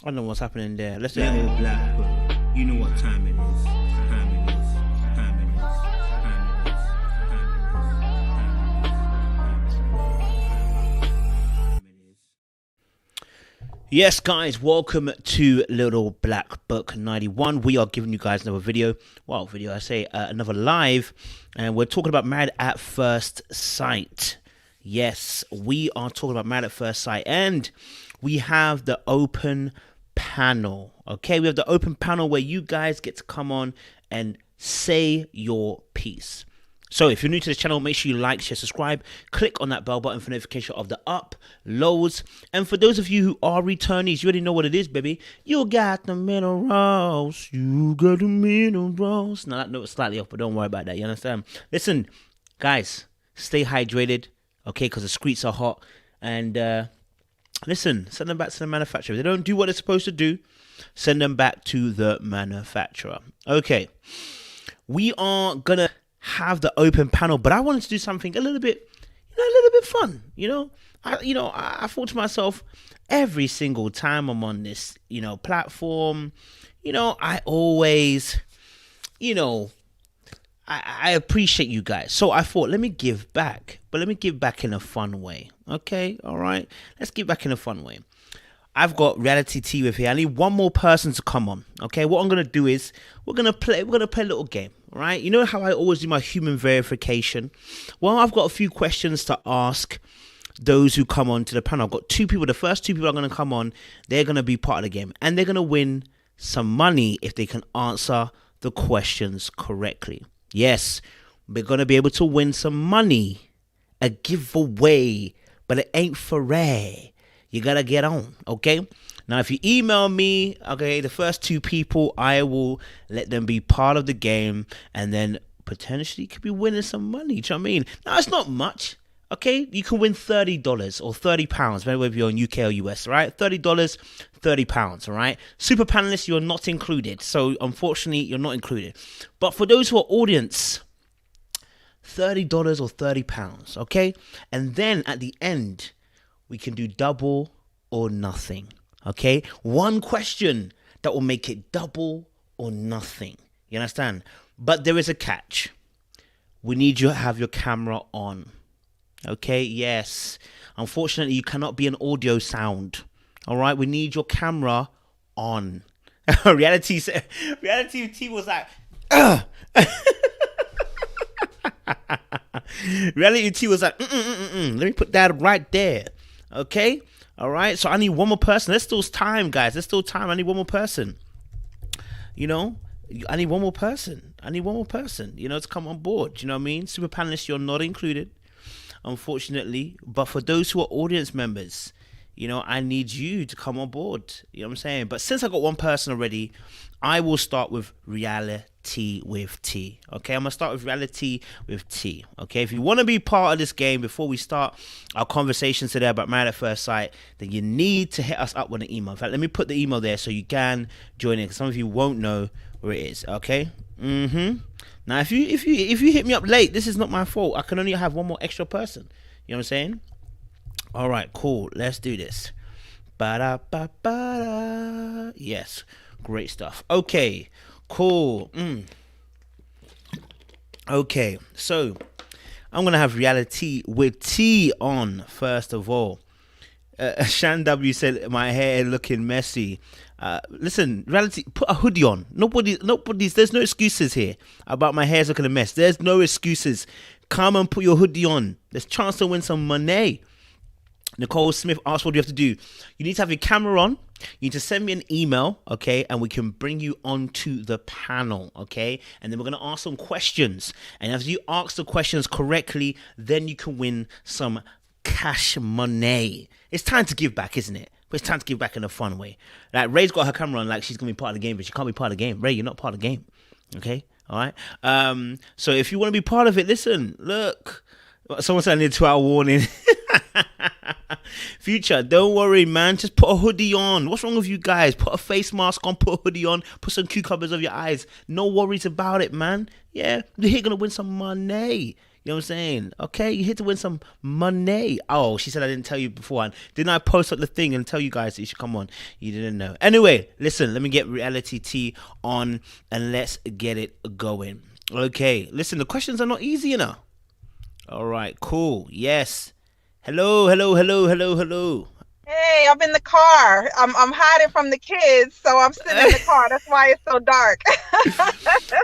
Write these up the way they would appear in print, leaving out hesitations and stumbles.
I don't know what's happening there. Let's do Black it. or black, but you know what time it is. Time it is. Time it is. Time it is. Yes, guys, welcome to Little Black Book 91. We are giving you guys another video. Well, video, I say another live. And we're talking about Married at First Sight. Yes, we are talking about Married at First Sight. And we have the open panel. Okay, we have the open panel where you guys get to come on and say your piece. So if you're new to this channel, make sure you like, share, subscribe, click on that bell button for notification of the uploads. And for those of you who are returnees, you already know what it is, baby. You got the minerals. You got the minerals. Now that note is slightly off, but don't worry about that. You understand? Listen, guys, stay hydrated, okay, because the streets are hot. And listen, send them back to the manufacturer. If they don't do what they're supposed to do, send them back to the manufacturer. Okay, we are going to have the open panel, but I wanted to do something a little bit fun. I thought to myself, every single time I'm on this, platform, I always, I appreciate you guys. So I thought, let me give back, but let me give back in a fun way. Okay, all right, let's give back in a fun way. I've got Reality T with here. I need one more person to come on. Okay, what I'm gonna do is we're gonna play a little game. All right, you know how I always do my human verification. Well, I've got a few questions to ask those who come on to the panel. I've got two people. The first two people are gonna come on. They're gonna be part of the game, and they're gonna win some money if they can answer the questions correctly. Yes, we're gonna be able to win some money, a giveaway, but it ain't for rare. You gotta get on, okay? Now, if you email me, okay, the first two people, I will let them be part of the game, and then potentially could be winning some money. Do you know what I mean? Now, it's not much, okay? You can win $30 or £30, whether you're in UK or US, right? $30, £30, all right? Super panelists, you're not included. So, unfortunately, you're not included. But for those who are audience, $30 or £30, okay? And then at the end, we can do double or nothing, okay? One question that will make it double or nothing. You understand? But there is a catch. We need you to have your camera on, okay? Yes. Unfortunately, you cannot be an audio sound, all right? We need your camera on. Reality T was like, ugh. Reality T was like, let me put that right there. Okay, all right. So I need one more person. There's still time, guys. There's still time. I need one more person. I need one more person. To come on board. You know what I mean? Super panelists, you're not included, unfortunately. But for those who are audience members, I need you to come on board. You know what I'm saying? But since I got one person already, I will start with Reality with T. Okay, I'm gonna start with Reality with T. Okay, if you want to be part of this game before we start our conversations today about Married at First Sight, then you need to hit us up with an email. In fact, let me put the email there so you can join in, because some of you won't know where it is. Okay. Now, if you hit me up late, this is not my fault. I can only have one more extra person. You know what I'm saying? All right, cool. Let's do this. Ba-da-ba-ba-da. Yes, great stuff. Okay, cool. Okay, so I'm gonna have Reality with T on first of all. Shan W said my hair looking messy. Listen, Reality, put a hoodie on. Nobody's. There's no excuses here about my hair's looking a mess. There's no excuses. Come and put your hoodie on. There's a chance to win some money. Nicole Smith asked, what do you have to do? You need to have your camera on. You need to send me an email, okay? And we can bring you onto the panel, okay? And then we're going to ask some questions. And if you ask the questions correctly, then you can win some cash money. It's time to give back, isn't it? But it's time to give back in a fun way. Like, Ray's got her camera on like she's going to be part of the game, but she can't be part of the game. Ray, you're not part of the game, okay? All right? So if you want to be part of it, listen, look. Someone said I need a 2-hour warning. Future, don't worry, man. Just put a hoodie on. What's wrong with you guys? Put a face mask on, put a hoodie on, put some cucumbers over your eyes. No worries about it, man. Yeah, you're gonna win some money. You know what I'm saying? Okay, you're here to win some money. Oh, she said I didn't tell you beforehand. Didn't I post up the thing and tell you guys that you should come on? You didn't know. Anyway, listen, let me get reality tea on and let's get it going. Okay, listen, the questions are not easy, you know. All right, cool. Yes. Hello. Hey, I'm in the car. I'm hiding from the kids, so I'm sitting in the car. That's why it's so dark.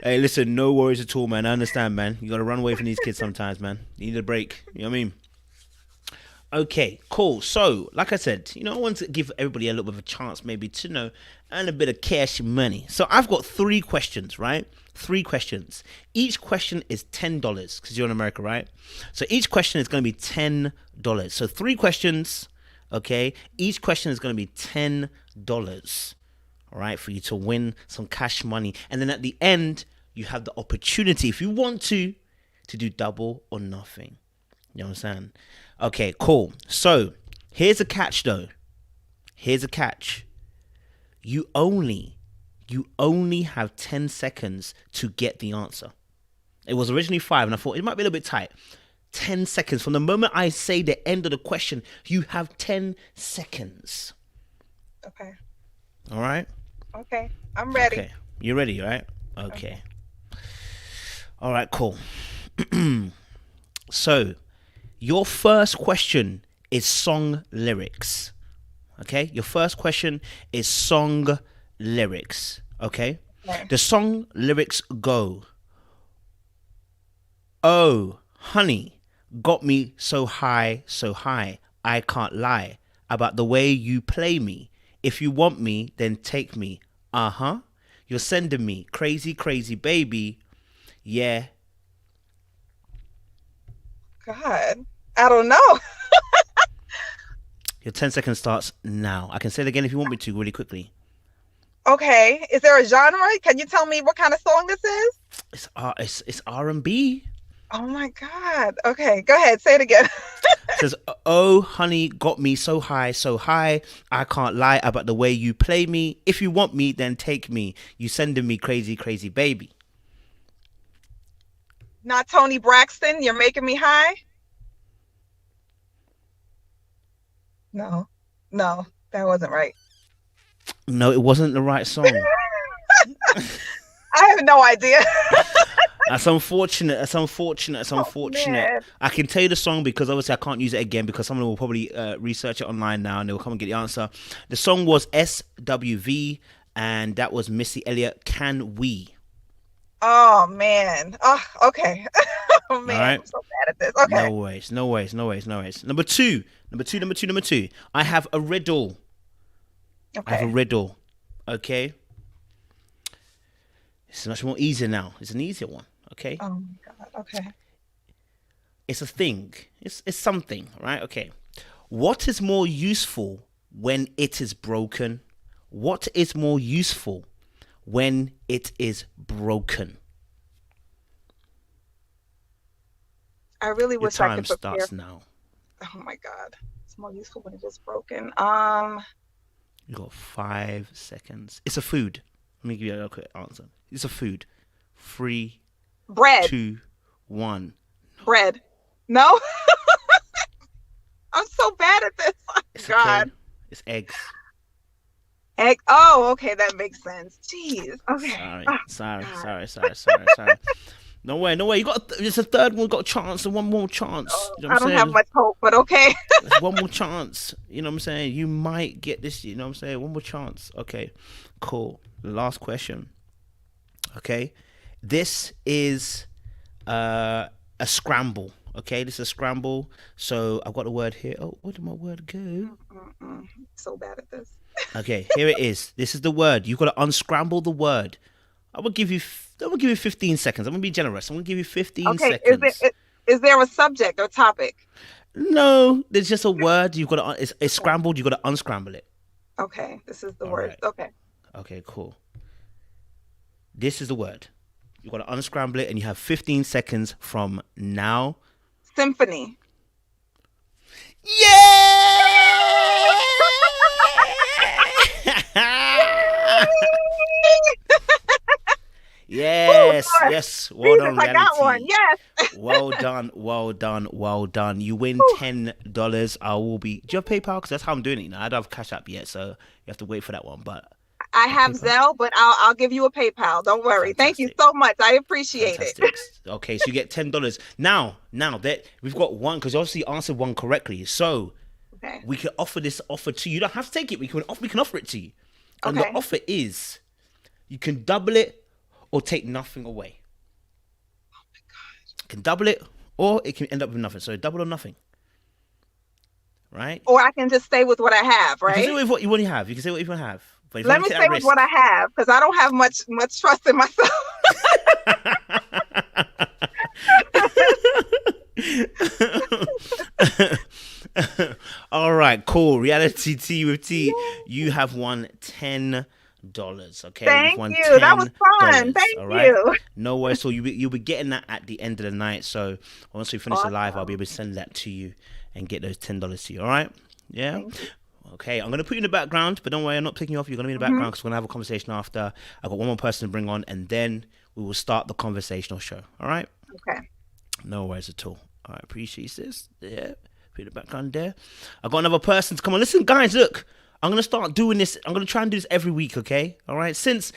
Hey, listen, no worries at all, man. I understand, man. You gotta run away from these kids sometimes, man. You need a break. You know what I mean? Okay, cool. So, like I said, I want to give everybody a little bit of a chance maybe to earn a bit of cash money. So I've got 3 questions, right? 3 questions. Each question is $10 because you're in America, right? So each question is going to be $10. So 3 questions, okay? Each question is going to be $10, all right, for you to win some cash money. And then at the end, you have the opportunity, if you want to do double or nothing. You know what I'm saying? Okay, cool. So here's a catch, though. Here's a catch. You only have 10 seconds to get the answer. It was originally 5, and I thought it might be a little bit tight. 10 seconds. From the moment I say the end of the question, you have 10 seconds. Okay. All right? Okay. I'm ready. Okay. You're ready, right? Okay. All right, cool. So, your first question is song lyrics. Okay? Your first question is song lyrics. Okay? The song lyrics go, "Oh, honey, got me so high, I can't lie about the way you play me. If you want me, then take me. Uh-huh. You're sending me crazy, crazy, baby. Yeah." God, I don't know. Your 10 seconds starts now. I can say it again if you want me to really quickly. Okay. Is there a genre? Can you tell me what kind of song this is? It's R&B. Oh my God. Okay, go ahead. Say it again. It says, "Oh, honey, got me so high, I can't lie about the way you play me. If you want me, then take me. You sending me crazy, crazy, baby." Not Tony Braxton. You're making me high. No, that wasn't right. No, it wasn't the right song. I have no idea. That's unfortunate. Man. I can tell you the song because obviously I can't use it again because someone will probably research it online now and they'll come and get the answer. The song was SWV and that was Missy Elliott, "Can We." Oh man. Oh, okay. Oh man, right. I'm so bad at this. Okay. No worries. Number two. I have a riddle. Okay. I have a riddle. Okay. It's much more easier now. It's an easier one. Okay. Oh my God. Okay. It's a thing. It's something, right? Okay. What is more useful when it is broken? What is more useful when it is broken? I really Your wish I time could prepare. starts now. Oh my God. It's more useful when it is broken. You got 5 seconds. It's a food. Let me give you a quick answer. It's a food. 3, Bread. 2, 1. Bread. No? I'm so bad at this. Oh, It's God. okay. It's eggs. Egg. Oh, okay. That makes sense. Jeez. Okay. Sorry. No way. You got. It's a third one. Got a chance and one more chance. You know I don't have much hope, but okay. There's one more chance. You know what I'm saying? You might get this. You know what I'm saying? One more chance. Okay. Cool. Last question. Okay. This is a scramble. Okay. This is a scramble. So I've got the word here. Oh, where did my word go? So bad at this. Okay. Here it is. This is the word. You've got to unscramble the word. I will give you 15 seconds. I'm gonna be generous. I'm gonna give you 15 seconds. Is there a subject or topic? No, there's just a word. You've got to. It's scrambled. You've got to unscramble it. Okay, this is the All word. right. Okay. Okay, cool. This is the word. You've got to unscramble it, and you have 15 seconds from now. Symphony. Yeah! Yes. Yes, well done, Jesus, I got one. reality. Yes. Well done, well done, well done. You win $10. I will be. Do you have PayPal? Because that's how I'm doing it. Now I don't have Cash App yet, so you have to wait for that one. But I have PayPal. Zelle, but I'll give you a PayPal. Don't worry. Thank you Fantastic. so much. I appreciate it. Fantastic. Okay, so you get $10. Now that we've got one, because you obviously answered one correctly, so Okay. we can offer this offer to you. You don't have to take it. We can offer it to you, and the Okay. offer is you can double it or take nothing away. You can double it or it can end up with nothing. So double or nothing, right? Or I can just stay with what I have, You can right? say with what you want to have. You can say what you want to have. But if you Let want me to take stay that with what I have because I don't have much trust in myself. risk. All right, cool. Reality Tea with T. You have won $10. Okay, Thank you've won you. That was fun. $10, Thank all right? you. No worries. So you'll be getting that at the end of the night. So once we finish the live, I'll Awesome. be able to send that to you and get those $10 to you. All right? Yeah. Thank you. Okay, I'm gonna put you in the background, but don't worry, I'm not picking you off. You're gonna be in the background because we're gonna have a conversation after. I've got one more person to bring on, and then we will start the conversational show. All right? Okay. No worries at all. All right, appreciate this. Yeah, put the background there. I got another person to come on. Listen, guys, look. I'm gonna start doing this. I'm gonna try and do this every week, okay? All right. Since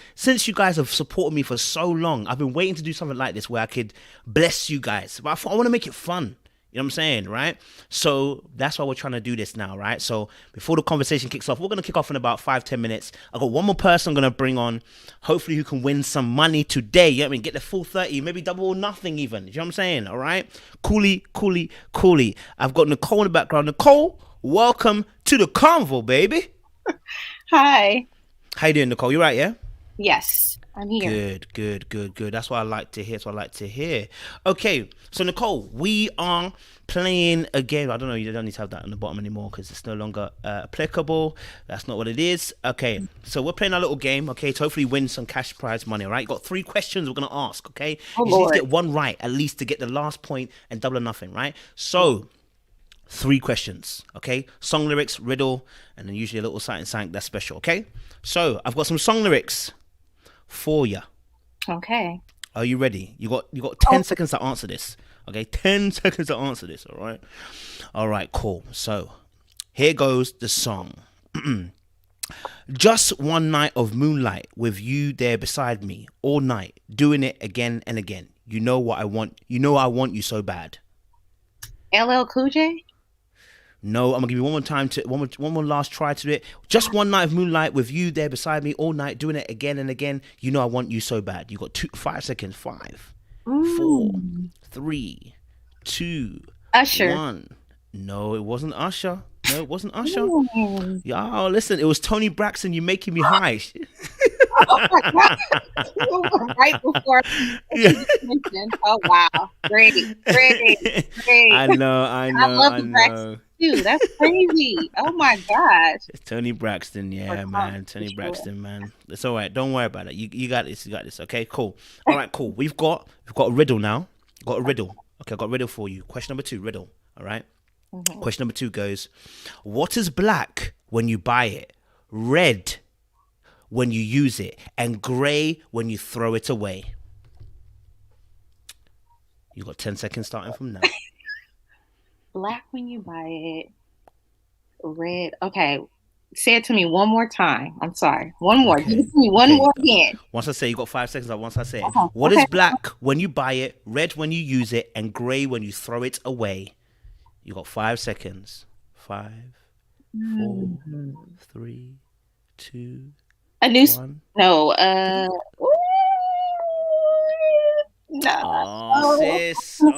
you guys have supported me for so long, I've been waiting to do something like this where I could bless you guys. But I thought I want to make it fun. You know what I'm saying, right? So that's why we're trying to do this now, right? So before the conversation kicks off, we're gonna kick off in about 5-10 minutes. I got one more person I'm gonna bring on, hopefully who can win some money today. You know what I mean? Get the full 30, maybe double or nothing even. You know what I'm saying? All right. Coolly. I've got Nicole in the background. Nicole, welcome to the convo, baby. Hi. How you doing, Nicole? You right, yeah? Yes, I'm here. Good. That's what I like to hear. Okay, so Nicole, we are playing a game. I don't know, you don't need to have that on the bottom anymore because it's no longer applicable. That's not what it is. Okay, so we're playing our little game, okay, to hopefully win some cash prize money, all right? Got 3 questions we're going to ask, okay? Oh, you just need Lord. to get one right, at least, to get the last point and double or nothing, right? So 3 questions, okay? Song lyrics, riddle, and then usually a little something that's special, okay? So I've got some song lyrics for you. Okay. Are you ready? You got 10 seconds to answer this. Okay, 10 seconds to answer this. All right, cool. So here goes the song. Just one night of moonlight with you there beside me all night, doing it again and again. You know what I want. You know I want you so bad. LL Cool J? No, I'm gonna give you one more time to one more last try to do it. Just one night of moonlight with you there beside me all night, doing it again and again. You know I want you so bad. You got 5 seconds. 5, 4, 3, 2, Usher. 1. No, it wasn't Usher. Mm. Yo, listen, it was Tony Braxton. You making me high. Oh my God. Right before. Yeah. Oh, wow. Great. I know. I love the Braxton too. That's crazy. Oh my gosh. It's Tony Braxton, yeah, man. Tony Braxton, man. It's all right. Don't worry about it. You got this. You got this. Okay, cool. All right, cool. We've got a riddle now. Got a riddle. Okay, I got a riddle for you. Question number 2, riddle. All right. Question number 2 goes: what is black when you buy it, red when you use it, and grey when you throw it away? You got 10 seconds starting from now. Black when you buy it. Red. Okay. Say it to me one more time. I'm sorry. One more. Okay. Give it to me one more again. Once I say, you got 5 seconds. Once I say, Okay. what is Okay. black when you buy it, red when you use it, and grey when you throw it away? You got 5 seconds. 5, 4, 3, 2, A new. 1. No. No. Oh, sis. So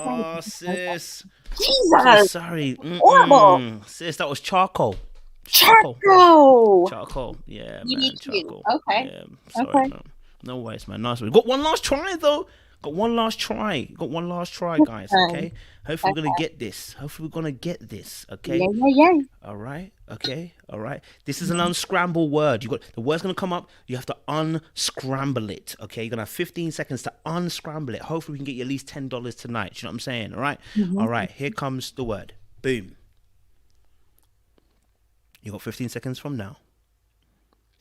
Jesus. sorry. Horrible. Sis, that was charcoal. Charcoal. Charcoal. Yeah, You man. need to. Charcoal. Okay. Yeah, sorry, Okay. man. No worries, man. Nice one. Got one last try, though. Got one last try, guys. Okay. Hopefully we're gonna get this. Okay. Yeah. All right. Okay. All right. This is an unscramble word. The word's gonna come up. You have to unscramble it. Okay. You're gonna have 15 seconds to unscramble it. Hopefully we can get you at least $10 tonight. You know what I'm saying? All right. All right. Here comes the word. Boom. You got 15 seconds from now.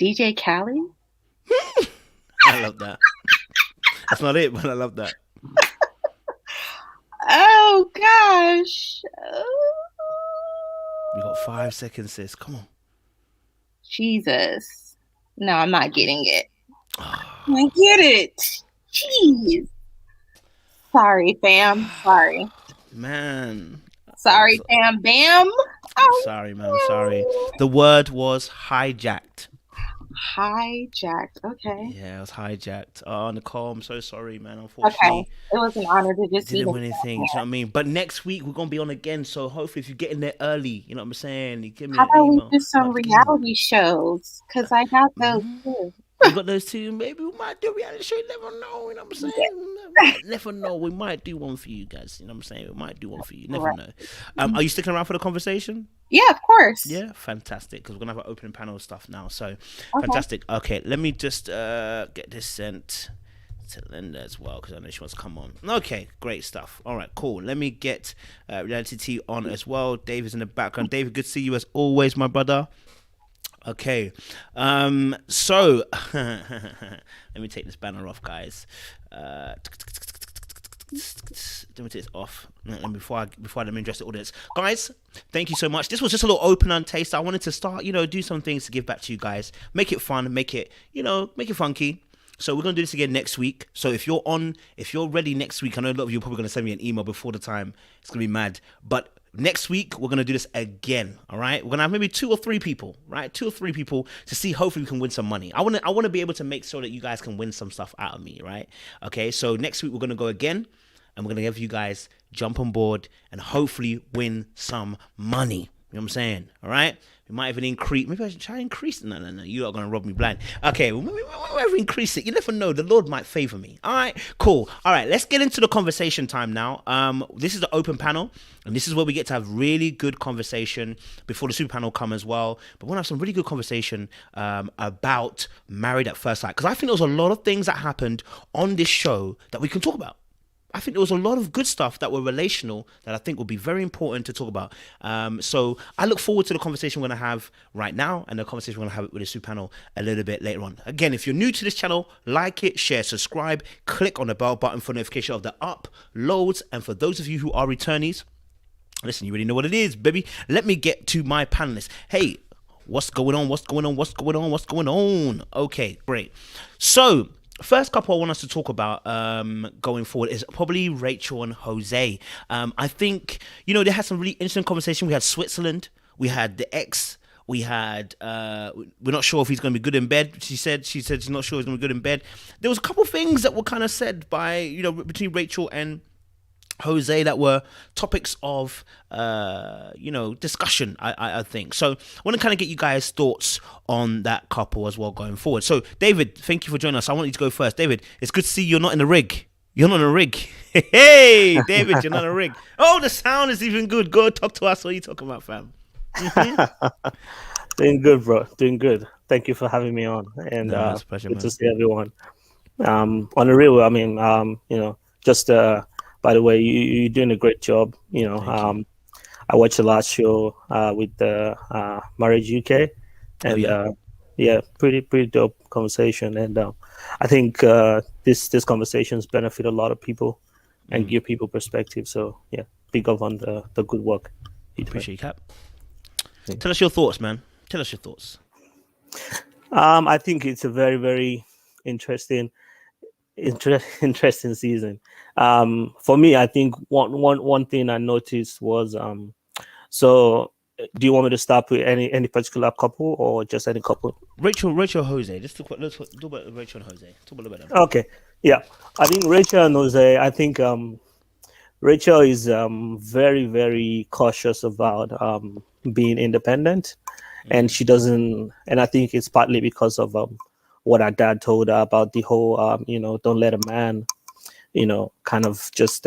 DJ Khaled. I love that. That's not it, but I love that. Oh gosh. You got 5 seconds, sis. Come on. Jesus. No, I'm not getting it. I get it. Jeez. Sorry, fam. Sorry. Man. Sorry, fam. Bam. Oh, Sorry, man. Sorry. The word was hijacked. hijacked. Okay. Yeah, it was hijacked. Oh, Nicole, I'm so sorry, man. Unfortunately, Okay. It was an honor to just didn't win anything. Do you know what I mean? But next week we're gonna be on again. So hopefully, if you get in there early, you know what I'm saying, you give me How an about we email. do some reality shows? Because I got those too. You got those two. Maybe we might do a reality show. You never know. You know what I'm saying? Never know. We might do one for you guys. You know what I'm saying? We might do one for you. Never know. Are you sticking around for the conversation? Yeah, of course. Yeah, fantastic. Because we're gonna have an opening panel stuff now. So fantastic. Okay, let me just get this sent to Linda as well because I know she wants to come on. Okay, great stuff. All right, cool. Let me get Reality T on as well. David's in the background. David, good to see you as always, my brother. Okay, so let me take this banner off, guys. Let me take this off. And before I let me address the audience, guys, thank you so much. This was just a little open and taste. I wanted to start, do some things to give back to you guys, make it fun, make it funky. So we're gonna do this again next week. So if you're ready next week, I know a lot of you are probably gonna send me an email before the time. It's gonna be mad, but next week we're gonna do this again. All right, we're gonna have maybe 2 or 3 people, right? 2 or 3 people to see. Hopefully we can win some money. I wanna be able to make sure that you guys can win some stuff out of me, right? Okay, so next week we're gonna go again, and we're gonna have you guys jump on board and hopefully win some money. You know what I'm saying? All right. We might even increase. Maybe I should try and increase it. No. You are going to rob me blind. Okay. We'll maybe increase it. You never know. The Lord might favor me. All right. Cool. All right. Let's get into the conversation time now. This is the open panel. And this is where we get to have really good conversation before the super panel come as well. But we're going to have some really good conversation about Married at First Sight. Because I think there was a lot of things that happened on this show that we can talk about. I think there was a lot of good stuff that were relational that I think will be very important to talk about. So I look forward to the conversation we're going to have right now and the conversation we're going to have with the super panel a little bit later on. Again, if you're new to this channel, like it, share, subscribe, click on the bell button for notification of the uploads. And for those of you who are returnees, listen, you already know what it is, baby. Let me get to my panelists. Hey, what's going on? Okay, great. So first couple I want us to talk about going forward is probably Rachel and Jose. I think, they had some really interesting conversation. We had Switzerland, we had the ex, we had, we're not sure if he's going to be good in bed. She said she's not sure he's going to be good in bed. There was a couple things that were kind of said by, between Rachel and Jose that were topics of discussion, I think. So I want to kind of get you guys' thoughts on that couple as well going forward. So David, thank you for joining us. I want you to go first. David, it's good to see you're not in the rig. You're not in a rig. Hey, David, you're not in a rig. Oh, the sound is even good. Go talk to us. What are you talking about, fam? Doing good, bro. Doing good. Thank you for having me on. And it's a pleasure, good man. to see everyone. On the real, I mean, just by the way, you're doing a great job. I watched the last show with the Marriage UK, and pretty dope conversation. And I think this conversations benefit a lot of people and give people perspective. So yeah, big up on the good work. Appreciate you, Cap. Yeah. Tell us your thoughts, man. Tell us your thoughts. I think it's a very, very interesting season. For me, I think one thing I noticed was so do you want me to start with any particular couple or just any couple? Rachel Jose. Let's talk about Rachel and Jose. Talk a little bit about them. Okay. Yeah. I think Rachel and Jose, I think Rachel is very, very cautious about being independent. And she doesn't, and I think it's partly because of what her dad told her about the whole, don't let a man, kind of just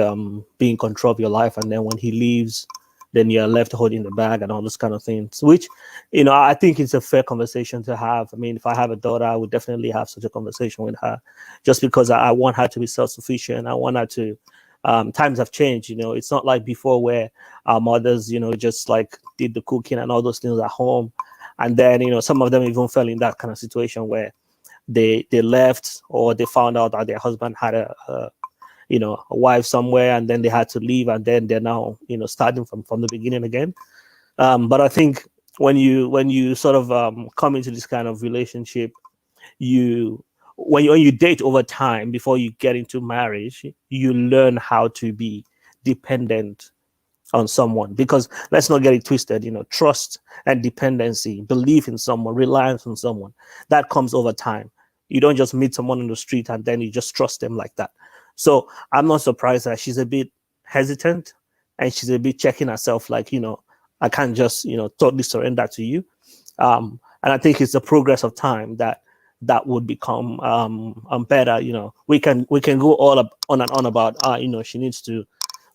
be in control of your life. And then when he leaves, then you're left holding the bag and all those kind of things, which, I think it's a fair conversation to have. I mean, if I have a daughter, I would definitely have such a conversation with her just because I want her to be self-sufficient. I want her to, times have changed, it's not like before where our mothers, just like did the cooking and all those things at home. And then, some of them even fell in that kind of situation where they left, or they found out that their husband had a wife somewhere, and then they had to leave, and then they're now starting from the beginning again. But I think when you sort of come into this kind of relationship, when you date over time before you get into marriage, you learn how to be dependent on someone. Because let's not get it twisted, trust and dependency, belief in someone, reliance on someone, that comes over time. You don't just meet someone on the street and then you just trust them like that. So I'm not surprised that she's a bit hesitant, and she's a bit checking herself, like, I can't just, totally surrender to you. And I think it's the progress of time that would become better. We can go all up on and on about, she needs to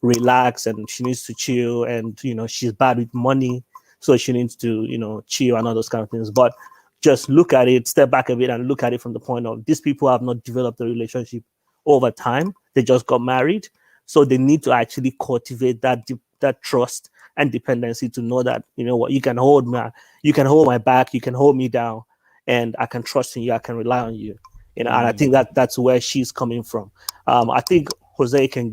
relax and she needs to chill, and she's bad with money, so she needs to chill and all those kind of things. But just look at it, step back a bit and look at it from the point of, these people have not developed a relationship over time. They just got married, so they need to actually cultivate that trust and dependency to know that, what, you can hold my back, you can hold me down, and I can trust in you, I can rely on you. And I think that's where she's coming from. I think Jose can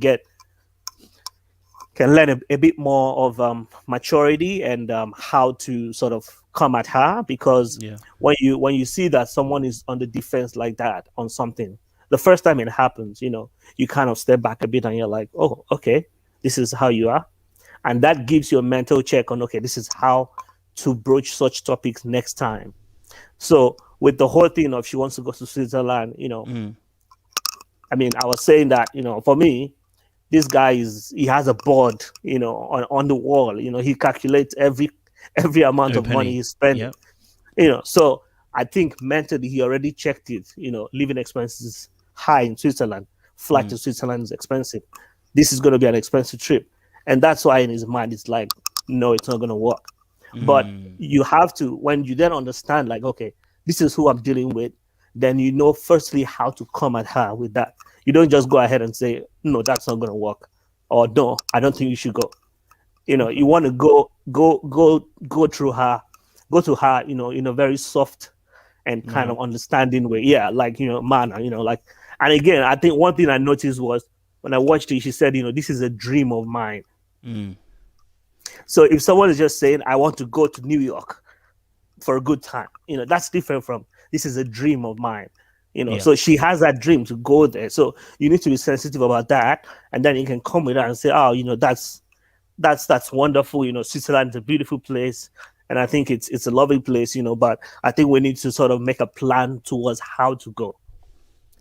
learn a bit more of maturity and how to sort of come at her, because when you see that someone is on the defense like that on something, the first time it happens, you kind of step back a bit and you're like, oh, okay, this is how you are. And that gives you a mental check on, okay, this is how to broach such topics next time. So with the whole thing of she wants to go to Switzerland, I mean, I was saying that, for me, this guy he has a board, on the wall, he calculates every amount of money he's spending, so I think mentally he already checked it, living expenses high in Switzerland, flight to Switzerland is expensive. This is going to be an expensive trip. And that's why in his mind, it's like, no, it's not going to work. But you have to, when you then understand, like, okay, this is who I'm dealing with, then firstly how to come at her with that. You don't just go ahead and say, no, that's not going to work. Or no, I don't think you should go. You want to go through her, go to her, in a very soft and kind of understanding way. Yeah, like, manner, like, and again, I think one thing I noticed was when I watched it, she said, this is a dream of mine. So if someone is just saying, I want to go to New York for a good time, that's different from, this is a dream of mine. So she has that dream to go there. So you need to be sensitive about that. And then you can come with that and say, oh, that's wonderful. Switzerland is a beautiful place. And I think it's a lovely place, but I think we need to sort of make a plan towards how to go.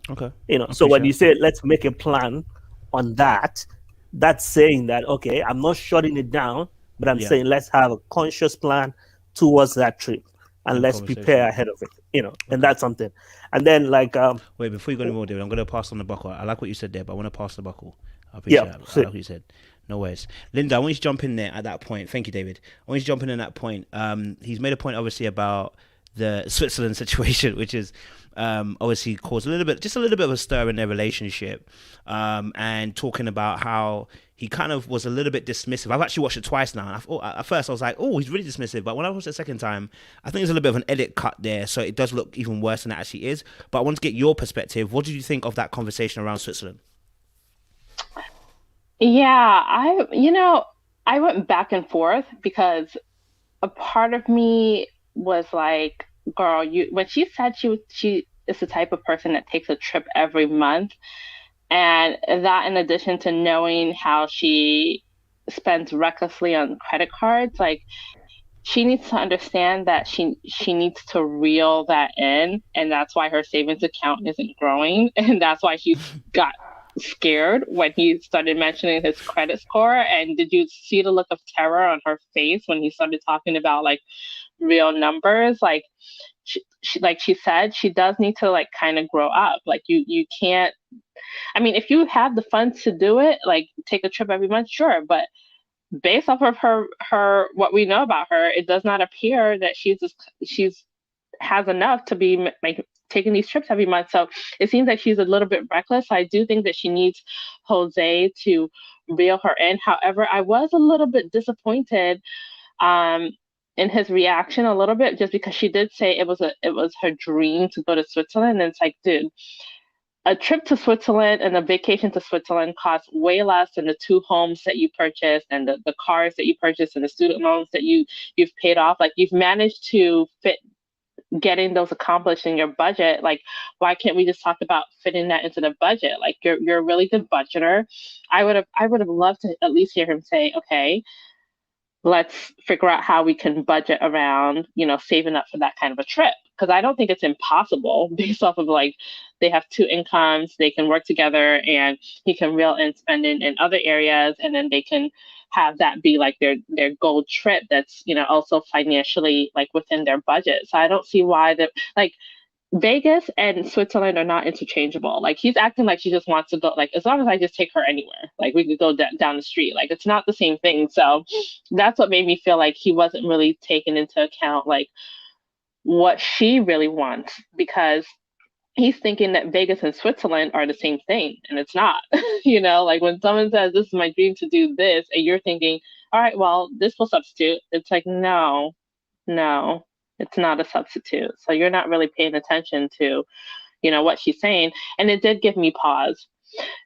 Okay. So when you say, let's make a plan on that, that's saying that, okay, I'm not shutting it down, but I'm saying let's have a conscious plan towards that trip, and let's prepare ahead of it, and that's something. And then, like, wait, before you go any more, David, I'm going to pass on the buckle. I like what you said there, but I want to pass the buckle. I appreciate that. I like what you said. No worries. Linda, I want you to jump in there at that point. Thank you, David. I want you to jump in at that point. He's made a point, obviously, about the Switzerland situation, which is obviously caused a little bit of a stir in their relationship, and talking about how he kind of was a little bit dismissive. I've actually watched it twice now, and I thought, at first I was like, oh, he's really dismissive, but when I watched it the second time, I think there's a little bit of an edit cut there, so it does look even worse than it actually is. But I want to get your perspective. What did you think of that conversation around Switzerland? Yeah, I went back and forth, because a part of me was like, girl, when she said she is the type of person that takes a trip every month, and that, in addition to knowing how she spends recklessly on credit cards, like, she needs to understand that she needs to reel that in, and that's why her savings account isn't growing, and that's why she got scared when he started mentioning his credit score. And did you see the look of terror on her face when he started talking about, like, real numbers? Like, she like she said, she does need to, like, kind of grow up. Like, you can't, I mean, if you have the funds to do it, like, take a trip every month, sure, but based off of her what we know about her, it does not appear that she's has enough to be like taking these trips every month. So it seems like she's a little bit reckless. I do think that she needs Jose to reel her in. However, I was a little bit disappointed in his reaction a little bit, just because she did say it was her dream to go to Switzerland. And it's like, dude, a trip to Switzerland and a vacation to Switzerland costs way less than the 2 homes that you purchased and the cars that you purchased and the student loans that you've paid off. Like, you've managed to fit getting those accomplished in your budget. Like, why can't we just talk about fitting that into the budget? Like, you're a really good budgeter. I would have loved to at least hear him say, okay, let's figure out how we can budget around, saving up for that kind of a trip. Because I don't think it's impossible based off of, like, they have 2 incomes, they can work together, and he can reel in spending in other areas, and then they can have that be like their goal trip that's, also financially, like, within their budget. So I don't see why like, Vegas and Switzerland are not interchangeable. Like, he's acting like she just wants to go, like, as long as I just take her anywhere, like, we could go down the street. Like, it's not the same thing. So that's what made me feel like he wasn't really taking into account, like, what she really wants, because he's thinking that Vegas and Switzerland are the same thing, and it's not. Like, when someone says, this is my dream to do this, and you're thinking, all right, well, this will substitute. It's like, no, it's not a substitute. So you're not really paying attention to, what she's saying. And it did give me pause,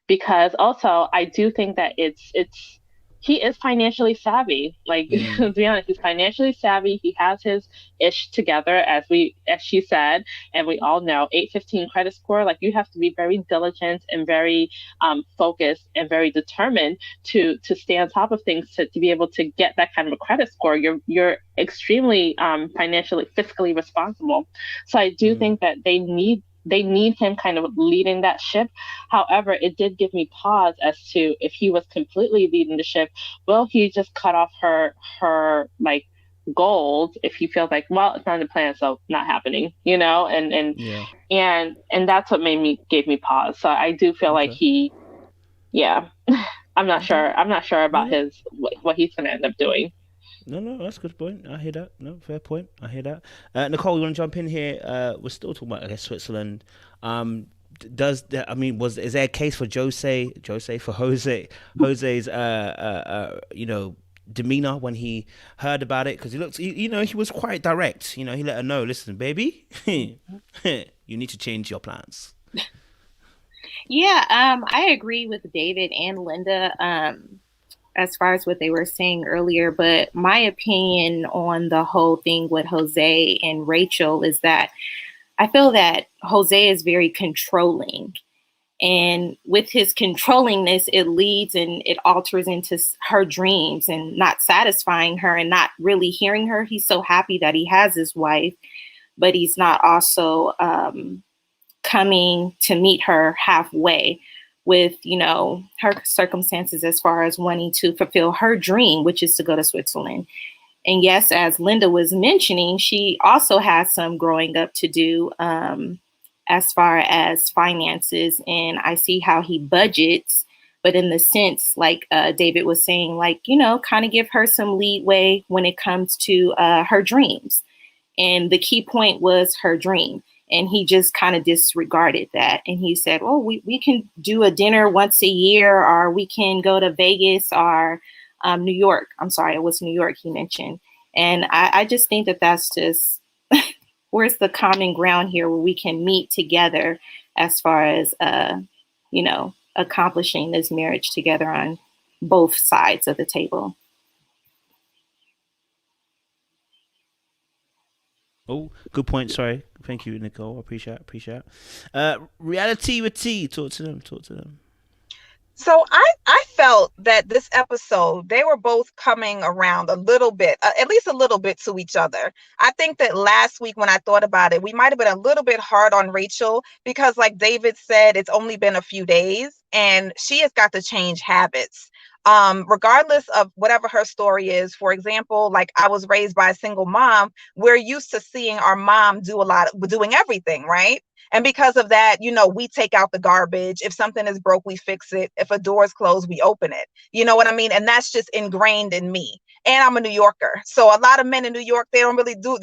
because also I do think that he is financially savvy. Like, to be honest, he's financially savvy. He has his ish together, as she said, and we all know 815 credit score. Like, you have to be very diligent and very focused and very determined to stay on top of things to be able to get that kind of a credit score. You're extremely financially, fiscally responsible. So I do think that they need him kind of leading that ship. However, it did give me pause as to, if he was completely leading the ship, will he just cut off her like goals if he feels like, well, it's not in the plan, so not happening, and that's what gave me pause. So I do feel like I'm not sure about what he's going to end up doing. No, that's a good point. I hear that. No, fair point. I hear that. Nicole, you want to jump in here? We're still talking about, I guess, Switzerland. Is there a case for Jose's demeanor when he heard about it? Because he was quite direct. He let her know, listen, baby, you need to change your plans. Yeah, I agree with David and Linda. As far as what they were saying earlier, but my opinion on the whole thing with Jose and Rachel is that I feel that Jose is very controlling, and with his controllingness, it leads and it alters into her dreams and not satisfying her and not really hearing her. He's so happy that he has his wife, but he's not also coming to meet her halfway with, her circumstances as far as wanting to fulfill her dream, which is to go to Switzerland. And yes, as Linda was mentioning, she also has some growing up to do as far as finances. And I see how he budgets, but in the sense, like David was saying, like, kind of give her some leeway when it comes to her dreams. And the key point was her dream. And he just kind of disregarded that. And he said, oh, we can do a dinner once a year, or we can go to Vegas or New York. I'm sorry, it was New York he mentioned. And I just think that that's just, where's the common ground here where we can meet together as far as, accomplishing this marriage together on both sides of the table. Oh, good point. Sorry. Thank you, Nicole. Appreciate it. Reality with T. Talk to them. So I felt that this episode, they were both coming around a little bit, at least a little bit, to each other. I think that last week when I thought about it, we might have been a little bit hard on Rachel because, like David said, it's only been a few days and she has got to change habits. Regardless of whatever her story is. For example, like, I was raised by a single mom. We're used to seeing our mom doing everything, right? And because of that, we take out the garbage. If something is broke, we fix it. If a door is closed, we open it. You know what I mean? And that's just ingrained in me. And I'm a New Yorker. So a lot of men in New York, they're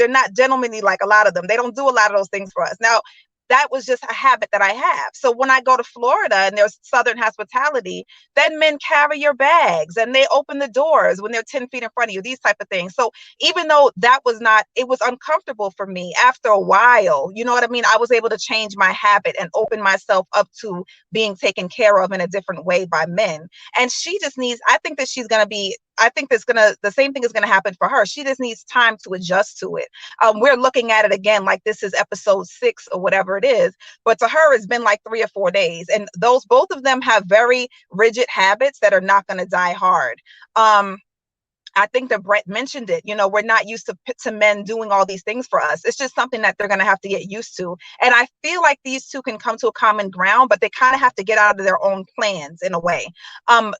not gentlemanly like a lot of them. They don't do a lot of those things for us. Now, that was just a habit that I have. So when I go to Florida and there's Southern hospitality, then men carry your bags and they open the doors when they're 10 feet in front of you, these type of things. So even though that was not, it was uncomfortable for me after a while, you know what I mean? I was able to change my habit and open myself up to being taken care of in a different way by men. And she just needs, I think that she's going to be, I think the same thing is going to happen for her. She just needs time to adjust to it. We're looking at it again like this is episode 6 or whatever it is, but to her it's been like 3 or 4 days, and those both of them have very rigid habits that are not going to die hard. I think that Brett mentioned it. You know, we're not used to men doing all these things for us. It's just something that they're going to have to get used to. And I feel like these two can come to a common ground, but they kind of have to get out of their own plans in a way.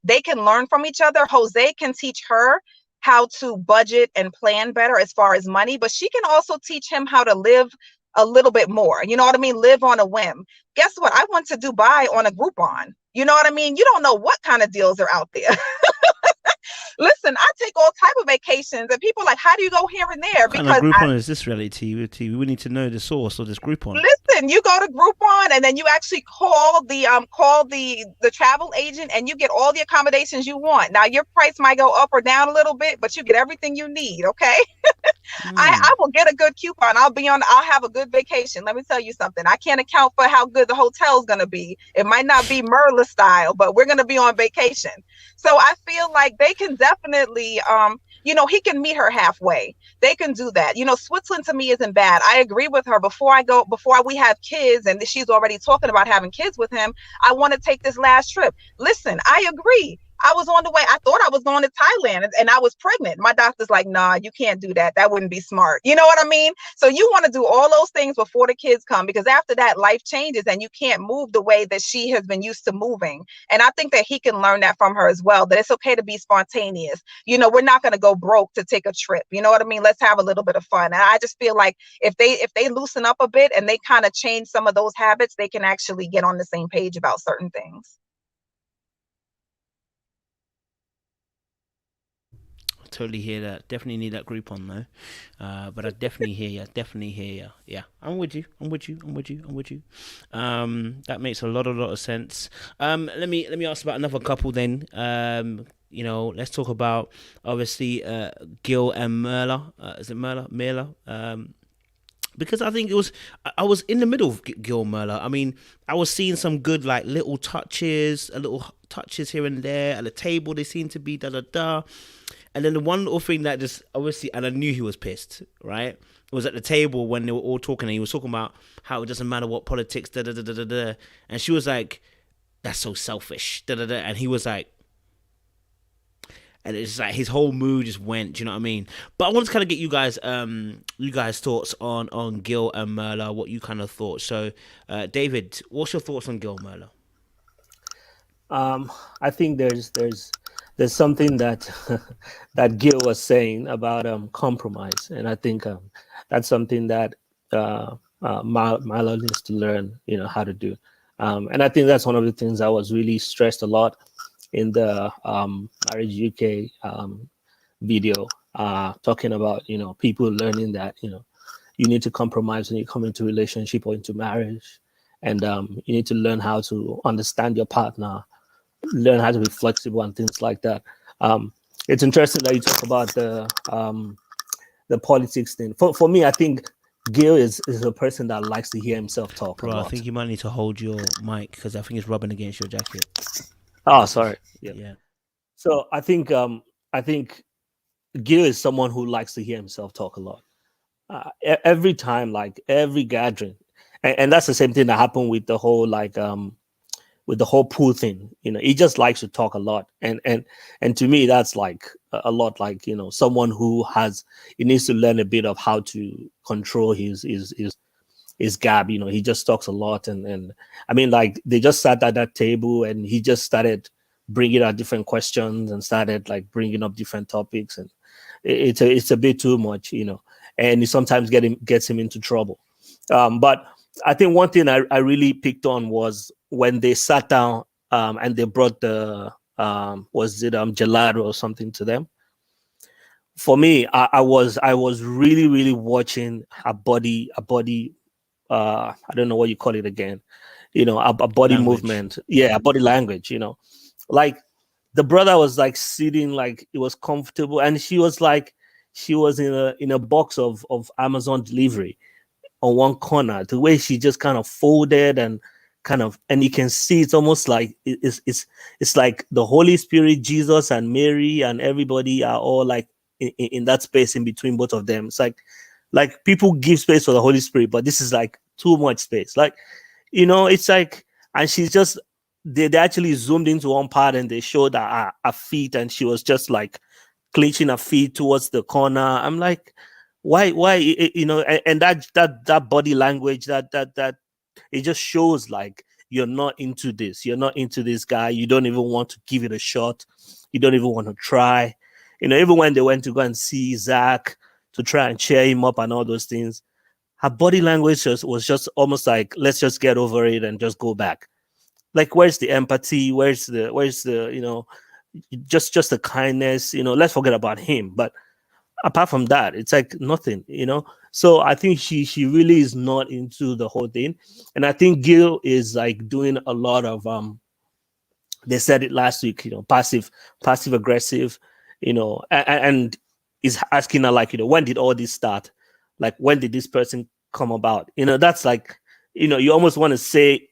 They can learn from each other. Jose can teach her how to budget and plan better as far as money, but she can also teach him how to live a little bit more. You know what I mean? Live on a whim. Guess what? I went to Dubai on a Groupon. You know what I mean? You don't know what kind of deals are out there. Listen, I take all type of vacations, and people are like, how do you go here and there? What kind of Groupon is this reality TV? We need to know the source of this Groupon. Listen, you go to Groupon, and then you actually call the travel agent, and you get all the accommodations you want. Now, your price might go up or down a little bit, but you get everything you need, okay? I will get a good coupon. I'll have a good vacation. Let me tell you something. I can't account for how good the hotel's going to be. It might not be Myrla style, but we're going to be on vacation. So I feel like they can definitely, he can meet her halfway. They can do that. You know, Switzerland to me isn't bad. I agree with her. Before we have kids, and she's already talking about having kids with him, I want to take this last trip. Listen, I agree. I was on the way. I thought I was going to Thailand and I was pregnant. My doctor's like, nah, you can't do that. That wouldn't be smart. You know what I mean? So you want to do all those things before the kids come, because after that, life changes and you can't move the way that she has been used to moving. And I think that he can learn that from her as well, that it's okay to be spontaneous. You know, we're not going to go broke to take a trip. You know what I mean? Let's have a little bit of fun. And I just feel like if they loosen up a bit and they kind of change some of those habits, they can actually get on the same page about certain things. Totally hear that. Definitely need that Groupon though. But I definitely hear you. Yeah, I'm with you. That makes a lot of sense. Let me ask about another couple then. Let's talk about obviously Gil and Myrla. Is it Myrla? Because I think I was in the middle of Gil and Myrla. I mean, I was seeing some good like little touches here and there at the table. They seem to be da. And then the one little thing that just obviously, and I knew he was pissed, right? It was at the table when they were all talking, and he was talking about how it doesn't matter what politics, da. And she was like, "That's so selfish, da. And he was like, and it's like his whole mood just went. Do you know what I mean? But I wanted to kind of get you guys' thoughts on Gil and Myrla, what you kind of thought. So, David, what's your thoughts on Gil and Myrla? I think there's something that that Gil was saying about compromise, and I think that's something that Myrla needs to learn, how to do. And I think that's one of the things that was really stressed a lot in the Marriage UK video, talking about people learning that you need to compromise when you come into a relationship or into marriage, and you need to learn how to understand your partner, learn how to be flexible and things like that. It's interesting that you talk about the politics thing. For me, I think Gil is a person that likes to hear himself talk. Bro, I think you might need to hold your mic because I think it's rubbing against your jacket. Oh, sorry. Yeah. So I think Gil is someone who likes to hear himself talk a lot. Every time, like every gathering, and that's the same thing that happened with the whole with the whole pool thing. He just likes to talk a lot, and to me that's like a lot like someone who needs to learn a bit of how to control his gab. He just talks a lot, and I mean, like, they just sat at that table and he just started bringing out different questions and started like bringing up different topics, and it's a bit too much, and it sometimes gets him into trouble. But I think one thing I really picked on was when they sat down and they brought the was it gelato or something to them. For me, I was really watching a body I don't know what you call it again, a body Language. movement. Yeah, a body language, like the brother was like sitting like it was comfortable, and she was in a box of Amazon delivery on one corner. The way she just kind of folded and and you can see it's almost like it's like the Holy Spirit, Jesus and Mary and everybody are all like in that space in between both of them. It's like people give space for the Holy Spirit, but this is like too much space. Like, it's like, and she's just, they actually zoomed into one part and they showed her feet, and she was just like clenching her feet towards the corner. I'm like, why, and that body language, that it just shows like you're not into this. You're not into this guy. You don't even want to give it a shot. You don't even want to try. Even when they went to go and see Zach to try and cheer him up and all those things, her body language was just almost like, let's just get over it and just go back. Like, where's the empathy? Where's the just the kindness? Let's forget about him. But apart from that, it's like nothing. So I think she really is not into the whole thing, and I think Gil is like doing a lot of they said it last week, passive aggressive, and is asking her like, when did all this start? Like, when did this person come about? That's like, you almost want to say,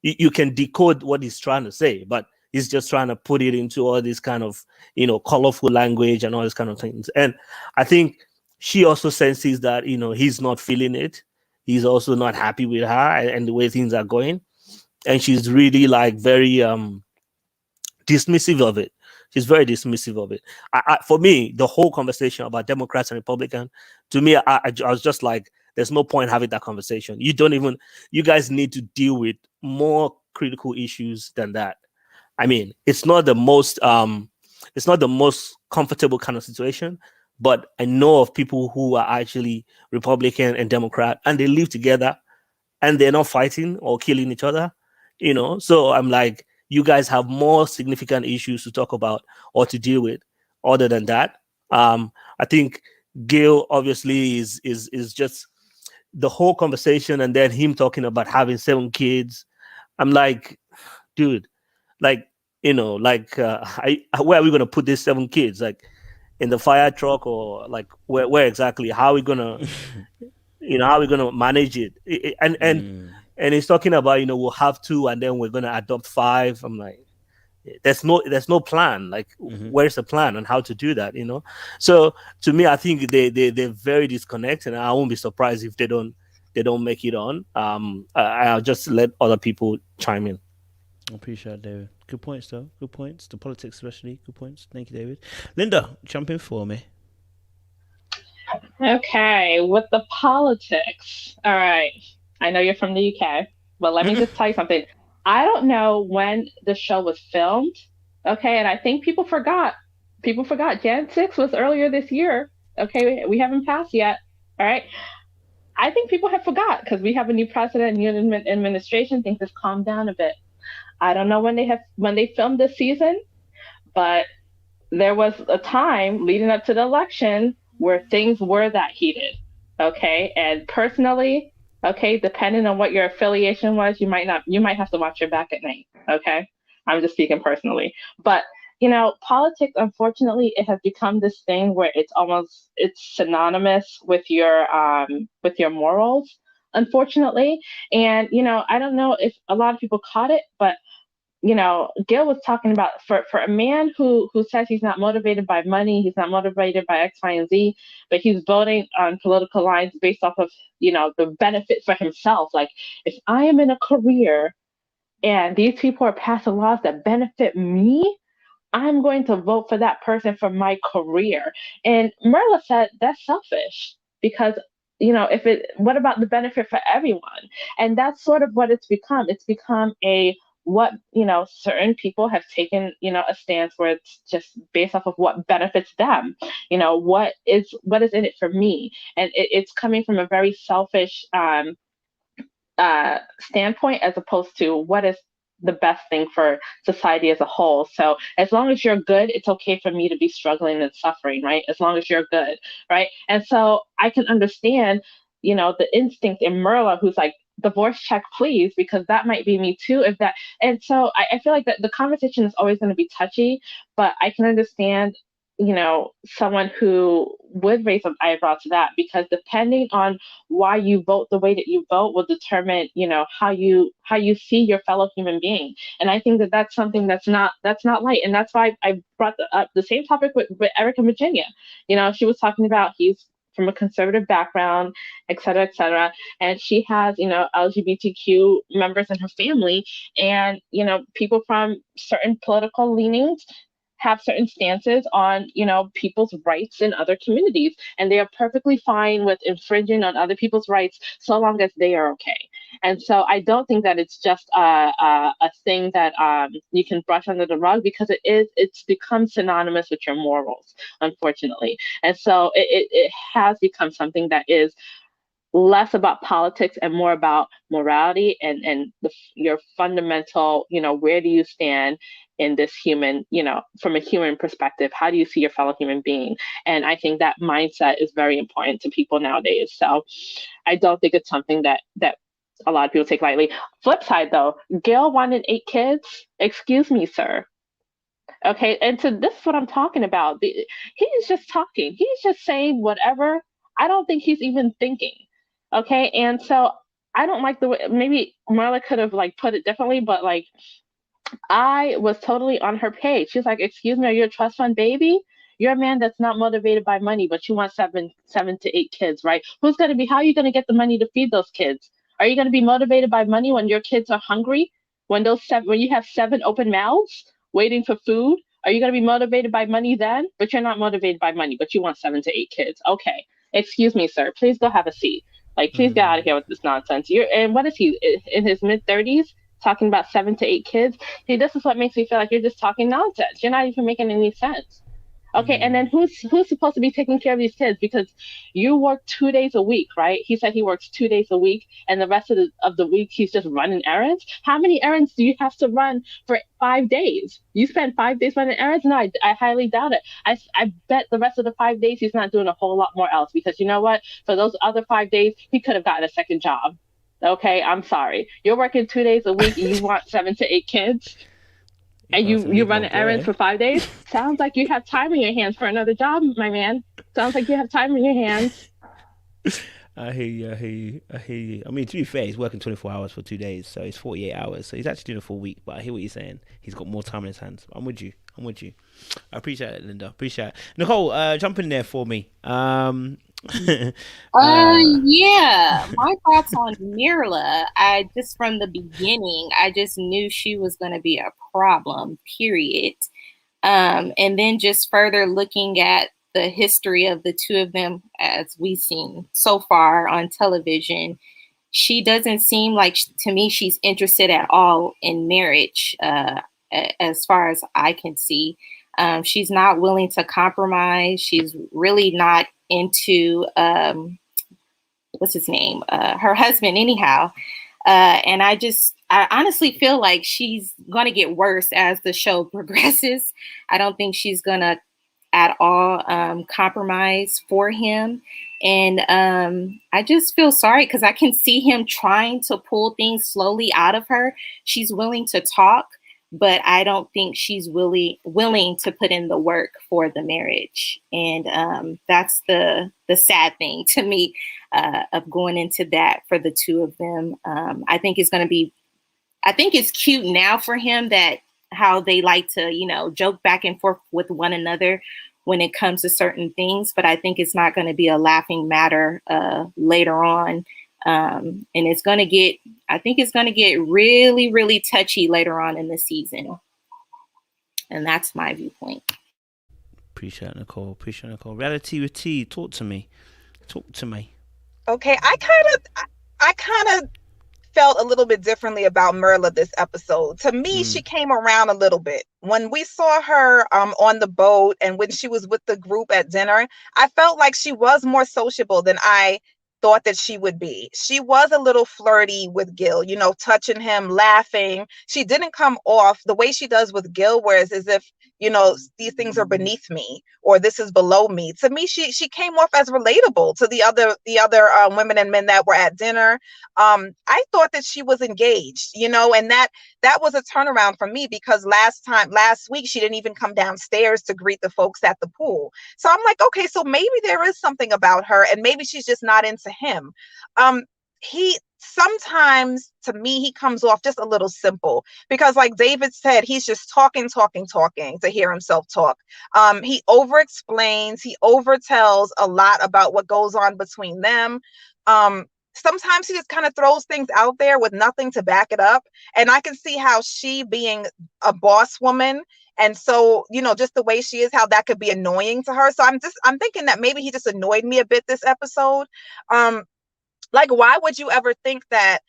you can decode what he's trying to say, but he's just trying to put it into all this kind of, colorful language and all this kind of things. And I think she also senses that, he's not feeling it. He's also not happy with her and the way things are going. And she's really like very dismissive of it. She's very dismissive of it. For me, the whole conversation about Democrats and Republicans, to me, I was just like, there's no point having that conversation. You guys need to deal with more critical issues than that. I mean, it's not the most comfortable kind of situation, but I know of people who are actually Republican and Democrat, and they live together, and they're not fighting or killing each other. So I'm like, you guys have more significant issues to talk about or to deal with other than that. I think Gil obviously is just the whole conversation, and then him talking about having 7 kids. I'm like, dude, like, where are we going to put these 7 kids? Like, in the fire truck, or like where exactly? How are we going to, how are we going to manage it? And he's talking about, we'll have 2 and then we're going to adopt 5. I'm like, there's no plan. Like, where's the plan on how to do that? So to me, I think they're very disconnected, and I won't be surprised if they don't make it on. I'll just let other people chime in. I appreciate it, David. Good points, though. Good points. The politics, especially. Good points. Thank you, David. Linda, jump in for me. Okay, with the politics. All right. I know you're from the UK, but let me just tell you something. I don't know when the show was filmed. Okay, and I think people forgot. Jan 6 was earlier this year. Okay, we haven't passed yet. All right. I think people have forgot because we have a new president, new administration. Things have calmed down a bit. I don't know when they filmed this season, but there was a time leading up to the election where things were that heated. Okay, and personally, okay, depending on what your affiliation was, you might have to watch your back at night. Okay, I'm just speaking personally, but politics, unfortunately, it has become this thing where it's synonymous with your morals, unfortunately. And I don't know if a lot of people caught it, but Gil was talking about for a man who says he's not motivated by money, he's not motivated by X, Y, and Z, but he's voting on political lines based off of the benefit for himself. Like, if I am in a career and these people are passing laws that benefit me, I'm going to vote for that person for my career. And Myrla said that's selfish because what about the benefit for everyone? And that's sort of what it's become. It's become certain people have taken a stance where it's just based off of what benefits them. What is in it for me, and it's coming from a very selfish standpoint as opposed to what is the best thing for society as a whole. So as long as you're good, it's okay for me to be struggling and suffering, right? As long as you're good, right? And so I can understand the instinct in Myrla, who's like, divorce check, please, because that might be me too. If that, and so I feel like that the conversation is always going to be touchy, but I can understand, someone who would raise an eyebrow to that, because depending on why you vote the way that you vote will determine, how you see your fellow human being. And I think that that's something that's not light. And that's why I brought up the same topic with Eric in Virginia. She was talking about he's from a conservative background, et cetera, et cetera. And she has, LGBTQ members in her family, and, people from certain political leanings have certain stances on, people's rights in other communities. And they are perfectly fine with infringing on other people's rights so long as they are okay. And so I don't think that it's just a thing that you can brush under the rug, because it's become synonymous with your morals, unfortunately. And so it has become something that is less about politics and more about morality and your fundamental, where do you stand in this human, from a human perspective, how do you see your fellow human being? And I think that mindset is very important to people nowadays. So I don't think it's something that a lot of people take lightly. Flip side though, Gil wanted 8 kids. Excuse me, sir. Okay, and so this is what I'm talking about. He is just talking. He's just saying whatever. I don't think he's even thinking. Okay, and so I don't like the way, maybe Marla could have like put it differently, but like I was totally on her page. She's like, excuse me, are you a trust fund baby? You're a man that's not motivated by money, but you want seven to 8 kids, right? How are you gonna get the money to feed those kids? Are you gonna be motivated by money when your kids are hungry? When you have 7 open mouths waiting for food? Are you gonna be motivated by money then? But you're not motivated by money, but you want 7 to 8 kids. Okay, excuse me, sir, please go have a seat. Like, please get out of here with this nonsense. And what is he, in his mid-30s, talking about 7 to 8 kids? See, this is what makes me feel like you're just talking nonsense. You're not even making any sense. Okay, and then who's supposed to be taking care of these kids? Because you work 2 days a week, right? He said he works 2 days a week, and the rest of the week he's just running errands. How many errands do you have to run for 5 days? You spend 5 days running errands? No, I highly doubt it. I bet the rest of the 5 days he's not doing a whole lot more else, because you know what? For those other 5 days, he could have gotten a second job. Okay, I'm sorry. You're working 2 days a week, and you want 7 to 8 kids? And you run an errand for 5 days? Sounds like you have time in your hands for another job, my man. Sounds like you have time in your hands. I hear you. I mean, to be fair, he's working 24 hours for 2 days, so it's 48 hours. So he's actually doing a full week, but I hear what you're saying. He's got more time in his hands. I'm with you. I appreciate it, Linda. Appreciate it. Nicole, jump in there for me. Yeah, my thoughts on Myrla. Just from the beginning, I just knew she was going to be a problem, period. And then just further looking at the history of the two of them, as we've seen so far on television, she doesn't seem like, to me, she's interested at all in marriage, as far as I can see. She's not willing to compromise. She's really not into what's his name, her husband anyhow. And I honestly feel like she's going to get worse as the show progresses. I don't think she's going to at all compromise for him. And I just feel sorry, because I can see him trying to pull things slowly out of her. She's willing to talk, but I don't think she's willing to put in the work for the marriage. And that's the sad thing to me of going into that for the two of them. I think it's cute now for him that how they like to, joke back and forth with one another when it comes to certain things. But I think it's not going to be a laughing matter later on. And it's going to get really, really touchy later on in the season. And that's my viewpoint. Appreciate it, Nicole. Reality with T, talk to me. Okay, I kind of felt a little bit differently about Myrla this episode. To me, she came around a little bit. When we saw her on the boat and when she was with the group at dinner, I felt like she was more sociable than I thought that she would be. She was a little flirty with Gil, touching him, laughing. She didn't come off the way she does with Gil, whereas as if, these things are beneath me, or this is below me. To me, she came off as relatable to the other women and men that were at dinner. I thought that she was engaged, and that was a turnaround for me, because last week she didn't even come downstairs to greet the folks at the pool. So I'm like, okay, so maybe there is something about her, and maybe she's just not into him. He sometimes, to me, he comes off just a little simple, because like David said, he's just talking to hear himself talk. He over explains, he overtells a lot about what goes on between them. Sometimes he just kind of throws things out there with nothing to back it up. And I can see how she, being a boss woman, and so, just the way she is, how that could be annoying to her. So I'm thinking that maybe he just annoyed me a bit this episode. Like, why would you ever think that?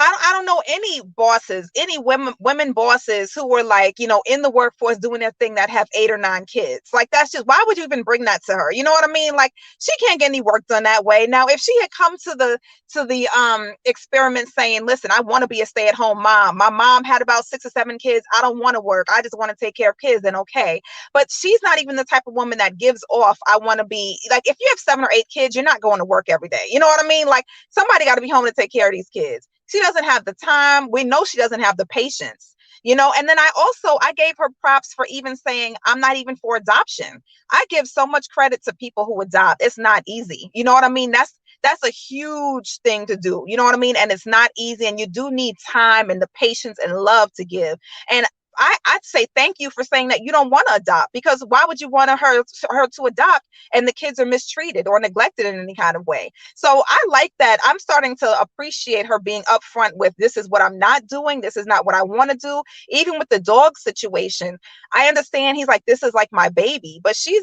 I don't know any bosses, any women bosses who were like, in the workforce doing their thing, that have 8 or 9 kids. Like, that's just, why would you even bring that to her? You know what I mean? Like, she can't get any work done that way. Now, if she had come to the experiment saying, listen, I want to be a stay-at-home mom. My mom had about 6 or 7 kids. I don't want to work. I just want to take care of kids, then okay. But she's not even the type of woman that gives off, I want to be, like, if you have 7 or 8 kids, you're not going to work every day. You know what I mean? Like, somebody got to be home to take care of these kids. She doesn't have the time. We know she doesn't have the patience, and then I gave her props for even saying, I'm not even for adoption. I give so much credit to people who adopt. It's not easy. You know what I mean? That's a huge thing to do. You know what I mean? And it's not easy. And you do need time and the patience and love to give. And I'd say thank you for saying that you don't want to adopt, because why would you want her to adopt and the kids are mistreated or neglected in any kind of way? So I like that. I'm starting to appreciate her being upfront with, this is what I'm not doing. This is not what I want to do. Even with the dog situation, I understand he's like, this is like my baby, but she's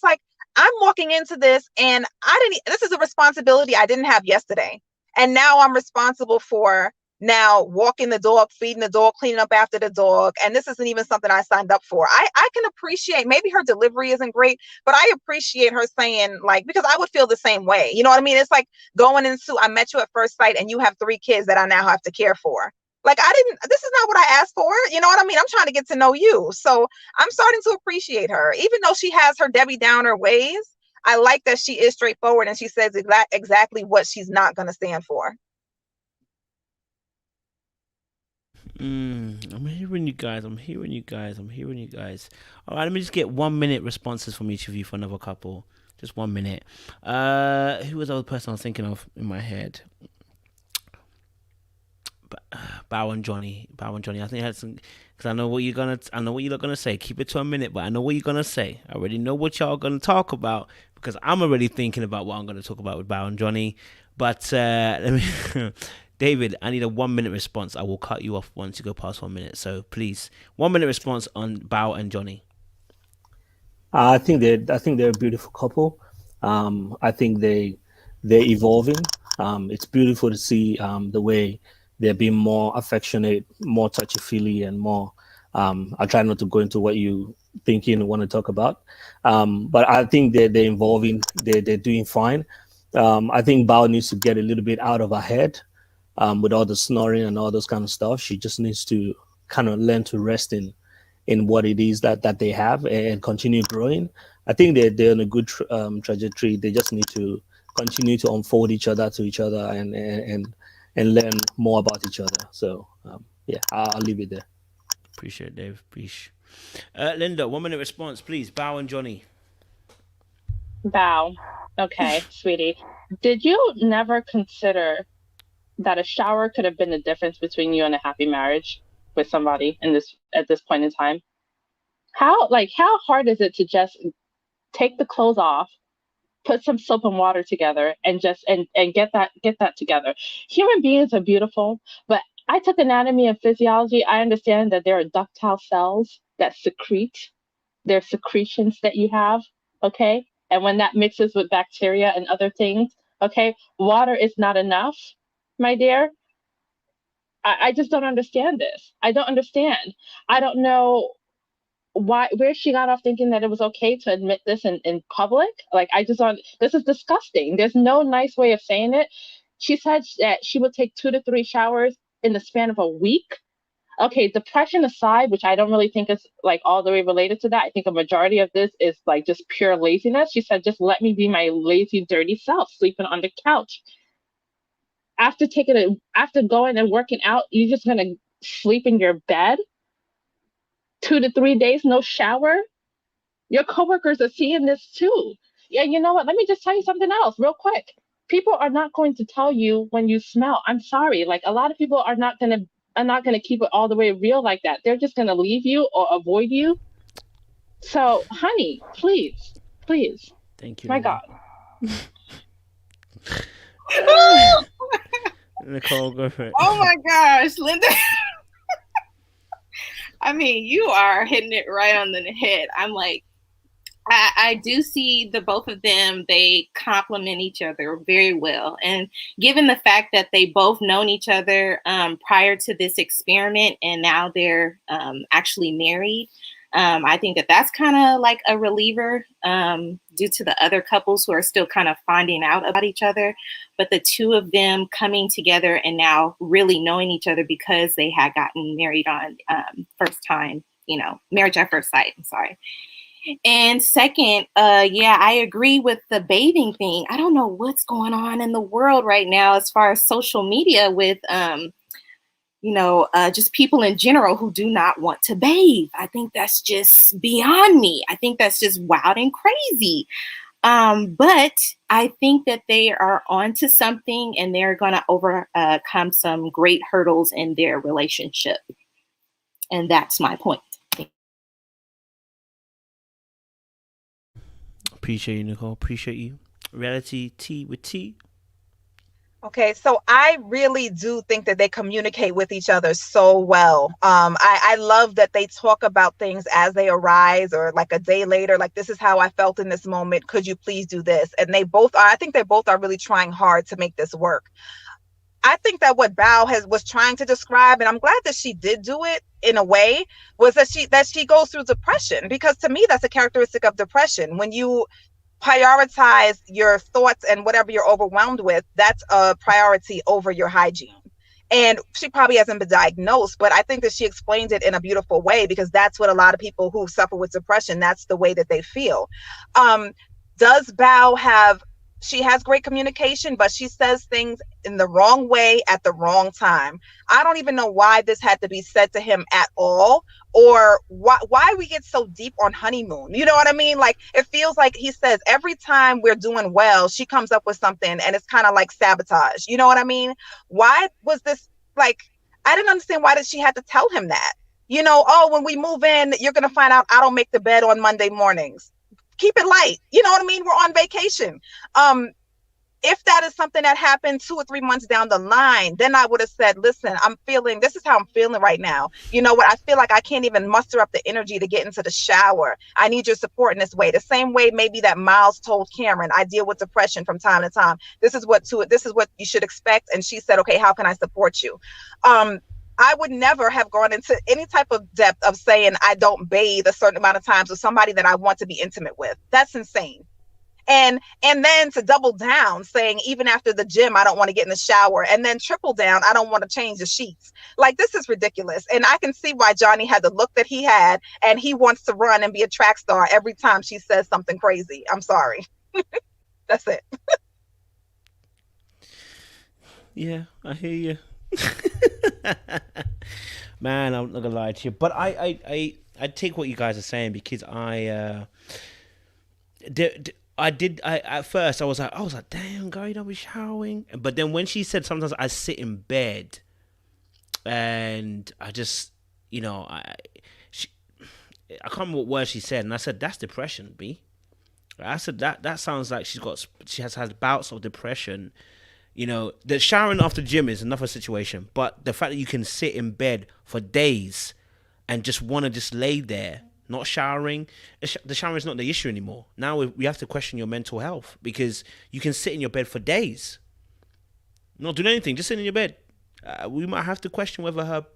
like, I'm walking into this and this is a responsibility I didn't have yesterday. And now I'm responsible for now walking the dog, feeding the dog, cleaning up after the dog. And this isn't even something I signed up for. I can appreciate, maybe her delivery isn't great, but I appreciate her saying, like, because I would feel the same way. You know what I mean? It's like going into, I met you at first sight and you have 3 kids that I now have to care for. Like, this is not what I asked for. You know what I mean? I'm trying to get to know you. So I'm starting to appreciate her, even though she has her Debbie Downer ways. I like that she is straightforward and she says exactly what she's not going to stand for. I'm hearing you guys. All right, let me just get 1 minute responses from each of you for another couple. Just 1 minute. Who was the other person I was thinking of in my head? Bao and Johnny. I think I had some, because I know what you're gonna say. Keep it to a minute, but I know what you're gonna say. I already know what y'all gonna talk about, because I'm already thinking about what I'm gonna talk about with Bao and Johnny. But let me. David, I need a 1 minute response. I will cut you off once you go past 1 minute. So please, 1 minute response on Bao and Johnny. I think they're a beautiful couple. I think they're evolving. It's beautiful to see the way they're being more affectionate, more touchy-feely, and more. I'll try not to go into what you thinking want to talk about, but I think they're evolving. They're doing fine. I think Bao needs to get a little bit out of her head. With all the snoring and all those kind of stuff, she just needs to kind of learn to rest in what it is that they have and continue growing. I think they're on a good trajectory. They just need to continue to unfold each other to each other and learn more about each other. So yeah, I'll leave it there. Appreciate it, Dave. Appreciate. Linda, 1 minute response, please. Bao and Johnny. Bao. Okay, sweetie. Did you never consider that a shower could have been the difference between you and a happy marriage with somebody at this point in time? How hard is it to just take the clothes off, put some soap and water together, and just and get that together? Human beings are beautiful, but I took anatomy and physiology. I understand that there are ductile cells that secrete. There are secretions that you have, okay? And when that mixes with bacteria and other things, okay, water is not enough, my dear. I just don't understand this. I don't understand. I don't know where she got off thinking that it was okay to admit this in public. Like, I just don't, this is disgusting. There's no nice way of saying it. She said that she would take 2 to 3 showers in the span of a week. okay, depression aside, which I don't really think is like all the way related to that. I think a majority of this is like just pure laziness. She said, just let me be my lazy, dirty self, sleeping on the couch. After going and working out, you're just gonna sleep in your bed 2 to 3 days, no shower. Your coworkers are seeing this too. Yeah, you know what? Let me just tell you something else real quick. People are not going to tell you when you smell. I'm sorry. Like a lot of people are not gonna keep it all the way real like that. They're just gonna leave you or avoid you. So, honey, please, please. Thank you, My Nicole. God. Nicole, go for it. Oh my gosh, Linda. I mean, you are hitting it right on the head. I'm like, I do see the both of them, they complement each other very well. And given the fact that they both known each other prior to this experiment and now they're actually married, I think that that's kind of like a reliever due to the other couples who are still kind of finding out about each other. But the two of them coming together and now really knowing each other because they had gotten married on first time, marriage at first sight. I'm sorry. And second, yeah, I agree with the bathing thing. I don't know what's going on in the world right now as far as social media with, just people in general who do not want to bathe. I think that's just beyond me. I think that's just wild and crazy. But I think that they are onto something and they're going to overcome some great hurdles in their relationship. And that's my point. Appreciate you, Nicole. Appreciate you. Reality T with T. Okay, so I really do think that they communicate with each other so well. I love that they talk about things as they arise or like a day later, like this is how I felt in this moment. Could you please do this? And I think they both are really trying hard to make this work. I think that what Bao was trying to describe, and I'm glad that she did do it in a way, was that she goes through depression, because to me that's a characteristic of depression. When you prioritize your thoughts and whatever you're overwhelmed with, that's a priority over your hygiene. And she probably hasn't been diagnosed, but I think that she explained it in a beautiful way, because that's what a lot of people who suffer with depression, that's the way that they feel. Does Bao she has great communication, but she says things in the wrong way at the wrong time. I don't even know why this had to be said to him at all, or why we get so deep on honeymoon. You know what I mean? Like, it feels like he says every time we're doing well, she comes up with something and it's kind of like sabotage. You know what I mean? Why was this like, I didn't understand, why did she have to tell him that? Oh, when we move in, you're going to find out I don't make the bed on Monday mornings. Keep it light. You know what I mean? We're on vacation. If that is something that happened 2 or 3 months down the line, then I would have said, listen, this is how I'm feeling right now. You know what? I feel like I can't even muster up the energy to get into the shower. I need your support in this way. The same way maybe that Miles told Cameron, I deal with depression from time to time. This is what you should expect. And she said, okay, how can I support you? I would never have gone into any type of depth of saying I don't bathe a certain amount of times with somebody that I want to be intimate with. That's insane. And then to double down saying even after the gym, I don't want to get in the shower, and then triple down, I don't want to change the sheets. Like, this is ridiculous. And I can see why Johnny had the look that he had, and he wants to run and be a track star every time she says something crazy. I'm sorry. That's it. Yeah, I hear you. Man, I'm not gonna lie to you, but I take what you guys are saying, because at first I was like, damn, girl, you don't be showering. But then when she said sometimes I sit in bed and I just, I can't remember what word she said, and I said, that's depression, B. I said that sounds like she has had bouts of depression. The showering after gym is another situation, but the fact that you can sit in bed for days and just want to just lay there, not showering, the shower is not the issue anymore. Now we have to question your mental health, because you can sit in your bed for days, not doing anything, just sitting in your bed. We might have to question whether her,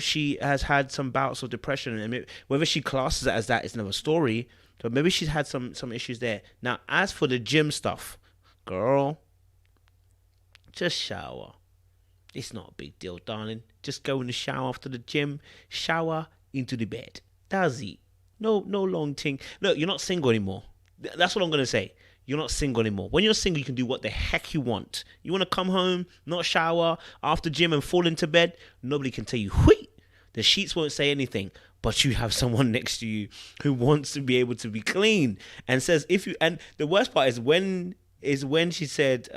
she has had some bouts of depression, and whether she classes it as that is another story. So maybe she's had some issues there. Now, as for the gym stuff, girl, just shower. It's not a big deal, darling. Just go in the shower after the gym, shower into the bed. That's it. No long thing. Look, you're not single anymore. That's what I'm gonna say. You're not single anymore. When you're single, you can do what the heck you want. You want to come home, not shower, after gym and fall into bed, nobody can tell you, whee! The sheets won't say anything, but you have someone next to you who wants to be able to be clean and says, if you, and the worst part is when she said,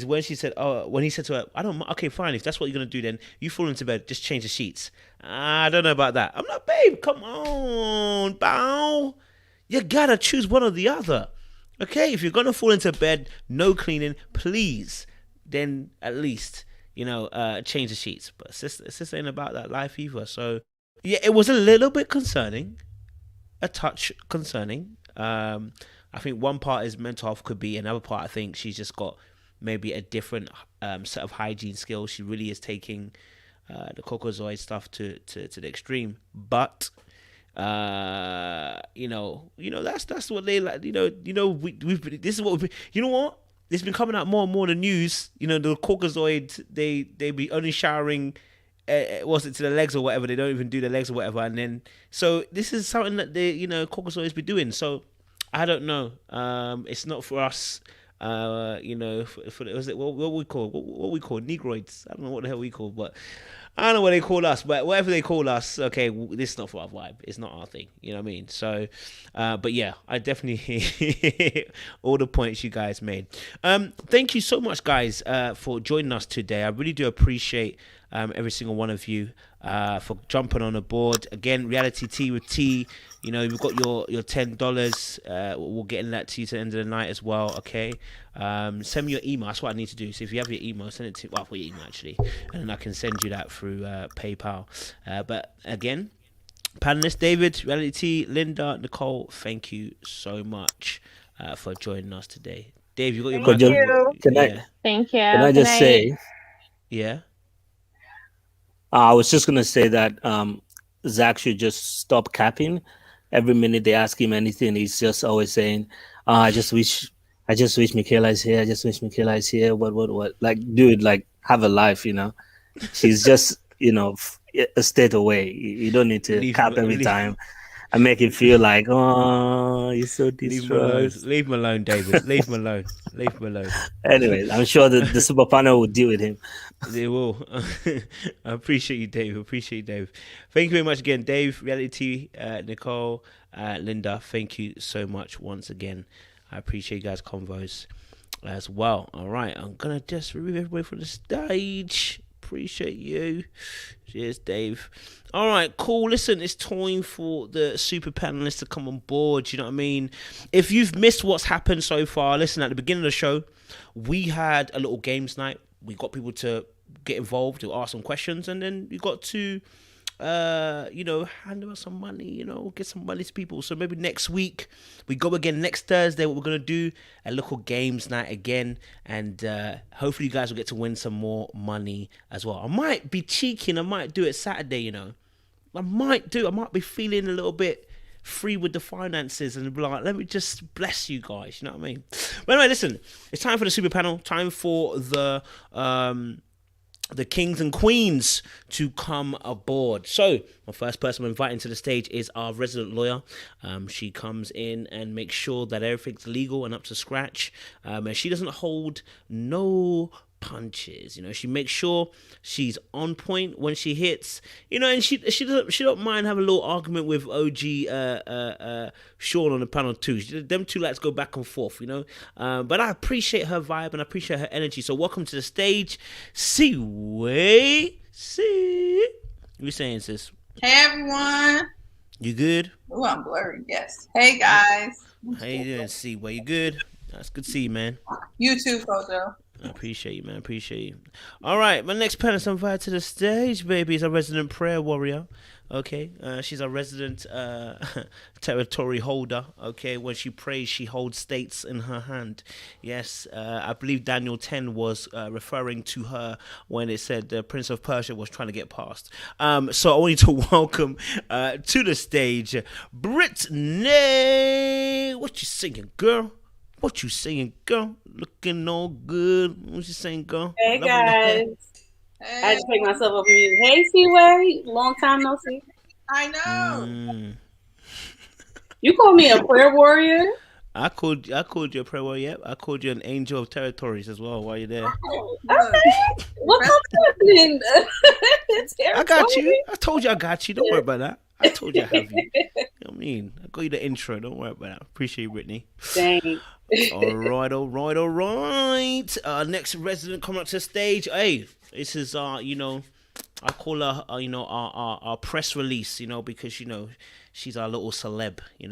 when he said to her, okay, fine, if that's what you're going to do, then you fall into bed, just change the sheets. I don't know about that. I'm like, babe, come on, Bao. You gotta choose one or the other. Okay, if you're gonna fall into bed, no cleaning, please, then at least, change the sheets. But sister ain't about that life either. So, yeah, it was a little bit concerning, a touch concerning. I think one part is mental health could be, another part I think she's just got maybe a different set of hygiene skills. She really is taking the Cocozoid stuff to the extreme. But that's what they like. This is what we've been, you know what? It's been coming out more and more in the news. The Caucasoid, they be only showering, was it to the legs or whatever? They don't even do the legs or whatever. And then, so this is something that they, Caucasoids be doing. So I don't know. It's not for us. For was it what we call Negroids? I don't know what the hell we call, but I don't know what they call us, but whatever they call us, okay, this is not for our vibe. It's not our thing. You know what I mean? So, but yeah, I definitely hear all the points you guys made. Thank you so much, guys, for joining us today. I really do appreciate every single one of you for jumping on the board. Again, Reality Tea with T. You've got your $10. We'll get in that to you to the end of the night as well. Okay. Send me your email. That's what I need to do. So if you have your email, send it to your email actually, and then I can send you that through PayPal. But again, panelist David, Reality Tea, Linda, Nicole, thank you so much for joining us today. Dave, you got your mic. Thank you. Can I just say? Yeah. I was just gonna say that Zach should just stop capping. Every minute they ask him anything, he's just always saying, I just wish Michaela is here. I just wish Michaela is here. What? Like, dude, like, have a life, She's just, a state away. You don't need to cap every time and make it feel like, oh, you're so distressed. Leave him alone, David. Leave him alone. Leave him alone. Anyways, I'm sure the super panel will deal with him. They will. I appreciate you, Dave. Thank you very much again, Dave, Reality, Nicole, Linda. Thank you so much once again. I appreciate you guys' convos as well. All right, I'm gonna just remove everybody from the stage. Appreciate you. Cheers, Dave. All right, cool. Listen, it's time for the super panelists to come on board. You know what I mean? If you've missed what's happened so far, listen, at the beginning of the show, we had a little games night. We got people to get involved, to ask some questions, and then we got to, hand over some money, get some money to people. So maybe next week, we go again next Thursday. What we're going to do, a little games night again, and hopefully you guys will get to win some more money as well. I might be cheeky and I might do it Saturday, I might be feeling a little bit free with the finances and be like, let me just bless you guys, you know what I mean? But anyway, listen, it's time for the super panel, time for the kings and queens to come aboard. So my first person I'm inviting to the stage is our resident lawyer. She comes in and makes sure that everything's legal and up to scratch, and she doesn't hold no punches. She makes sure she's on point when she hits, and she don't mind having a little argument with OG Sean on the panel too. Them two likes go back and forth, but I appreciate her vibe and I appreciate her energy. So welcome to the stage, See. What you saying, sis? Hey everyone. You good? Oh, I'm blurry. Yes. Hey guys. How you doing, See? Well, you good? That's good to see you, man. You too, Kojo. I appreciate you, man. Appreciate you. All right, my next panelist I'm invited to the stage, baby, is a resident prayer warrior. Okay, she's a resident territory holder. Okay, when she prays, she holds states in her hand. Yes, I believe Daniel 10 was referring to her when it said the Prince of Persia was trying to get past. So I want you to welcome to the stage, Brittany. What you singing, girl? What you saying, girl? Looking all good. What you saying, girl? Hey Loving guys, Hey, I had to take myself off mute. Hey C-Way, long time no see. I know. Mm. You call me a prayer warrior? I called you a prayer warrior. Yep. I called you an angel of territories as well while you're there. Okay. What's happening? I got you. I told you I got you. Don't worry about that. I told you I have you. You know what I mean? I got you the intro. Don't worry about that. Appreciate you, Brittany. Dang. all right. Next resident coming up to the stage. Hey, this is I call her our press release, because she's our little celeb, you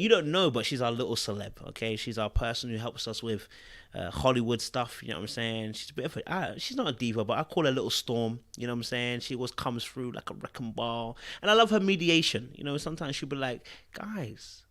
don't know, but she's our little celeb, okay? She's our person who helps us with Hollywood stuff, you know what I'm saying? She's a bit of she's not a diva, but I call her Little Storm, you know what I'm saying? She always comes through like a wrecking ball, and I love her mediation, sometimes she'll be like, guys,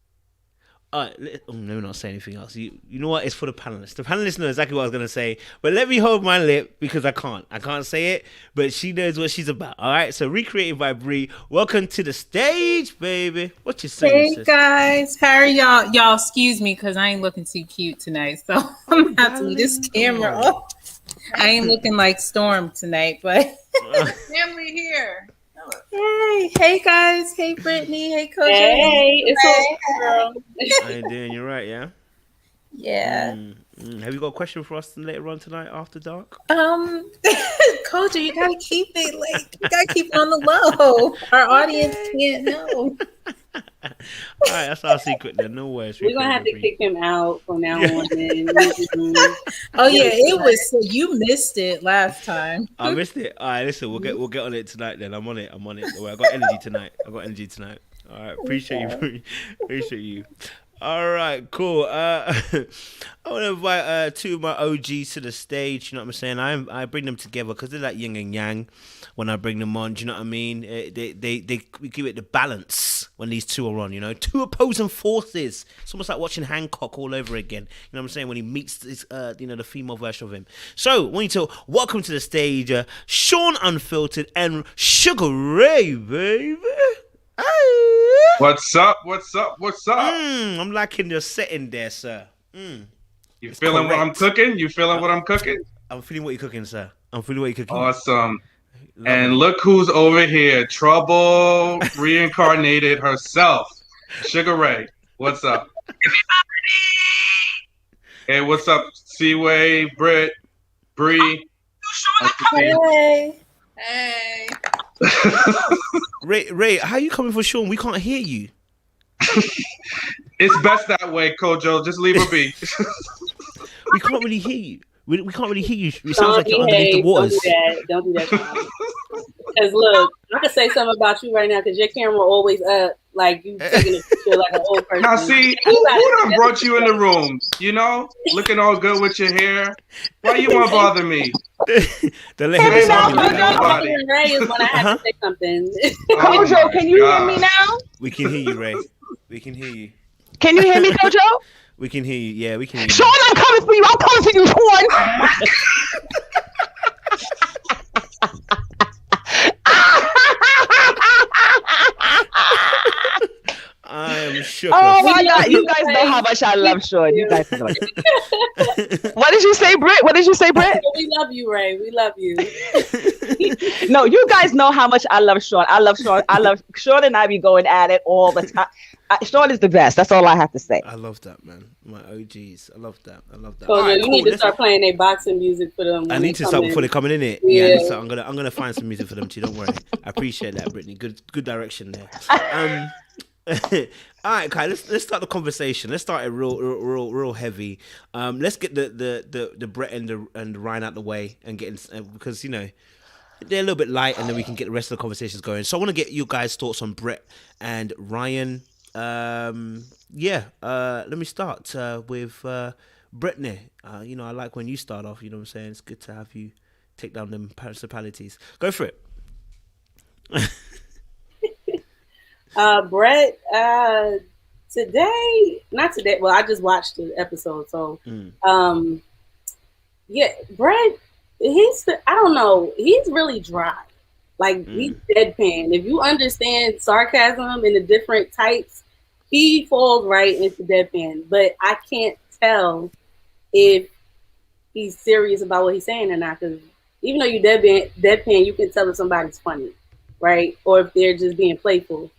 let me not say anything else. You know what? It's for the panelists. The panelists know exactly what I was going to say, but let me hold my lip because I can't say it, but she knows what she's about. All right. So recreated by Bree. Welcome to the stage, baby. What you saying? Hey guys, how are y'all? Y'all, excuse me because I ain't looking too cute tonight, so I'm gonna have to leave this camera off. I ain't looking like Storm tonight, but Family here. hey guys, hey Brittany, hey Coach. Hey, it's all girl. How you doing? You're right, yeah. Yeah. Have you got a question for us later on tonight after dark? Coach, you gotta keep it you gotta keep it on the low. Our audience can't know. All right, that's our secret then. No worries. We're gonna have to kick him out from now on. Then. Oh yeah, it was. You missed it last time. I missed it. All right, listen, we'll get on it tonight. Then I'm on it. I got energy tonight. All right, appreciate you. All right, cool. I want to invite two of my OGs to the stage. You know what I'm saying? I bring them together because they're like yin and yang. When I bring them on, do you know what I mean? We give it the balance when these two are on. Two opposing forces. It's almost like watching Hancock all over again. You know what I'm saying? When he meets this, the female version of him. So, I want you to welcome to the stage, Sean Unfiltered and Sugar Ray, baby. What's up? I'm liking your setting there, sir. You feeling what I'm cooking? I'm feeling what you're cooking, sir. Awesome. And look who's over here. Trouble reincarnated herself. Sugar Ray. What's up? Hey, what's up? C-Way, Britt, Bree. Hey. Hey. Ray, how you coming for Sean? We can't hear you. It's best that way, Kojo. Just leave her be. We can't really hear you. We can't really hear you. It sounds like you're underneath the waters. Don't do that. Because look, I can say something about you right now because your camera always up, like you taking a picture like an old person. Now see, who done brought you in the room? Looking all good with your hair. Why you want to bother me? Don't let him bother Ray is when I have to say something. Kojo, can you hear me now? We can hear you, Ray. We can hear you. Can you hear me, Kojo? We can hear you. Yeah, we can hear you. Sean, I'm coming for you. I'm coming for you, Sean. I am shook. Oh my God! You guys know how much I love Sean. You guys know. What did you say, Britt? We love you, Ray. We love you. No, you guys know how much I love Sean. I love Sean and I be going at it all the time. Sean is the best. That's all I have to say. I love that, man. My OGs. I love that. So right, you need to start playing their boxing music for them. I need to start before they're coming in it. Yeah. I'm gonna find some music for them too. Don't worry. I appreciate that, Brittany. Good direction there. All right, Kai. Let's start the conversation. Let's start it real heavy. Let's get the Brett and Ryan out the way and get in, because they're a little bit light, and then we can get the rest of the conversations going. So I want to get you guys' thoughts on Brett and Ryan. Let me start with Brittany. I like when you start off. You know what I'm saying? It's good to have you take down them principalities. Go for it. Brett, not today. Well, I just watched the episode, so Brett, I don't know, he's really dry. Like he's deadpan. If you understand sarcasm and the different types, he falls right into deadpan, but I can't tell if he's serious about what he's saying or not. Because even though you deadpan, you can tell if somebody's funny, right? Or if they're just being playful.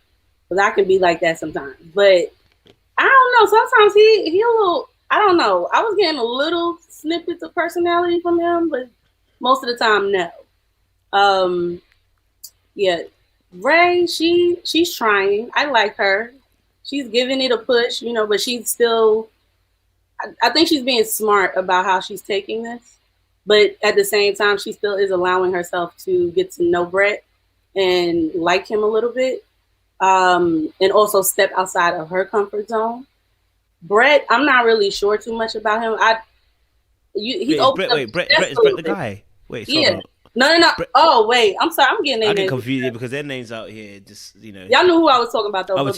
Because I can be like that sometimes. But I don't know. Sometimes he a little. I don't know. I was getting a little snippets of personality from him, but most of the time, no. Yeah, Ray, she's trying. I like her. She's giving it a push, but she's still. I think she's being smart about how she's taking this, but at the same time, she still is allowing herself to get to know Brett and like him a little bit, and also step outside of her comfort zone. Brett, I'm not really sure too much about him. Brett is Brett the guy. Wait, yeah. No. Brett. Oh, wait. I'm sorry. I'm getting I their get names confused because their names out here just, Y'all knew who I was talking about, though. I know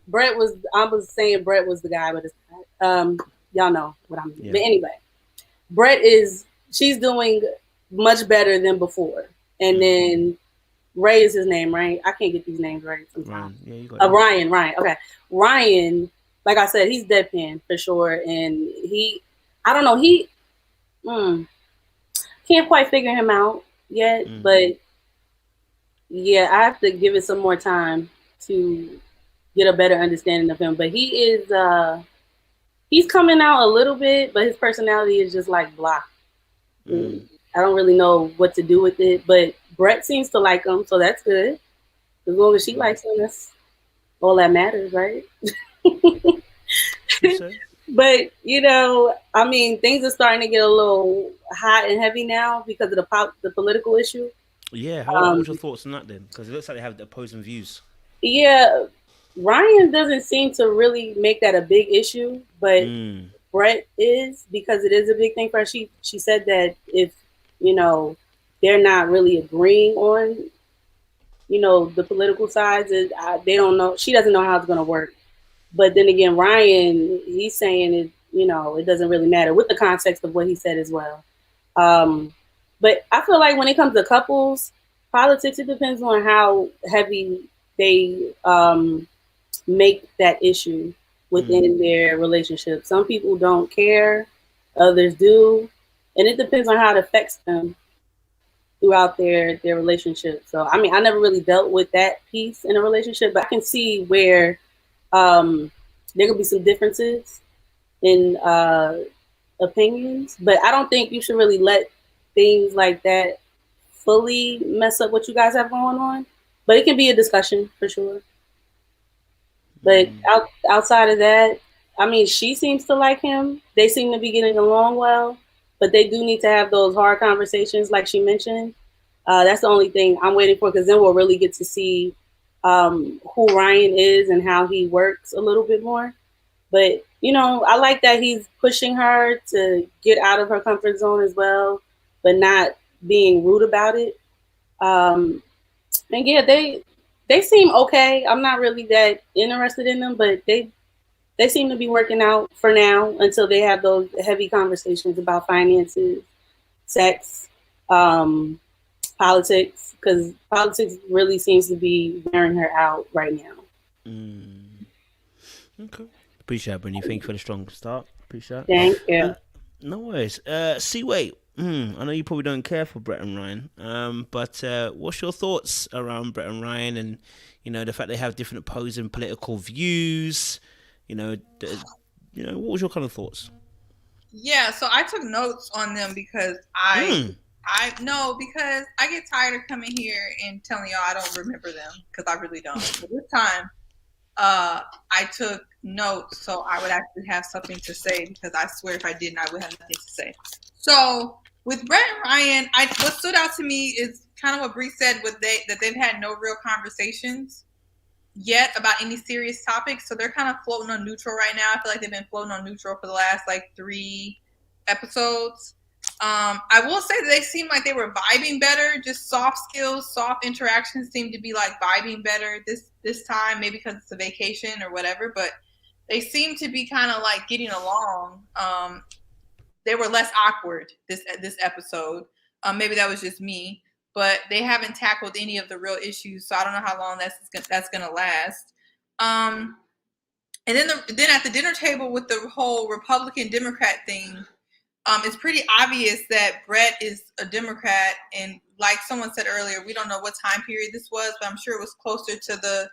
Brett was, I was saying Brett was the guy, but y'all know what I mean. Yeah. But anyway, she's doing much better than before. And then Ray is his name, right? I can't get these names right sometimes. Ryan. Yeah, you got Ryan. Okay. Ryan, like I said, he's deadpan for sure. And I don't know, can't quite figure him out yet, but yeah, I have to give it some more time to get a better understanding of him. But he's coming out a little bit, but his personality is just like blah. I don't really know what to do with it, but Brett seems to like him, so that's good. As long as she likes him, that's all that matters, right? But, I mean, things are starting to get a little hot and heavy now because of the political issue. Yeah, what's your thoughts on that then? Because it looks like they have the opposing views. Yeah, Ryan doesn't seem to really make that a big issue, but Brett is, because it is a big thing for her. She said that if, they're not really agreeing on, the political sides, they don't know. She doesn't know how it's going to work. But then again, Ryan, he's saying it, it doesn't really matter with the context of what he said as well. But I feel like when it comes to couples, politics, it depends on how heavy they make that issue within their relationship. Some people don't care, others do. And it depends on how it affects them throughout their relationship. So, I mean, I never really dealt with that piece in a relationship, but I can see where there could be some differences in opinions, but I don't think you should really let things like that fully mess up what you guys have going on. But it can be a discussion for sure. But outside of that, I mean, she seems to like him. They seem to be getting along well, but they do need to have those hard conversations, like she mentioned. That's the only thing I'm waiting for, because then we'll really get to see who Ryan is and how he works a little bit more. But, I like that he's pushing her to get out of her comfort zone as well, but not being rude about it. And yeah, they seem okay. I'm not really that interested in them, but they seem to be working out for now until they have those heavy conversations about finances, sex, politics, because politics really seems to be wearing her out right now. Okay. Appreciate it, Brittany. Thank you for the strong start. Appreciate it. Thank you. No worries. Wait. I know you probably don't care for Brett and Ryan, but what's your thoughts around Brett and Ryan and, the fact they have different opposing political views? What was your kind of thoughts? Yeah, so I took notes on them because because I get tired of coming here and telling y'all I don't remember them, because I really don't. But this time, I took notes so I would actually have something to say, because I swear if I didn't, I would have nothing to say. So with Brett and Ryan, what stood out to me is kind of what Bree said, that they've had no real conversations yet about any serious topics. So they're kind of floating on neutral right now. I feel like they've been floating on neutral for the last 3 episodes. I will say that they seem like they were vibing better. Just soft skills, soft interactions seem to be vibing better this time. Maybe because it's a vacation or whatever, but they seem to be kind of getting along. They were less awkward this episode. Maybe that was just me, but they haven't tackled any of the real issues. So I don't know how long that's going to last. And then at the dinner table with the whole Republican Democrat thing, it's pretty obvious that Brett is a Democrat, and like someone said earlier, we don't know what time period this was, but I'm sure it was closer to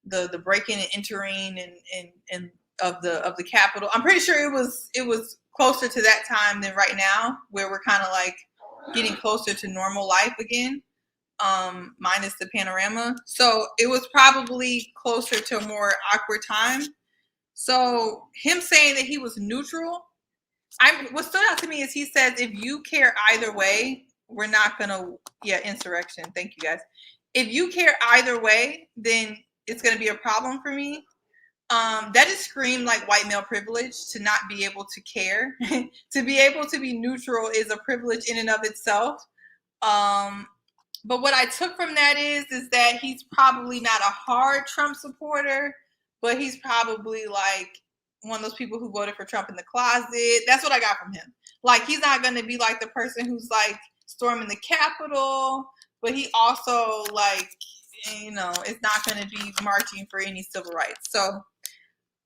the breaking and entering and of the Capitol. I'm pretty sure it was closer to that time than right now, where we're kind of like getting closer to normal life again, minus the panorama. So it was probably closer to a more awkward time. So him saying that he was neutral, what stood out to me is he says, if you care either way, we're not gonna, insurrection. Thank you guys. If you care either way, then it's gonna be a problem for me. That just screamed like white male privilege, to not be able to care. To be able to be neutral is a privilege in and of itself. But what I took from that is that he's probably not a hard Trump supporter, but he's probably like one of those people who voted for Trump in the closet. That's what I got from him. Like, he's not going to be like the person who's like storming the Capitol, but he also like, is not going to be marching for any civil rights. So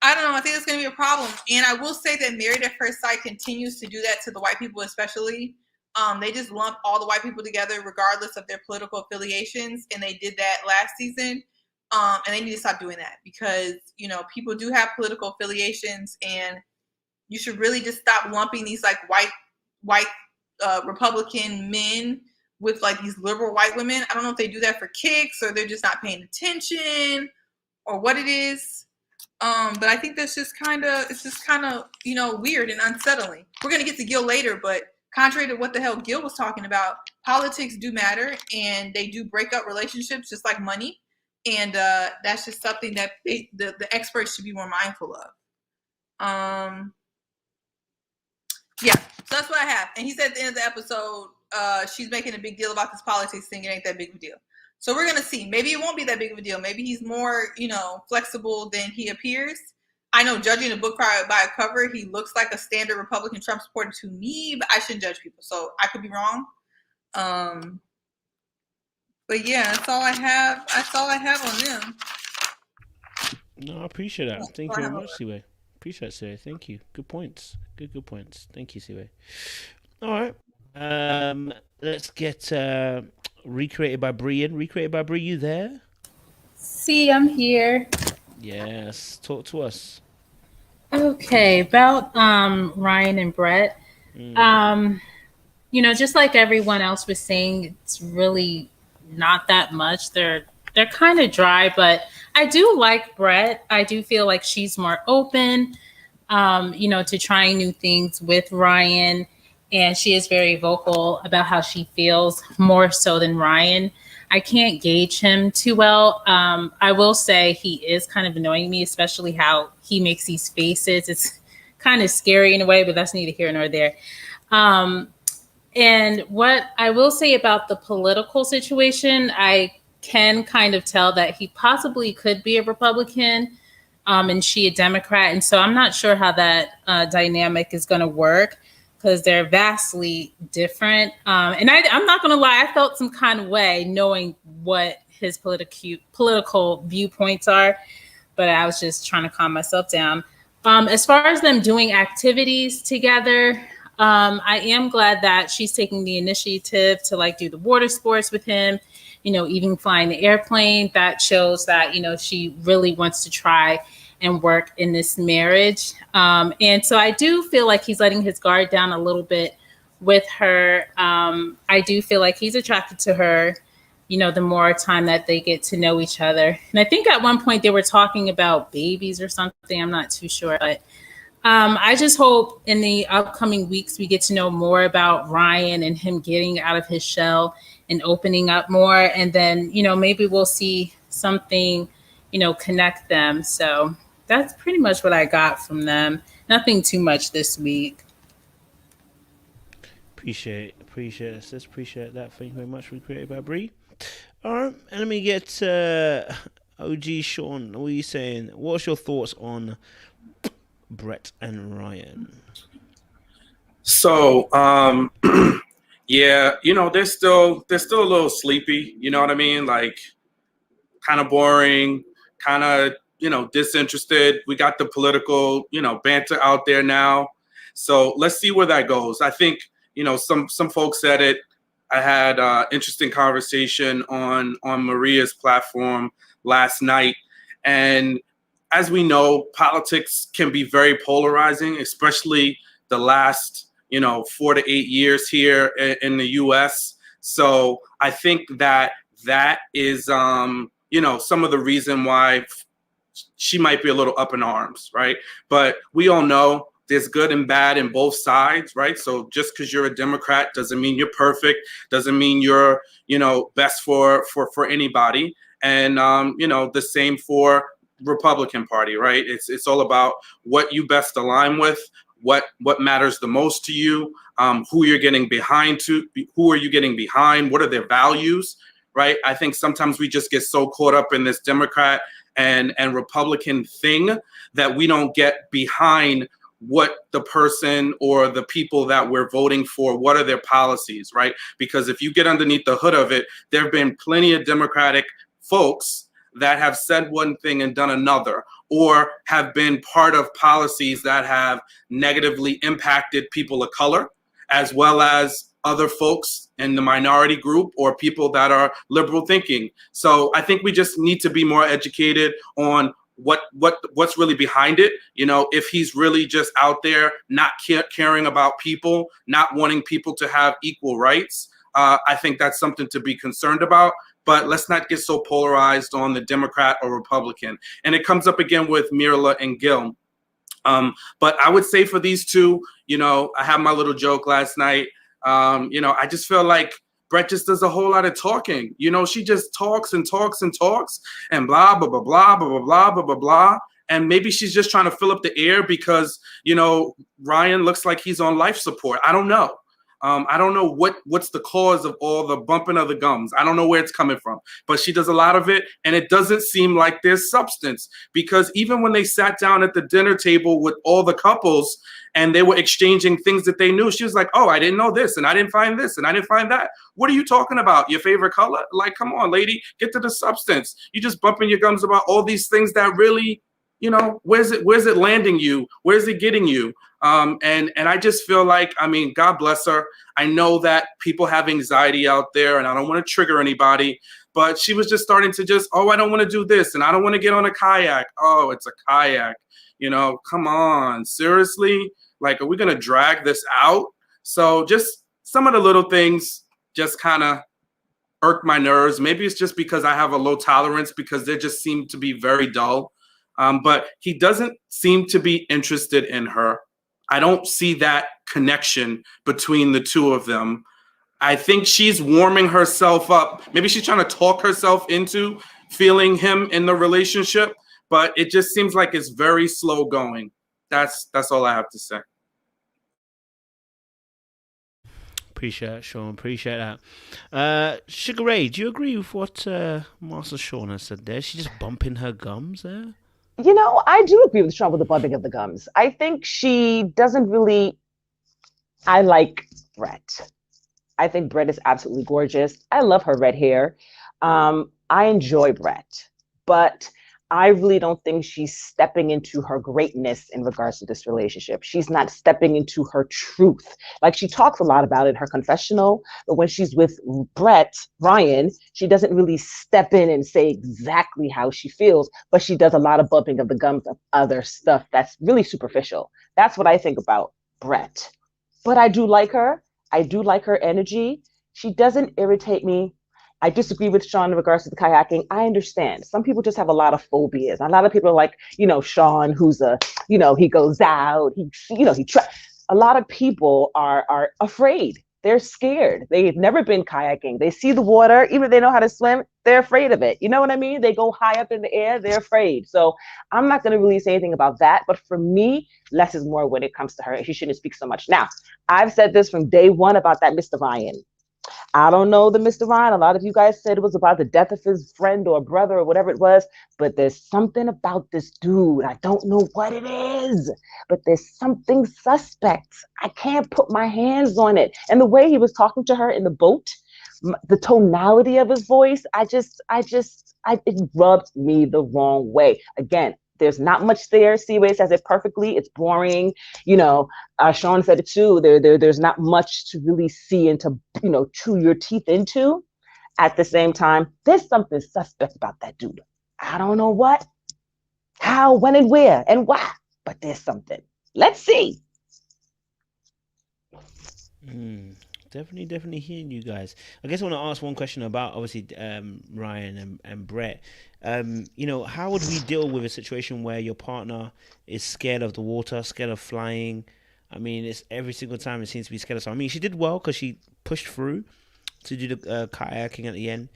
I don't know. I think it's going to be a problem. And I will say that Married at First Sight continues to do that to the white people, especially. They just lump all the white people together regardless of their political affiliations. And they did that last season. And they need to stop doing that, because, people do have political affiliations, and you should really just stop lumping these like white Republican men with like these liberal white women. I don't know if they do that for kicks, or they're just not paying attention, or what it is. But I think it's just kind of, weird and unsettling. We're going to get to Gil later, but contrary to what the hell Gil was talking about, politics do matter, and they do break up relationships just like money. And that's just something that the experts should be more mindful of. So that's what I have. And he said at the end of the episode, she's making a big deal about this politics thing. It ain't that big of a deal. So we're going to see. Maybe it won't be that big of a deal. Maybe he's more, flexible than he appears. I know, judging a book by a cover, he looks like a standard Republican Trump supporter to me, but I shouldn't judge people. So I could be wrong. But yeah, that's all I have. That's all I have on them. No, I appreciate that. Thank you very much, Siwe. Appreciate it, Siwe. Thank you. Good points. Good points. Thank you, Siwe. All right. Let's get Recreated by Bree in. Recreated by Bree, you there? See, I'm here. Yes. Talk to us. Okay, about Ryan and Brett. Just like everyone else was saying, it's really not that much. They're kind of dry, but I do like Brett. I do feel like she's more open, to trying new things with Ryan. And she is very vocal about how she feels, more so than Ryan. I can't gauge him too well. I will say he is kind of annoying me, especially how he makes these faces. It's kind of scary in a way, but that's neither here nor there. And what I will say about the political situation, I can kind of tell that he possibly could be a Republican, and she a Democrat. And so I'm not sure how that dynamic is going to work, because they're vastly different. And I'm not going to lie, I felt some kind of way knowing what his political viewpoints are, but I was just trying to calm myself down. As far as them doing activities together, I am glad that she's taking the initiative to like do the water sports with him, even flying the airplane. That shows that, she really wants to try and work in this marriage. And so I do feel like he's letting his guard down a little bit with her. I do feel like he's attracted to her, the more time that they get to know each other. And I think at one point they were talking about babies or something. I'm not too sure, but I just hope in the upcoming weeks we get to know more about Ryan and him getting out of his shell and opening up more. And then, maybe we'll see something, connect them. So that's pretty much what I got from them. Nothing too much this week. Appreciate it, sis. Appreciate that. Thank you very much. Recreated by Bree. All right, and let me get OG Sean. What are you saying? What's your thoughts on Brett and Ryan? So, yeah, they're still a little sleepy. You know what I mean? Like, kind of boring, kind of disinterested. We got the political, banter out there now. So let's see where that goes. I think, some folks said it. I had an interesting conversation on Maria's platform last night. And as we know, politics can be very polarizing, especially the last, 4 to 8 years here in the U.S. So I think that is, some of the reason why she might be a little up in arms, right? But we all know there's good and bad in both sides, right? So just because you're a Democrat doesn't mean you're perfect, doesn't mean you're, best for anybody. And, the same for Republican Party, right? It's all about what you best align with, what matters the most to you, who you're getting behind who are you getting behind, what are their values, right? I think sometimes we just get so caught up in this Democrat and Republican thing that we don't get behind what the person or the people that we're voting for, what are their policies, right? Because if you get underneath the hood of it, there have been plenty of Democratic folks that have said one thing and done another, or have been part of policies that have negatively impacted people of color, as well as other folks in the minority group or people that are liberal thinking. So I think we just need to be more educated on what's really behind it. If he's really just out there not caring about people, not wanting people to have equal rights, I think that's something to be concerned about. But let's not get so polarized on the Democrat or Republican. And it comes up again with Myrla and Gil. But I would say for these two, I had my little joke last night. I just feel like Brett just does a whole lot of talking. She just talks and talks and talks and blah, blah, blah, blah, blah, blah, blah, blah, blah, blah. And maybe she's just trying to fill up the air because, Ryan looks like he's on life support. I don't know. I don't know what's the cause of all the bumping of the gums. I don't know where it's coming from, but she does a lot of it. And it doesn't seem like there's substance, because even when they sat down at the dinner table with all the couples and they were exchanging things that they knew, she was like, oh, I didn't know this, and I didn't find this, and I didn't find that. What are you talking about? Your favorite color? Like, come on, lady, get to the substance. You just bumping your gums about all these things that really, where's it landing you? Where's it getting you? And I just feel like, God bless her. I know that people have anxiety out there, and I don't want to trigger anybody, but she was just starting to I don't want to do this, and I don't want to get on a kayak. Oh, it's a kayak. Come on, seriously? Like, are we going to drag this out? So just some of the little things just kind of irk my nerves. Maybe it's just because I have a low tolerance, because they just seem to be very dull. But he doesn't seem to be interested in her. I don't see that connection between the two of them. I think she's warming herself up. Maybe she's trying to talk herself into feeling him in the relationship, but it just seems like it's very slow going. That's all I have to say. Appreciate it, Sean. Appreciate that. Sugar Ray, do you agree with what Master Sean has said there? She's just bumping her gums there? I do agree with Sean with the bumping of the gums. I think she doesn't really. I like Brett. I think Brett is absolutely gorgeous. I love her red hair. I enjoy Brett, but I really don't think she's stepping into her greatness in regards to this relationship. She's not stepping into her truth. Like, she talks a lot about it in her confessional, but when she's with Ryan, she doesn't really step in and say exactly how she feels, but she does a lot of bumping of the gums of other stuff that's really superficial. That's what I think about Brett. But I do like her. I do like her energy. She doesn't irritate me. I disagree with Sean in regards to the kayaking. I understand. Some people just have a lot of phobias. A lot of people are like, Sean, who's he goes out, a lot of people are afraid. They're scared. They've never been kayaking. They see the water, even if they know how to swim, they're afraid of it. You know what I mean? They go high up in the air, they're afraid. So I'm not going to really say anything about that. But for me, less is more when it comes to her, and she shouldn't speak so much. Now, I've said this from day one about that Mr. Ryan. I don't know the Mr. Ryan. A lot of you guys said it was about the death of his friend or brother or whatever it was, but there's something about this dude. I don't know what it is, but there's something suspect. I can't put my hands on it. And the way he was talking to her in the boat, the tonality of his voice, it rubbed me the wrong way. Again, there's not much there. Seaway says it perfectly. It's boring. Sean said it too. There's not much to really see and to, chew your teeth into. At the same time, there's something suspect about that dude. I don't know what, how, when, and where, and why, but there's something. Let's see. Definitely hearing you guys. I guess I want to ask one question about obviously Ryan and Brett. How would we deal with a situation where your partner is scared of the water, scared of flying? I mean, it's every single time it seems to be scared of something. I mean, she did well because she pushed through to do the kayaking at the end.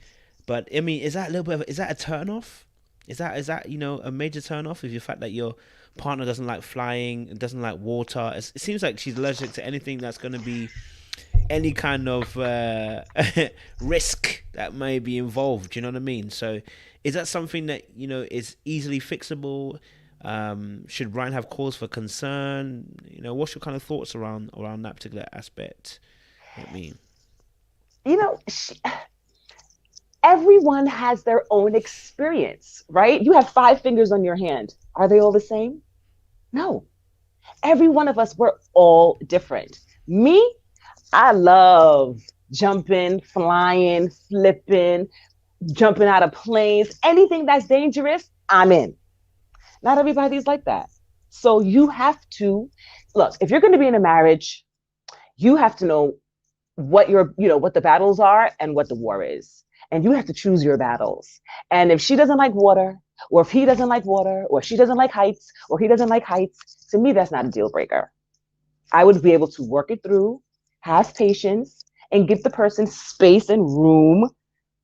But I mean, is that a turn off? Is that a major turn off? Is the fact that your partner doesn't like flying, doesn't like water? It seems like she's allergic to anything that's going to be any kind of risk that may be involved. You know what I mean? So, is that something that is easily fixable? Should Ryan have cause for concern? What's your kind of thoughts around that particular aspect? I mean, everyone has their own experience, right? You have 5 fingers on your hand. Are they all the same? No. Every one of us, we're all different. Me, I love jumping, flying, flipping, jumping out of planes. Anything that's dangerous, I'm in. Not everybody's like that. So you have to, look, if you're going to be in a marriage, you have to know what what the battles are and what the war is. And you have to choose your battles. And if she doesn't like water, or if he doesn't like water, or she doesn't like heights, or he doesn't like heights, to me, that's not a deal breaker. I would be able to work it through, have patience, and give the person space and room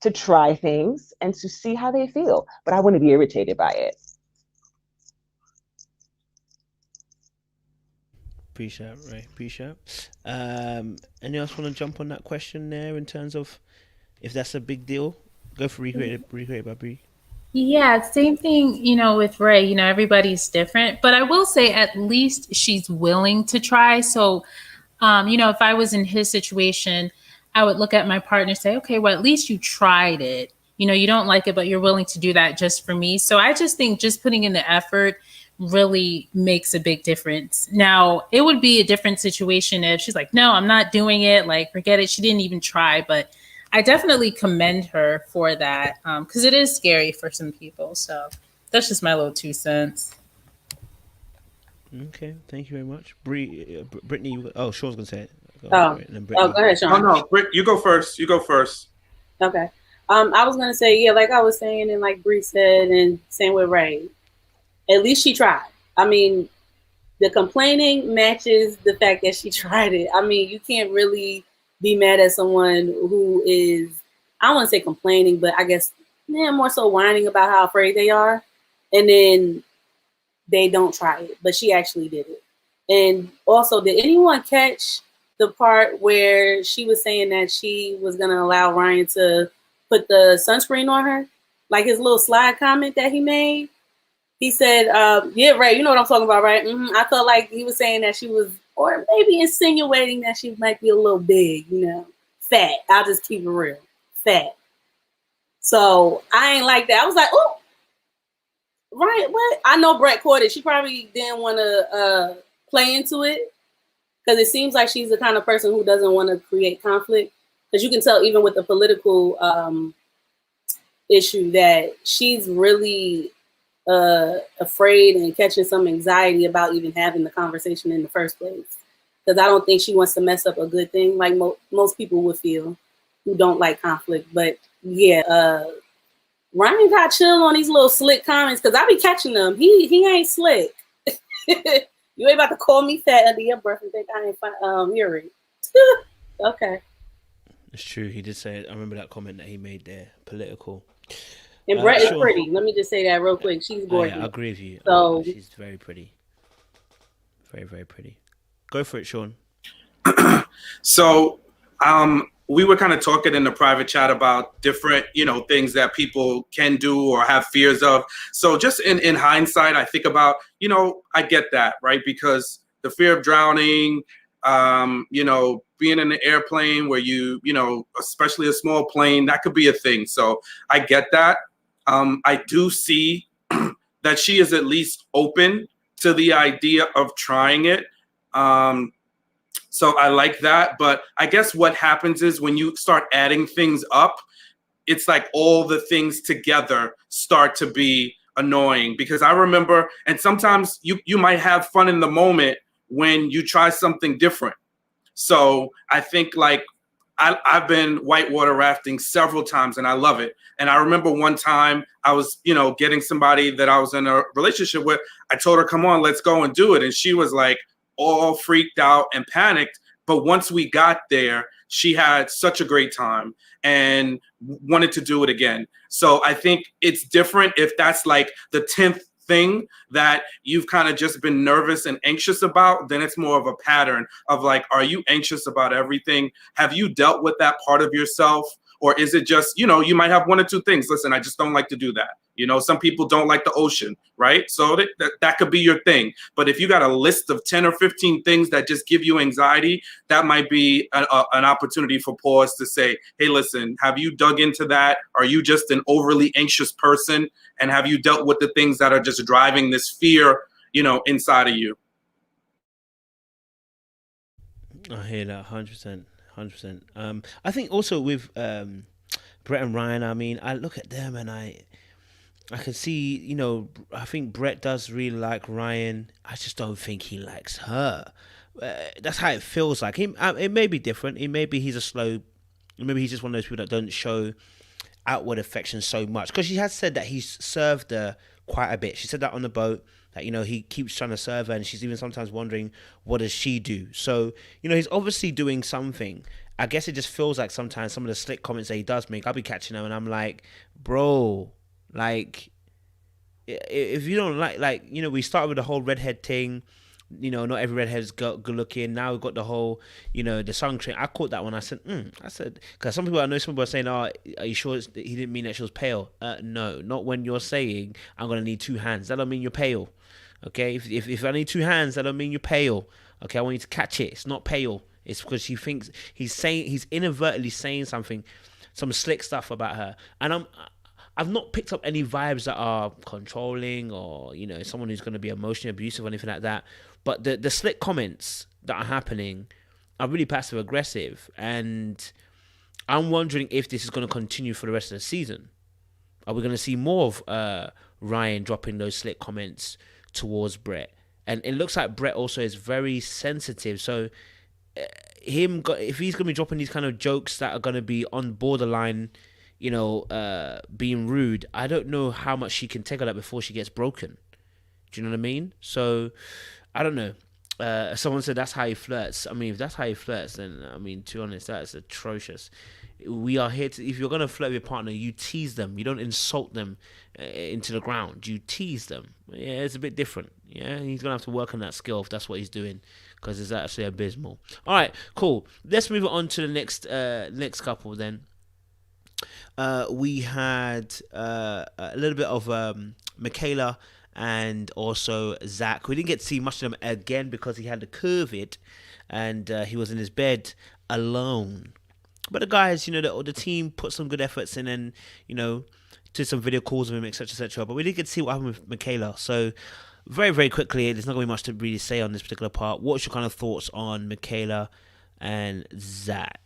to try things and to see how they feel. But I wouldn't be irritated by it. Appreciate it, Ray. Appreciate it. Anyone else want to jump on that question there in terms of if that's a big deal? Go for recreate by Bree. Yeah, same thing, with Ray. Everybody's different. But I will say at least she's willing to try. So, if I was in his situation, I would look at my partner and say, okay, well, at least you tried it. You don't like it, but you're willing to do that just for me. So I just think just putting in the effort really makes a big difference. Now, it would be a different situation if she's like, no, I'm not doing it. Like, forget it. She didn't even try. But I definitely commend her for that because it is scary for some people. So that's just my little 2 cents. Okay, thank you very much. Brittany, Sean's going to say it. Go ahead, Sean. No, Britt, you go first. Okay. I was going to say, like I was saying, and like Bree said, and same with Ray, at least she tried. I mean, the complaining matches the fact that she tried it. I mean, you can't really be mad at someone who is, I don't want to say complaining, but I guess more so whining about how afraid they are. And then they don't try it, but she actually did it. And also, did anyone catch the part where she was saying that she was going to allow Ryan to put the sunscreen on her? Like his little slide comment that he made. He said, yeah, Ray, you know what I'm talking about, right? I felt like he was saying that she was, or maybe insinuating that she might be a little big, fat. I'll just keep it real. Fat. So I ain't like that. I was like, oh, right, what? I know Brett caught it. She probably didn't want to play into it because it seems like she's the kind of person who doesn't want to create conflict. Because you can tell even with the political issue that she's really afraid and catching some anxiety about even having the conversation in the first place. Because I don't think she wants to mess up a good thing like most people would feel who don't like conflict. But yeah, Ryan got chill on these little slick comments because I be catching them. He ain't slick. You ain't about to call me fat under your breath and think I ain't hearing. Okay. It's true. He did say it. I remember that comment that he made there. Political. And Brett is pretty. Let me just say that real quick. She's gorgeous. I agree with you. So she's very pretty. Very, very pretty. Go for it, Sean. So, we were kind of talking in the private chat about different, things that people can do or have fears of. So just in hindsight, I think about, I get that, right? Because the fear of drowning, You know, being in an airplane where you know, especially a small plane, that could be a thing. So I get that. I do see that she is at least open to the idea of trying it. So I like that. But I guess what happens is when you start adding things up, it's like all the things together start to be annoying. Because I remember, and sometimes you might have fun in the moment when you try something different. So I think like I've been whitewater rafting several times and I love it. And I remember one time I was, you know, getting somebody that I was in a relationship with. I told her, come on, let's go and do it. And she was like all freaked out and panicked. But once we got there, she had such a great time and wanted to do it again. So I think it's different if that's like the 10th thing that you've kind of just been nervous and anxious about. Then it's more of a pattern of like, are you anxious about everything? Have you dealt with that part of yourself? Or is it just, you know, you might have one or two things. Listen, I just don't like to do that. You know, some people don't like the ocean, right? So that could be your thing. But if you got a list of 10 or 15 things that just give you anxiety, that might be an opportunity for pause to say, hey, listen, have you dug into that? Are you just an overly anxious person? And have you dealt with the things that are just driving this fear, you know, inside of you? I hear that 100%. 100%. I think also with Brett and Ryan, I mean, I look at them and I can see, you know, I think Brett does really like Ryan. I just don't think he likes her. That's how it feels like. It may be different. Maybe he's just one of those people that don't show outward affection so much. Because she has said that he's served her quite a bit. She said that on the boat, that, you know, he keeps trying to serve her and she's even sometimes wondering, what does she do? So, you know, he's obviously doing something. I guess it just feels like sometimes some of the slick comments that he does make, I'll be catching them and I'm like, bro, like, if you don't like, you know, we started with the whole redhead thing. You know, not every redhead's good looking. Now we've got the whole, you know, the song train. I caught that one. I said, because some people, I know some people are saying, oh, are you sure he didn't mean that she was pale? No, not when you're saying, I'm going to need 2 hands. That don't mean you're pale. Okay? If I need 2 hands, that don't mean you're pale. Okay? I want you to catch it. It's not pale. It's because she thinks he's inadvertently saying something, some slick stuff about her. And I've not picked up any vibes that are controlling or, you know, someone who's going to be emotionally abusive or anything like that. But the slick comments that are happening are really passive aggressive. And I'm wondering if this is going to continue for the rest of the season. Are we going to see more of Ryan dropping those slick comments towards Brett? And it looks like Brett also is very sensitive. So if he's going to be dropping these kind of jokes that are going to be on borderline, you know, being rude, I don't know how much she can take of that before she gets broken. Do you know what I mean? So I don't know. Someone said that's how he flirts. I mean, if that's how he flirts, then, I mean, to be honest, that's atrocious. We are here to, if you're going to flirt with your partner, you tease them. You don't insult them into the ground. You tease them. Yeah, it's a bit different. Yeah, he's going to have to work on that skill if that's what he's doing, because it's actually abysmal. All right, cool. Let's move on to the next couple then. We had a little bit of Michaela and also Zach. We didn't get to see much of them again because he had the COVID and he was in his bed alone. But the guys, you know, the team put some good efforts in and, you know, did some video calls with him, etc., etc. But we didn't get to see what happened with Michaela. So very, very quickly, there's not going to be much to really say on this particular part. What's your kind of thoughts on Michaela and Zach?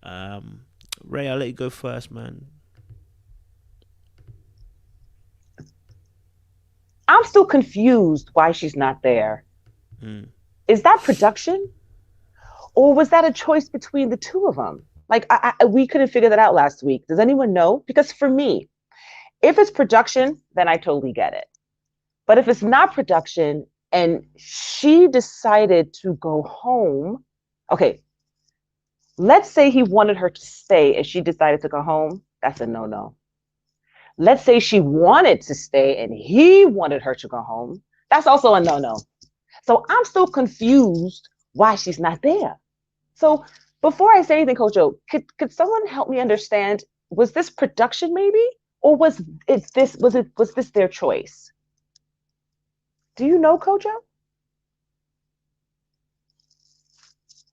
Ray, I'll let you go first, man. I'm still confused why she's not there. Is that production? Or was that a choice between the two of them? Like, we couldn't figure that out last week. Does anyone know? Because for me, if it's production, then I totally get it. But if it's not production and she decided to go home, okay, let's say he wanted her to stay and she decided to go home. That's a no-no. Let's say she wanted to stay and he wanted her to go home. That's also a no-no. So I'm still confused why she's not there. So before I say anything, Coach O, could someone help me understand, was this production maybe? Or was this their choice? Do you know, Coach O?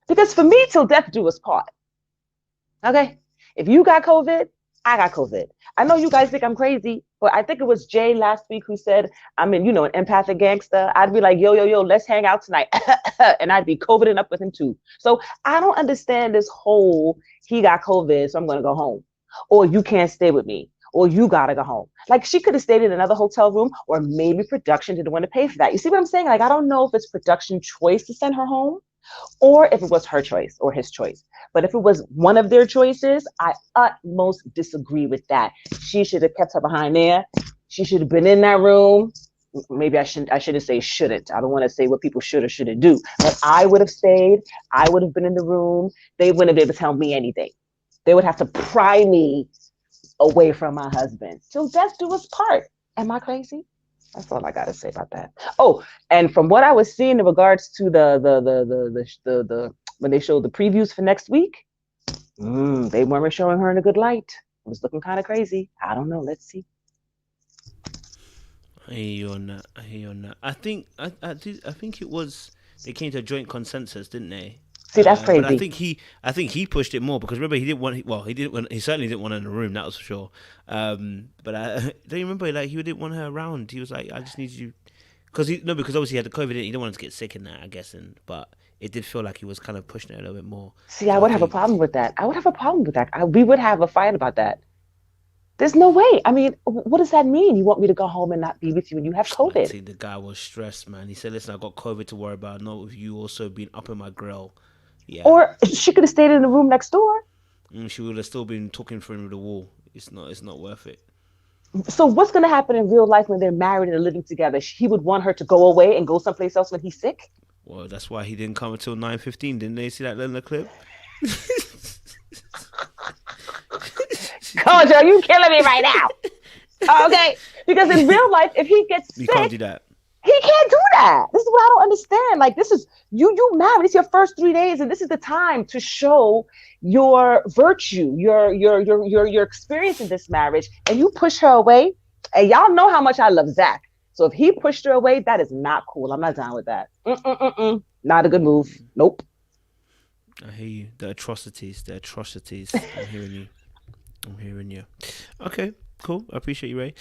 Because for me, till death do us part. Okay? If you got COVID, I got COVID. I know you guys think I'm crazy, but I think it was Jay last week who said, I'm an empathic gangster. I'd be like, yo, let's hang out tonight. And I'd be COVIDing up with him too. So I don't understand this whole, he got COVID, so I'm going to go home. Or you can't stay with me. Or you got to go home. Like, she could have stayed in another hotel room, or maybe production didn't want to pay for that. You see what I'm saying? Like, I don't know if it's production choice to send her home, or if it was her choice or his choice. But if it was one of their choices, I utmost disagree with that. She should have kept her behind there. She should have been in that room. Maybe I shouldn't say shouldn't. I don't want to say what people should or shouldn't do. But I would have stayed. I would have been in the room. They wouldn't be able to tell me anything. They would have to pry me away from my husband. Till death do us part. Am I crazy? That's all I gotta say about that. Oh, and from what I was seeing in regards to the when they showed the previews for next week, they weren't showing her in a good light. It was looking kind of crazy. I don't know. Let's see. I hear you on that. I think it was they came to a joint consensus, didn't they? See, that's crazy. But I think he pushed it more because remember he certainly didn't want her in the room, that was for sure. But I don't you remember, like, he didn't want her around. He was like, I just need you, because obviously he had the COVID. He didn't want her to get sick in that, I guess. But it did feel like he was kind of pushing it a little bit more. See, I would have a problem with that. We would have a fight about that. There's no way. I mean, what does that mean? You want me to go home and not be with you when you have COVID? I think the guy was stressed, man. He said, listen, I got COVID to worry about, not with you also being up in my grill. Yeah. Or she could have stayed in the room next door. She would have still been talking through the wall. It's not worth it. So what's going to happen in real life when they're married and living together? He would want her to go away and go someplace else when he's sick? Well, that's why he didn't come until 9:15. Didn't they see that in the clip? Coach, are you killing me right now? Okay, because in real life, if he gets sick, you can't do that. He can't do that. This is what I don't understand. Like, this is you married. It's your first 3 days, and this is the time to show your virtue, your experience in this marriage, and you push her away. And y'all know how much I love Zach. So if he pushed her away, that is not cool. I'm not down with that. Not a good move. Nope. I hear you. The atrocities. I'm hearing you. Okay. Cool. I appreciate you, Ray.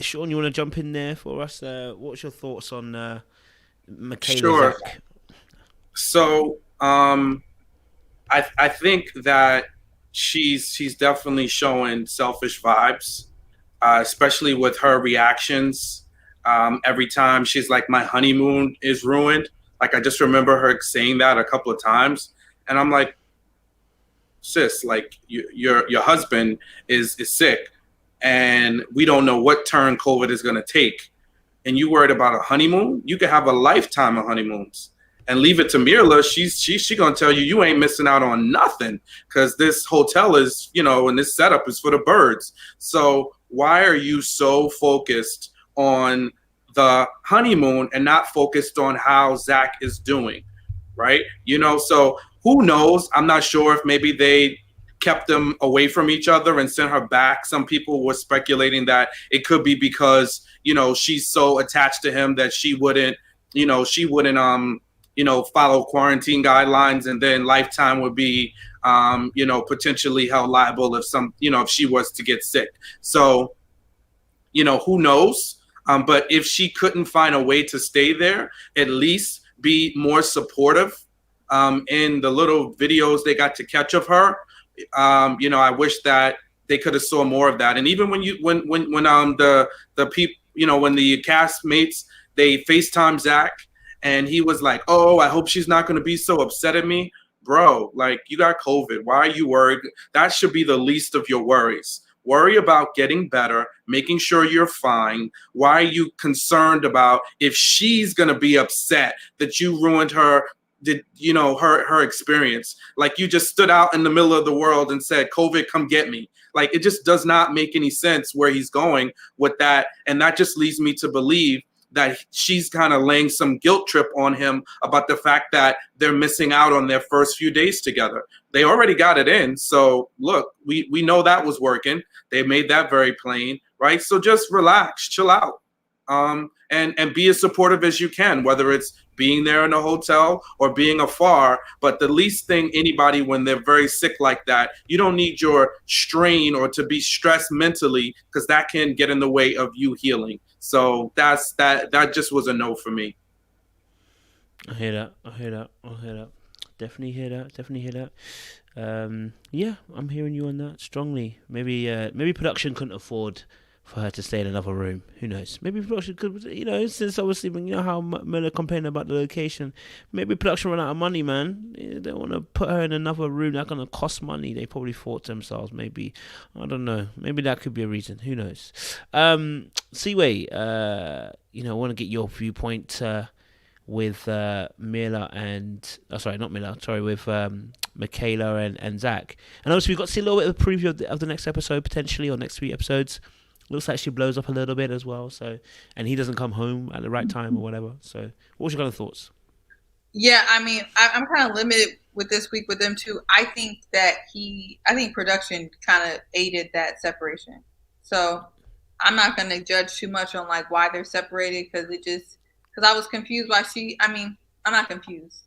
Sean, you want to jump in there for us? What's your thoughts on Michaela? Sure. Zach? So, I think that she's definitely showing selfish vibes, especially with her reactions. Every time she's like, my honeymoon is ruined. Like, I just remember her saying that a couple of times, and I'm like, sis, like your husband is sick, and we don't know what turn COVID is going to take, and you worried about a honeymoon? You could have a lifetime of honeymoons. And leave it to Myrla. She gonna tell you ain't missing out on nothing, because this hotel is, and this setup is for the birds. So why are you so focused on the honeymoon and not focused on how Zach is doing, right? So who knows? I'm not sure if maybe they kept them away from each other and sent her back. Some people were speculating that it could be because, she's so attached to him that she wouldn't follow quarantine guidelines, and then Lifetime would be, potentially held liable if she was to get sick. So, who knows? But if she couldn't find a way to stay there, at least be more supportive. In the little videos they got to catch of her, I wish that they could have saw more of that. And even when the people, when the castmates, they FaceTime Zach, and he was like, oh, I hope she's not going to be so upset at me. Bro, like, you got COVID. Why are you worried? That should be the least of your worries. Worry about getting better, making sure you're fine. Why are you concerned about if she's going to be upset that you ruined her experience? Like, you just stood out in the middle of the world and said, COVID, come get me. Like, it just does not make any sense where he's going with that. And that just leads me to believe that she's kind of laying some guilt trip on him about the fact that they're missing out on their first few days together. They already got it in. So look, we know that was working. They made that very plain, right? So just relax, chill out, and be as supportive as you can, whether it's being there in a hotel or being afar. But the least thing anybody, when they're very sick like that, you don't need your strain or to be stressed mentally, because that can get in the way of you healing. So that just was a no for me. I hear that. Definitely hear that. Yeah, I'm hearing you on that strongly. Maybe production couldn't afford for her to stay in another room. Who knows? Maybe production could, since obviously, how Myrla complaining about the location, maybe production ran out of money, man. They want to put her in another room that's going to cost money. They probably thought to themselves, maybe, I don't know, maybe that could be a reason. Who knows? Seaway, I want to get your viewpoint with Myrla and with Michaela and Zach. And also, we've got to see a little bit of a preview of the next episode, potentially, or next 3 episodes. Looks like she blows up a little bit as well. So, and he doesn't come home at the right time or whatever. So, what was your kind of thoughts? Yeah, I mean, I'm kind of limited with this week with them too. I think production kind of aided that separation. So, I'm not going to judge too much on like why they're separated, because I was confused why I'm not confused.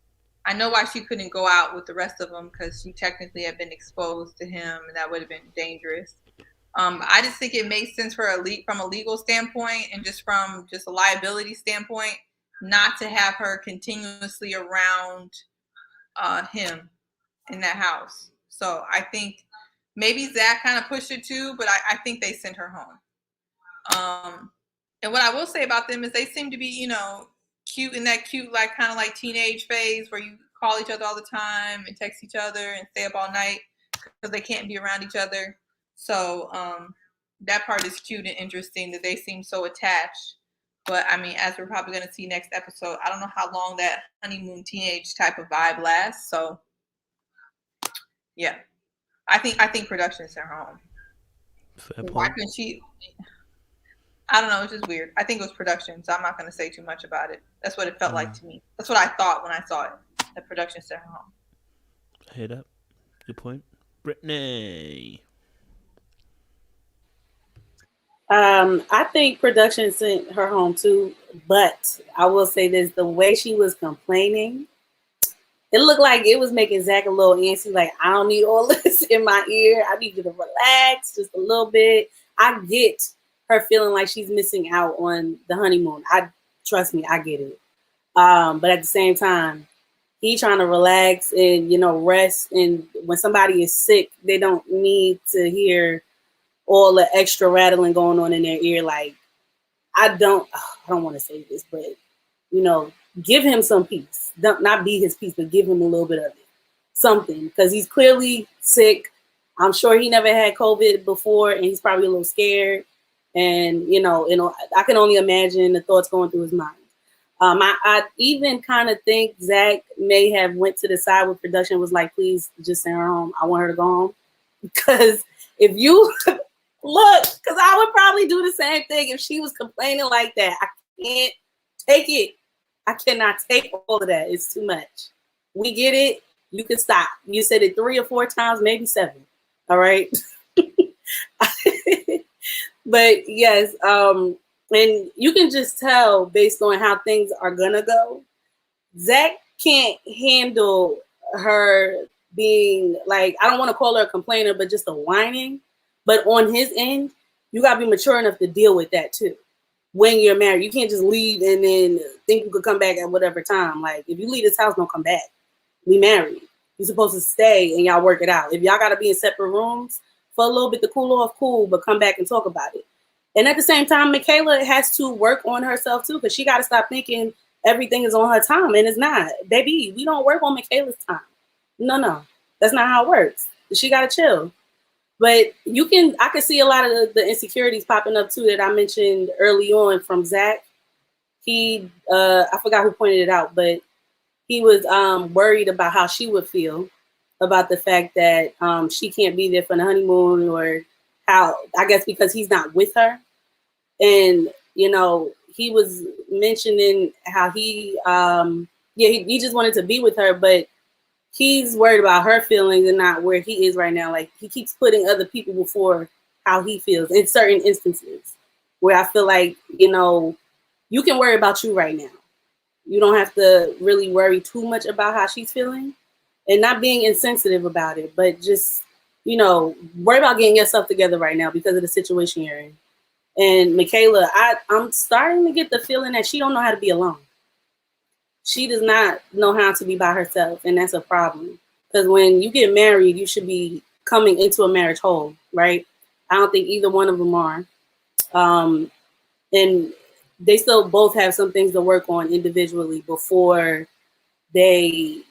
I know why she couldn't go out with the rest of them, because she technically had been exposed to him, and that would have been dangerous. I just think it makes sense from a legal standpoint and just from a liability standpoint, not to have her continuously around him in that house. So I think maybe Zach kind of pushed it too, but I think they sent her home. And what I will say about them is they seem to be, cute in that cute, like kind of like teenage phase where you call each other all the time and text each other and stay up all night because they can't be around each other. So that part is cute and interesting that they seem so attached. But I mean, as we're probably going to see next episode, I don't know how long that honeymoon teenage type of vibe lasts. So yeah, I think production sent her home. Fair point. Why couldn't she? I don't know. It's just weird. I think it was production, so I'm not going to say too much about it. That's what it felt like to me. That's what I thought when I saw it. That production sent her home. I hear that. Good point. Brittany. I think production sent her home too, but I will say this: the way she was complaining, it looked like it was making Zach a little antsy. Like, I don't need all this in my ear. I need you to relax just a little bit. I get her feeling like she's missing out on the honeymoon. Trust me, I get it. But at the same time, he trying to relax and rest. And when somebody is sick, they don't need to hear all the extra rattling going on in their ear. Like, I don't want to say this, but give him some peace. Don't not be his peace, but give him a little bit of it, something, because he's clearly sick. I'm sure he never had COVID before, and he's probably a little scared. And I can only imagine the thoughts going through his mind. I even kind of think Zach may have went to the side with production, was like, please just send her home. I want her to go home. Because if you look, because I would probably do the same thing if she was complaining like that. I can't take it. I cannot take all of that. It's too much. We get it. You can stop. You said it 3 or 4 times, maybe 7. All right. But yes, and you can just tell based on how things are gonna go, Zach can't handle her being like, I don't want to call her a complainer, but just a whining. But on his end, you gotta be mature enough to deal with that too. When you're married, you can't just leave and then think you could come back at whatever time. Like, if you leave this house, don't come back. We married. You're supposed to stay and y'all work it out. If y'all gotta be in separate rooms for a little bit to cool off, cool, but come back and talk about it. And at the same time, Michaela has to work on herself too, because she got to stop thinking everything is on her time, and it's not. Baby, we don't work on Michaela's time. No, that's not how it works. She got to chill. But I can see a lot of the insecurities popping up too that I mentioned early on from Zach. He, I forgot who pointed it out, but he was worried about how she would feel about the fact that she can't be there for the honeymoon, or how, I guess because he's not with her. And, he was mentioning how he just wanted to be with her, but he's worried about her feelings and not where he is right now. Like, he keeps putting other people before how he feels in certain instances where I feel like, you can worry about you right now. you don't have to really worry too much about how she's feeling, and not being insensitive about it, but just, worry about getting yourself together right now because of the situation you're in. And Michaela, I'm starting to get the feeling that she don't know how to be alone. She does not know how to be by herself, and that's a problem. Because when you get married, you should be coming into a marriage whole, right? I don't think either one of them are. And they still both have some things to work on individually before they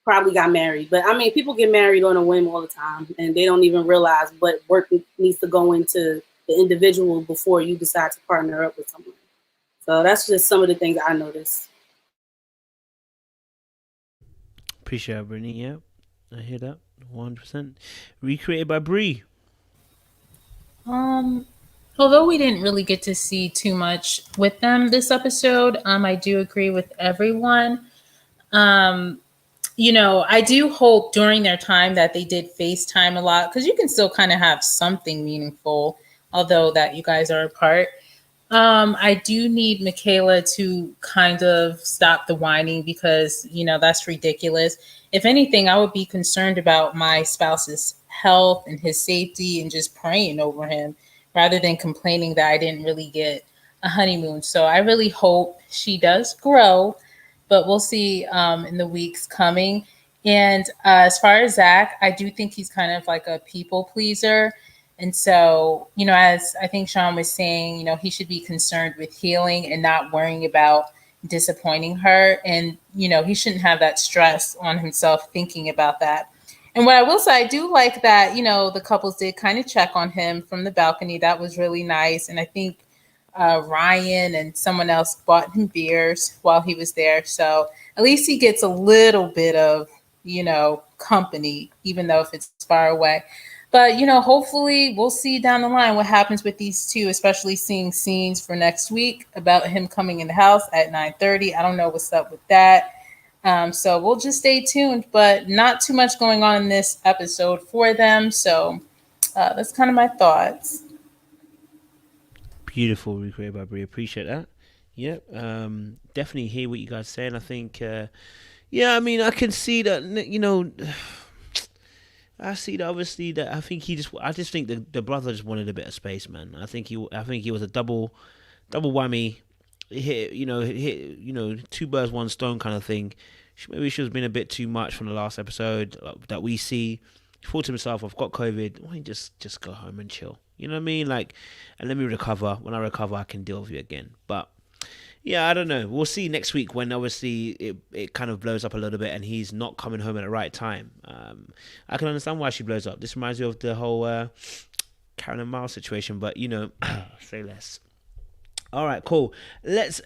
probably got married. But I mean, people get married on a whim all the time, and they don't even realize what work needs to go into the individual before you decide to partner up with someone. So that's just some of the things I noticed. Appreciate it, Brittany. Yeah, I hear that 100%. Recreated by Bree. Although we didn't really get to see too much with them this episode, I do agree with everyone. I do hope during their time that they did FaceTime a lot, because you can still kind of have something meaningful, although that you guys are apart. I do need Michaela to kind of stop the whining, because, that's ridiculous. If anything, I would be concerned about my spouse's health and his safety and just praying over him rather than complaining that I didn't really get a honeymoon. So I really hope she does grow, but we'll see in the weeks coming. And as far as Zach, I do think he's kind of like a people pleaser. And so, as I think Sean was saying, he should be concerned with healing and not worrying about disappointing her. And, he shouldn't have that stress on himself thinking about that. And what I will say, I do like that, the couples did kind of check on him from the balcony. That was really nice. And I think Ryan and someone else bought him beers while he was there. So at least he gets a little bit of, company, even though if it's far away. But, hopefully we'll see down the line what happens with these two, especially seeing scenes for next week about him coming in the house at 9:30. I don't know what's up with that. So we'll just stay tuned, but not too much going on in this episode for them. So that's kind of my thoughts. Beautiful, recreated by Brie. Appreciate that. Yep. Definitely hear what you guys saying. I think, I can see that, I see that obviously that I just think the brother just wanted a bit of space, man. I think he was a double whammy, hit two birds one stone kind of thing. Maybe she was being a bit too much from the last episode that we see. He thought to himself, I've got COVID, why don't you just go home and chill? You know what I mean? Like, and let me recover. When I recover, I can deal with you again. But yeah, I don't know. We'll see next week when obviously it kind of blows up a little bit and he's not coming home at the right time. I can understand why she blows up. This reminds me of the whole Karen and Miles situation, but say less. All right, cool. Let's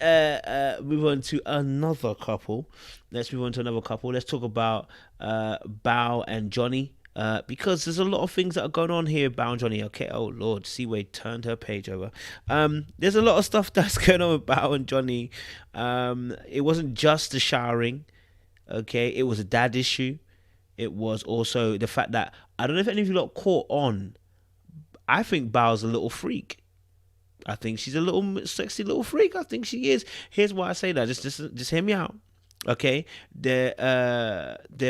move on to another couple. Let's talk about Bao and Johnny. Because there's a lot of things that are going on here, Bao and Johnny. Okay, oh Lord, Seaway turned her page over. There's a lot of stuff that's going on with Bao and Johnny. It wasn't just the showering, okay? It was a dad issue. It was also the fact that, I don't know if any of you lot caught on, I think Bao's a little freak. I think she's a little sexy little freak. I think she is. Here's why I say that. Just hear me out. Okay, there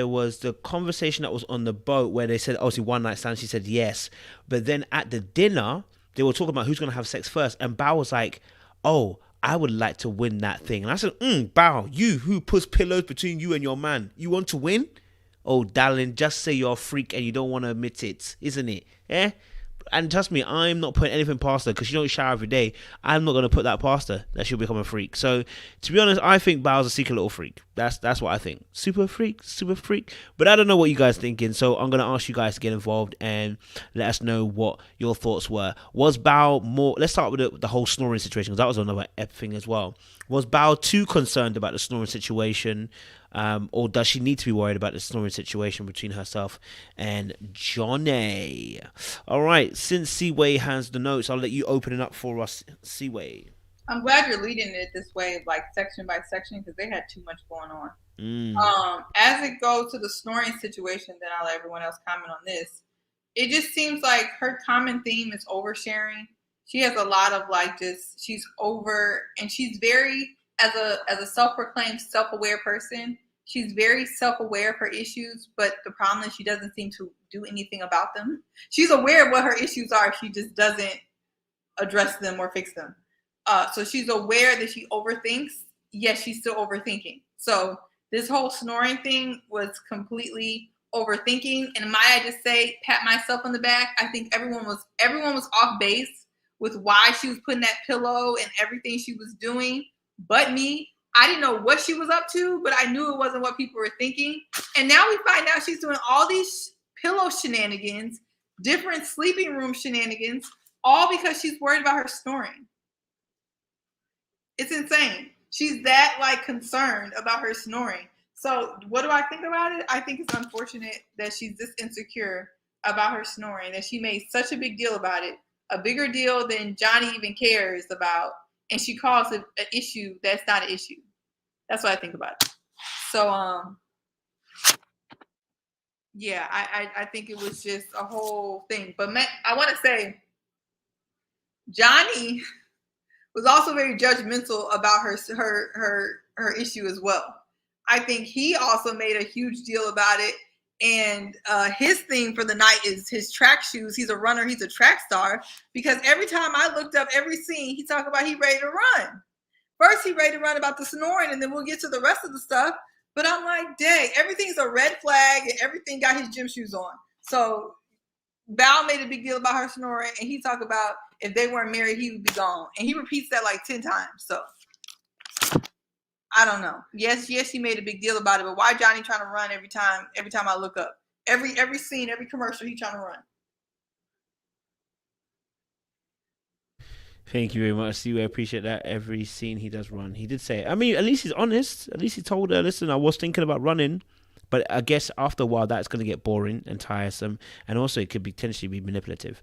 was the conversation that was on the boat where they said, obviously, one night stand. She said yes, but then at the dinner they were talking about who's gonna have sex first, and Bao was like, "Oh, I would like to win that thing." And I said, "Bao, you who puts pillows between you and your man, you want to win? Oh, darling, just say you're a freak and you don't want to admit it, isn't it? Eh?" And trust me, I'm not putting anything past her because she don't shower every day. I'm not going to put that past her that she'll become a freak. So, to be honest, I think Bao's a secret little freak. That's what I think. Super freak. But I don't know what you guys are thinking. So, I'm going to ask you guys to get involved and let us know what your thoughts were. Was Bao more... Let's start with the whole snoring situation, because that was another thing as well. Was Bao too concerned about the snoring situation? Or does she need to be worried about the snoring situation between herself and Johnny? All right, since Seaway has the notes, I'll let you open it up for us, Seaway. I'm glad you're leading it this way, like section by section, because they had too much going on. As it goes to the snoring situation, then I'll let everyone else comment on this. It just seems like her common theme is oversharing. She has a lot of she's over, and she's very as a self-proclaimed self-aware person, she's very self-aware of her issues, but the problem is she doesn't seem to do anything about them. She's aware of what her issues are. She just doesn't address them or fix them. So she's aware that she overthinks, yet she's still overthinking. So this whole snoring thing was completely overthinking. And might I just say, pat myself on the back, I think everyone was off base with why she was putting that pillow and everything she was doing, but me. I didn't know what she was up to, but I knew it wasn't what people were thinking. And now we find out she's doing all these pillow shenanigans, different sleeping room shenanigans, all because she's worried about her snoring. It's insane. She's that like concerned about her snoring. So what do I think about it? I think it's unfortunate that she's this insecure about her snoring, that she made such a big deal about it, a bigger deal than Johnny even cares about. And she calls it an issue that's not an issue. That's what I think about it. So, yeah, I think it was just a whole thing. But I want to say, Johnny was also very judgmental about her issue as well. I think he also made a huge deal about it. And his thing for the night is his track shoes. He's a runner. He's a track star. Because every time I looked up every scene, he talked about he ready to run. First, he ready to run about the snoring, and then we'll get to the rest of the stuff. But I'm like, dang, everything's a red flag, and everything got his gym shoes on. So Bao made a big deal about her snoring, and he talked about if they weren't married, he would be gone. And he repeats that like 10 times. So I don't know. Yes, he made a big deal about it, but why Johnny trying to run every time I look up? Every scene, every commercial, he trying to run. Thank you very much, Steve. I appreciate that. Every scene he does run. He did say it. I mean, at least he's honest. At least he told her, listen, I was thinking about running, but I guess after a while that's going to get boring and tiresome, and also it could potentially be manipulative.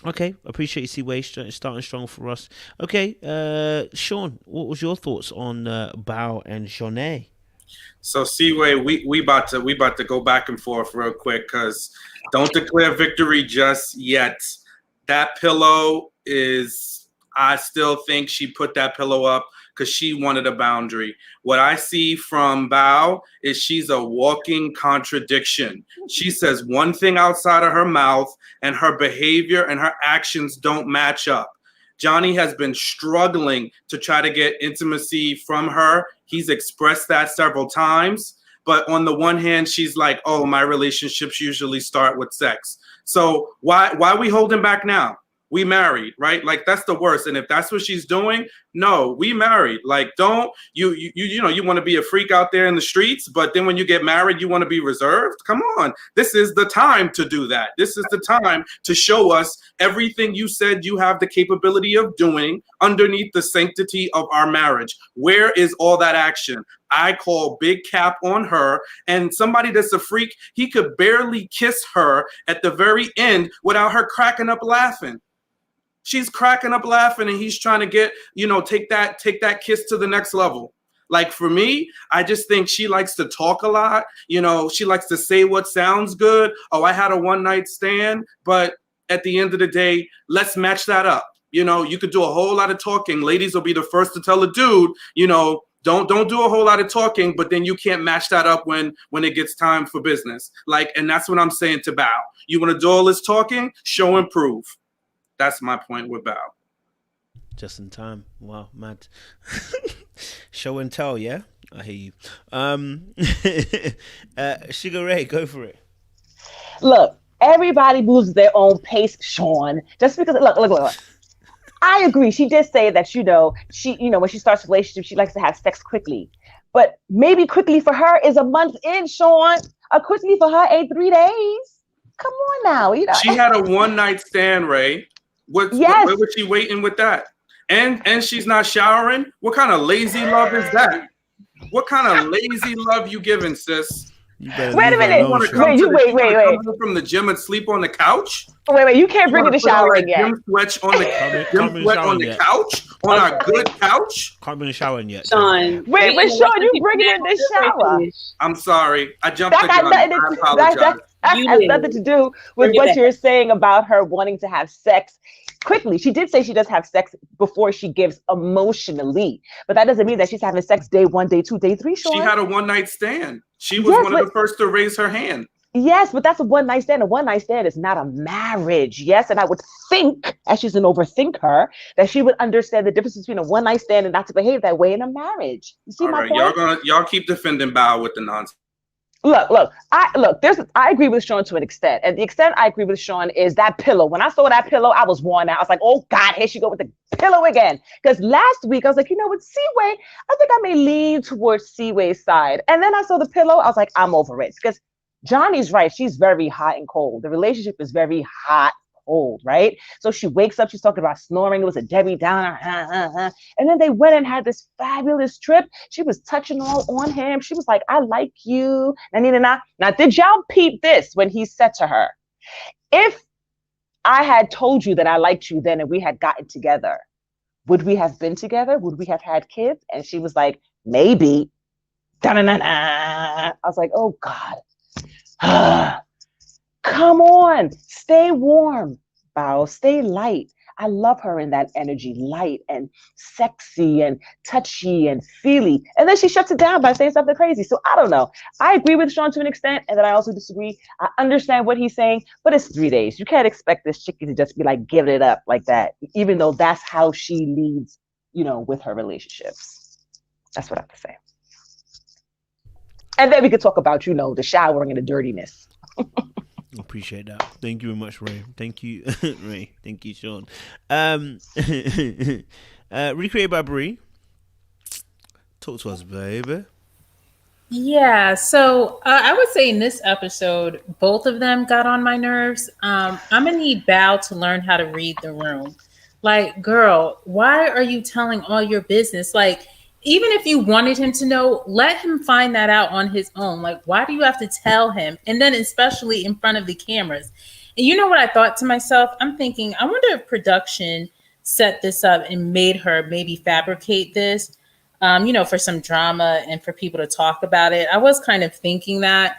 Okay, appreciate you, Seaway, starting strong for us. Okay, Sean, what was your thoughts on Bao and Johnny? So Seaway, we about to go back and forth real quick because don't declare victory just yet. That pillow is, I still think she put that pillow up because she wanted a boundary. What I see from Bao is she's a walking contradiction. She says one thing outside of her mouth and her behavior and her actions don't match up. Johnny has been struggling to try to get intimacy from her. He's expressed that several times. But on the one hand, she's like, oh, my relationships usually start with sex. So why are we holding back now? We married, right? Like that's the worst. And if that's what she's doing, no, we married. Like don't you want to be a freak out there in the streets, but then when you get married, you want to be reserved. Come on, this is the time to do that. This is the time to show us everything you said you have the capability of doing underneath the sanctity of our marriage. Where is all that action? I call big cap on her, and somebody that's a freak, he could barely kiss her at the very end without her cracking up laughing. She's cracking up laughing, and he's trying to get, take that kiss to the next level. Like for me, I just think she likes to talk a lot. She likes to say what sounds good. Oh, I had a one night stand, but at the end of the day, let's match that up. You could do a whole lot of talking. Ladies will be the first to tell a dude, don't do a whole lot of talking, but then you can't match that up when it gets time for business. And that's what I'm saying to Bao. You want to do all this talking? Show and prove. That's my point with Bao. Just in time. Wow, mad. Show and tell, yeah? I hear you. Sugar Ray, go for it. Look, everybody moves at their own pace, Sean. Just because, look. I agree. She did say that, she, when she starts a relationship, she likes to have sex quickly. But maybe quickly for her is a month in, Sean. Quickly for her ain't 3 days. Come on now. She had a one night stand, Ray. Where was she waiting with that? And she's not showering? What kind of lazy love is that? What kind of lazy love you giving, sis? Wait a minute. Wait. Come from the gym and sleep on the couch? Wait. You can't bring her to shower yet. Gym sweat on the couch? On our good couch? Can't bring the shower in yet. Sean. Wait, Sean, you bring it in the shower. I'm sorry. I jumped the gun. I apologize. has nothing to do with what you're saying about her wanting to have sex quickly. She did say she does have sex before she gives emotionally, but that doesn't mean that she's having sex day 1, day 2, day 3. Sean. She had a one-night stand. She was one of the first to raise her hand. Yes, but that's a one-night stand. A one-night stand is not a marriage. Yes, and I would think, as she's an overthinker, that she would understand the difference between a one-night stand and not to behave that way in a marriage. You see my point? Y'all keep defending Bao with the nonsense. Look. I agree with Sean to an extent, and the extent I agree with Sean is that pillow. When I saw that pillow, I was worn out. I was like, "Oh God, here she go with the pillow again." Because last week I was like, you know, with Seaway, I think I may lean towards Seaway's side, and then I saw the pillow. I was like, I'm over it because Johnny's right. She's very hot and cold. The relationship is very hot, cold, right? So she wakes up, she's talking about snoring. It was a Debbie Downer. And then they went and had this fabulous trip. She was touching all on him. She was like, I like you. Now, did y'all peep this when he said to her, if I had told you that I liked you then and we had gotten together, would we have been together? Would we have had kids? And she was like, maybe. I was like, oh God. Come on, stay warm, Bao, stay light. I love her in that energy, light and sexy and touchy and feely. And then she shuts it down by saying something crazy. So I don't know. I agree with Sean to an extent, and then I also disagree. I understand what he's saying, but it's 3 days. You can't expect this chickie to just be like giving it up like that, even though that's how she leads, you know, with her relationships. That's what I have to say. And then we could talk about, you know, the showering and the dirtiness. Appreciate that. Thank you very much, Ray. Thank you, Ray. Thank you, Sean. Recreated by Bree. Talk to us, baby. Yeah, so I would say in this episode, both of them got on my nerves. I'm gonna need Bao to learn how to read the room. Like, girl, why are you telling all your business? Like, even if you wanted him to know, let him find that out on his own. Like, why do you have to tell him? And then especially in front of the cameras. And you know what I thought to myself? I'm thinking, I wonder if production set this up and made her maybe fabricate this, you know, for some drama and for people to talk about it. I was kind of thinking that.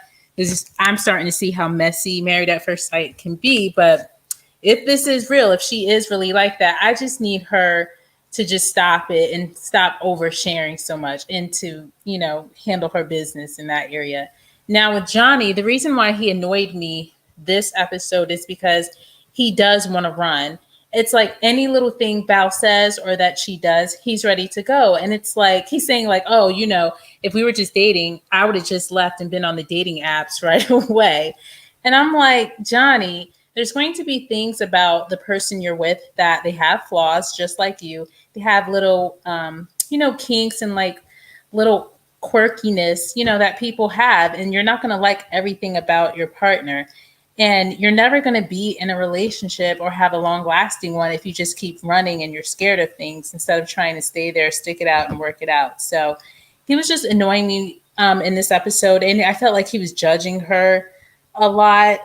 I'm starting to see how messy Married at First Sight can be. But if this is real, if she is really like that, I just need her to just stop it and stop oversharing so much and to, you know, handle her business in that area. Now with Johnny, the reason why he annoyed me this episode is because he does want to run. It's like any little thing Bao says or that she does, he's ready to go. And it's like, he's saying like, oh, you know, if we were just dating, I would have just left and been on the dating apps right away. And I'm like, Johnny, there's going to be things about the person you're with that they have flaws just like you. They have little, you know, kinks and like little quirkiness, you know, that people have. And you're not going to like everything about your partner. And you're never going to be in a relationship or have a long lasting one if you just keep running and you're scared of things instead of trying to stay there, stick it out and work it out. So he was just annoying me in this episode. And I felt like he was judging her a lot.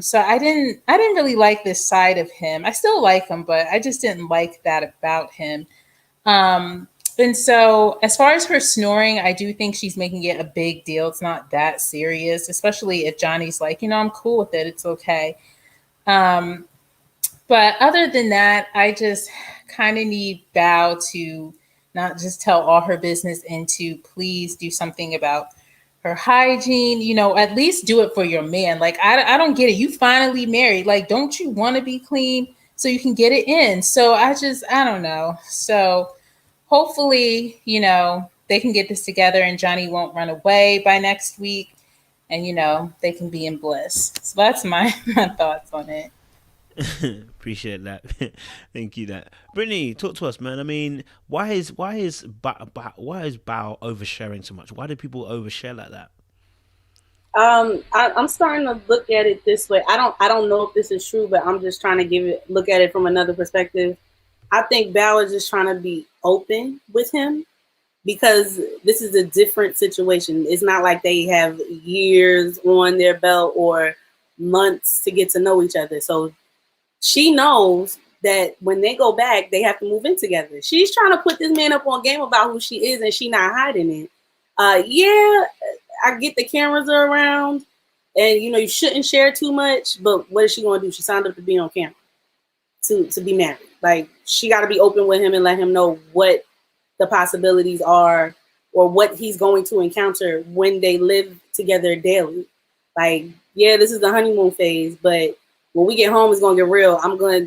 So I didn't really like this side of him. I still like him, but I just didn't like that about him. And so as far as her snoring, I do think she's making it a big deal. It's not that serious, especially if Johnny's like, you know, I'm cool with it. It's okay. But other than that, I just kind of need Bao to not just tell all her business and to please do something about her hygiene, you know, at least do it for your man. Like, I don't get it. You finally married. Like, don't you want to be clean so you can get it in? So I don't know. So hopefully, you know, they can get this together and Johnny won't run away by next week and, you know, they can be in bliss. So that's my thoughts on it. Appreciate that. Thank you. That Brittany, talk to us, man. I mean, why is Bao oversharing so much? Why do people overshare like that? I'm starting to look at it this way. I don't know if this is true, but I'm just trying to look at it from another perspective. I think Bao is just trying to be open with him because this is a different situation. It's not like they have years on their belt or months to get to know each other. So she knows that when they go back, they have to move in together. She's trying to put this man up on game about who she is, and she not hiding it. Yeah, I get the cameras are around, And you shouldn't share too much, but what is she going to do? She signed up to be on camera, to be married. Like, she got to be open with him and let him know what the possibilities are or what he's going to encounter when they live together daily. Like, yeah, this is the honeymoon phase, but when we get home, it's going to get real.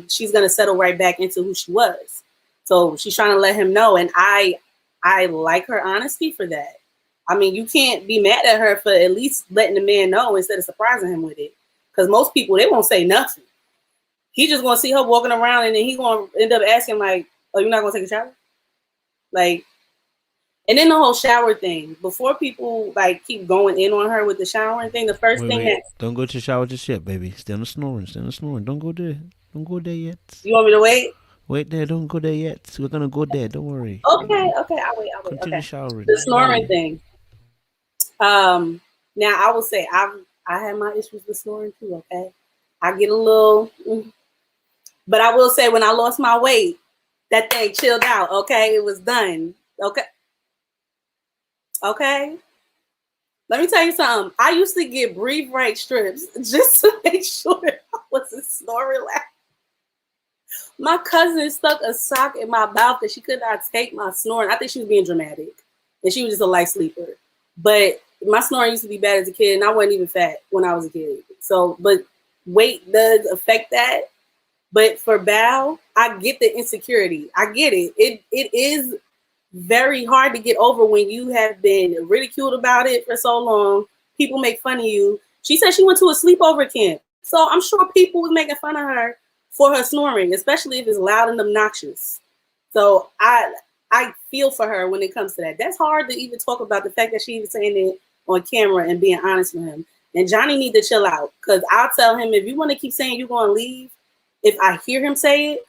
She's going to settle right back into who she was. So she's trying to let him know. And I like her honesty for that. I mean, you can't be mad at her for at least letting the man know instead of surprising him with it. Because most people, they won't say nothing. He just going to see her walking around and then he going to end up asking like, oh, you're not going to take a shower? Like, and then the whole shower thing. Before people like keep going in on her with the showering thing, the first thing that... Don't go to the shower just yet, baby. Stay on the snoring. Don't go there. Don't go there yet. You want me to wait? Wait there. Don't go there yet. We're going to go there. Don't worry. Okay. I'll wait. Continue showering. The snoring thing. Now I will say I had my issues with snoring too. Okay, I get a little, but I will say when I lost my weight, that thing chilled out. Okay, it was done. Okay. Let me tell you something. I used to get breathe right strips just to make sure I wasn't snoring loud. My cousin stuck a sock in my mouth that she could not take my snoring. I think she was being dramatic, and she was just a light sleeper. But my snoring used to be bad as a kid, and I wasn't even fat when I was a kid. So, but weight does affect that. But for Bao, I get the insecurity. I get it. It is very hard to get over when you have been ridiculed about it for so long. People make fun of you. She said she went to a sleepover camp. So I'm sure people was making fun of her for her snoring, especially if it's loud and obnoxious. So I feel for her when it comes to that. That's hard to even talk about, the fact that she was saying it on camera and being honest with him. And Johnny need to chill out, because I'll tell him, if you want to keep saying you're going to leave, if I hear him say it,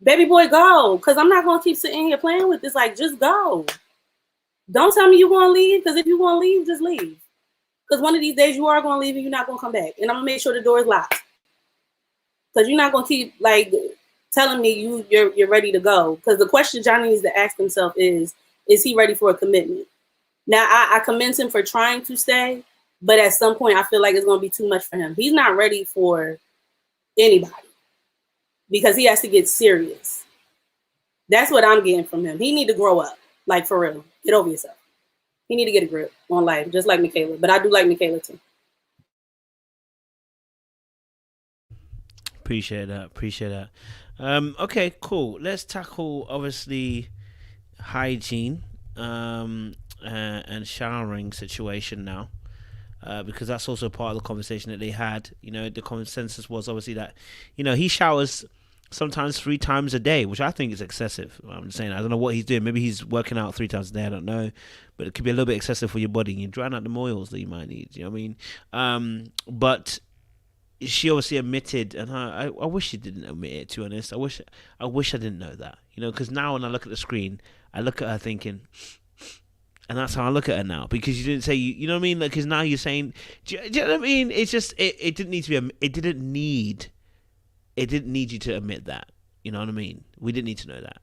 baby boy, go. Because I'm not going to keep sitting here playing with this. Like, just go. Don't tell me you're going to leave, because if you're going to leave, just leave. Because one of these days you are going to leave and you're not going to come back. And I'm going to make sure the door is locked. Because you're not going to keep, like, telling me you're ready to go. Because the question Johnny needs to ask himself is he ready for a commitment? Now, I commend him for trying to stay, but at some point I feel like it's going to be too much for him. He's not ready for anybody because he has to get serious. That's what I'm getting from him. He need to grow up, like, for real. Get over yourself. He need to get a grip on life, just like Michaela. But I do like Michaela too. Appreciate that. Okay, cool. Let's tackle, obviously, hygiene and showering situation now, because that's also part of the conversation that they had. You know, the consensus was obviously that, you know, he showers sometimes 3 times a day, which I think is excessive. I'm saying, I don't know what he's doing. Maybe he's working out 3 times a day. I don't know, but it could be a little bit excessive for your body. You're drying out the oils that you might need. You know what I mean? But she obviously admitted, and I wish she didn't admit it, to be honest. I wish I didn't know that, you know, because now when I look at the screen, I look at her thinking, and that's how I look at her now, because you didn't say, you know what I mean? Like, because now you're saying, do you know what I mean? It's just, it didn't need to be, it didn't need you to admit that, you know what I mean? We didn't need to know that.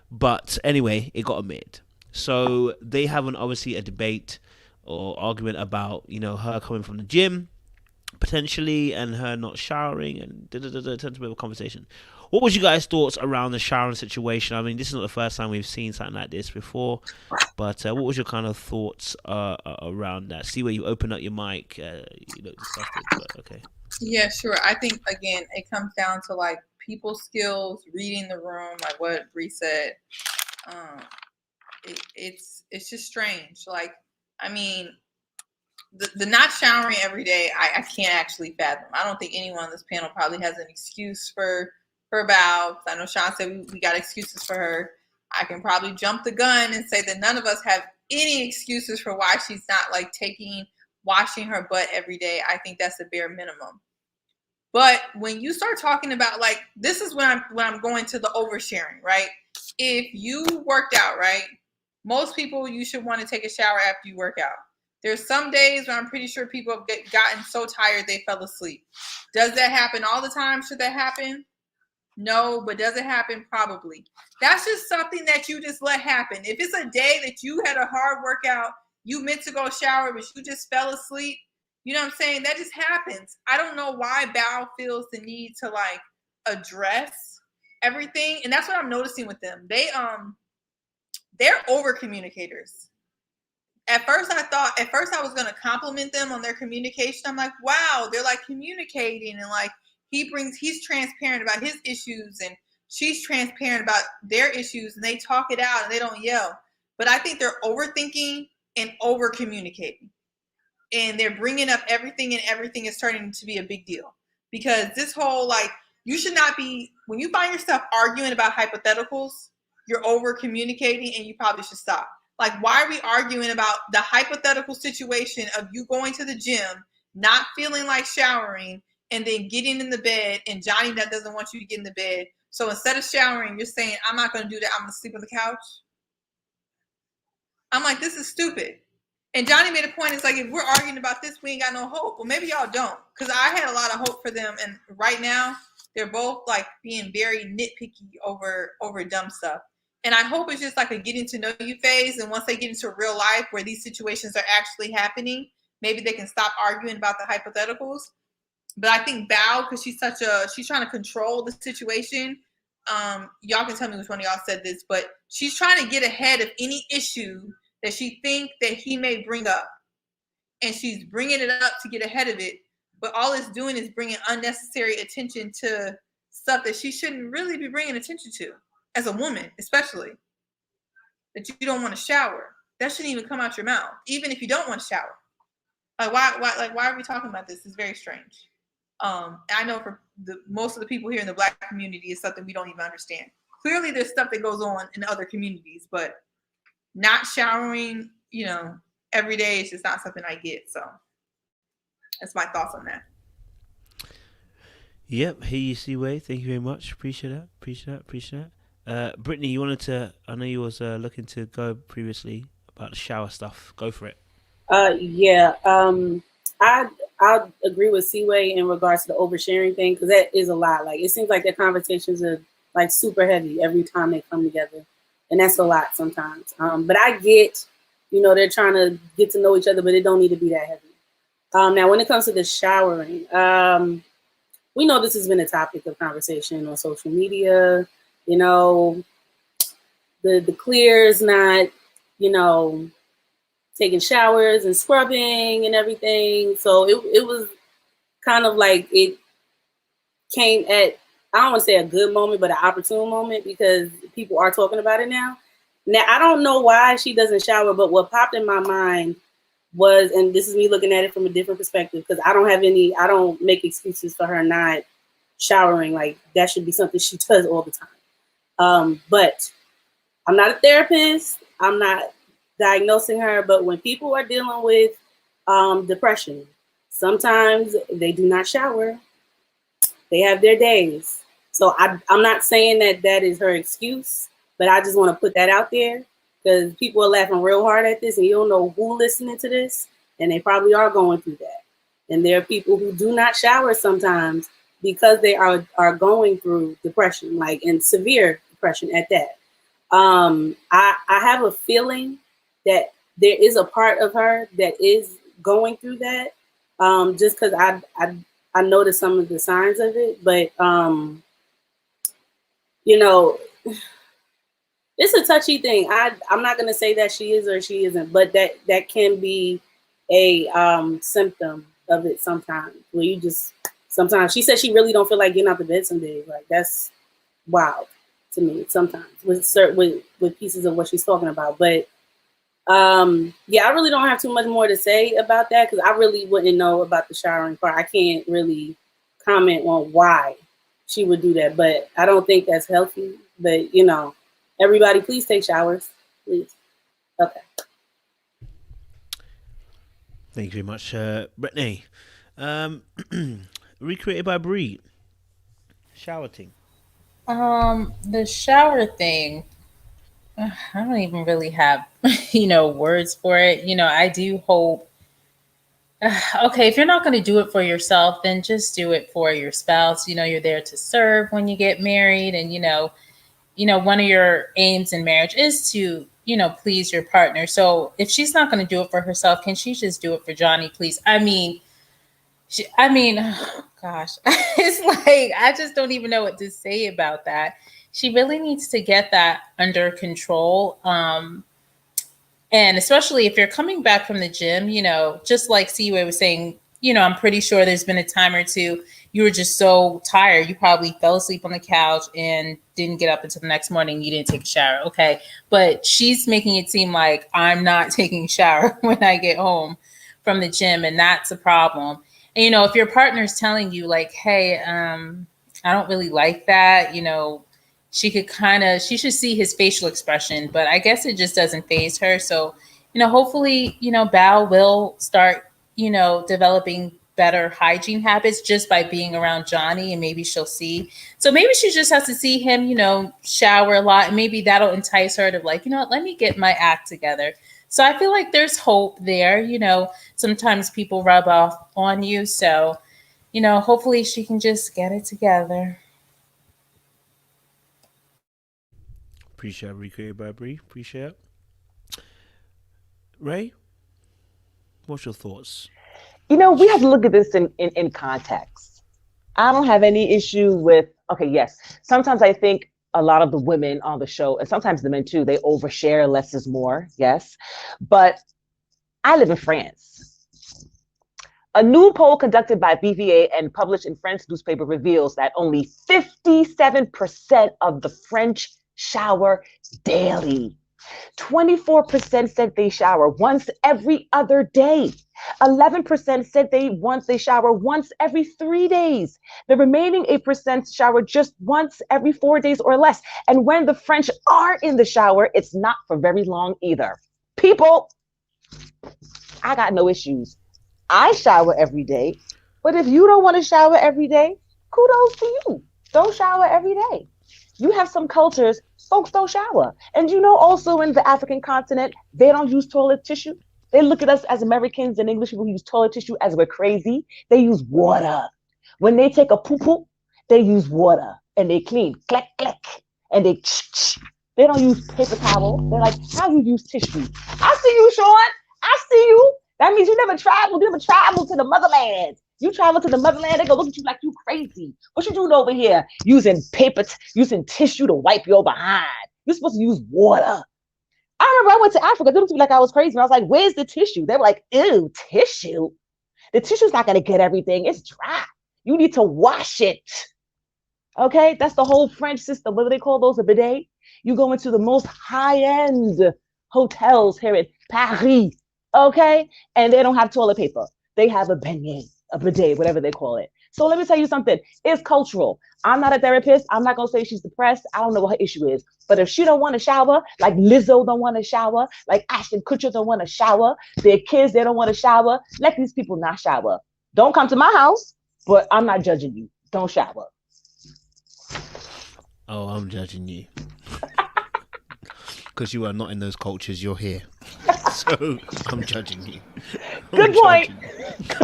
But anyway, it got admitted. So they have obviously a debate or argument about, you know, her coming from the gym, potentially, and her not showering, and turned to a bit of a conversation. What was you guys' thoughts around the showering situation? I mean, this is not the first time we've seen something like this before, but what was your kind of thoughts around that? See where you open up your mic, you look disgusted, but okay. Yeah, sure. I think, again, it comes down to, like, people skills, reading the room, like what Bree said. It's just strange. Like, I mean, the not showering every day, I can't actually fathom. I don't think anyone on this panel probably has an excuse for Bao. I know Sean said we got excuses for her. I can probably jump the gun and say that none of us have any excuses for why she's not, like, washing her butt every day. I think that's the bare minimum. But when you start talking about, like, this is when I'm going to the oversharing, right? If you worked out, right, most people, you should want to take a shower after you work out. There's some days where I'm pretty sure people have gotten so tired they fell asleep. Does that happen all the time? Should that happen? No, but does it happen? Probably. That's just something that you just let happen. If it's a day that you had a hard workout, you meant to go shower, but you just fell asleep, You know what I'm saying? That just happens. I don't know why Bao feels the need to like address everything. And that's what I'm noticing with them. They're over communicators. At first I was gonna compliment them on their communication. I'm like, wow, they're like communicating and like he's transparent about his issues and she's transparent about their issues and they talk it out and they don't yell. But I think they're overthinking and over communicating. And they're bringing up everything and everything is starting to be a big deal. Because this whole like, you should not be, when you find yourself arguing about hypotheticals, you're over communicating and you probably should stop. Like, why are we arguing about the hypothetical situation of you going to the gym, not feeling like showering, and then getting in the bed, and Johnny that doesn't want you to get in the bed. So instead of showering, you're saying, I'm not going to do that. I'm going to sleep on the couch. I'm like, this is stupid. And Johnny made a point. It's like, if we're arguing about this, we ain't got no hope. Well, maybe y'all don't. Because I had a lot of hope for them. And right now, they're both like being very nitpicky over dumb stuff. And I hope it's just like a getting to know you phase. And once they get into real life where these situations are actually happening, maybe they can stop arguing about the hypotheticals. But I think Bao, because she's trying to control the situation. Y'all can tell me which one of y'all said this, but she's trying to get ahead of any issue that she think that he may bring up. And she's bringing it up to get ahead of it. But all it's doing is bringing unnecessary attention to stuff that she shouldn't really be bringing attention to. As a woman, especially, that you don't want to shower. That shouldn't even come out your mouth, even if you don't want to shower. Like why are we talking about this? It's very strange. I know for most of the people here in the Black community, it's something we don't even understand. Clearly, there's stuff that goes on in other communities, but not showering, every day is just not something I get. So that's my thoughts on that. Yep. Hey, you see, Way. Thank you very much. Appreciate that. Brittany, you wanted to, I know you was looking to go previously about the shower stuff. Go for it. Yeah. I agree with Seaway in regards to the oversharing thing, because that is a lot. Like, it seems like their conversations are like super heavy every time they come together. And that's a lot sometimes. But I get, they're trying to get to know each other, but it don't need to be that heavy. Now, when it comes to the showering, we know this has been a topic of conversation on social media. The Clear's not, taking showers and scrubbing and everything. So it was kind of like it came at, I don't want to say a good moment, but an opportune moment, because people are talking about it now. Now, I don't know why she doesn't shower, but what popped in my mind was, and this is me looking at it from a different perspective, because I don't make excuses for her not showering. Like, that should be something she does all the time. But I'm not a therapist. I'm not diagnosing her. But when people are dealing with depression, sometimes they do not shower. They have their days. So I'm not saying that is her excuse, but I just want to put that out there, because people are laughing real hard at this, and you don't know who listening to this, and they probably are going through that. And there are people who do not shower sometimes because they are going through depression, like, and severe depression at that. I have a feeling that there is a part of her that is going through that, just because I noticed some of the signs of it. But it's a touchy thing. I'm not gonna say that she is or she isn't, but that can be a symptom of it sometimes. Where you just sometimes, she said she really don't feel like getting out of bed some days. Like, that's wild to me sometimes with pieces of what she's talking about. But yeah, I really don't have too much more to say about that, because I really wouldn't know about the showering part. I can't really comment on why she would do that, but I don't think that's healthy. But everybody, please take showers, please. Okay. Thank you very much, Brittany. Recreated by Bree. Shower thing. The shower thing, I don't even really have, words for it. I do hope, okay, if you're not going to do it for yourself, then just do it for your spouse. You're there to serve when you get married, and, one of your aims in marriage is to, please your partner. So if she's not going to do it for herself, can she just do it for Johnny, please? I mean, I mean, gosh, it's like I just don't even know what to say about that. She really needs to get that under control. And especially if you're coming back from the gym, just like Seaway was saying, I'm pretty sure there's been a time or two you were just so tired. You probably fell asleep on the couch and didn't get up until the next morning. You didn't take a shower. Okay. But she's making it seem like I'm not taking a shower when I get home from the gym. And that's a problem. And, if your partner's telling you like, hey, I don't really like that, she should see his facial expression, but I guess it just doesn't faze her. So, hopefully, Bao will start, developing better hygiene habits just by being around Johnny, and maybe she'll see. So maybe she just has to see him, shower a lot, and maybe that'll entice her to like, let me get my act together. So I feel like there's hope there. Sometimes people rub off on you. So, hopefully she can just get it together. Appreciate recreated by Bree. Appreciate it. Ray, what's your thoughts? We have to look at this in context. I don't have any issue with, okay, yes. Sometimes I think a lot of the women on the show, and sometimes the men too, they overshare, less is more, yes. But I live in France. A new poll conducted by BVA and published in French newspaper reveals that only 57% of the French shower daily. 24% said they shower once every other day. 11% said they shower once every 3 days. The remaining 8% shower just once every 4 days or less. And when the French are in the shower, it's not for very long either. People, I got no issues. I shower every day, but if you don't want to shower every day, kudos to you. Don't shower every day. You have some cultures, folks don't shower. And also in the African continent, they don't use toilet tissue. They look at us as Americans and English people who use toilet tissue as we're crazy. They use water. When they take a poo-poo, they use water and they clean, click, click, and they don't use paper towel. They're like, how you use tissue? I see you, Sean. I see you. That means you never traveled. You never traveled to the motherland. You travel to the motherland, they go look at you like you crazy. What you doing over here? Using paper, using tissue to wipe your behind. You're supposed to use water. I remember I went to Africa. They looked at me like I was crazy. And I was like, where's the tissue? They were like, ew, tissue? The tissue's not going to get everything. It's dry. You need to wash it. Okay? That's the whole French system. What do they call those? A bidet? You go into the most high-end hotels here in Paris. Okay? And they don't have toilet paper. They have a beignet, a bidet, whatever they call it. So let me tell you something. It's cultural. I'm not a therapist. I'm not going to say she's depressed. I don't know what her issue is. But if she don't want to shower, like Lizzo don't want to shower, like Ashton Kutcher don't want to shower, their kids, they don't want to shower, let these people not shower. Don't come to my house, but I'm not judging you. Don't shower. Oh, I'm judging you. Because you are not in those cultures, you're here. So I'm judging you. Good point.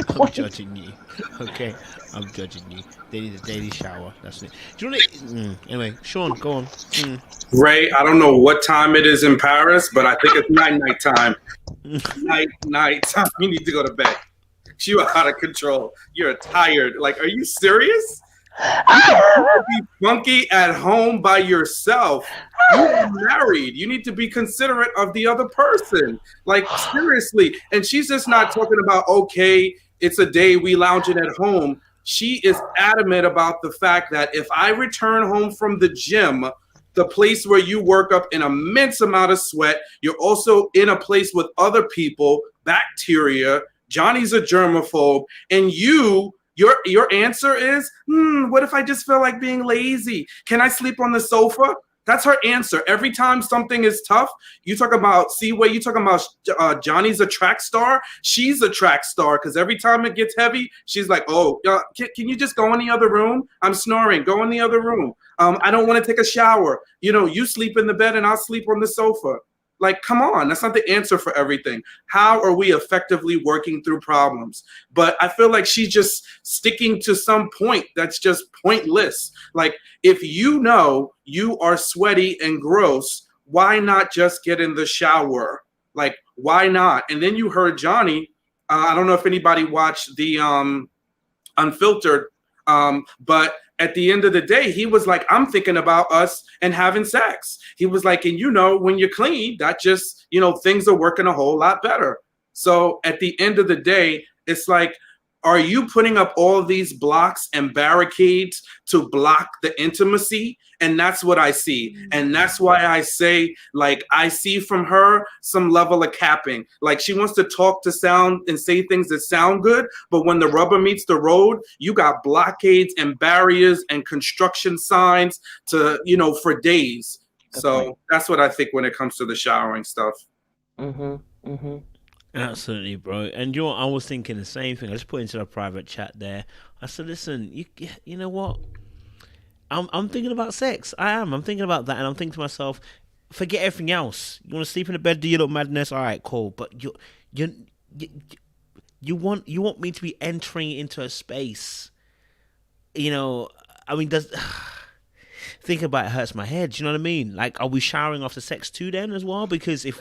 I'm judging you. Okay, I'm judging you. They need a daily shower. That's it. Do you want to? Anyway, Sean, go on. Ray, I don't know what time it is in Paris, but I think it's night time. Night time. You need to go to bed. You are out of control. You're tired. Like, are you serious? You be funky at home by yourself. You're married. You need to be considerate of the other person. Like, seriously. And she's just not talking about, okay, it's a day we lounging at home. She is adamant about the fact that if I return home from the gym, the place where you work up an immense amount of sweat, you're also in a place with other people, bacteria. Johnny's a germaphobe, and your answer is, what if I just feel like being lazy? Can I sleep on the sofa? That's her answer. Every time something is tough, you talk about, you talking about Johnny's a track star. She's a track star because every time it gets heavy, she's like, oh, can you just go in the other room? I'm snoring. Go in the other room. I don't want to take a shower. You sleep in the bed and I'll sleep on the sofa. Like, come on, that's not the answer for everything. How are we effectively working through problems? But I feel like she's just sticking to some point that's just pointless. Like, if you know you are sweaty and gross, why not just get in the shower? Like, why not? And then you heard Johnny, I don't know if anybody watched the unfiltered. But at the end of the day, he was like, I'm thinking about us and having sex. He was like, and you know, when you're clean, that just, you know, things are working a whole lot better. So at the end of the day, it's like, are you putting up all of these blocks and barricades to block the intimacy? And that's what I see. And that's why I say, like, I see from her some level of capping. Like, she wants to talk to sound and say things that sound good, but when the rubber meets the road, you got blockades and barriers and construction signs to, you know, for days. Good so point. That's what I think when it comes to the showering stuff. Absolutely, bro. And you know, I was thinking the same thing. I just put into a private chat there. I said, listen, you know what? I'm thinking about sex. I'm thinking about that, and I'm thinking to myself, forget everything else. You want to sleep in the bed, do your little madness? All right, cool. But you want me to be entering into a space? You know, I mean, think about it hurts my head. Do you know what I mean? Like, are we showering after sex too then as well? Because if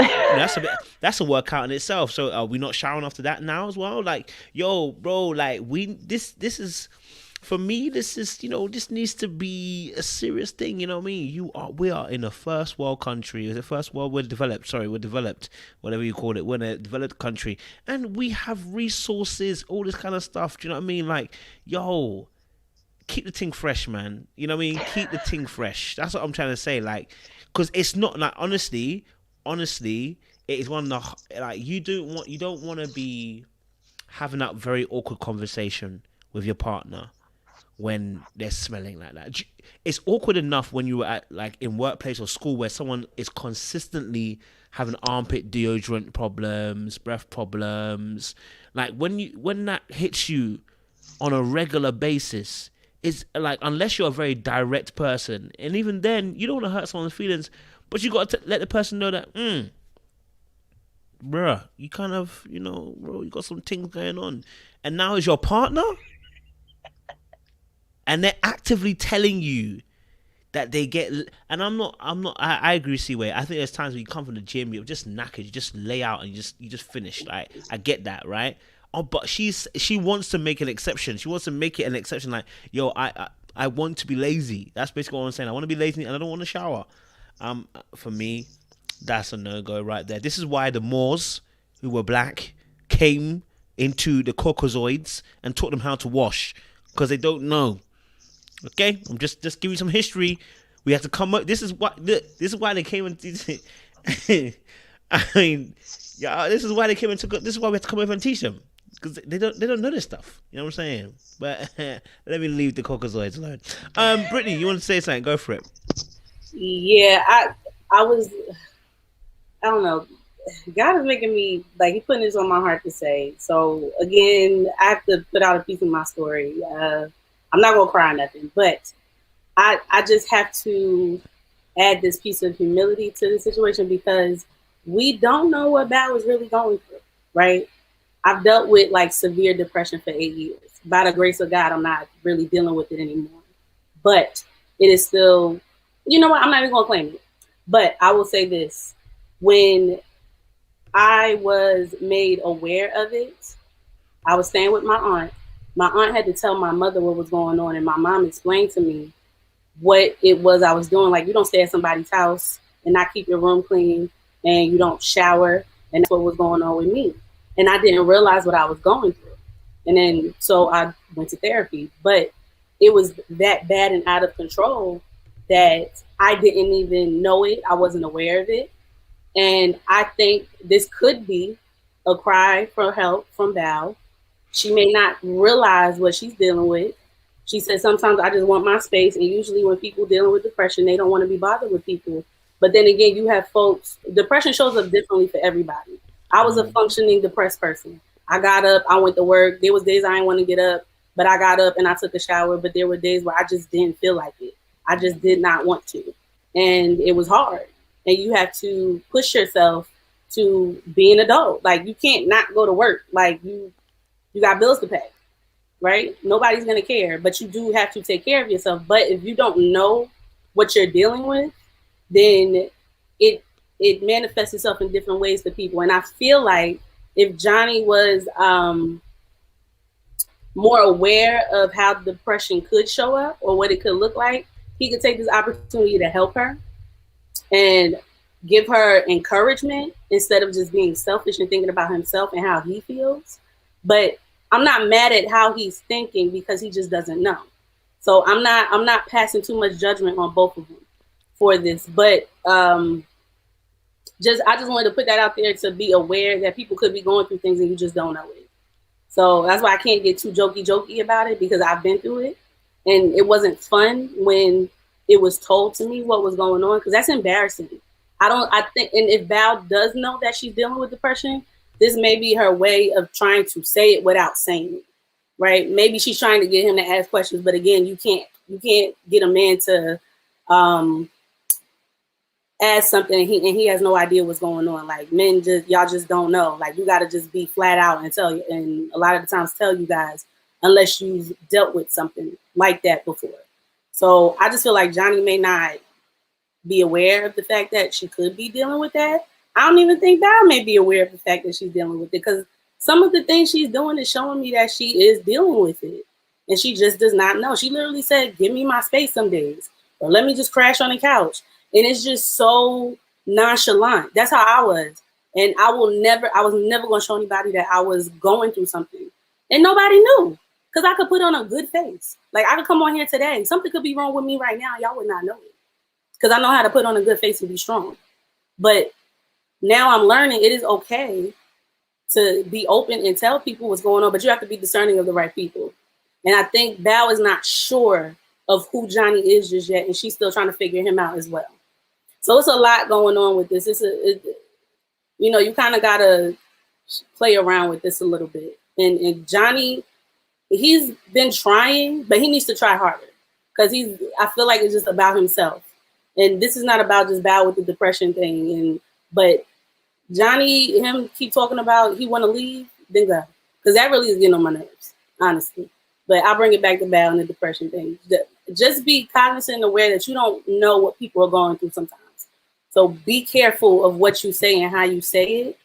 that's a workout in itself. So are we not showering after that now as well? Like, yo, bro, like this is. For me, this is, you know, this needs to be a serious thing. You know what I mean? We are in a first world country. The first world, we're developed, whatever you call it. We're in a developed country, and we have resources, all this kind of stuff. Do you know what I mean? Like, yo, keep the thing fresh, man. You know what I mean? Keep the thing fresh. That's what I'm trying to say. Like, because it's not like, honestly, it is one of the, like, you don't want to be having that very awkward conversation with your partner when they're smelling like that. It's awkward enough when you were at, like, in workplace or school where someone is consistently having armpit deodorant problems, breath problems. Like, when that hits you on a regular basis, it's like, unless you're a very direct person, and even then, you don't want to hurt someone's feelings, but you got to let the person know that, bruh, you kind of, you know, bro, you got some things going on. And now is your partner? And they're actively telling you that they get, and I agree, C-Way. I think there's times when you come from the gym, you're just knackered, you just lay out and you just finish. Like, I get that, right? Oh, but she wants to make an exception. She wants to make it an exception. Like, yo, I want to be lazy. That's basically what I'm saying. I want to be lazy and I don't want to shower. For me, that's a no-go right there. This is why the Moors, who were black, came into the Caucasoids and taught them how to wash, because they don't know. Okay, I'm just giving you some history. We have to come up. This is why they came and. I mean, yeah, this is why they came and took. This is why we have to come over and teach them, because they don't know this stuff. You know what I'm saying? But let me leave the Caucasoids alone. Brittany, you want to say something? Go for it. Yeah, I don't know. God is making me, like, He's putting this on my heart to say. So again, I have to put out a piece of my story. I'm not gonna cry or nothing, but I just have to add this piece of humility to the situation, because we don't know what Bao is really going through, right? I've dealt with, like, severe depression for 8 years. By the grace of God, I'm not really dealing with it anymore. But it is still, you know what? I'm not even gonna claim it. But I will say this: when I was made aware of it, I was staying with my aunt. My aunt had to tell my mother what was going on, and my mom explained to me what it was I was doing. Like, you don't stay at somebody's house and not keep your room clean, and you don't shower, and that's what was going on with me. And I didn't realize what I was going through. And then, so I went to therapy, but it was that bad and out of control that I didn't even know it. I wasn't aware of it. And I think this could be a cry for help from Bao. She may not realize what she's dealing with. She said, sometimes I just want my space. And usually when people dealing with depression, they don't want to be bothered with people. But then again, you have folks, depression shows up differently for everybody. I was a functioning depressed person. I got up, I went to work. There was days I didn't want to get up, but I got up and I took a shower. But there were days where I just didn't feel like it. I just did not want to. And it was hard. And you have to push yourself to be an adult. Like, you can't not go to work. Like, you got bills to pay, right? Nobody's going to care, but you do have to take care of yourself. But if you don't know what you're dealing with, then it manifests itself in different ways to people. And I feel like if Johnny was more aware of how depression could show up or what it could look like, he could take this opportunity to help her and give her encouragement instead of just being selfish and thinking about himself and how he feels. But I'm not mad at how he's thinking because he just doesn't know. So I'm not passing too much judgment on both of them for this. But I just wanted to put that out there to be aware that people could be going through things and you just don't know it. So that's why I can't get too jokey about it, because I've been through it. And it wasn't fun when it was told to me what was going on, because that's embarrassing. I think, and if Bao does know that she's dealing with depression, this may be her way of trying to say it without saying it, right? Maybe she's trying to get him to ask questions, but again, you can't get a man to ask something and he has no idea what's going on. Like, men y'all just don't know. Like, you got to just be flat out and tell you, and a lot of the times tell you guys, unless you've dealt with something like that before. So I just feel like Johnny may not be aware of the fact that she could be dealing with that. I don't even think Bao may be aware of the fact that she's dealing with it, because some of the things she's doing is showing me that she is dealing with it. And she just does not know. She literally said, give me my space some days, or let me just crash on the couch. And it's just so nonchalant. That's how I was. And I was never going to show anybody that I was going through something. And nobody knew, because I could put on a good face. Like, I could come on here today. Something could be wrong with me right now. Y'all would not know it, because I know how to put on a good face and be strong. But now I'm learning it is okay to be open and tell people what's going on, but you have to be discerning of the right people. And I think Bao is not sure of who Johnny is just yet, and she's still trying to figure him out as well. So it's a lot going on with this. You kind of got to play around with this a little bit. And Johnny, he's been trying, but he needs to try harder, because I feel like it's just about himself. And this is not about just Bao with the depression thing. But Johnny, him keep talking about he want to leave, then go. Because that really is getting on my nerves, honestly. But I'll bring it back to Bao and the depression thing. Just be cognizant and aware that you don't know what people are going through sometimes. So be careful of what you say and how you say it.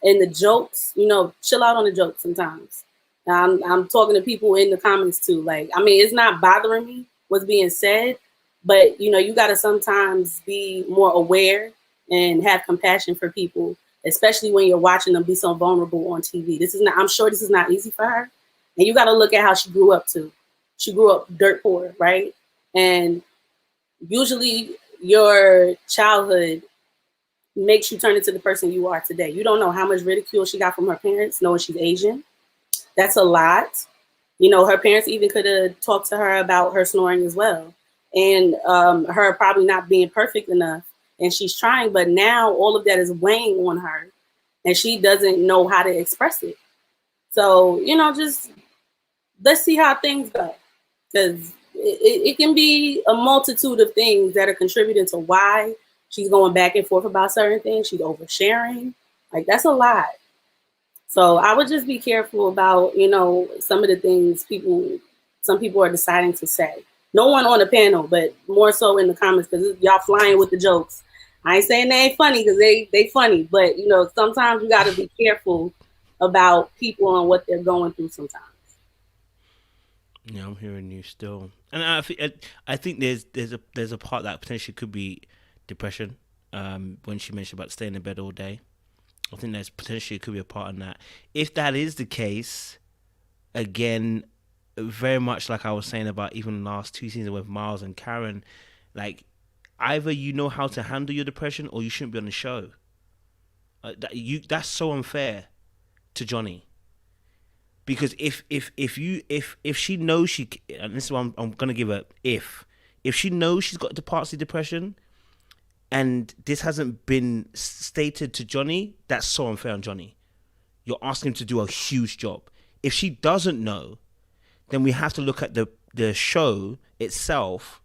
And the jokes, chill out on the jokes sometimes. I'm talking to people in the comments too. Like, I mean, it's not bothering me what's being said, but you got to sometimes be more aware and have compassion for people, especially when you're watching them be so vulnerable on TV. I'm sure this is not easy for her. And you got to look at how she grew up too. She grew up dirt poor, right? And usually your childhood makes you turn into the person you are today. You don't know how much ridicule she got from her parents, knowing she's Asian. That's a lot. Her parents even could have talked to her about her snoring as well. And her probably not being perfect enough. And she's trying, but now all of that is weighing on her and she doesn't know how to express it. So, just let's see how things go. Because it can be a multitude of things that are contributing to why she's going back and forth about certain things. She's oversharing. Like, that's a lot. So I would just be careful about, some of the things some people are deciding to say. No one on the panel, but more so in the comments, because y'all flying with the jokes. I ain't saying they ain't funny, because they funny, but sometimes you got to be careful about people and what they're going through sometimes. Yeah, I'm hearing you still, and I think there's a part that potentially could be depression. When she mentioned about staying in bed all day, I think there's potentially could be a part in that. If that is the case, again, very much like I was saying about even the last two seasons with Miles and Karen, like, either you know how to handle your depression or you shouldn't be on the show. That's so unfair to Johnny. Because if she knows she, and this is what I'm gonna give her, if she knows she's got the parts of depression, and this hasn't been stated to Johnny, that's so unfair on Johnny. You're asking him to do a huge job. If she doesn't know, then we have to look at the show itself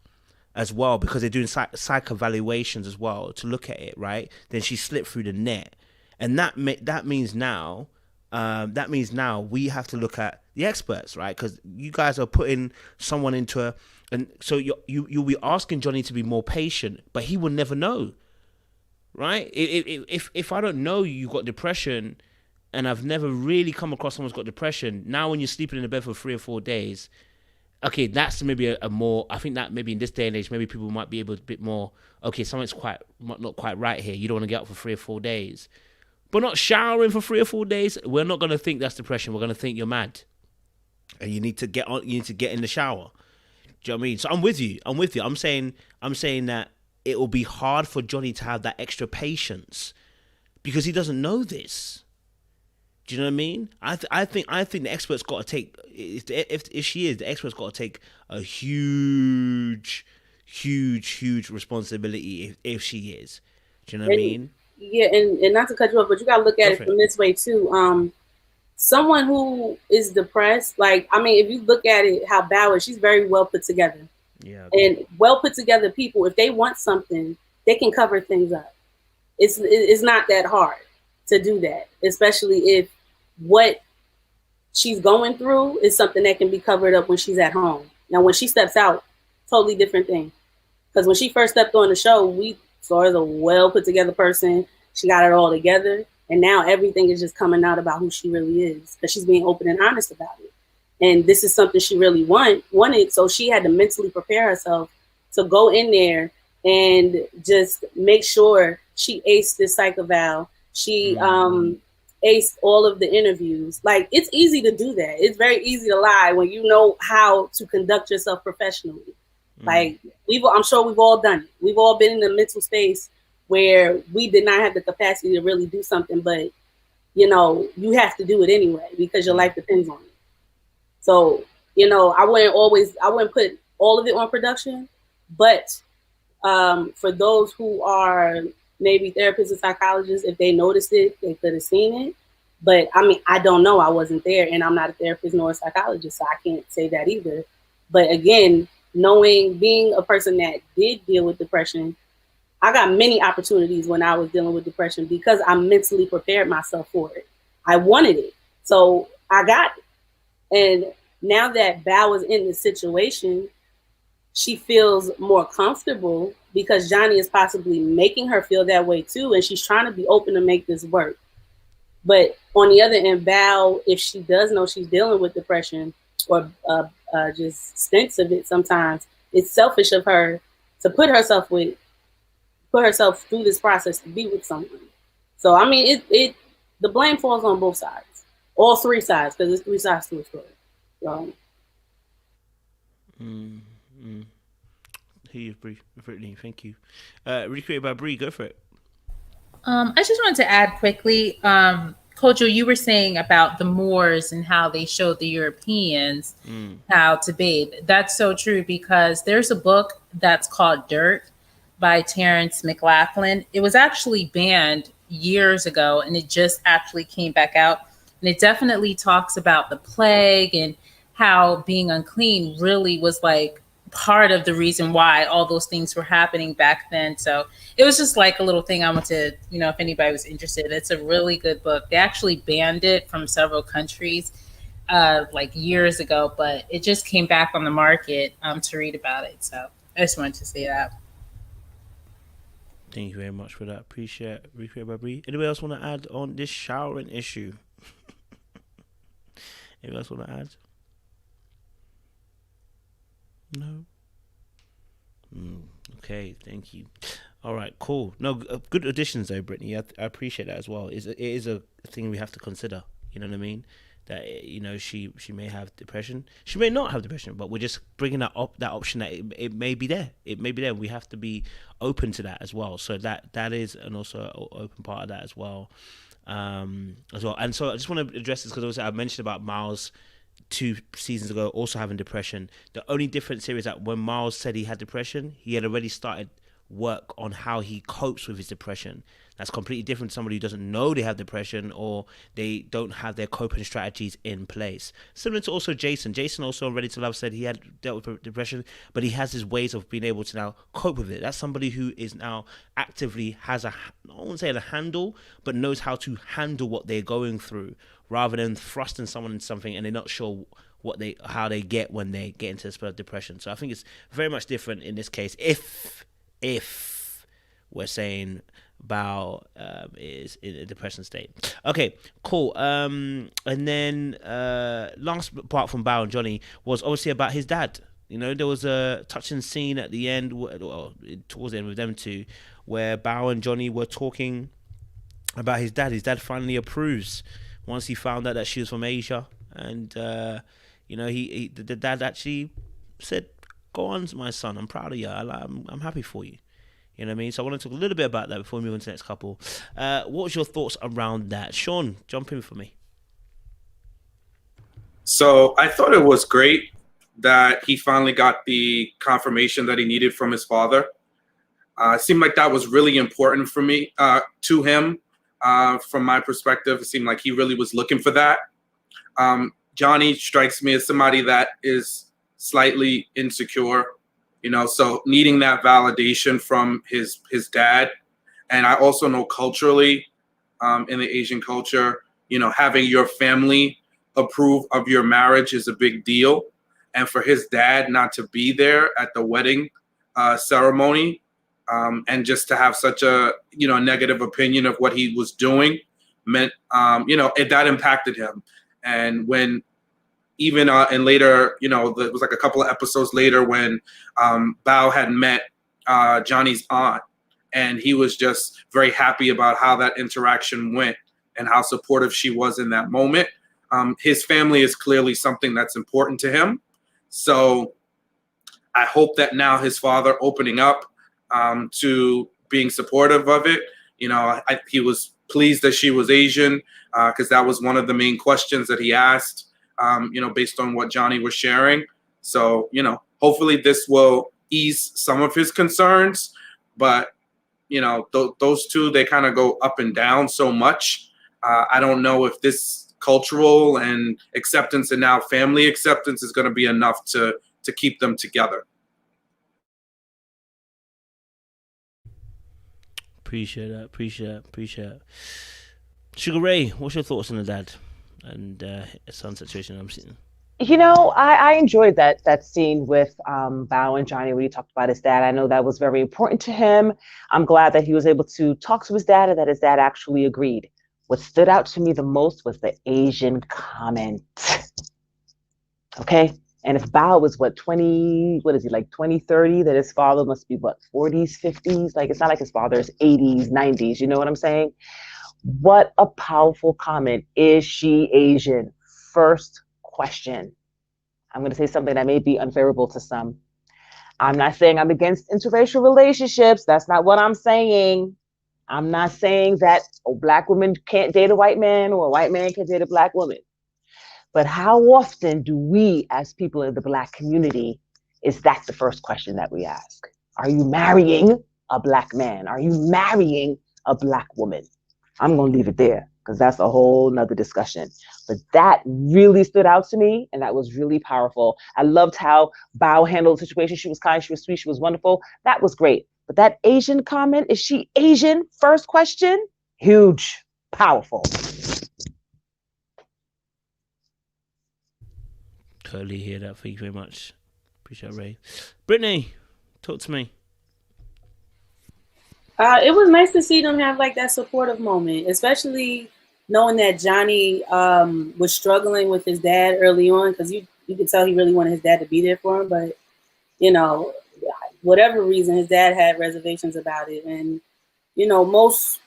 as well, because they're doing psych evaluations as well to look at it, right? Then she slipped through the net, and that means now we have to look at the experts, right? Because you guys are putting someone into and so you'll be asking Johnny to be more patient, but he will never know, right? If I don't know you got depression, and I've never really come across someone's got depression. Now, when you're sleeping in the bed for 3 or 4 days, okay, that's maybe a more. I think that maybe in this day and age, maybe people might be able to bit more. Okay, something's not quite right here. You don't want to get up for 3 or 4 days, but not showering for 3 or 4 days. We're not going to think that's depression. We're going to think you're mad, and you need to get on. You need to get in the shower. Do you know what I mean? So I'm with you. I'm saying that it will be hard for Johnny to have that extra patience because he doesn't know this. Do you know what I mean? I think the expert's got to take, if she is, the expert's got to take a huge responsibility if she is. Do you know what I mean? Yeah, and not to cut you off, but you got to look at it from this way too. Someone who is depressed, like, I mean, if you look at it, how Bao is, she's very well put together. Yeah. And well put together people, if they want something, they can cover things up. It's not that hard to do that, especially if what she's going through is something that can be covered up when she's at home. Now, when she steps out, totally different thing. Because when she first stepped on the show, we saw her as a well put together person. She got it all together. And now everything is just coming out about who she really is because she's being open and honest about it. And this is something she really wanted. So she had to mentally prepare herself to go in there and just make sure she aced this psych eval. She aced all of the interviews. Like, it's easy to do that. It's very easy to lie when you know how to conduct yourself professionally. Like, I'm sure we've all done it. We've all been in a mental space where we did not have the capacity to really do something, but you know, you have to do it anyway because your life depends on it. So, you know, I wouldn't put all of it on production, but for those who are maybe therapists and psychologists, if they noticed it, they could have seen it. But I mean, I don't know. I wasn't there, and I'm not a therapist nor a psychologist, so I can't say that either. But again, being a person that did deal with depression, I got many opportunities when I was dealing with depression because I mentally prepared myself for it. I wanted it, so I got it. And now that Bao is in the situation, she feels more comfortable because Johnny is possibly making her feel that way too, and she's trying to be open to make this work. But on the other end, Bao, if she does know she's dealing with depression or just stinks of it sometimes, it's selfish of her to put herself through this process to be with someone. So I mean, the blame falls on both sides, all three sides, because there's 3 sides to a story. So. Here, Brittany, thank you. Recreated by Bree, go for it. I just wanted to add quickly, Kojo, you were saying about the Moors and how they showed the Europeans how to bathe. That's so true because there's a book that's called Dirt by Terrence McLaughlin. It was actually banned years ago and it just actually came back out. And it definitely talks about the plague and how being unclean really was like part of the reason why all those things were happening back then. So it was just like a little thing I wanted to, if anybody was interested. It's a really good book. They actually banned it from several countries like years ago, but it just came back on the market to read about it. So I just wanted to say that. Thank you very much for that. Appreciate it. Recreated by Bree. Anybody else want to add on this showering issue? Anybody else want to add? No. Okay, thank you. All right, cool. No, good additions though, Brittany. I appreciate that as well. It is a thing we have to consider. You know what I mean? That she may have depression. She may not have depression, but we're just bringing that option that it may be there. It may be there. We have to be open to that as well. So that is and also an open part of that as well. And so I just want to address this because also I mentioned about Miles 2 seasons ago also having depression. The only difference here is that when Miles said he had depression, he had already started work on how he copes with his depression. That's completely different to somebody who doesn't know they have depression or they don't have their coping strategies in place. Similar to also Jason. Jason also on Ready to Love said he had dealt with depression, but he has his ways of being able to now cope with it. That's somebody who is now actively has I won't say a handle, but knows how to handle what they're going through rather than thrusting someone in something and they're not sure how they get when they get into a spell of depression. So I think it's very much different in this case if we're saying Bao is in a depression state. Okay, cool. And then last part from Bao and Johnny was obviously about his dad. You know, there was a touching scene at the end, towards the end with them two, where Bao and Johnny were talking about his dad. His dad finally approves once he found out that she was from Asia, and you know, the dad actually said, "Go on, my son. I'm proud of you. I'm happy for you." You know what I mean? So I want to talk a little bit about that before we move on to the next couple. What was your thoughts around that? Sean, jump in for me. So I thought it was great that he finally got the confirmation that he needed from his father. It seemed like that was really important for me, to him. From my perspective, it seemed like he really was looking for that. Johnny strikes me as somebody that is slightly insecure, you know, so needing that validation from his dad. And I also know culturally, in the Asian culture, you know, having your family approve of your marriage is a big deal. And for his dad not to be there at the wedding ceremony, and just to have such a, you know, negative opinion of what he was doing meant, you know, that impacted him. And when even and later, you know, it was like a couple of episodes later when Bao had met Johnny's aunt, and he was just very happy about how that interaction went and how supportive she was in that moment. His family is clearly something that's important to him. So I hope that now his father opening up to being supportive of it. You know, he was pleased that she was Asian, because that was one of the main questions that he asked, you know, based on what Johnny was sharing. So, you know, hopefully this will ease some of his concerns. But, you know, those two, they kind of go up and down so much. I don't know if this cultural and acceptance and now family acceptance is going to be enough to keep them together. Appreciate that. Sugar Ray, what's your thoughts on the dad and son situation I'm seeing? You know, I enjoyed that scene with Bao and Johnny when he talked about his dad. I know that was very important to him. I'm glad that he was able to talk to his dad and that his dad actually agreed. What stood out to me the most was the Asian comment. Okay? And if Bao was like 20, 30, that his father must be 40s, 50s? Like, it's not like his father's 80s, 90s. You know what I'm saying? What a powerful comment. Is she Asian? First question. I'm going to say something that may be unfavorable to some. I'm not saying I'm against interracial relationships. That's not what I'm saying. I'm not saying that a black woman can't date a white man or a white man can date a black woman. But how often do we, as people in the black community, is that the first question that we ask? Are you marrying a black man? Are you marrying a black woman? I'm going to leave it there because that's a whole nother discussion. But that really stood out to me, and that was really powerful. I loved how Bao handled the situation. She was kind, she was sweet, she was wonderful. That was great. But that Asian comment, is she Asian? First question, huge, powerful. Totally hear that. Thank you very much. Appreciate it, Ray. Brittany, talk to me. It was nice to see them have like that supportive moment, especially knowing that Johnny was struggling with his dad early on, because you could tell he really wanted his dad to be there for him, but you know, whatever reason, his dad had reservations about it. And you know, most,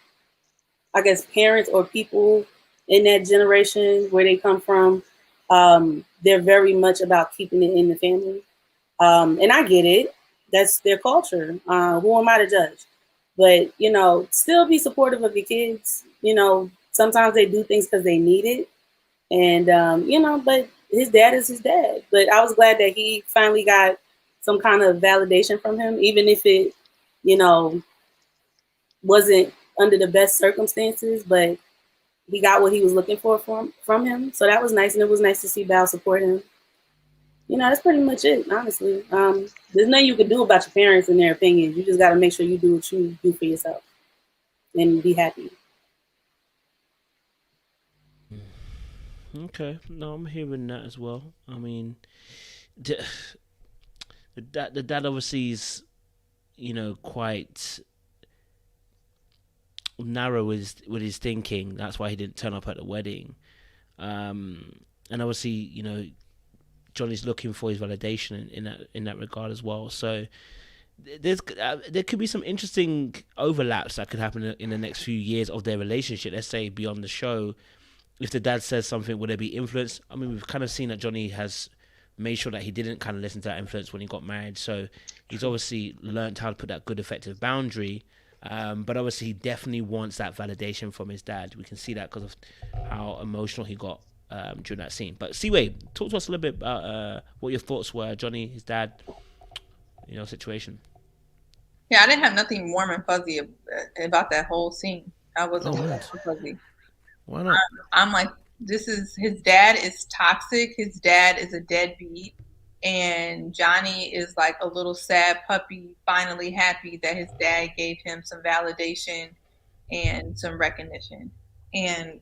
I guess, parents or people in that generation where they come from, they're very much about keeping it in the family. And I get it. That's their culture. Who am I to judge? But, you know, still be supportive of your kids. You know, sometimes they do things because they need it. And, you know, but his dad is his dad. But I was glad that he finally got some kind of validation from him, even if it, you know, wasn't under the best circumstances. But he got what he was looking for from him. So that was nice. And it was nice to see Bao support him. You know, that's pretty much it, honestly. There's nothing you can do about your parents and their opinions. You just got to make sure you do what you do for yourself and be happy. Okay, no, I'm hearing that as well. I mean, the dad obviously is, you know, quite narrow with his thinking. That's why he didn't turn up at the wedding. And obviously, you know, Johnny's looking for his validation in that regard as well. So there could be some interesting overlaps that could happen in the next few years of their relationship. Let's say beyond the show, if the dad says something, will there be influence? I mean, we've kind of seen that Johnny has made sure that he didn't kind of listen to that influence when he got married. So he's obviously learned how to put that good, effective boundary. But obviously, he definitely wants that validation from his dad. We can see that because of how emotional he got during that scene. But Seaway, talk to us a little bit about what your thoughts were, Johnny, his dad, you know, situation. Yeah, I didn't have nothing warm and fuzzy about that whole scene. I wasn't warm and fuzzy. Why not? I'm like, his dad is toxic. His dad is a deadbeat. And Johnny is like a little sad puppy, finally happy that his dad gave him some validation and some recognition. And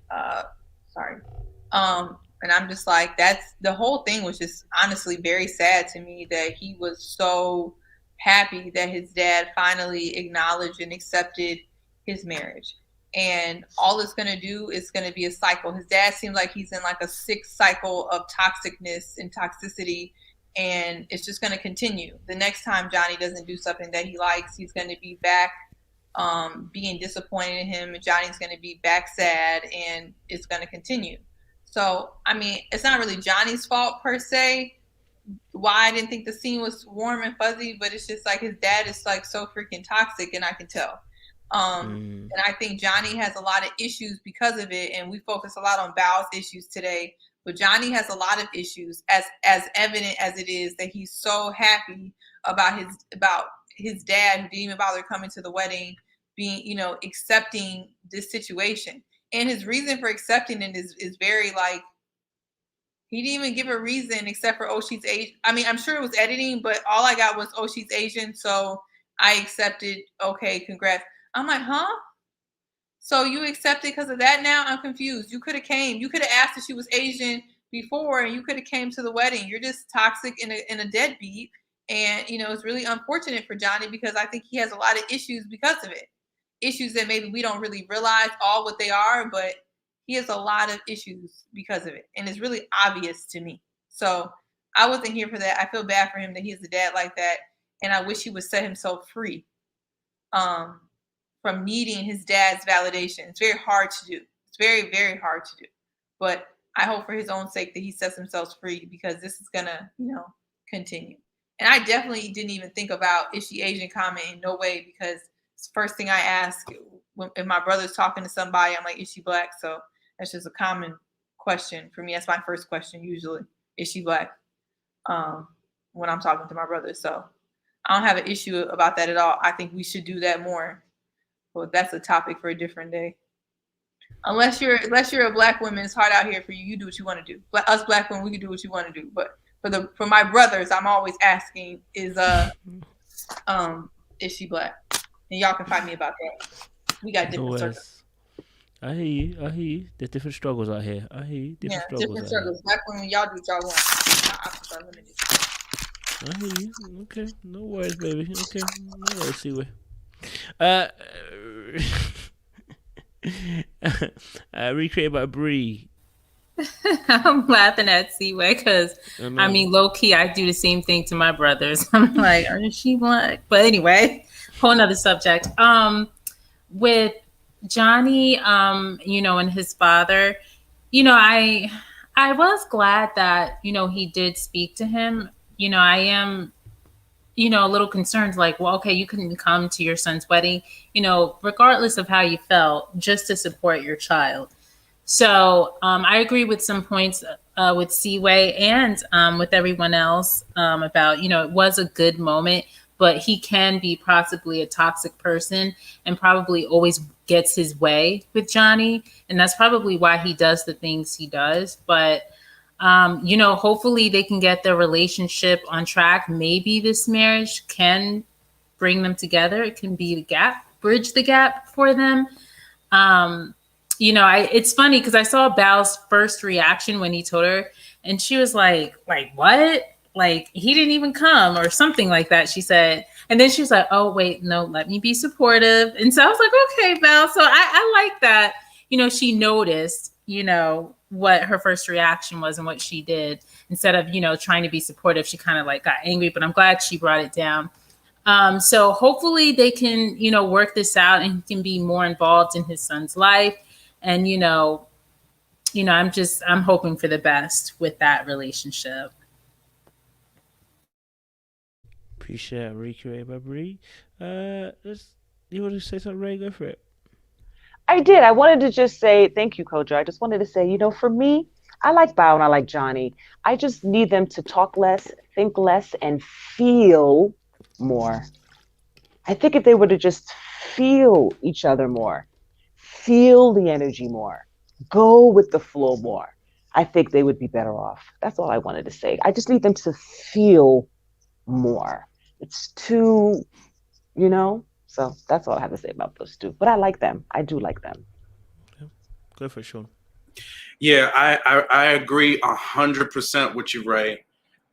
and I'm just like, the whole thing was just honestly very sad to me that he was so happy that his dad finally acknowledged and accepted his marriage. And all it's going to do is going to be a cycle. His dad seems like he's in like a sick cycle of toxicness and toxicity, and it's just going to continue. The next time Johnny doesn't do something that he likes, he's going to be back being disappointed in him, and Johnny's going to be back sad, and it's going to continue. So, I mean, it's not really Johnny's fault per se, why I didn't think the scene was warm and fuzzy, but it's just like his dad is like so freaking toxic, and I can tell. And I think Johnny has a lot of issues because of it, and we focus a lot on Bao's issues today, but Johnny has a lot of issues, as evident as it is that he's so happy about his dad, who didn't even bother coming to the wedding, being, you know, accepting this situation. And his reason for accepting it is very like, he didn't even give a reason except for, oh, she's Asian. I mean, I'm sure it was editing, but all I got was, oh, she's Asian, so I accepted. Okay, congrats. I'm like, huh? So you accepted because of that now? I'm confused. You could have came. You could have asked if she was Asian before, and you could have came to the wedding. You're just toxic and a deadbeat. And, you know, it's really unfortunate for Johnny because I think he has a lot of issues because of it. Issues that maybe we don't really realize all what they are, but he has a lot of issues because of it. And it's really obvious to me. So I wasn't here for that. I feel bad for him that he has a dad like that. And I wish he would set himself free from needing his dad's validation. It's very hard to do. It's very, very hard to do. But I hope for his own sake that he sets himself free, because this is going to, you know, continue. And I definitely didn't even think about, is she Asian comment in no way, because it's the first thing I ask if my brother's talking to somebody, I'm like, is she black? So that's just a common question for me. That's my first question usually. Is she black? When I'm talking to my brother. So I don't have an issue about that at all. I think we should do that more. Well, that's a topic for a different day. Unless you're a black woman, it's hard out here for you. You do what you want to do. Us black women, we can do what you want to do. But for my brothers, I'm always asking, is she black? And y'all can fight me about that. We got different struggles. I hear you. There's different struggles out here. I hear you. Different struggles. Black women, y'all do what y'all want. I hear you. Okay. No worries, baby. Okay. No worries, Seaway. Recreated by Bree. I'm laughing at Seaway because I mean, low key, I do the same thing to my brothers. I'm like, is she black? But anyway, whole nother subject. With Johnny, you know, and his father, you know, I was glad that, you know, he did speak to him. You know, I am, you know, a little concerned, like, well, okay, you couldn't come to your son's wedding, you know, regardless of how you felt, just to support your child. So I agree with some points with Seaway and with everyone else about, you know, it was a good moment, but he can be possibly a toxic person and probably always gets his way with Johnny. And that's probably why he does the things he does. But you know, hopefully they can get their relationship on track. Maybe this marriage can bring them together. It can be the gap, bridge the gap for them. You know, it's funny because I saw Bao's first reaction when he told her, and she was like, what? Like, he didn't even come or something like that. She said, And then she was like, oh, wait, no, let me be supportive. And so I was like, okay, Val. So I like that, she noticed, what her first reaction was and what she did. Instead of, trying to be supportive, she kind of like got angry, but I'm glad she brought it down. So hopefully they can, work this out and he can be more involved in his son's life. And, I'm hoping for the best with that relationship. Appreciate it, Ricky Babri. You want to say something, Ray? Go for it. I did. I wanted to just say thank you, Kojo. I just wanted to say, for me, I like Bao and I like Johnny. I just need them to talk less, think less, and feel more. I think if they were to just feel each other more, feel the energy more, go with the flow more, I think they would be better off. That's all I wanted to say. I just need them to feel more. It's too, so that's all I have to say about those two. But I like them. I do like them. Yeah. Go for it, Sean. Yeah, I agree 100% with you, Ray.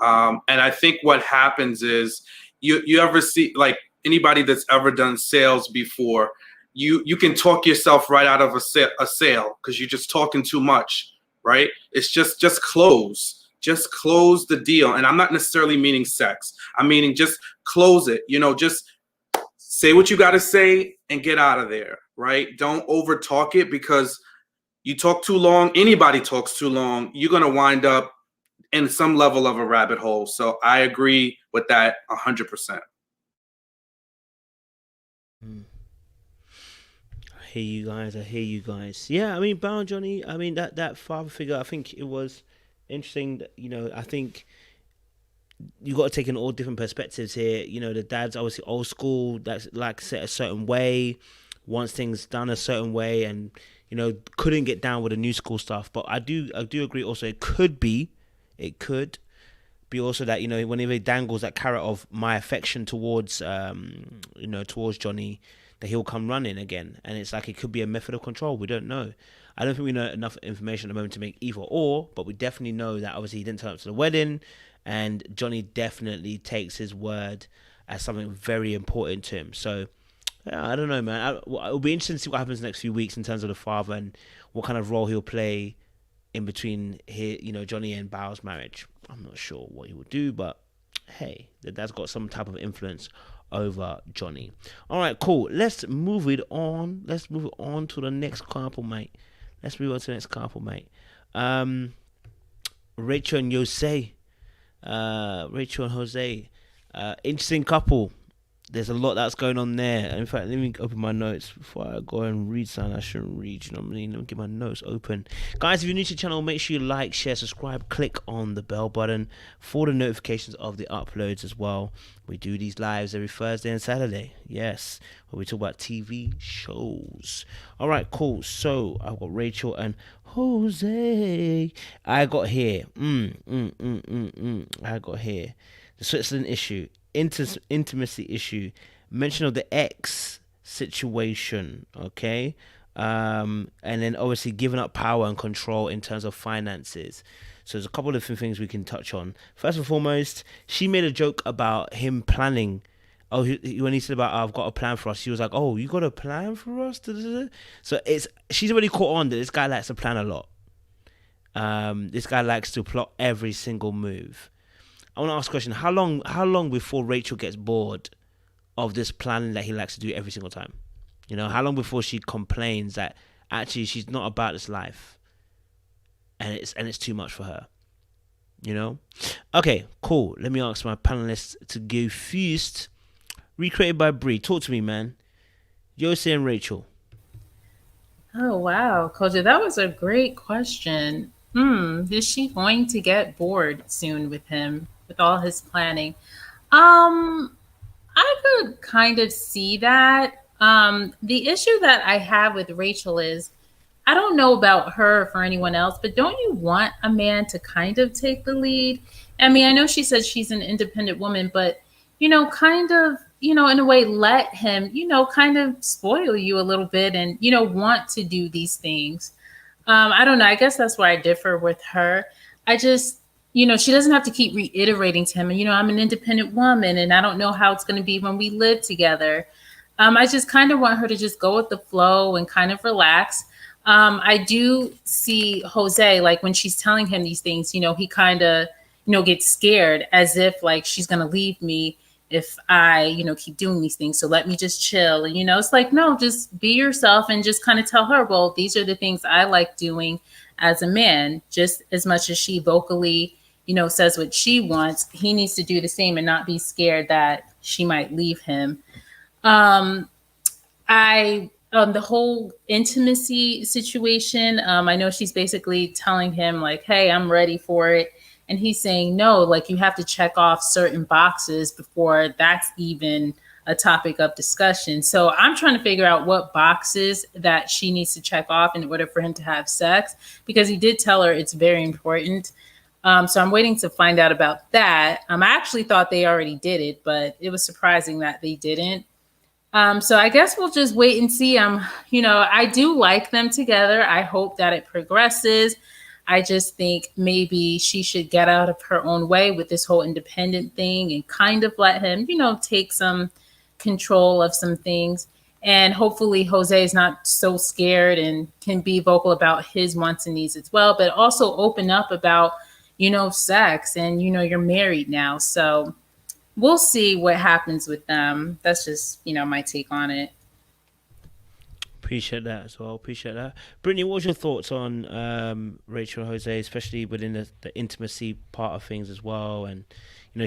And I think what happens is you ever see, like, anybody that's ever done sales before, you can talk yourself right out of a sale because you're just talking too much, right? It's just close. Just close the deal. And I'm not necessarily meaning sex. I'm meaning just close it. Just say what you got to say and get out of there, right? Don't over talk it, because you talk too long, anybody talks too long, you're going to wind up in some level of a rabbit hole. So I agree with that 100%. I hear you guys. Yeah, I mean, Bao and Johnny, I mean, that father figure, I think it was interesting that, I think you got to take in all different perspectives here. The dad's obviously old school, that's like set a certain way, wants things done a certain way, and couldn't get down with the new school stuff. But I do agree also, it could be also that, whenever he dangles that carrot of my affection towards towards Johnny, that he'll come running again. And it's like it could be a method of control. We don't know. I don't think we know enough information at the moment to make either or, but we definitely know that obviously he didn't turn up to the wedding, and Johnny definitely takes his word as something very important to him. So yeah, I don't know, man. It'll be interesting to see what happens next few weeks in terms of the father and what kind of role he'll play in between here, Johnny and Bao's marriage. I'm not sure what he will do, but hey, that's got some type of influence over Johnny. All right, cool. Let's move it on. Let's move it on to the next couple, mate. Rachel and Jose. Interesting couple. There's a lot that's going on there. In fact, let me open my notes before I go and read something I shouldn't read. Let me get my notes open. Guys, if you're new to the channel, make sure you like, share, subscribe, click on the bell button for the notifications of the uploads as well. We do these lives every Thursday and Saturday. Yes, where we talk about TV shows. All right, cool. So I've got Rachel and Jose. I got here the Switzerland issue, intimacy issue, mention of the ex situation, okay, and then obviously giving up power and control in terms of finances. So there's a couple of different things we can touch on. First and foremost, she made a joke about him planning. Oh, when he said about, I've got a plan for us, she was like, oh, you got a plan for us? So she's already caught on that this guy likes to plan a lot. This guy likes to plot every single move. I want to ask a question. How long before Rachel gets bored of this planning that he likes to do every single time? How long before she complains that actually she's not about this life and it's too much for her? Okay, cool. Let me ask my panelists to go first. Recreated by Bree. Talk to me, man. Jose and Rachel. Oh, wow, Kojo, that was a great question. Is she going to get bored soon with him, with all his planning? I could kind of see that. The issue that I have with Rachel is, I don't know about her or for anyone else, but don't you want a man to kind of take the lead? I mean, I know she says she's an independent woman, but, kind of, in a way, let him, kind of spoil you a little bit and, want to do these things. I don't know. I guess that's where I differ with her. I just, she doesn't have to keep reiterating to him, I'm an independent woman and I don't know how it's going to be when we live together. I just kind of want her to just go with the flow and kind of relax. I do see Jose, like when she's telling him these things, he kind of, gets scared as if like she's going to leave me if I, keep doing these things. So let me just chill. And, it's like, no, just be yourself and just kind of tell her, well, these are the things I like doing as a man, just as much as she vocally, says what she wants. He needs to do the same and not be scared that she might leave him. The whole intimacy situation, I know she's basically telling him like, hey, I'm ready for it. And he's saying, no, like you have to check off certain boxes before that's even a topic of discussion. So I'm trying to figure out what boxes that she needs to check off in order for him to have sex, because he did tell her it's very important. So I'm waiting to find out about that. I actually thought they already did it, but it was surprising that they didn't. So I guess we'll just wait and see. I do like them together. I hope that it progresses. I just think maybe she should get out of her own way with this whole independent thing and kind of let him, take some control of some things. And hopefully Jose is not so scared and can be vocal about his wants and needs as well, but also open up about, sex and, you're married now. So we'll see what happens with them. That's just, my take on it. Appreciate that as well. Appreciate that. Brittany, what was your thoughts on Rachel and Jose, especially within the intimacy part of things as well? And,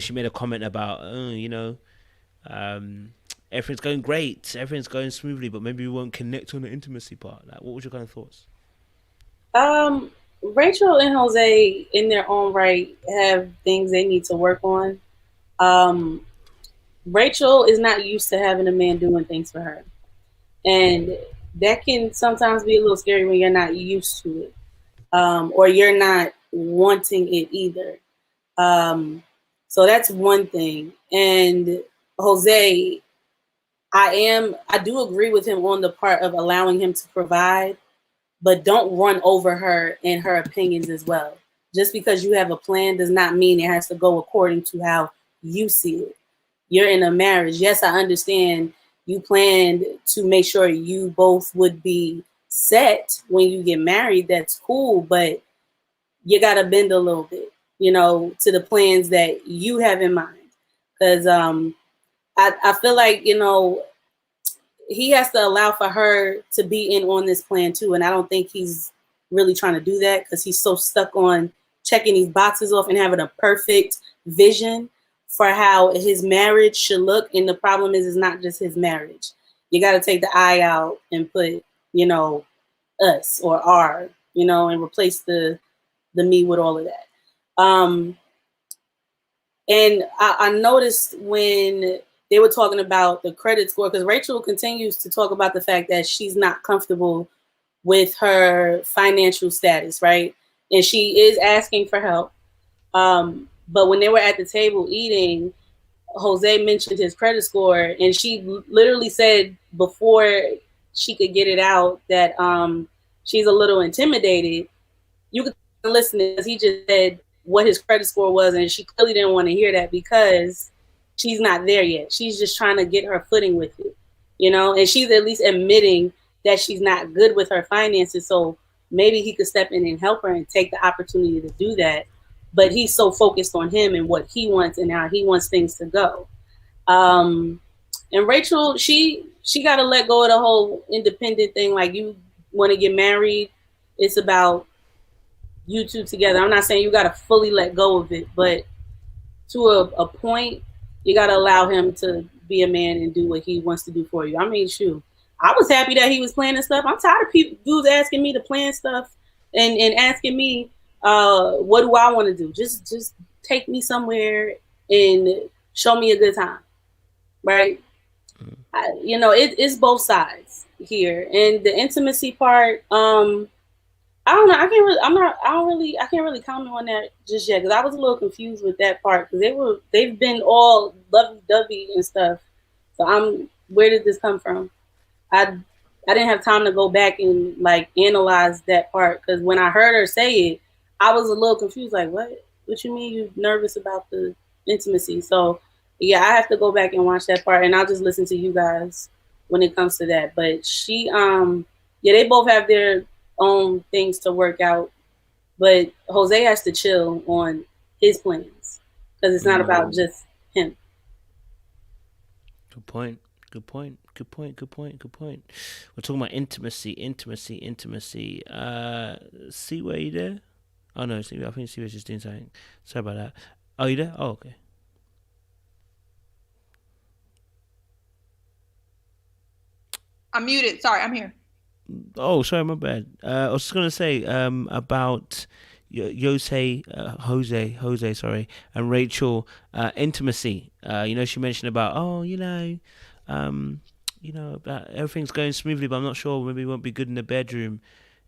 she made a comment about, everything's going great, everything's going smoothly, but maybe we won't connect on the intimacy part. Like, what was your kind of thoughts? Rachel and Jose, in their own right, have things they need to work on. Rachel is not used to having a man doing things for her. And that can sometimes be a little scary when you're not used to it, or you're not wanting it either. So that's one thing. And Jose, I do agree with him on the part of allowing him to provide, but don't run over her and her opinions as well. Just because you have a plan does not mean it has to go according to how you see it. You're in a marriage. Yes, I understand you planned to make sure you both would be set when you get married. That's cool, but you got to bend a little bit, to the plans that you have in mind. Because I feel like, he has to allow for her to be in on this plan too. And I don't think he's really trying to do that because he's so stuck on checking these boxes off and having a perfect vision for how his marriage should look. And the problem is, it's not just his marriage. You got to take the I out and put, us or our, and replace the me with all of that. And I noticed when they were talking about the credit score, because Rachel continues to talk about the fact that she's not comfortable with her financial status, right? And she is asking for help. But when they were at the table eating, Jose mentioned his credit score, and she literally said before she could get it out that she's a little intimidated. You could listen because he just said what his credit score was, and she clearly didn't want to hear that because she's not there yet. She's just trying to get her footing with it, and she's at least admitting that she's not good with her finances. So maybe he could step in and help her and take the opportunity to do that. But he's so focused on him and what he wants and how he wants things to go. And Rachel, she got to let go of the whole independent thing. Like, you want to get married, it's about you two together. I'm not saying you got to fully let go of it, but to a point, you got to allow him to be a man and do what he wants to do for you. I mean, shoot, I was happy that he was planning stuff. I'm tired of dudes asking me to plan stuff and asking me, what do I want to do? Just take me somewhere and show me a good time, right? It's both sides here, and the intimacy part. I don't know. I can't really comment on that just yet because I was a little confused with that part because they've been all lovey-dovey and stuff. So where did this come from? I didn't have time to go back and like analyze that part because when I heard her say it, I was a little confused. Like, what? what you mean you nervous about the intimacy? So yeah, I have to go back and watch that part, and I'll just listen to you guys when it comes to that. But she, yeah, they both have their own things to work out, but Jose has to chill on his plans because it's not about just him. Good point. Good point. We're talking about intimacy. See where you there? Oh no, see, I think see where's just doing something. Sorry about that. Oh, you there? Oh, okay. I'm muted. Sorry, I'm here. Oh, sorry, my bad. I was just gonna say about Jose, sorry, and Rachel intimacy. She mentioned about about everything's going smoothly, but I'm not sure. Maybe it won't be good in the bedroom.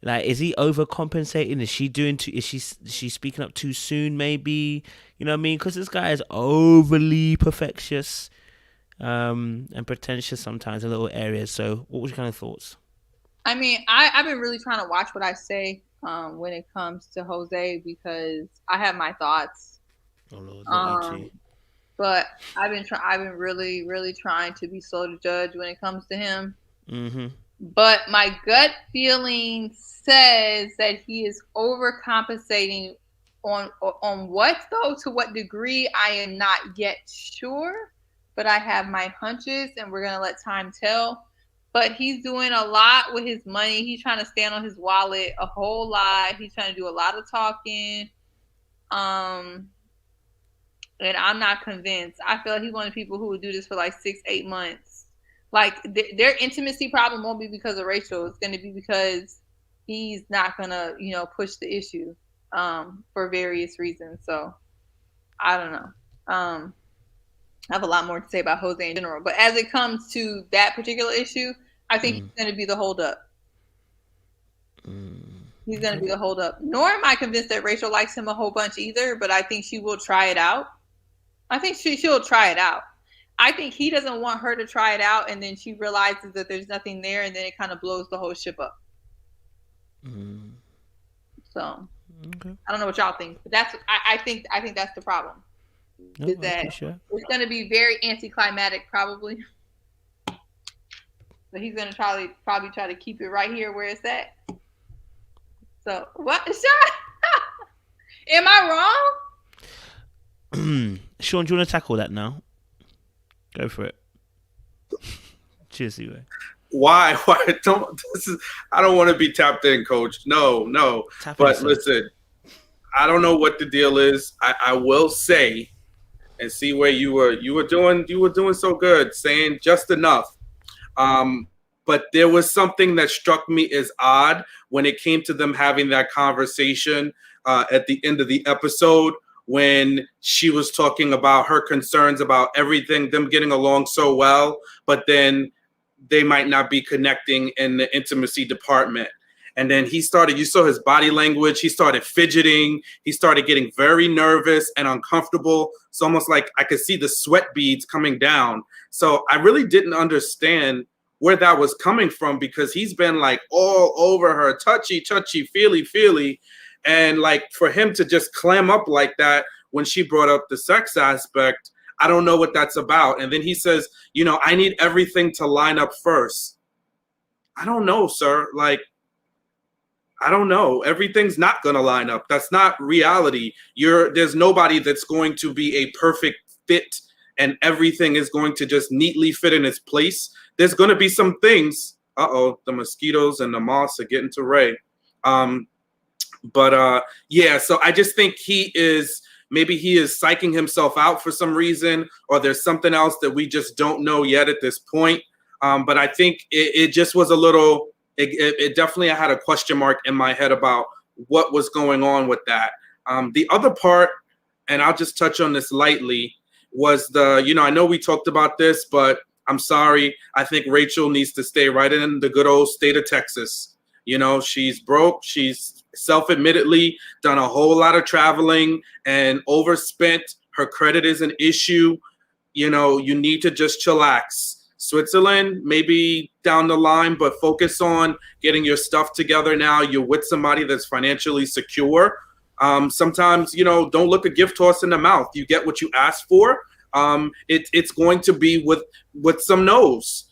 Like, is he overcompensating? Is she doing too? Is she speaking up too soon? Maybe, you know what I mean? Because this guy is overly perfectious, and pretentious sometimes in little areas. So, what was your kind of thoughts? I mean, I've been really trying to watch what I say when it comes to Jose because I have my thoughts. Oh Lord, but I've been really, really trying to be slow to judge when it comes to him. Mm-hmm. But my gut feeling says that he is overcompensating on what though? To what degree? I am not yet sure, but I have my hunches, and we're gonna let time tell. But he's doing a lot with his money. He's trying to stand on his wallet a whole lot. He's trying to do a lot of talking. And I'm not convinced. I feel like he's one of the people who would do this for like 6-8 months. Like their intimacy problem won't be because of Rachel. It's going to be because he's not going to, push the issue for various reasons. So I don't know. I have a lot more to say about Jose in general. But as it comes to that particular issue, I think he's going to be the holdup. He's going to be the holdup. Nor am I convinced that Rachel likes him a whole bunch either, but I think she will try it out. I think she'll try it out. I think he doesn't want her to try it out, and then she realizes that there's nothing there, and then it kind of blows the whole ship up. So, okay. I don't know what y'all think, but I think that's the problem. No, is that it's going to be very anticlimactic, probably. But he's going to probably try to keep it right here where it's at. So, what? Am I wrong? Sean, do you want to tackle that now? Go for it. Cheers, anyway. Why? I don't want to be tapped in, Coach. No. But listen, I don't know what the deal is. I will say, and see where you were doing so good, saying just enough. But there was something that struck me as odd when it came to them having that conversation at the end of the episode, when she was talking about her concerns about everything, them getting along so well, but then they might not be connecting in the intimacy department. And then you saw his body language. He started fidgeting. He started getting very nervous and uncomfortable. It's almost like I could see the sweat beads coming down. So I really didn't understand where that was coming from, because he's been like all over her, touchy, feely. And like for him to just clam up like that when she brought up the sex aspect, I don't know what that's about. And then he says, I need everything to line up first. I don't know, sir. Like, I don't know. Everything's not going to line up. That's not reality. There's nobody that's going to be a perfect fit and everything is going to just neatly fit in its place. There's going to be some things. The mosquitoes and the moths are getting to Ray. Yeah, so I just think maybe he is psyching himself out for some reason, or there's something else that we just don't know yet at this point. But I think it just was a little, it definitely, I had a question mark in my head about what was going on with that. The other part, and I'll just touch on this lightly, was I know we talked about this, but I'm sorry. I think Rachel needs to stay right in the good old state of Texas. She's broke. She's self-admittedly done a whole lot of traveling and overspent. Her credit is an issue. You need to just chillax. Switzerland, maybe down the line, but focus on getting your stuff together now. You're with somebody that's financially secure. Sometimes, don't look a gift horse in the mouth. You get what you ask for. It's going to be with some no's.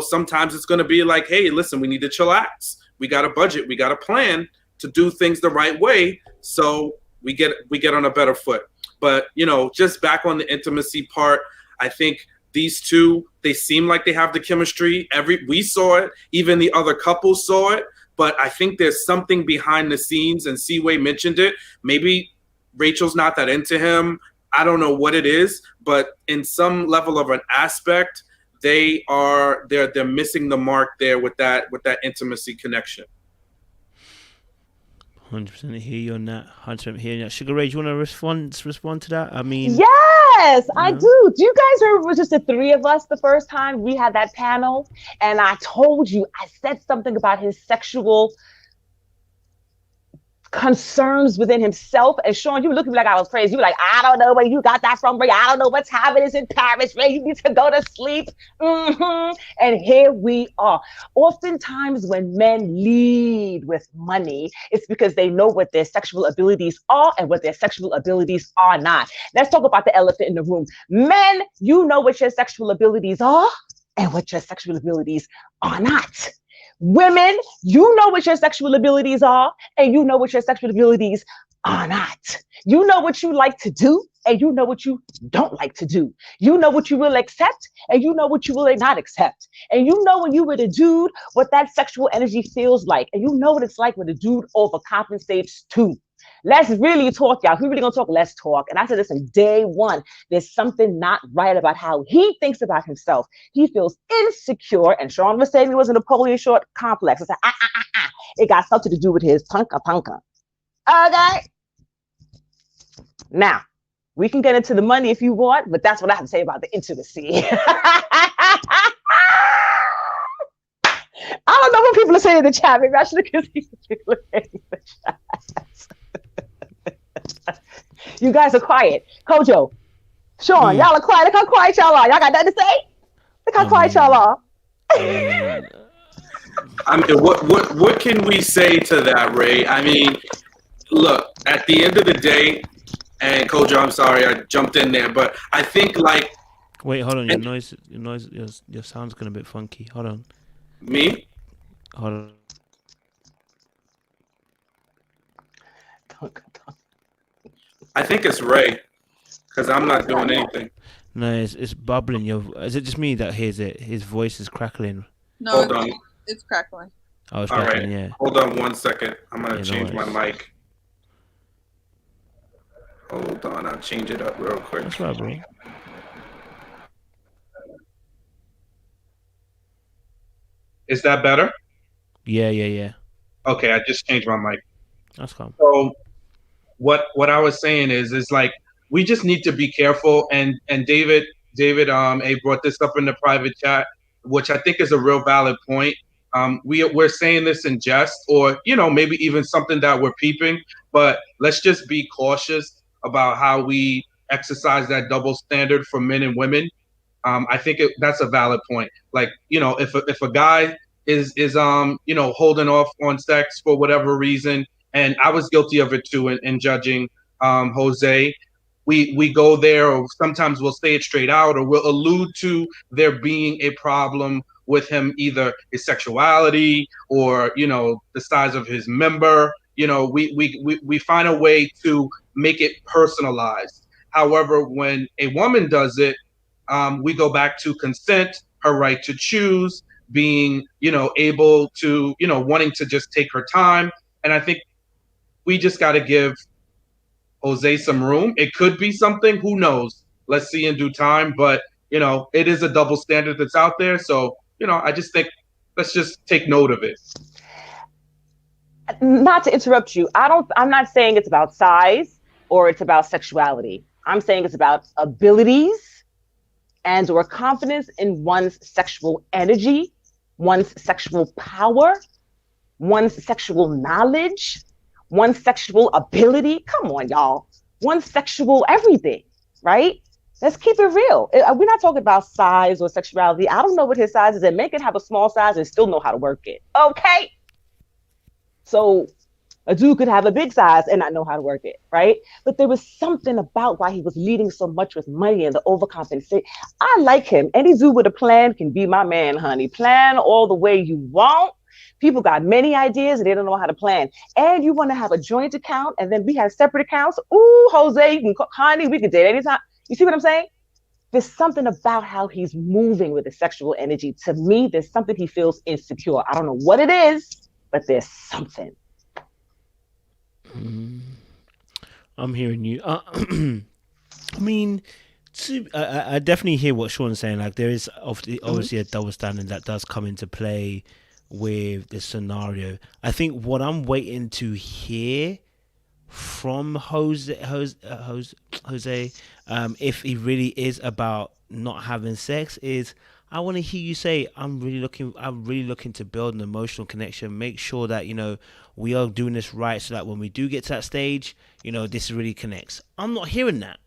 Sometimes it's going to be like, hey, listen, we need to chillax. We got a budget. We got a plan to do things the right way. So we get on a better foot. But, just back on the intimacy part, I think these two, they seem like they have the chemistry. We saw it. Even the other couples saw it. But I think there's something behind the scenes, and Seaway mentioned it. Maybe Rachel's not that into him. I don't know what it is, but in some level of an aspect, they're missing the mark there with that intimacy connection. 100% hear you on that. 100% hear you on that. Sugar Ray, do you want to respond to that? I mean, yes, I do. Do you guys remember it was just the three of us the first time we had that panel? And I told you, I said something about his sexual concerns within himself. And Sean, you were looking at me like I was crazy. You were like, I don't know where you got that from, Ray. I don't know what time it is in Paris, Ray. You need to go to sleep. And here we are. Oftentimes when men lead with money, it's because they know what their sexual abilities are and what their sexual abilities are not. Let's talk about the elephant in the room. Men, you know what your sexual abilities are and what your sexual abilities are not. Women, you know what your sexual abilities are, and you know what your sexual abilities are not. You know what you like to do, and you know what you don't like to do. You know what you will accept, and you know what you will not accept. And you know when you with a dude, what that sexual energy feels like. And you know what it's like when a dude overcompensates too. Let's really talk, y'all. If we're really gonna talk, let's talk. And I said this from day one. There's something not right about how he thinks about himself. He feels insecure. And Sean was saying it was a Napoleon short complex. I said, It got something to do with his punka. Okay. Now, we can get into the money if you want, but that's what I have to say about the intimacy. I don't know what people are saying in the chat. Maybe I should have confused people in the chat. You guys are quiet. Kojo, Sean, y'all are quiet. Look how quiet y'all are. Y'all got nothing to say? Look how quiet y'all are. I mean, what can we say to that, Ray? I mean, look, at the end of the day, and Kojo, I'm sorry I jumped in there, but I think like... Wait, hold on. Your sound's going a bit funky. Hold on. Me? Hold on. I think it's Ray, because I'm not doing anything. No, it's bubbling. Is it just me that hears it? His voice is crackling. No, Hold on. It's crackling. Oh, it's All crackling, right. yeah. Hold on 1 second. I'm going to Yeah, change no my mic. Hold on. I'll change it up real quick. That's right, bro. Is that better? Yeah. Okay, I just changed my mic. That's calm. So what I was saying is like we just need to be careful, and David A brought this up in the private chat, which I think is a real valid point. We're saying this in jest, or maybe even something that we're peeping, but let's just be cautious about how we exercise that double standard for men and women. I think that's a valid point. Like, if a guy is holding off on sex for whatever reason, and I was guilty of it too in judging Jose. We go there, or sometimes we'll say it straight out, or we'll allude to there being a problem with him, either his sexuality or the size of his member. We find a way to make it personalized. However, when a woman does it, we go back to consent, her right to choose, being able to wanting to just take her time. And I think we just got to give Jose some room. It could be something, who knows? Let's see in due time. But it is a double standard that's out there. So I just think let's just take note of it. Not to interrupt you, I'm not saying it's about size or it's about sexuality. I'm saying it's about abilities and or confidence in one's sexual energy, one's sexual power, one's sexual knowledge, one's sexual ability. Come on, y'all. One's sexual everything, right? Let's keep it real. We're not talking about size or sexuality. I don't know what his size is, and men can have a small size and still know how to work it. Okay? So A dude could have a big size and not know how to work it, right? But there was something about why he was leading so much with money and the overcompensation. I like him. Any dude with a plan can be my man, honey. Plan all the way you want. People got many ideas and they don't know how to plan. And you want to have a joint account and then we have separate accounts. Ooh, Jose, you can honey, we can date anytime. You see what I'm saying? There's something about how he's moving with the sexual energy. To me, there's something he feels insecure. I don't know what it is, but there's something. I'm hearing you. I mean, I definitely hear what Sean's saying. Like, there is obviously a double standard that does come into play with the scenario. I think what I'm waiting to hear from Jose, if he really is about not having sex, is I want to hear you say, I'm really looking to build an emotional connection, make sure that, you know, we are doing this right so that when we do get to that stage, you know, this really connects. I'm not hearing that.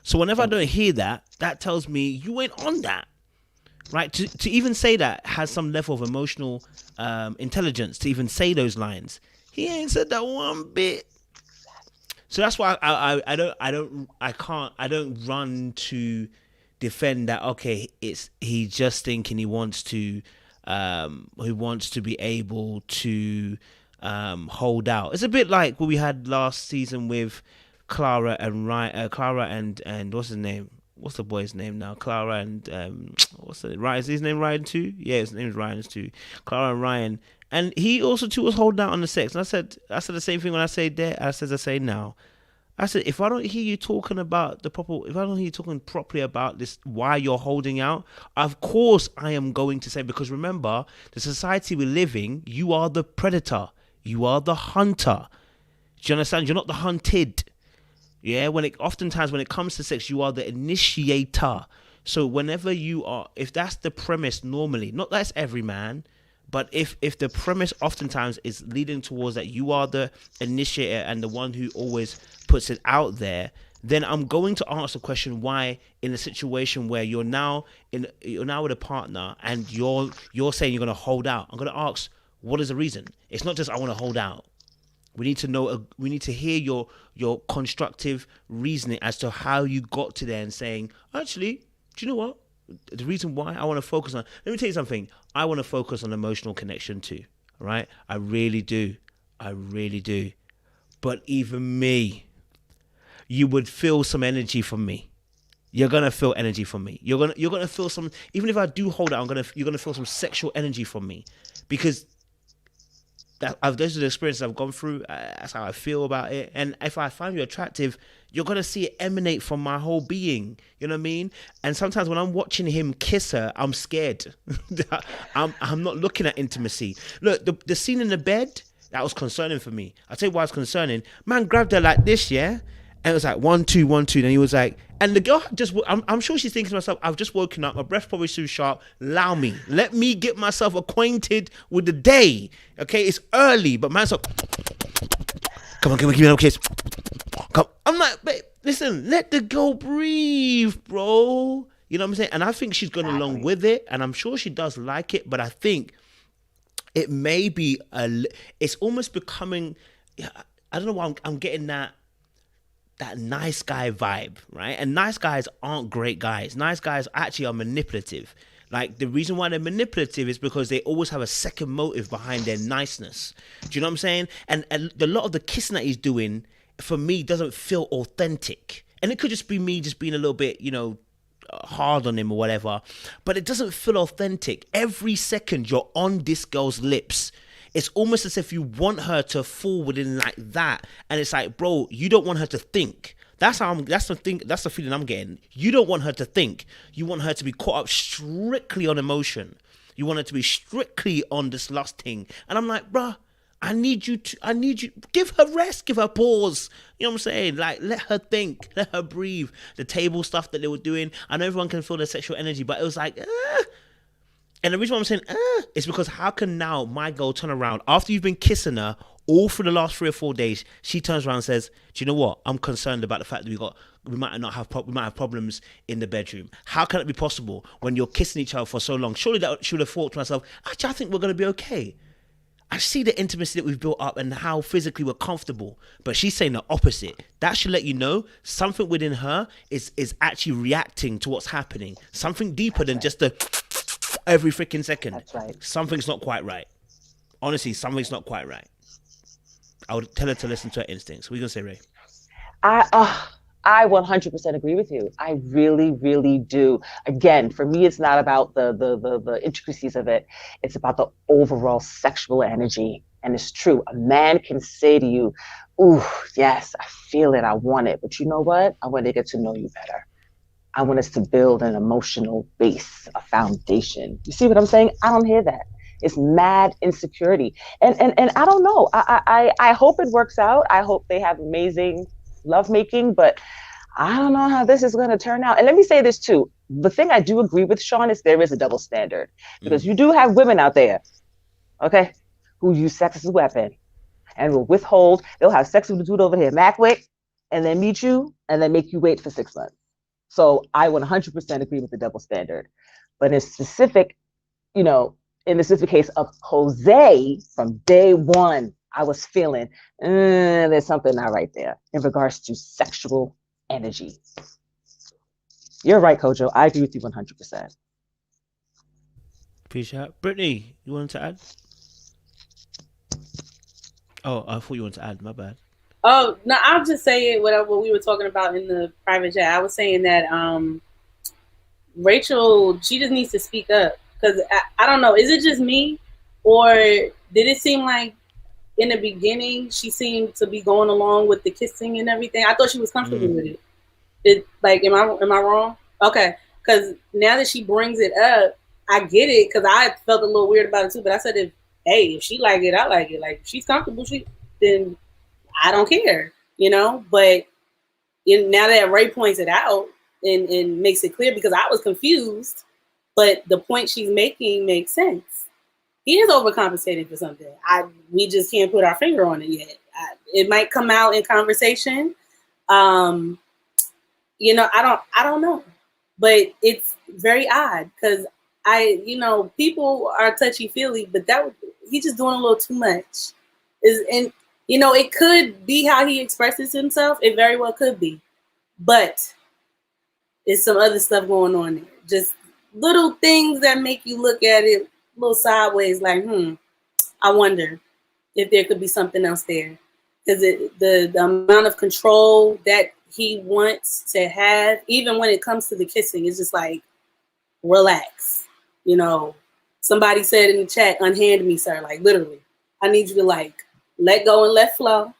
So whenever I don't hear that, that tells me you ain't on that. Right? To even say that has some level of emotional intelligence to even say those lines. He ain't said that one bit. So that's why I don't run to defend that. Okay, he just thinking he wants to be able to hold out. It's a bit like what we had last season with Clara and Ryan. Clara and what's his name? What's the boy's name now? Clara and what's the Ryan? Is his name Ryan too? Yeah, his name is Ryan too. Clara and Ryan. And he also too was holding out on the sex. And I said the same thing when I say there. I say now. I said, if I don't hear you talking about if I don't hear you talking properly about this, why you're holding out, of course I am going to say, because remember, the society we live in, you are the predator. You are the hunter. Do you understand? You're not the hunted. Yeah, oftentimes when it comes to sex, you are the initiator. So whenever you are, if that's the premise normally, not that's every man, but if the premise oftentimes is leading towards that you are the initiator and the one who always puts it out there, then I'm going to ask the question why in a situation where you're now with a partner and you're saying you're going to hold out. I'm going to ask, what is the reason? It's not just I want to hold out. We need to know. We need to hear your constructive reasoning as to how you got to there and saying, actually, do you know what? The reason why I want to focus on. Let me tell you something. I want to focus on emotional connection too. Right? I really do. But even me, you would feel some energy from me. You're gonna feel energy from me. You're gonna feel some. Even if I do hold out, you're gonna feel some sexual energy from me, because those are the experiences I've gone through. That's how I feel about it. And if I find you attractive, you're going to see it emanate from my whole being. You know what I mean? And sometimes when I'm watching him kiss her, I'm scared. I'm not looking at intimacy. Look, the scene in the bed, that was concerning for me. I'll tell you why it's concerning. Man grabbed her like this, yeah? And it was like 1, 2, 1, 2. Then he was like, and the girl I'm sure she's thinking to herself, I've just woken up. My breath's probably too sharp. Allow me. Let me get myself acquainted with the day. Okay, it's early, but man's like, come on, give me another kiss. Come. I'm like, babe, listen, let the girl breathe, bro. You know what I'm saying? And I think she's gone along with it, and I'm sure she does like it, but I think it may be it's almost becoming, I don't know why I'm getting that nice guy vibe, right? And nice guys aren't great guys. Nice guys actually are manipulative. Like, the reason why they're manipulative is because they always have a second motive behind their niceness. Do you know what I'm saying? And a lot of the kissing that he's doing, for me, doesn't feel authentic. And it could just be me just being a little bit, you know, hard on him or whatever. But it doesn't feel authentic. Every second you're on this girl's lips, it's almost as if you want her to fall within like that. And it's like, bro, you don't want her to think. That's the feeling I'm getting. You don't want her to think. You want her to be caught up strictly on emotion. You want her to be strictly on this lust thing. And I'm like, bruh, I need you, give her rest, give her pause. You know what I'm saying? Like, let her think, let her breathe. The table stuff that they were doing, I know everyone can feel their sexual energy, but it was like, And the reason why I'm saying is because how can now my girl turn around after you've been kissing her all through the last 3 or 4 days? She turns around and says, "Do you know what? I'm concerned about the fact that we might have problems in the bedroom. How can it be possible when you're kissing each other for so long? Surely that she would have thought to myself, actually, I think we're going to be okay." I see the intimacy that we've built up and how physically we're comfortable. But she's saying the opposite. That should let you know something within her is actually reacting to what's happening. Something deeper than just the every freaking second. That's right. Something's not quite right. Honestly, something's not quite right. I would tell her to listen to her instincts. What are you going to say, Ray? I 100% agree with you. I really, really do. Again, for me, it's not about the intricacies of it. It's about the overall sexual energy. And it's true. A man can say to you, ooh, yes, I feel it. I want it. But you know what? I want to get to know you better. I want us to build an emotional base, a foundation. You see what I'm saying? I don't hear that. It's mad insecurity. And I don't know. I hope it works out. I hope they have amazing lovemaking, but I don't know how this is going to turn out. And let me say this too. The thing I do agree with Sean is there is a double standard, because you do have women out there, okay, who use sex as a weapon and will withhold. They'll have sex with the dude over here, Macwick, and then meet you and then make you wait for 6 months. So I 100% agree with the double standard. But in specific, in the specific case of Jose, from day one, I was feeling there's something not right there in regards to sexual energy. You're right, Kojo. I agree with you 100%. Appreciate it. Brittany, you wanted to add? Oh, I thought you wanted to add. My bad. Oh, no, I'll just say it, what we were talking about in the private chat. I was saying that Rachel, she just needs to speak up. Because I don't know, is it just me? Or did it seem like in the beginning, she seemed to be going along with the kissing and everything? I thought she was comfortable with it. Am I wrong? Okay, because now that she brings it up, I get it, because I felt a little weird about it too. But I said, if she like it, I like it. Like, if she's comfortable, then I don't care, But now that Ray points it out and makes it clear, because I was confused, but the point she's making makes sense. He is overcompensating for something. We just can't put our finger on it yet. It might come out in conversation. I don't know, but it's very odd, because people are touchy feely, but he's just doing a little too much. It could be how he expresses himself. It very well could be, but it's some other stuff going on there. Just little things that make you look at it a little sideways, like, I wonder if there could be something else there. Because the amount of control that he wants to have, even when it comes to the kissing, is just like, relax. Somebody said in the chat, unhand me, sir. Like, literally, I need you to let go and let flow.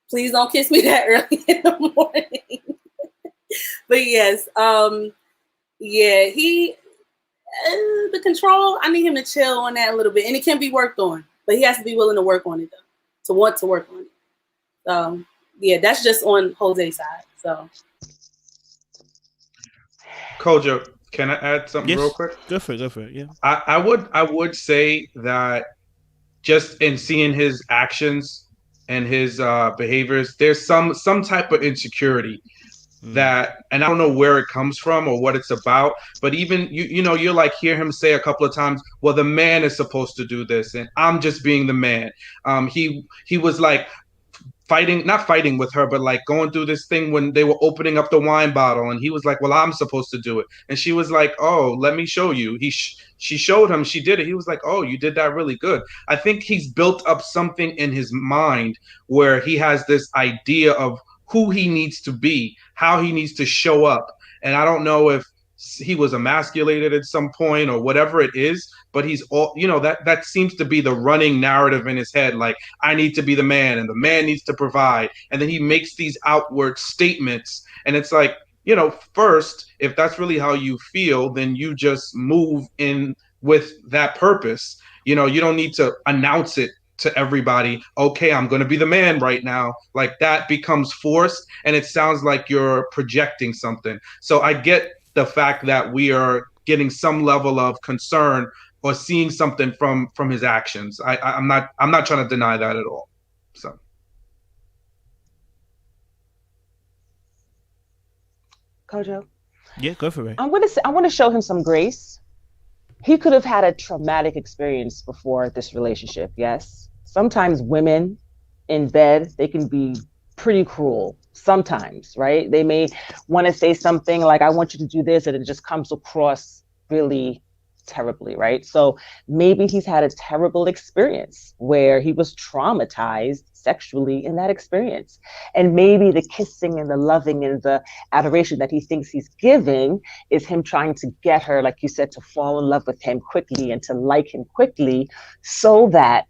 Please don't kiss me that early in the morning. But yes, the control, I need him to chill on that a little bit, and it can be worked on, but he has to be willing to work on it, though, to want to work on it. So that's just on Jose's side. So, Kojo, can I add something real quick? Go for it. Yeah, I would say that just in seeing his actions and his behaviors, there's some type of insecurity that, and I don't know where it comes from or what it's about, but even you're like, hear him say a couple of times, well, the man is supposed to do this and I'm just being the man. He was like not fighting with her, but like going through this thing when they were opening up the wine bottle, and he was like, well, I'm supposed to do it, and she was like, oh, let me show you. She showed him, she did it. He was like, oh, you did that really good. I think he's built up something in his mind where he has this idea of who he needs to be, how he needs to show up. And I don't know if he was emasculated at some point or whatever it is, but he's all, that seems to be the running narrative in his head. Like, I need to be the man and the man needs to provide. And then he makes these outward statements. And it's like, first, if that's really how you feel, then you just move in with that purpose. You don't need to announce it to everybody, okay, I'm going to be the man right now. Like, that becomes forced, and it sounds like you're projecting something. So I get the fact that we are getting some level of concern or seeing something from his actions. I'm not trying to deny that at all. So, Kojo, yeah, go for it. I want to show him some grace. he could have had a traumatic experience before this relationship. Yes. Sometimes women in bed, they can be pretty cruel sometimes, right? They may want to say something like, I want you to do this, and it just comes across really terribly, right? So maybe he's had a terrible experience where he was traumatized sexually in that experience. And maybe the kissing and the loving and the adoration that he thinks he's giving is him trying to get her, like you said, to fall in love with him quickly and to like him quickly, so that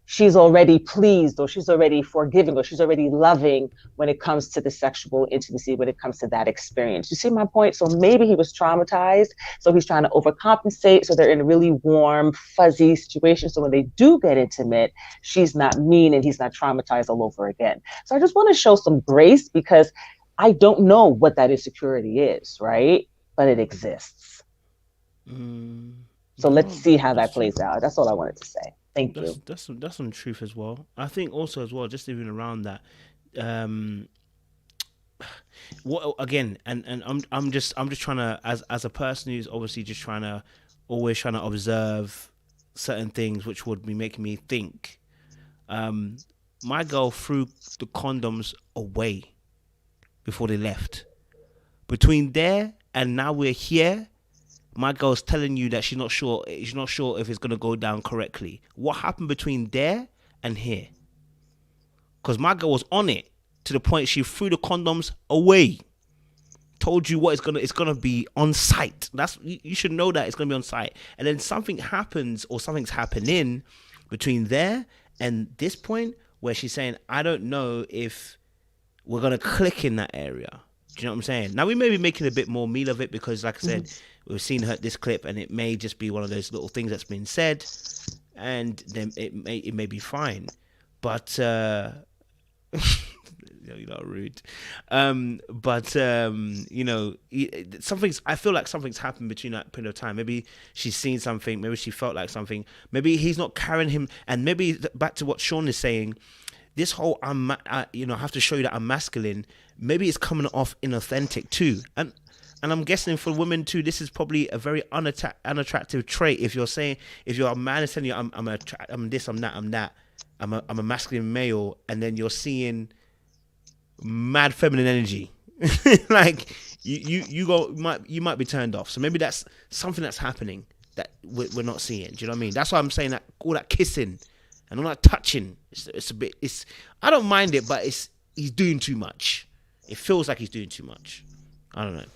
she's already pleased, or she's already forgiving, or she's already loving when it comes to the sexual intimacy, when it comes to that experience. You see my point? So maybe he was traumatized, so he's trying to overcompensate, so they're in a really warm, fuzzy situation. So when they do get intimate, she's not mean and he's not traumatized all over again. So I just want to show some grace, because I don't know what that insecurity is, right? But it exists. So let's see how that plays out. That's all I wanted to say. Thank you. That's some truth as well. I think also as well, just even around that, what again, and I'm just trying to, as a person who's obviously just always trying to observe certain things which would be making me think. My girl threw the condoms away before they left. Between there and now we're here, my girl's telling you that she's not sure if it's going to go down correctly. What happened between there and here? Because my girl was on it to the point she threw the condoms away. Told you what it's gonna be on site. You should know that it's gonna be on site. And then something happens, or something's happening between there and this point where she's saying, I don't know if we're gonna click in that area. Do you know what I'm saying? Now we may be making a bit more meal of it, because like I said, we've seen this clip, and it may just be one of those little things that's been said, and then it may be fine. But you're not rude. I feel like something's happened between that period of time. Maybe she's seen something. Maybe she felt like something. Maybe he's not carrying him. And maybe back to what Sean is saying, this whole I have to show you that I'm masculine. Maybe it's coming off inauthentic too. And I'm guessing for women too, this is probably a very unattractive trait. If you're a man and telling you I'm this, I'm that, I'm a masculine male, and then you're seeing mad feminine energy, like you might be turned off. So maybe that's something that's happening that we're not seeing. Do you know what I mean? That's why I'm saying that all that kissing and all that touching, it's a bit. I don't mind it, but he's doing too much. It feels like he's doing too much. I don't know.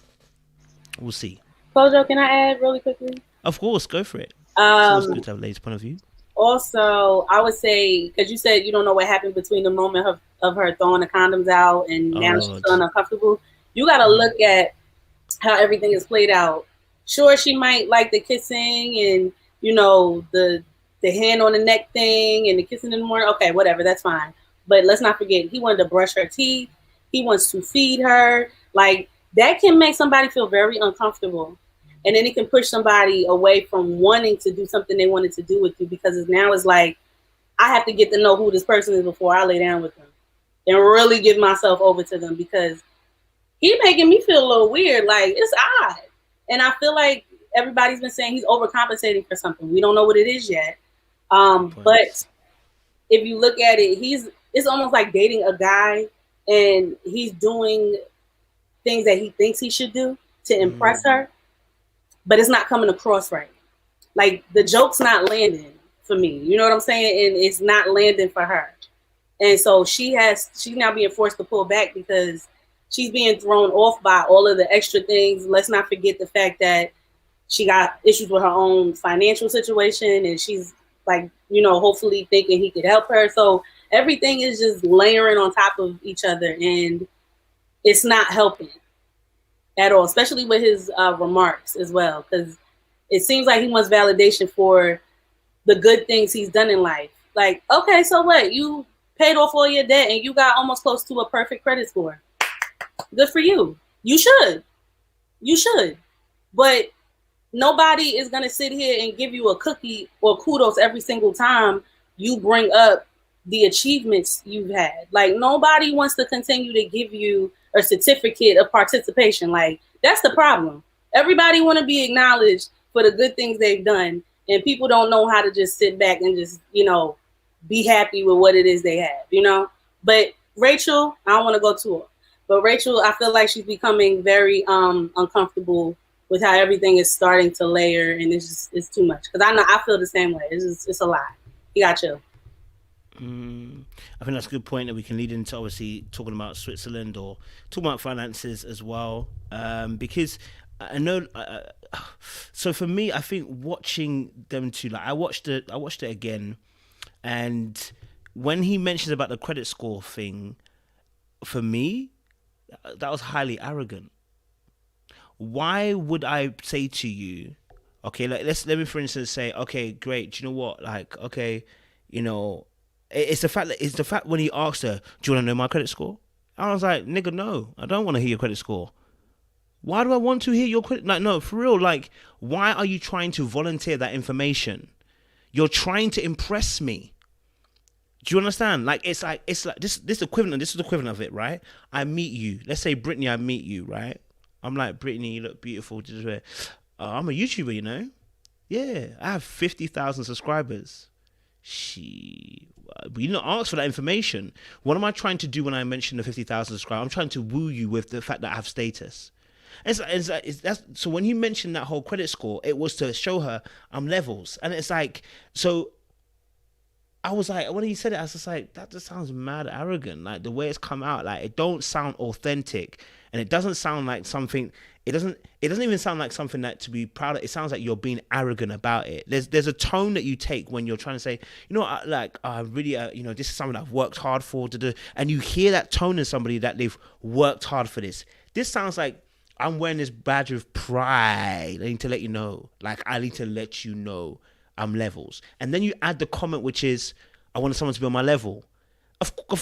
We'll see. Kojo, can I add really quickly? Of course, go for it. It's always good to have a lady's point of view. Also, I would say, because you said you don't know what happened between the moment of her throwing the condoms out and now she's feeling uncomfortable. You got to look at how everything is played out. Sure, she might like the kissing and, the hand on the neck thing and the kissing in the morning. Okay, whatever, that's fine. But let's not forget, he wanted to brush her teeth. He wants to feed her. Like, that can make somebody feel very uncomfortable. And then it can push somebody away from wanting to do something they wanted to do with you, because now it's like, I have to get to know who this person is before I lay down with them and really give myself over to them, because he's making me feel a little weird. Like, it's odd. And I feel like everybody's been saying he's overcompensating for something. We don't know what it is yet. But if you look at it, it's almost like dating a guy and he's doing things that he thinks he should do to impress her, but it's not coming across right. Like, the joke's not landing for me. You know what I'm saying? And it's not landing for her. And so she's now being forced to pull back because she's being thrown off by all of the extra things. Let's not forget the fact that she got issues with her own financial situation, and she's like, hopefully thinking he could help her. So everything is just layering on top of each other, and it's not helping at all, especially with his remarks as well, because it seems like he wants validation for the good things he's done in life. Like, okay, so what? You paid off all your debt and you got almost close to a perfect credit score. Good for you. You should. But nobody is going to sit here and give you a cookie or kudos every single time you bring up the achievements you've had. Like, nobody wants to continue to give you a certificate of participation. Like, that's the problem. Everybody want to be acknowledged for the good things they've done. And people don't know how to just sit back and just, be happy with what it is they have, But Rachel, I don't want to go to her. But Rachel, I feel like she's becoming very uncomfortable with how everything is starting to layer, and it's too much. Because I feel the same way. It's a lot. You got you. I think that's a good point that we can lead into obviously talking about Switzerland or talking about finances as well, because I know. So for me, I think watching them two, like I watched it again, and when he mentioned about the credit score thing, for me, that was highly arrogant. Why would I say to you, okay, like let me for instance say, okay, great, do you know what, like, okay, it's the fact when he asked her, do you want to know my credit score? I was like, nigga, no, I don't want to hear your credit score. Why do I want to hear your credit? Like, no, for real, like, why are you trying to volunteer that information? You're trying to impress me. Do you understand? Like, it's like this equivalent. This is the equivalent of it, right? I meet you. Let's say Brittany, I meet you, right? I'm like, Brittany, you look beautiful. I'm a YouTuber, Yeah, I have 50,000 subscribers. But you didn't ask for that information. What am I trying to do when I mention the 50,000 subscribers? I'm trying to woo you with the fact that I have status. So when you mentioned that whole credit score, it was to show her I'm levels. And it's like, so I was like, when he said it, I was just like, that just sounds mad arrogant. Like the way it's come out, like it don't sound authentic, and it doesn't sound like something. It doesn't even sound like something that to be proud of. It sounds like you're being arrogant about it. There's a tone that you take when you're trying to say, really, this is something I've worked hard for to do, and you hear that tone in somebody that they've worked hard for this. This sounds like I'm wearing this badge of pride. I need to let you know, like I need to let you know. I'm levels, and then you add the comment, which is, I wanted someone to be on my level.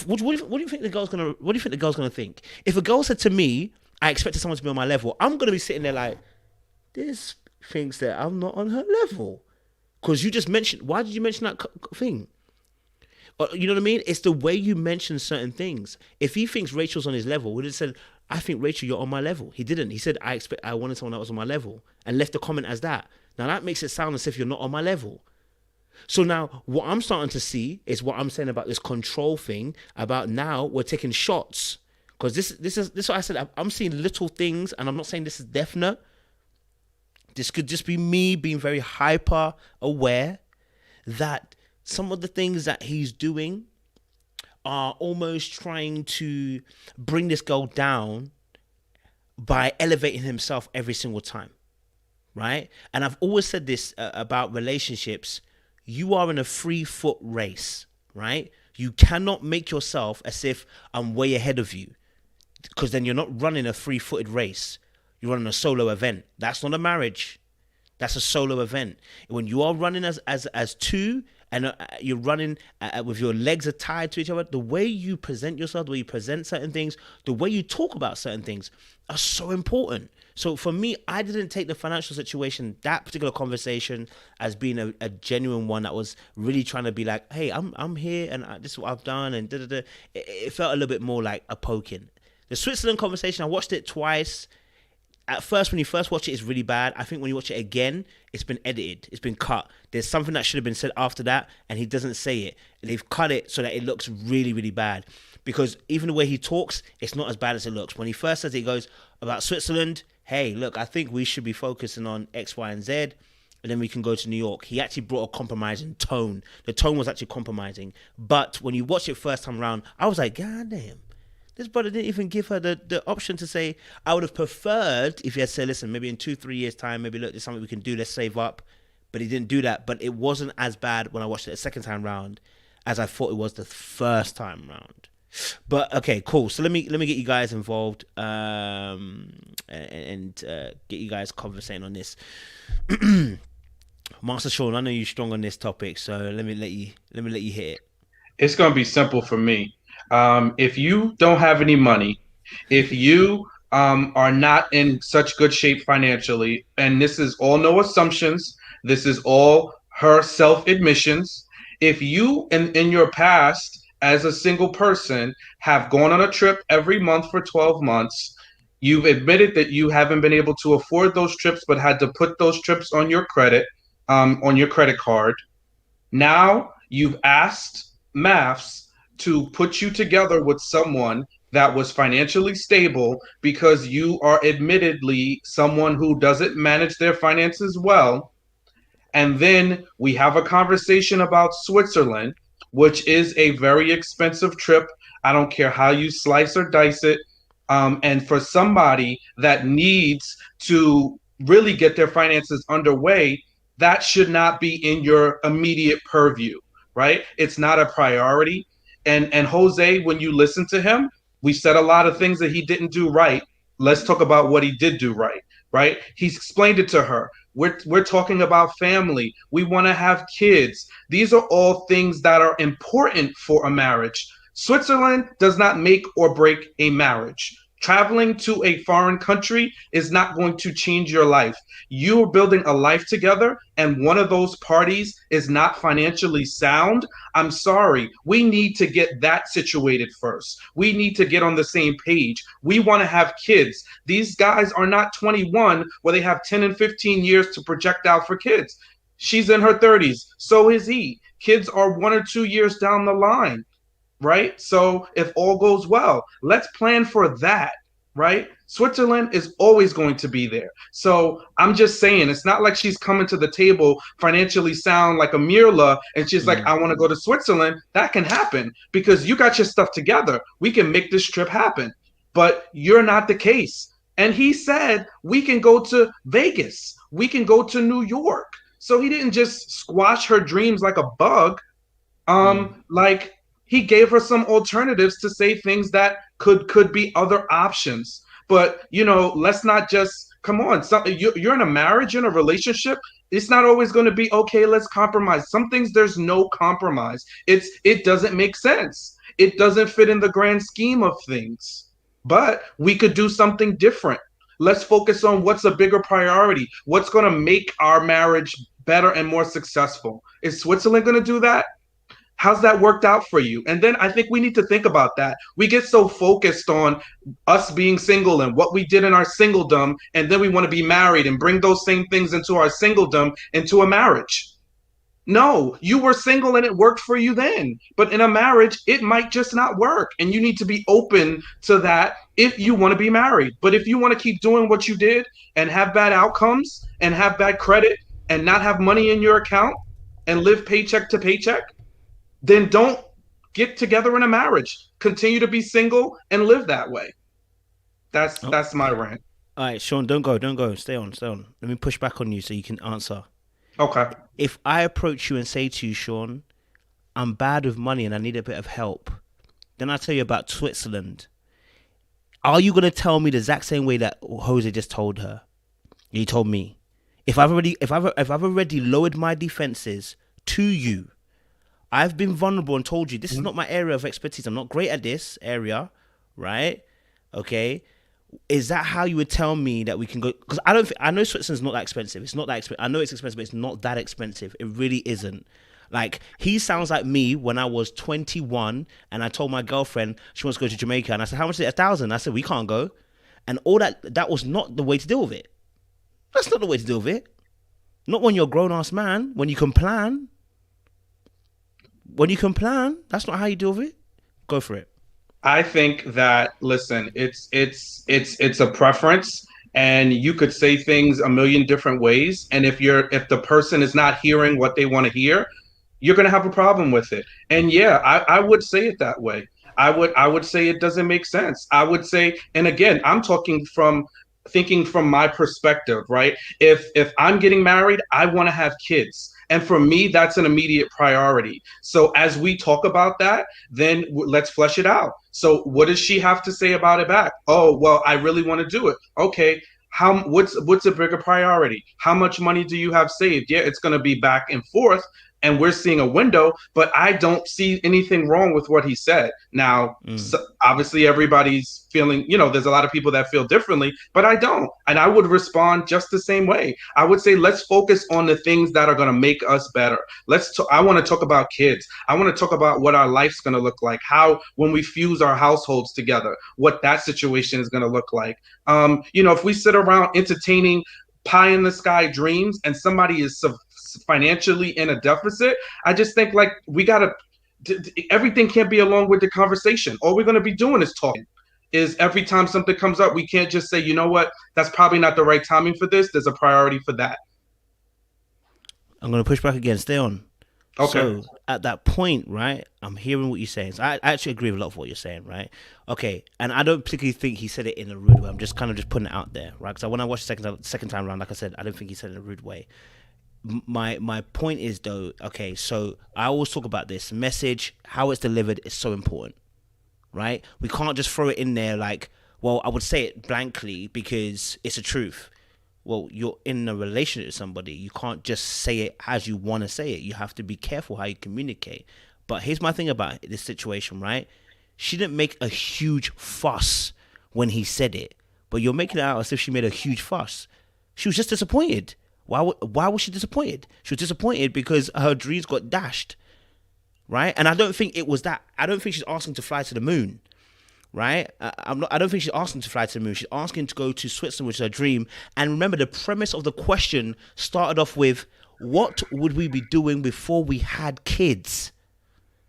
What do you think the girl's gonna? What do you think the girl's gonna think? If a girl said to me, I expected someone to be on my level, I'm gonna be sitting there like, this thinks that I'm not on her level, because you just mentioned. Why did you mention that thing? You know what I mean? It's the way you mention certain things. If he thinks Rachel's on his level, would have said, I think Rachel, you're on my level. He didn't. He said, I wanted someone that was on my level, and left the comment as that. Now that makes it sound as if you're not on my level. So now what I'm starting to see is what I'm saying about this control thing, about now we're taking shots. Because this is what I said. I'm seeing little things, and I'm not saying this is definite. This could just be me being very hyper aware that some of the things that he's doing are almost trying to bring this girl down by elevating himself every single time. Right? And I've always said this about relationships. You are in a 3-foot race, right? You cannot make yourself as if I'm way ahead of you, because then you're not running a 3-footed race. You're running a solo event. That's not a marriage. That's a solo event. When you are running as two, and you're running with your legs are tied to each other, the way you present yourself, the way you present certain things, the way you talk about certain things are so important. So for me, I didn't take the financial situation, that particular conversation, as being a genuine one that was really trying to be like, hey, I'm here and this is what I've done, and da-da-da. It felt a little bit more like a poking. The Switzerland conversation, I watched it twice. At first, when you first watch it, it's really bad. I think when you watch it again, it's been edited. It's been cut. There's something that should have been said after that, and he doesn't say it. They've cut it so that it looks really, really bad. Because even the way he talks, it's not as bad as it looks. When he first says it, he goes about Switzerland, hey, look, I think we should be focusing on X, Y, and Z, and then we can go to New York. He actually brought a compromising tone. The tone was actually compromising. But when you watch it first time around, I was like, God damn. This brother didn't even give her the option to say, I would have preferred if he had said, listen, maybe in 2-3 years' time, maybe look, there's something we can do, let's save up. But he didn't do that. But it wasn't as bad when I watched it the second time round as I thought it was the first time round. But okay, cool. So let me get you guys involved and get you guys conversating on this. Master Sean, I know you're strong on this topic, so let me let you hit it. It's gonna be simple for me. If you don't have any money, if you are not in such good shape financially, and this is all no assumptions, this is all her self-admissions. If you in your past as a single person have gone on a trip every month for 12 months, You've admitted that you haven't been able to afford those trips, but had to put those trips on your credit card. Now you've asked Maths to put you together with someone that was financially stable because you are admittedly someone who doesn't manage their finances well. And then we have a conversation about Switzerland, which is a very expensive trip. I don't care how you slice or dice it. And for somebody that needs to really get their finances underway, that should not be in your immediate purview, right? It's not a priority. And Jose, when you listen to him, we said a lot of things that he didn't do right. Let's talk about what he did do right, right? He's explained it to her. We're talking about family. We want to have kids. These are all things that are important for a marriage. Switzerland does not make or break a marriage. Traveling to a foreign country is not going to change your life. You are building a life together, and one of those parties is not financially sound. I'm sorry. We need to get that situated first. We need to get on the same page. We want to have kids. These guys are not 21 where they have 10 and 15 years to project out for kids. She's in her 30s. So is he. Kids are 1 or 2 years down the line. Right? So if all goes well, let's plan for that, right? Switzerland is always going to be there. So I'm just saying, it's not like she's coming to the table financially sound like a Myrla and she's like, I want to go to Switzerland. That can happen because you got your stuff together. We can make this trip happen. But you're not the case. And he said, we can go to Vegas. We can go to New York. So he didn't just squash her dreams like a bug. Like, he gave her some alternatives to say things that could be other options. But, you know, let's not just, come on, you're in a marriage, in a relationship. It's not always going to be, okay, let's compromise. Some things there's no compromise. It doesn't make sense. It doesn't fit in the grand scheme of things. But we could do something different. Let's focus on what's a bigger priority. What's going to make our marriage better and more successful? Is Switzerland going to do that? How's that worked out for you? And then I think we need to think about that. We get so focused on us being single and what we did in our singledom, and then we want to be married and bring those same things into our singledom, into a marriage. No, you were single and it worked for you then. But in a marriage, it might just not work. And you need to be open to that if you want to be married. But if you want to keep doing what you did and have bad outcomes and have bad credit and not have money in your account and live paycheck to paycheck, then don't get together in a marriage. Continue to be single and live that way. That's my rant. All right, Sean, don't go. Stay on. Let me push back on you so you can answer. Okay. If I approach you and say to you, Sean, I'm bad with money and I need a bit of help, then I tell you about Switzerland. Are you going to tell me the exact same way that Jose just told her? He told me. If I've already lowered my defenses to you, I've been vulnerable and told you this is not my area of expertise. I'm not great at this area, right? Okay. Is that how you would tell me that we can go? Because I know Switzerland's not that expensive. It's not that expensive. I know it's expensive, but it's not that expensive. It really isn't. Like, he sounds like me when I was 21 and I told my girlfriend she wants to go to Jamaica. And I said, how much is it? 1,000. I said, we can't go. And all that was not the way to deal with it. That's not the way to deal with it. Not when you're a grown-ass man, when you can plan. When you can plan, that's not how you deal with it. Go for it. I think that, listen, it's a preference, and you could say things a million different ways. And if the person is not hearing what they want to hear, you're going to have a problem with it. And yeah, I would say it that way. I would say it doesn't make sense. I would say, and again, I'm thinking from my perspective, right? If I'm getting married, I want to have kids. And for me, that's an immediate priority. So as we talk about that, then let's flesh it out. So what does she have to say about it back? Oh, well, I really want to do it. Okay. What's a bigger priority? How much money do you have saved? Yeah, it's going to be back and forth, and we're seeing a window, but I don't see anything wrong with what he said. Now, obviously everybody's feeling, there's a lot of people that feel differently, but I don't. And I would respond just the same way. I would say, let's focus on the things that are going to make us better. I want to talk about kids. I want to talk about what our life's going to look like, how when we fuse our households together, what that situation is going to look like. If we sit around entertaining pie in the sky dreams and somebody is financially in a deficit, I just think like we gotta, everything can't be along with the conversation. All we're going to be doing is talking. Is every time something comes up, we can't just say, you know what, that's probably not the right timing for this. There's a priority for that. I'm going to push back again. Stay on. Okay. So at that point, right, I'm hearing what you're saying. So I actually agree with a lot of what you're saying, right? Okay. And I don't particularly think he said it in a rude way. I'm just kind of just putting it out there, right? Because when I watched the second time around, like I said, I don't think he said it in a rude way. My point is, though, okay, so I always talk about this message, how it's delivered is so important, right? We can't just throw it in there like, well, I would say it blankly because it's a truth. Well, you're in a relationship with somebody. You can't just say it as you want to say it. You have to be careful how you communicate. But here's my thing about this situation, right? She didn't make a huge fuss when he said it, but you're making it out as if she made a huge fuss. She was just disappointed. Why was she disappointed? She was disappointed because her dreams got dashed, right? And I don't think it was that. I don't think she's asking to fly to the moon. Right? I don't think she's asking to fly to the moon. She's asking to go to Switzerland, which is her dream. And remember, the premise of the question started off with, what would we be doing before we had kids?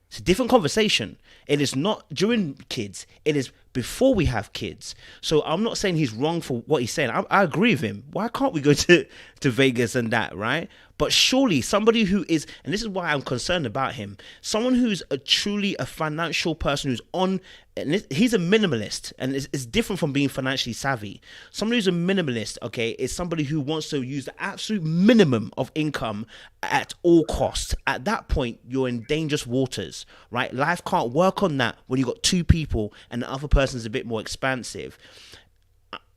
It's a different conversation. It is not during kids. It is before we have kids. So I'm not saying he's wrong for what he's saying. I agree with him. Why can't we go to Vegas and that, right? But surely somebody who is, and this is why I'm concerned about him, someone who's truly a financial person who's on, and he's a minimalist, and it's different from being financially savvy. Somebody who's a minimalist, okay, is somebody who wants to use the absolute minimum of income at all costs. At that point, you're in dangerous waters, right? Life can't work on that when you've got two people and the other person's a bit more expansive.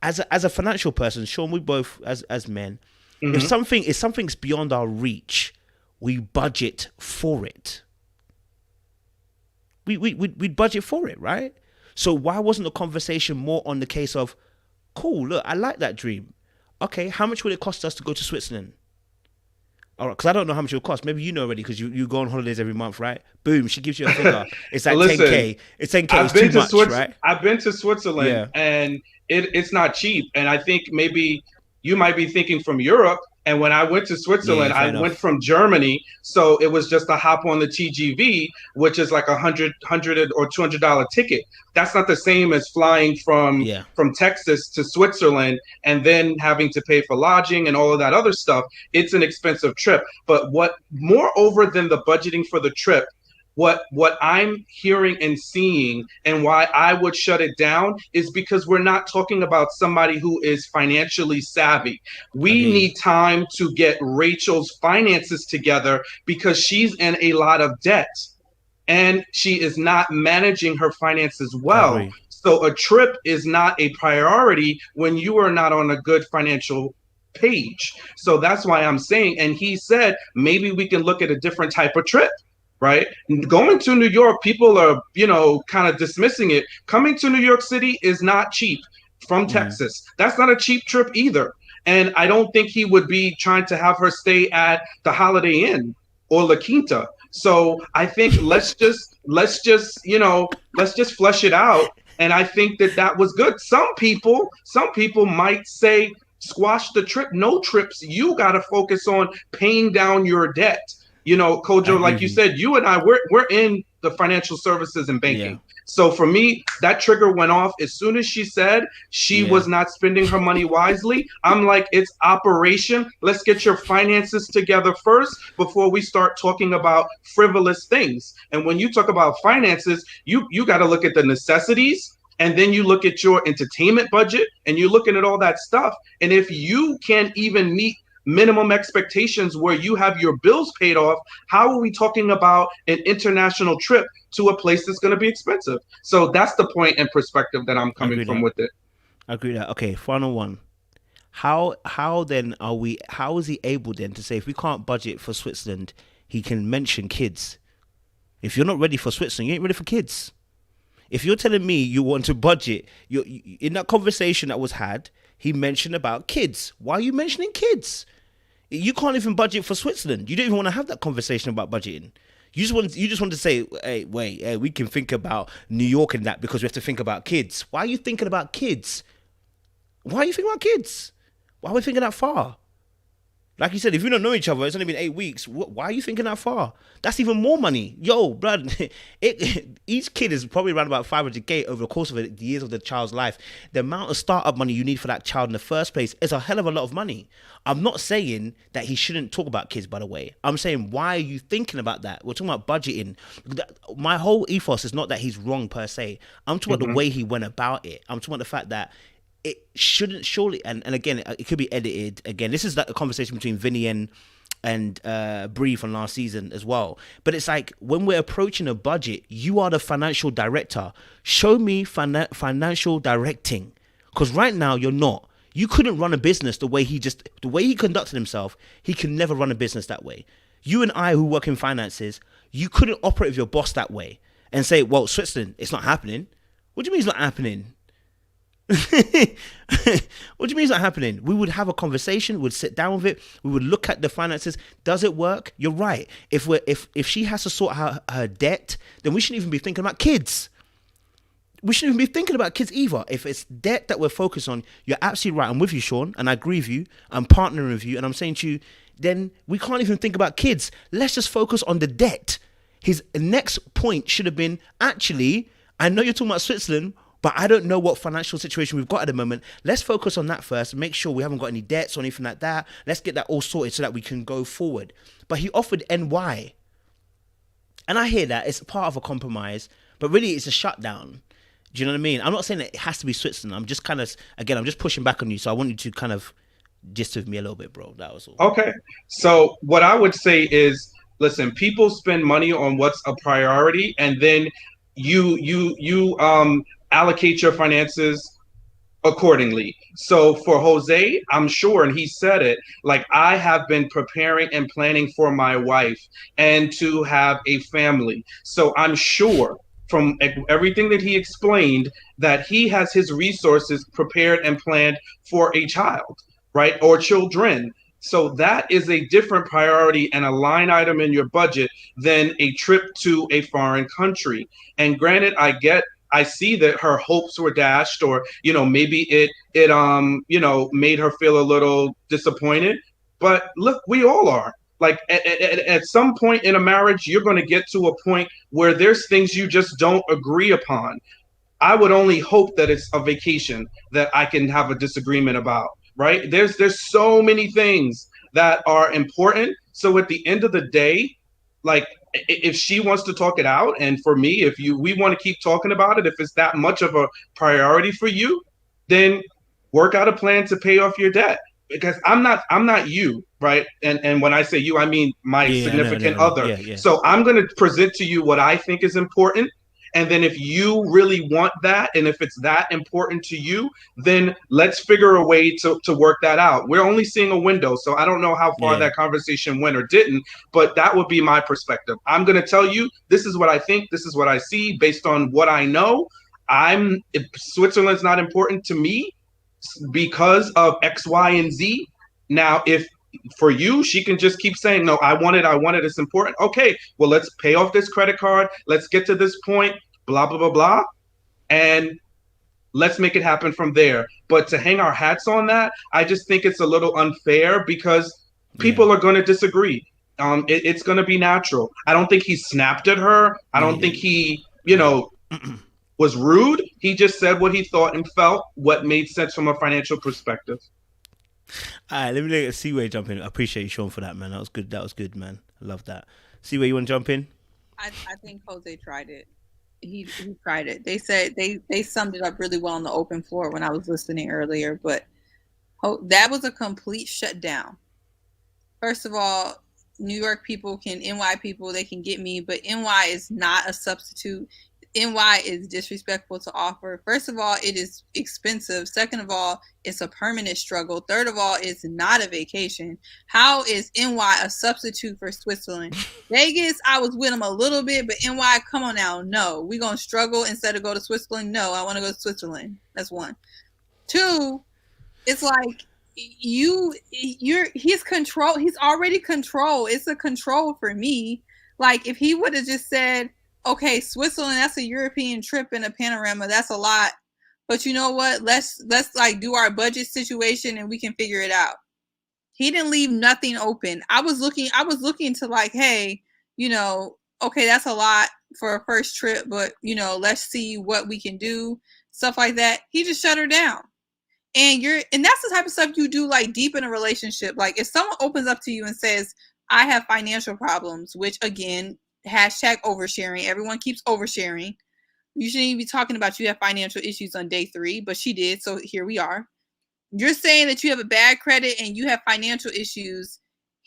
As a financial person, Sean, we both as men, if something's beyond our reach, we budget for it. We'd budget for it, right? So why wasn't the conversation more on the case of, cool, look, I like that dream. Okay, how much would it cost us to go to Switzerland? All right, because I don't know how much it will cost. Maybe you know already because you go on holidays every month, right? Boom, she gives you a figure. It's like Listen, 10K. It's 10K. It's too much, right? I've been to Switzerland, and it's not cheap. And I think maybe you might be thinking from Europe. And when I went to Switzerland, I went from Germany. So it was just a hop on the TGV, which is like $100 or $200 ticket. That's not the same as flying from Texas to Switzerland and then having to pay for lodging and all of that other stuff. It's an expensive trip. But what moreover than the budgeting for the trip, what I'm hearing and seeing and why I would shut it down is because we're not talking about somebody who is financially savvy. We need time to get Rachel's finances together because she's in a lot of debt and she is not managing her finances well. So a trip is not a priority when you are not on a good financial page. So that's why I'm saying, and he said, maybe we can look at a different type of trip. Right? Going to New York, people are, kind of dismissing it. Coming to New York City is not cheap from Texas. That's not a cheap trip either. And I don't think he would be trying to have her stay at the Holiday Inn or La Quinta. So I think let's just flesh it out. And I think that was good. Some people might say, squash the trip. No trips. You got to focus on paying down your debt. Kojo, like you said, you and I, we're in the financial services and banking. So for me, that trigger went off as soon as she said she was not spending her money wisely. I'm like, it's operation. Let's get your finances together first before we start talking about frivolous things. And when you talk about finances, you got to look at the necessities. And then you look at your entertainment budget and you're looking at all that stuff. And if you can't even meet minimum expectations where you have your bills paid off, how are we talking about an international trip to a place that's going to be expensive? So that's the point and perspective that I'm coming from with it. I agree that. Okay, final one. How is he able then to say if we can't budget for Switzerland, he can mention kids. If you're not ready for Switzerland, you ain't ready for kids. If you're telling me you want to budget, you in that conversation that was had, he mentioned about kids. Why are you mentioning kids? You can't even budget for Switzerland. You don't even want to have that conversation about budgeting. You just want to say, hey, wait, hey, we can think about New York and that because we have to think about kids. Why are you thinking about kids? Why are you thinking about kids? Why are we thinking that far? Like you said, if you don't know each other, it's only been 8 weeks. Why are you thinking that far? That's even more money. Yo, blood, each kid is probably around about 500K over the course of the years of the child's life. The amount of startup money you need for that child in the first place is a hell of a lot of money. I'm not saying that he shouldn't talk about kids, by the way. I'm saying, why are you thinking about that? We're talking about budgeting. My whole ethos is not that he's wrong per se. I'm talking about the way he went about it. I'm talking about the fact that it shouldn't surely, and again, it could be edited. Again, this is like a conversation between Vinny and Bree from last season as well. But it's like, when we're approaching a budget, you are the financial director. Show me financial directing. Because right now, you're not. You couldn't run a business the way he conducted himself. He can never run a business that way. You and I, who work in finances, you couldn't operate with your boss that way and say, well, Switzerland, it's not happening. What do you mean it's not happening? What do you mean it's not happening? We would have a conversation, we'd sit down with it, we would look at the finances. Does it work? You're right. If she has to sort out her debt, then we shouldn't even be thinking about kids. We shouldn't even be thinking about kids either. If it's debt that we're focused on, you're absolutely right. I'm with you, Sean, and I agree with you. I'm partnering with you, and I'm saying to you, then we can't even think about kids. Let's just focus on the debt. His next point should have been, actually, I know you're talking about Switzerland, but I don't know what financial situation we've got at the moment. Let's focus on that first. Make sure we haven't got any debts or anything like that. Let's get that all sorted so that we can go forward. But he offered NY. And I hear that. It's part of a compromise. But really, it's a shutdown. Do you know what I mean? I'm not saying that it has to be Switzerland. I'm just kind of, again, I'm just pushing back on you. So I want you to kind of gist with me a little bit, bro. That was all. Okay. So what I would say is, listen, people spend money on what's a priority, and then you allocate your finances accordingly. So for Jose, I'm sure, and he said it, like, I have been preparing and planning for my wife and to have a family. So I'm sure from everything that he explained that he has his resources prepared and planned for a child, right? Or children. So that is a different priority and a line item in your budget than a trip to a foreign country. And granted, I see that her hopes were dashed, or, maybe it made her feel a little disappointed. But look, we all are. Like, at some point in a marriage, you're going to get to a point where there's things you just don't agree upon. I would only hope that it's a vacation that I can have a disagreement about, right? There's so many things that are important. So at the end of the day, like, if she wants to talk it out, and for me, we want to keep talking about it, if it's that much of a priority for you, then work out a plan to pay off your debt. Because I'm not you, right? And when I say you, I mean my significant other. Yeah. So I'm going to present to you what I think is important. And then if you really want that, and if it's that important to you, then let's figure a way to work that out. We're only seeing a window, so I don't know how far that conversation went or didn't, but that would be my perspective. I'm going to tell you, this is what I think, this is what I see based on what I know. If Switzerland's not important to me because of X, Y, and Z. Now, if for you, she can just keep saying, no, I want it, it's important. Okay, well, let's pay off this credit card. Let's get to this point, blah, blah, blah, blah. And let's make it happen from there. But to hang our hats on that, I just think it's a little unfair because people are going to disagree. It's going to be natural. I don't think he snapped at her. I don't think he, was rude. He just said what he thought and felt, what made sense from a financial perspective. All right, let me let Seaway jump in. I appreciate you, Sean, for that, man. That was good, man. I love that. Seaway, you want to jump in? I think Jose tried it. He tried it. They said they summed it up really well on the open floor when I was listening earlier, but that was a complete shutdown. First of all, New York people NY people, they can get me, but NY is not a substitute. NY is disrespectful to offer. First of all, it is expensive. Second of all, it's a permanent struggle. Third of all, it's not a vacation. How is NY a substitute for Switzerland? Vegas, I was with them a little bit, but NY, come on now. No, we're going to struggle instead of go to Switzerland. No, I want to go to Switzerland. That's one. Two, it's like he's control. He's already control. It's a control for me. Like if he would have just said, okay, Switzerland, that's a European trip and a panorama. That's a lot. But you know what? Let's like do our budget situation and we can figure it out. He didn't leave nothing open. I was looking to like, hey, you know, okay, that's a lot for a first trip, but you know, let's see what we can do. Stuff like that. He just shut her down. And that's the type of stuff you do like deep in a relationship. Like if someone opens up to you and says, I have financial problems, which again, hashtag oversharing. Everyone keeps oversharing. You shouldn't even be talking about you have financial issues on day 3, but she did. So here we are. You're saying that you have a bad credit and you have financial issues.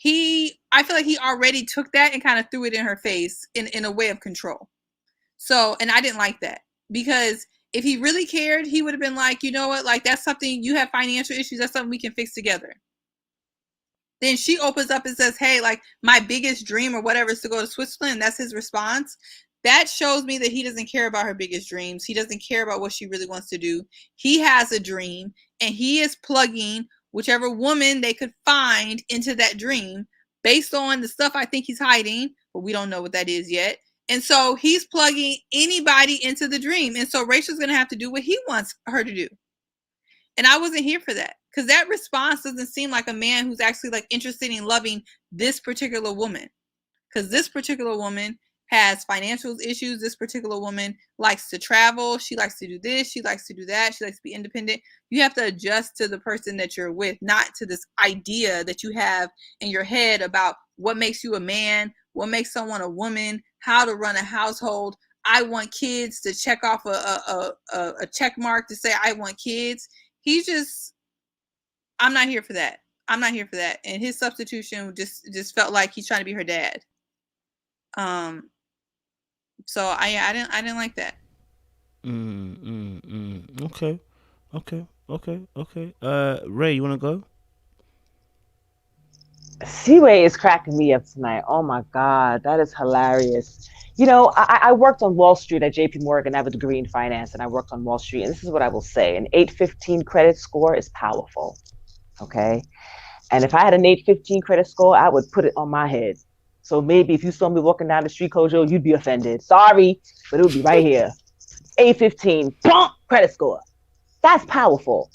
I feel like he already took that and kind of threw it in her face in a way of control. So, and I didn't like that because if he really cared, he would have been like, you know what? Like that's something, you have financial issues. That's something we can fix together. Then she opens up and says, hey, like my biggest dream or whatever is to go to Switzerland. That's his response. That shows me that he doesn't care about her biggest dreams. He doesn't care about what she really wants to do. He has a dream and he is plugging whichever woman they could find into that dream based on the stuff I think he's hiding, but we don't know what that is yet. And so he's plugging anybody into the dream. And so Rachel's going to have to do what he wants her to do. And I wasn't here for that because that response doesn't seem like a man who's actually like interested in loving this particular woman. Because this particular woman has financial issues. This particular woman likes to travel. She likes to do this. She likes to do that. She likes to be independent. You have to adjust to the person that you're with, not to this idea that you have in your head about what makes you a man, what makes someone a woman, how to run a household. I want kids to check off a check mark to say I want kids. I'm not here for that. I'm not here for that. And his substitution just felt like he's trying to be her dad. So I didn't like that. Okay. Ray, you want to go? Seaway is cracking me up tonight. Oh my God, that is hilarious. You know, I worked on Wall Street at JP Morgan. I have a degree in finance and I worked on Wall Street. And this is what I will say. An 815 credit score is powerful. Okay. And if I had an 815 credit score, I would put it on my head. So maybe if you saw me walking down the street, Kojo, you'd be offended. Sorry, but it would be right here. 815, boom, credit score. That's powerful.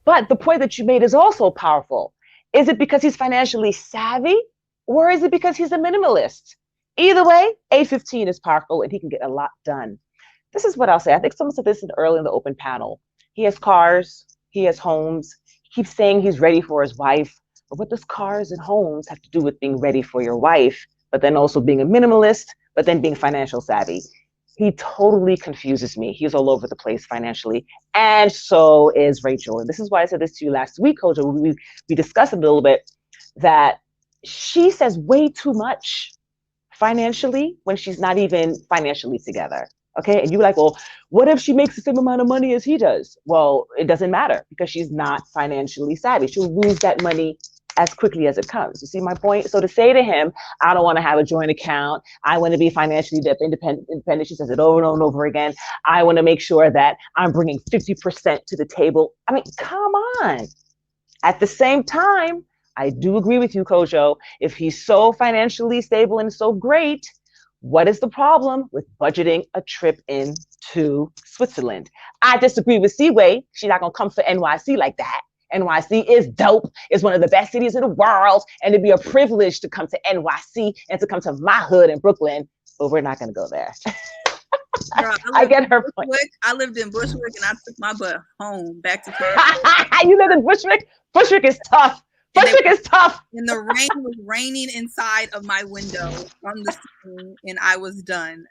But the point that you made is also powerful. Is it because he's financially savvy or is it because he's a minimalist? Either way, 815 is powerful and he can get a lot done. This is what I'll say. I think someone said this early in the open panel. He has cars, he has homes. He keeps saying he's ready for his wife. But what does cars and homes have to do with being ready for your wife, but then also being a minimalist, but then being financial savvy? He totally confuses me. He's all over the place financially. And so is Rachel. And this is why I said this to you last week, Kojo. We discussed it a little bit, that she says way too much financially when she's not even financially together. Okay. And you're like, well, what if she makes the same amount of money as he does? Well, it doesn't matter because she's not financially savvy. She'll lose that money as quickly as it comes. You see my point? So to say to him, I don't want to have a joint account. I want to be financially independent. She says it over and over again. I want to make sure that I'm bringing 50% to the table. I mean, come on. At the same time, I do agree with you, Kojo. If he's so financially stable and so great, what is the problem with budgeting a trip into Switzerland? I disagree with Seaway. She's not going to come for NYC like that. NYC is dope. It's one of the best cities in the world. And it'd be a privilege to come to NYC and to come to my hood in Brooklyn. But we're not going to go there. Girl, I get her point. I lived in Bushwick and I took my butt home back to Florida. You live in Bushwick? Bushwick is tough. Bushwick is tough. And the rain was raining inside of my window from the screen, and I was done.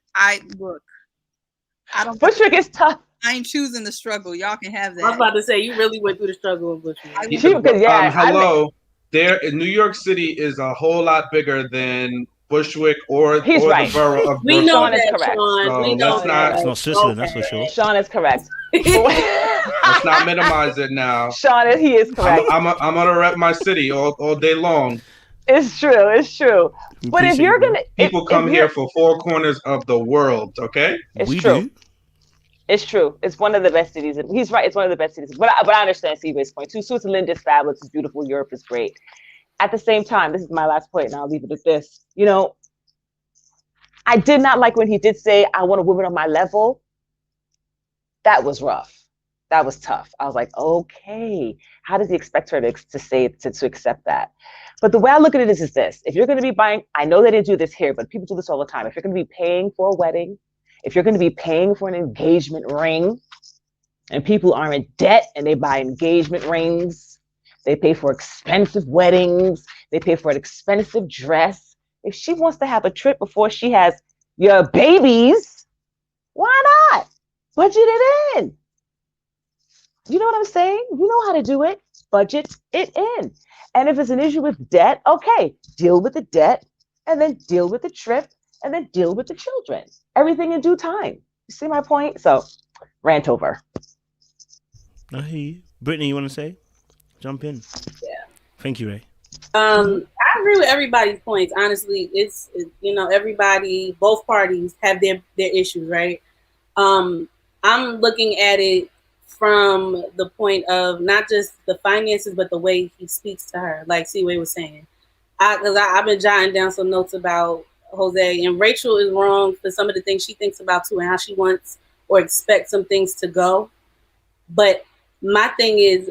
Bushwick is tough. I ain't choosing the struggle. Y'all can have that. I was about to say, you really went through the struggle in Bushwick. Hello. There, New York City is a whole lot bigger than Bushwick or He's the right. borough of We Brooklyn. know Sean is that, correct. Sean. So We know let's not- It's not Switzerland, that's for sure. Sean is correct. Let's not minimize it now. Sean he is correct. I'm gonna rep my city all day long. It's true. It's true. But if you're gonna, People come here for 4 corners of the world. Okay, it's true. It's true. It's one of the best cities. He's right. It's one of the best cities. But I understand Seaway's point too. Switzerland is fabulous. It's beautiful. Europe is great. At the same time, this is my last point, and I'll leave it at this. You know, I did not like when he did say, "I want a woman on my level." That was rough. That was tough. I was like, okay, how does he expect her to say to accept that? But the way I look at it is this: if you're going to be buying, I know they didn't do this here, but people do this all the time. If you're going to be paying for a wedding, if you're going to be paying for an engagement ring, and people are in debt and they buy engagement rings, they pay for expensive weddings, they pay for an expensive dress. If she wants to have a trip before she has your babies, why not? Budget it in. You know what I'm saying? You know how to do it. Budget it in. And if it's an issue with debt, okay, deal with the debt and then deal with the trip and then deal with the children. Everything in due time. You see my point? So, rant over. I hear you. Brittany, you want to say? Jump in. Yeah. Thank you, Ray. I agree with everybody's points. Honestly, it's you know, everybody, both parties have their issues, right? I'm looking at it from the point of not just the finances, but the way he speaks to her, like Seaway was saying. I've been jotting down some notes about Jose, and Rachel is wrong for some of the things she thinks about too, and how she wants or expects some things to go. But my thing is,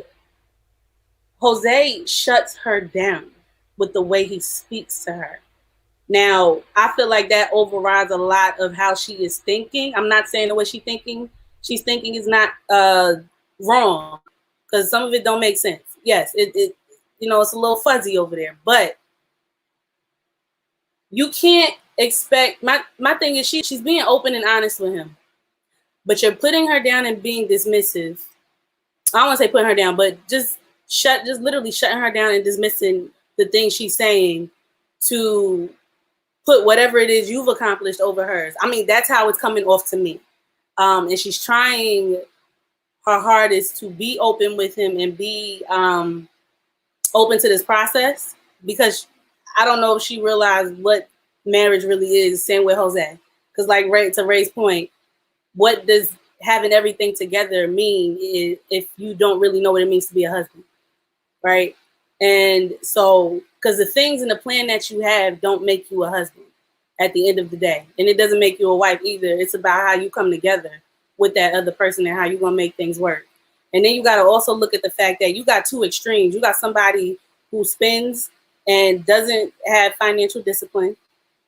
Jose shuts her down with the way he speaks to her. Now, I feel like that overrides a lot of how she is thinking. I'm not saying the way she's thinking is not wrong, because some of it don't make sense. Yes, it you know, it's a little fuzzy over there, but you can't expect, my thing is she's being open and honest with him, but you're putting her down and being dismissive. I don't want to say putting her down, but just literally shutting her down and dismissing the things she's saying to put whatever it is you've accomplished over hers. I mean, that's how it's coming off to me. And she's trying her hardest to be open with him and be open to this process, because I don't know if she realized what marriage really is, same with Jose. Because like to Ray's point, what does having everything together mean if you don't really know what it means to be a husband, right? And so, because the things in the plan that you have don't make you a husband at the end of the day. And it doesn't make you a wife either. It's about how you come together with that other person and how you're going to make things work. And then you got to also look at the fact that you got two extremes. You got somebody who spends and doesn't have financial discipline.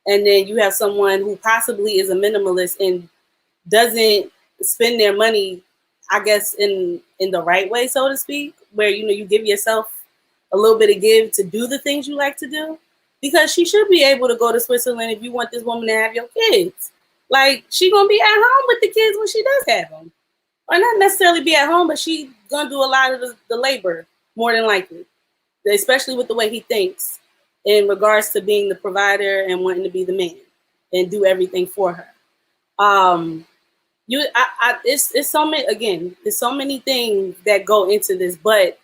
And then you have someone who possibly is a minimalist and doesn't spend their money, I guess, in the right way, so to speak, where, you know, you give yourself a little bit of give to do the things you like to do. Because she should be able to go to Switzerland if you want this woman to have your kids. Like, she gonna be at home with the kids when she does have them. Or not necessarily be at home, but she gonna do a lot of the labor, more than likely. Especially with the way he thinks in regards to being the provider and wanting to be the man and do everything for her. It's so many, again, there's so many things that go into this, but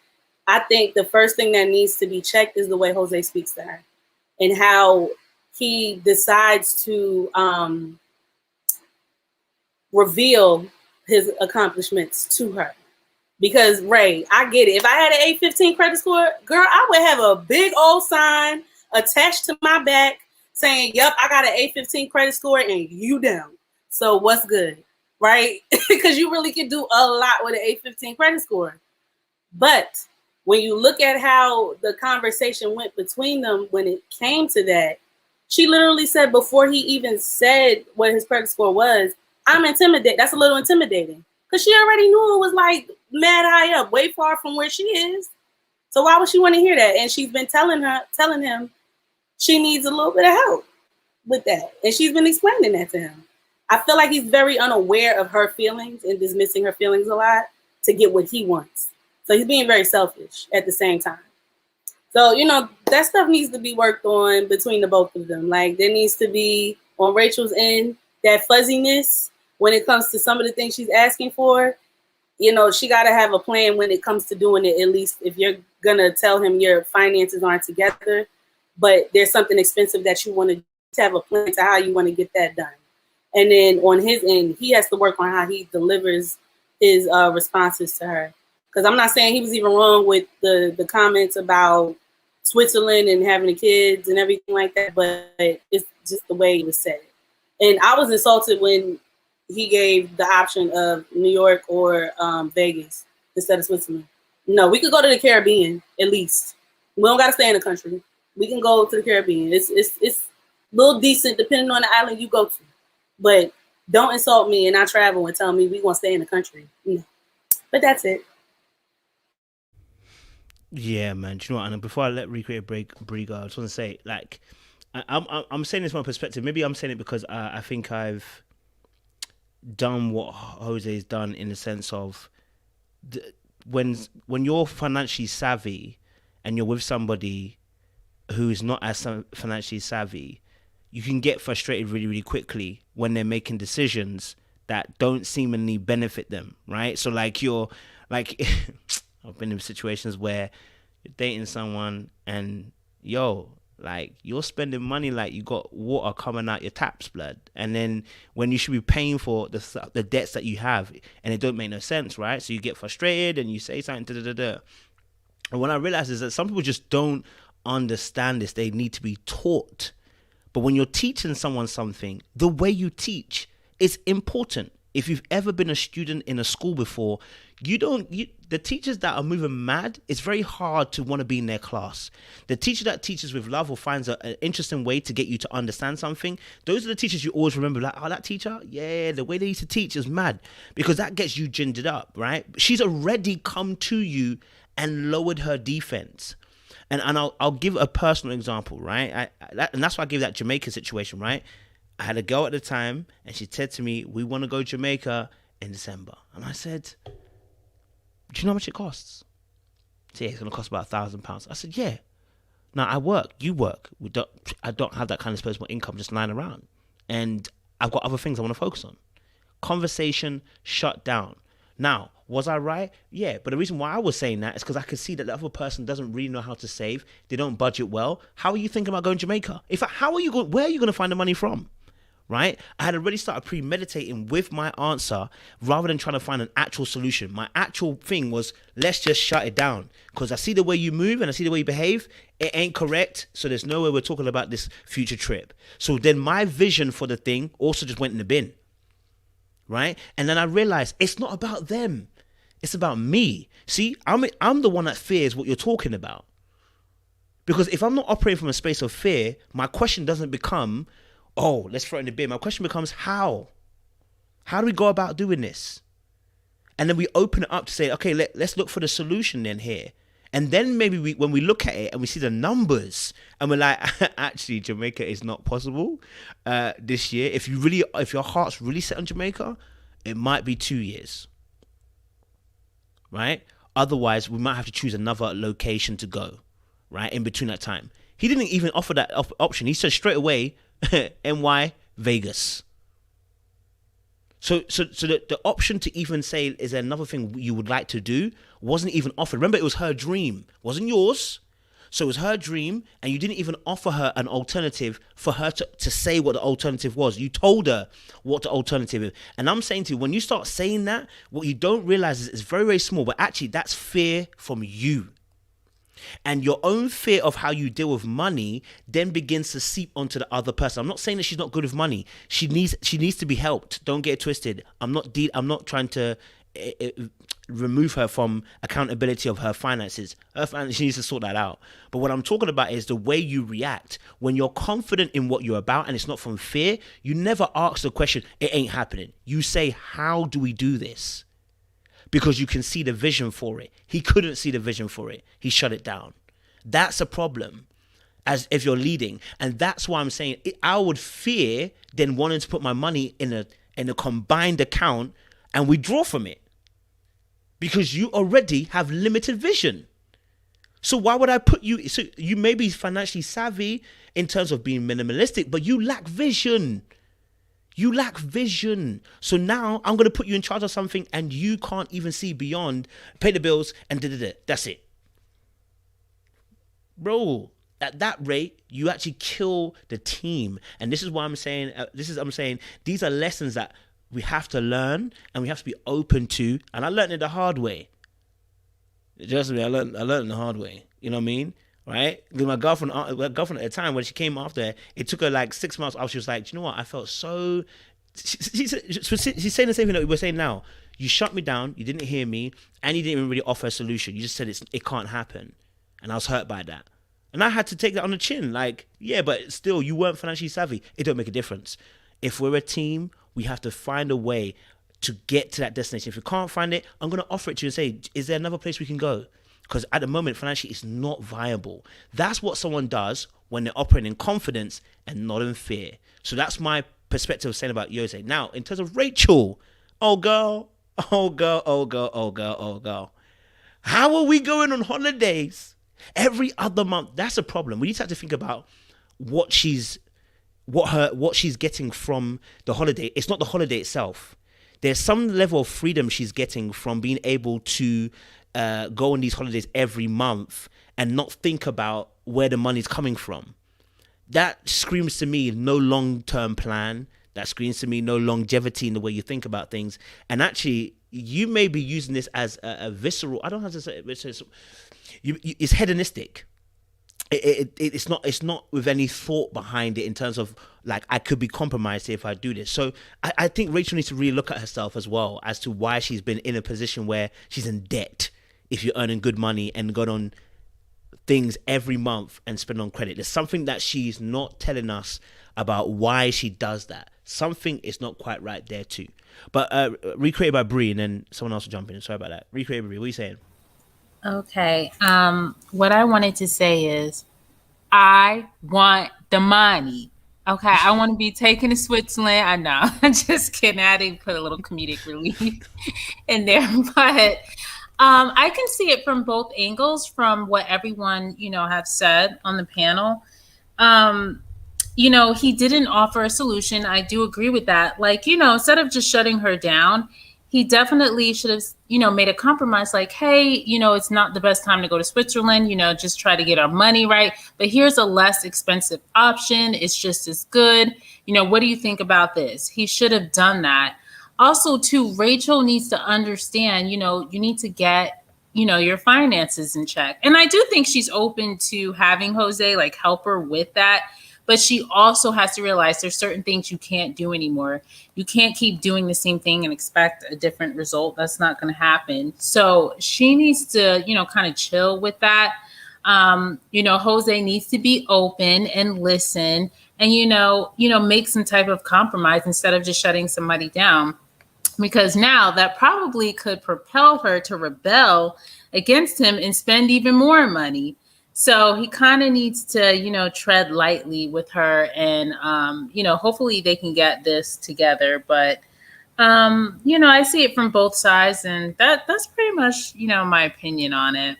I think the first thing that needs to be checked is the way Jose speaks to her and how he decides to reveal his accomplishments to her. Because Ray, I get it. If I had an 815 credit score, girl, I would have a big old sign attached to my back saying, yep, I got an 815 credit score and you down. So what's good, right? Because you really can do a lot with an 815 credit score. But when you look at how the conversation went between them when it came to that, she literally said before he even said what his credit score was, I'm intimidated. That's a little intimidating. Because she already knew it was like mad high up, way far from where she is. So why would she want to hear that? And she's been telling him she needs a little bit of help with that. And she's been explaining that to him. I feel like he's very unaware of her feelings and dismissing her feelings a lot to get what he wants. So he's being very selfish at the same time. So, you know, that stuff needs to be worked on between the both of them. Like there needs to be on Rachel's end that fuzziness when it comes to some of the things she's asking for. You know, she got to have a plan when it comes to doing it. At least if you're gonna tell him your finances aren't together, but there's something expensive that you want to have a plan to how you want to get that done. And then on his end, he has to work on how he delivers his responses to her. Because I'm not saying he was even wrong with the comments about Switzerland and having the kids and everything like that, but it's just the way he was said. And I was insulted when he gave the option of New York or Vegas instead of Switzerland. No, we could go to the Caribbean at least. We don't got to stay in the country. We can go to the Caribbean. It's a little decent depending on the island you go to. But don't insult me and I travel and tell me we want to stay in the country. No. But that's it. Yeah, man. Do you know what? And before I let Recreate Briga, I just want to say, like, I'm saying this from my perspective. Maybe I'm saying it because I think I've done what Jose's done in the sense of when you're financially savvy and you're with somebody who's not as financially savvy, you can get frustrated really, really quickly when they're making decisions that don't seemingly benefit them, right? So like you're like I've been in situations where you're dating someone and like you're spending money like you got water coming out your taps, blood. And then when you should be paying for the debts that you have and it don't make no sense, right? So you get frustrated and you say something, And what I realize is that some people just don't understand this. They need to be taught. But when you're teaching someone something, the way you teach is important. If you've ever been a student in a school before, the teachers that are moving mad, it's very hard to want to be in their class. The teacher that teaches with love or finds an interesting way to get you to understand something, those are the teachers you always remember, like, oh, that teacher, yeah, the way they used to teach is mad, because that gets you gingered up, right? She's already come to you and lowered her defense. And I'll give a personal example, right? And that's why I gave that Jamaica situation, right? I had a girl at the time, and she said to me, we want to go to Jamaica in December. And I said, do you know how much it costs? She said, yeah, it's going to cost about £1,000. I said, yeah. Now, I work, you work. I don't have that kind of disposable income just lying around. And I've got other things I want to focus on. Conversation shut down. Now, was I right? Yeah, but the reason why I was saying that is because I could see that the other person doesn't really know how to save. They don't budget well. How are you thinking about going to Jamaica? In fact, where are you going to find the money from? Right? I had already started premeditating with my answer rather than trying to find an actual solution. My actual thing was, let's just shut it down. Because I see the way you move and I see the way you behave. It ain't correct. So there's no way we're talking about this future trip. So then my vision for the thing also just went in the bin. Right? And then I realized it's not about them. It's about me. See, I'm the one that fears what you're talking about. Because if I'm not operating from a space of fear, my question doesn't become, oh, let's throw it in the bin. My question becomes, how? How do we go about doing this? And then we open it up to say, okay, let's look for the solution then here. And then maybe when we look at it and we see the numbers and we're like, actually, Jamaica is not possible this year. If your heart's really set on Jamaica, it might be 2 years. Right? Otherwise, we might have to choose another location to go, right? In between that time. He didn't even offer that option. He said straight away, NY, Vegas. So the option to even say, is there another thing you would like to do, wasn't even offered. Remember, it was her dream. It wasn't yours. So it was her dream, and you didn't even offer her an alternative for her to say what the alternative was. You told her what the alternative is. And I'm saying to you, when you start saying that, what you don't realize is it's very, very small, but actually that's fear from you. And your own fear of how you deal with money then begins to seep onto the other person. I'm not saying that she's not good with money. She needs to be helped. Don't get it twisted. I'm not trying to remove her from accountability of her finances. She needs to sort that out. But what I'm talking about is the way you react when you're confident in what you're about, and it's not from fear. You never ask the question, it ain't happening. You say, how do we do this? Because you can see the vision for it. He couldn't see the vision for it. He shut it down. That's a problem as if you're leading. And that's why I'm saying I would fear then wanting to put my money in a combined account and withdraw from it. Because you already have limited vision. So why would I put you? So you may be financially savvy in terms of being minimalistic, but you lack vision. You lack vision. So now I'm going to put you in charge of something and you can't even see beyond, pay the bills and that's it. Bro, at that rate, you actually kill the team. And this is why I'm saying, these are lessons that we have to learn and we have to be open to. And I learned it the hard way. Just me, I learned it the hard way. You know what I mean? Right? Because my girlfriend at the time, when she came after, it took her like 6 months. She was like, do you know what? I felt so. She's saying the same thing that we're saying now. You shut me down. You didn't hear me, and you didn't even really offer a solution. You just said it can't happen, and I was hurt by that. And I had to take that on the chin. Like, yeah, but still, you weren't financially savvy. It don't make a difference. If we're a team, we have to find a way to get to that destination. If we can't find it, I'm going to offer it to you and say, is there another place we can go? Because at the moment, financially, it's not viable. That's what someone does when they're operating in confidence and not in fear. So that's my perspective of saying about Jose. Now, in terms of Rachel, oh girl. How are we going on holidays every other month? That's a problem. We need to have to think about what she's getting from the holiday. It's not the holiday itself. There's some level of freedom she's getting from being able to go on these holidays every month and not think about where the money's coming from. That screams to me no long-term plan. That screams to me no longevity in the way you think about things. And actually, you may be using this as a visceral. I don't know how to say it. It's hedonistic. It's not with any thought behind it in terms of like I could be compromised if I do this. So I think Rachel needs to really look at herself as well as to why she's been in a position where she's in debt. If you're earning good money and got on things every month and spend on credit, there's something that she's not telling us about why she does that. Something is not quite right there too. But recreated by Bree, and then someone else will jump in. Sorry about that. Recreated by Bree. What are you saying? Okay. What I wanted to say is I want the money. Okay. I want to be taken to Switzerland. I know. I'm just kidding. I didn't put a little comedic relief in there. But I can see it from both angles, from what everyone, have said on the panel. He didn't offer a solution. I do agree with that. Like, instead of just shutting her down, he definitely should have, made a compromise like, hey, it's not the best time to go to Switzerland, just try to get our money right. But here's a less expensive option. It's just as good. What do you think about this? He should have done that. Also, too, Rachel needs to understand, you need to get, your finances in check. And I do think she's open to having Jose like help her with that. But she also has to realize there's certain things you can't do anymore. You can't keep doing the same thing and expect a different result. That's not going to happen. So she needs to, kind of chill with that. Jose needs to be open and listen and, make some type of compromise instead of just shutting somebody down. Because now that probably could propel her to rebel against him and spend even more money. So he kind of needs to, tread lightly with her and, hopefully they can get this together. But, I see it from both sides and that's pretty much, my opinion on it.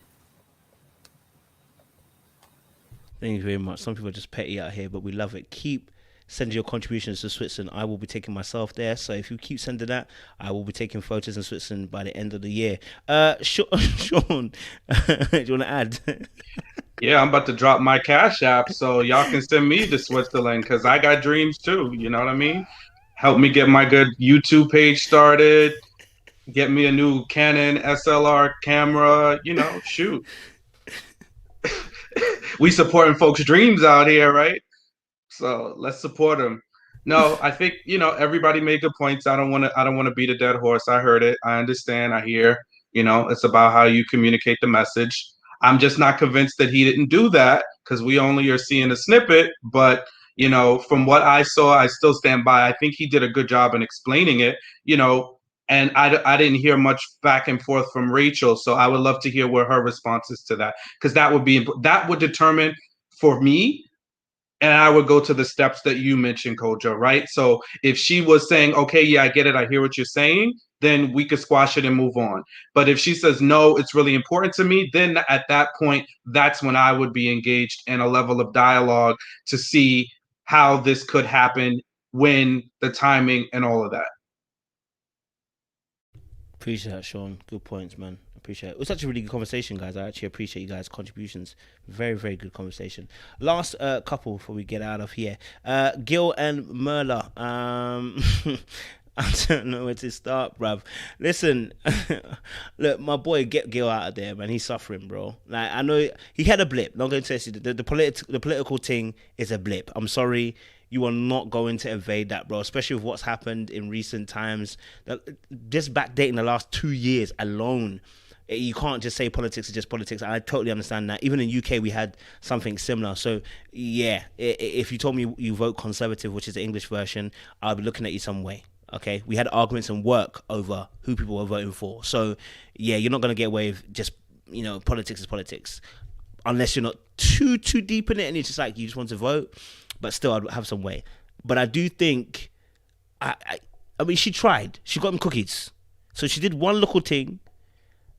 Thank you very much. Some people are just petty out here, but we love it. Keep sending your contributions to Switzerland. I will be taking myself there. So if you keep sending that, I will be taking photos in Switzerland by the end of the year. Sean, do you want to add? Yeah, I'm about to drop my Cash App so y'all can send me to Switzerland because I got dreams too. You know what I mean? Help me get my good YouTube page started. Get me a new Canon SLR camera. Shoot. We supporting folks' dreams out here, right? So let's support them. No, I think everybody made good points. I don't want to beat a dead horse. I heard it. I understand. I hear. It's about how you communicate the message. I'm just not convinced that he didn't do that because we only are seeing a snippet. But from what I saw, I still stand by. I think he did a good job in explaining it. And I didn't hear much back and forth from Rachel. So I would love to hear what her response is to that because that would determine for me And I would go to the steps that you mentioned, Kojo, right? So if she was saying, okay, yeah, I get it, I hear what you're saying, then we could squash it and move on. But if she says, no, it's really important to me, then at that point, that's when I would be engaged in a level of dialogue to see how this could happen, when, the timing, and all of that. Appreciate that, Sean. Good points, man. Appreciate it. It was such a really good conversation, guys. I actually appreciate you guys' contributions. Very, very good conversation. Last couple before we get out of here. Gil and Myrla. I don't know where to start, bruv. Listen, look, my boy, get Gil out of there, man. He's suffering, bro. Like, I know he had a blip. Not going to say the political thing is a blip. I'm sorry. You are not going to evade that, bro, especially with what's happened in recent times. Just backdating the last 2 years alone, you can't just say politics is just politics. I totally understand that. Even in UK, we had something similar. So, yeah, if you told me you vote Conservative, which is the English version, I'll be looking at you some way. Okay, we had arguments and work over who people were voting for. So, yeah, you're not going to get away with just, politics is politics. Unless you're not too deep in it and it's just like you just want to vote. But still, I'd have some way. But I do think, I mean, she tried. She got them cookies. So she did one little thing.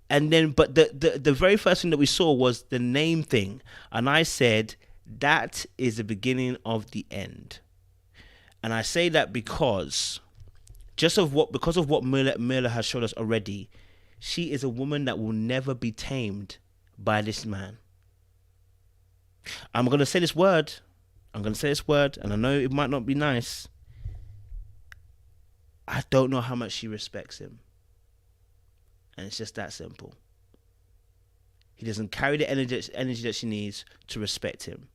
And then, but the very first thing that we saw was the name thing. And I said, that is the beginning of the end. And I say that because of what Myrla has showed us already, she is a woman that will never be tamed by this man. I'm going to say this word, and I know it might not be nice. I don't know how much she respects him. And it's just that simple. He doesn't carry the energy that she needs to respect him.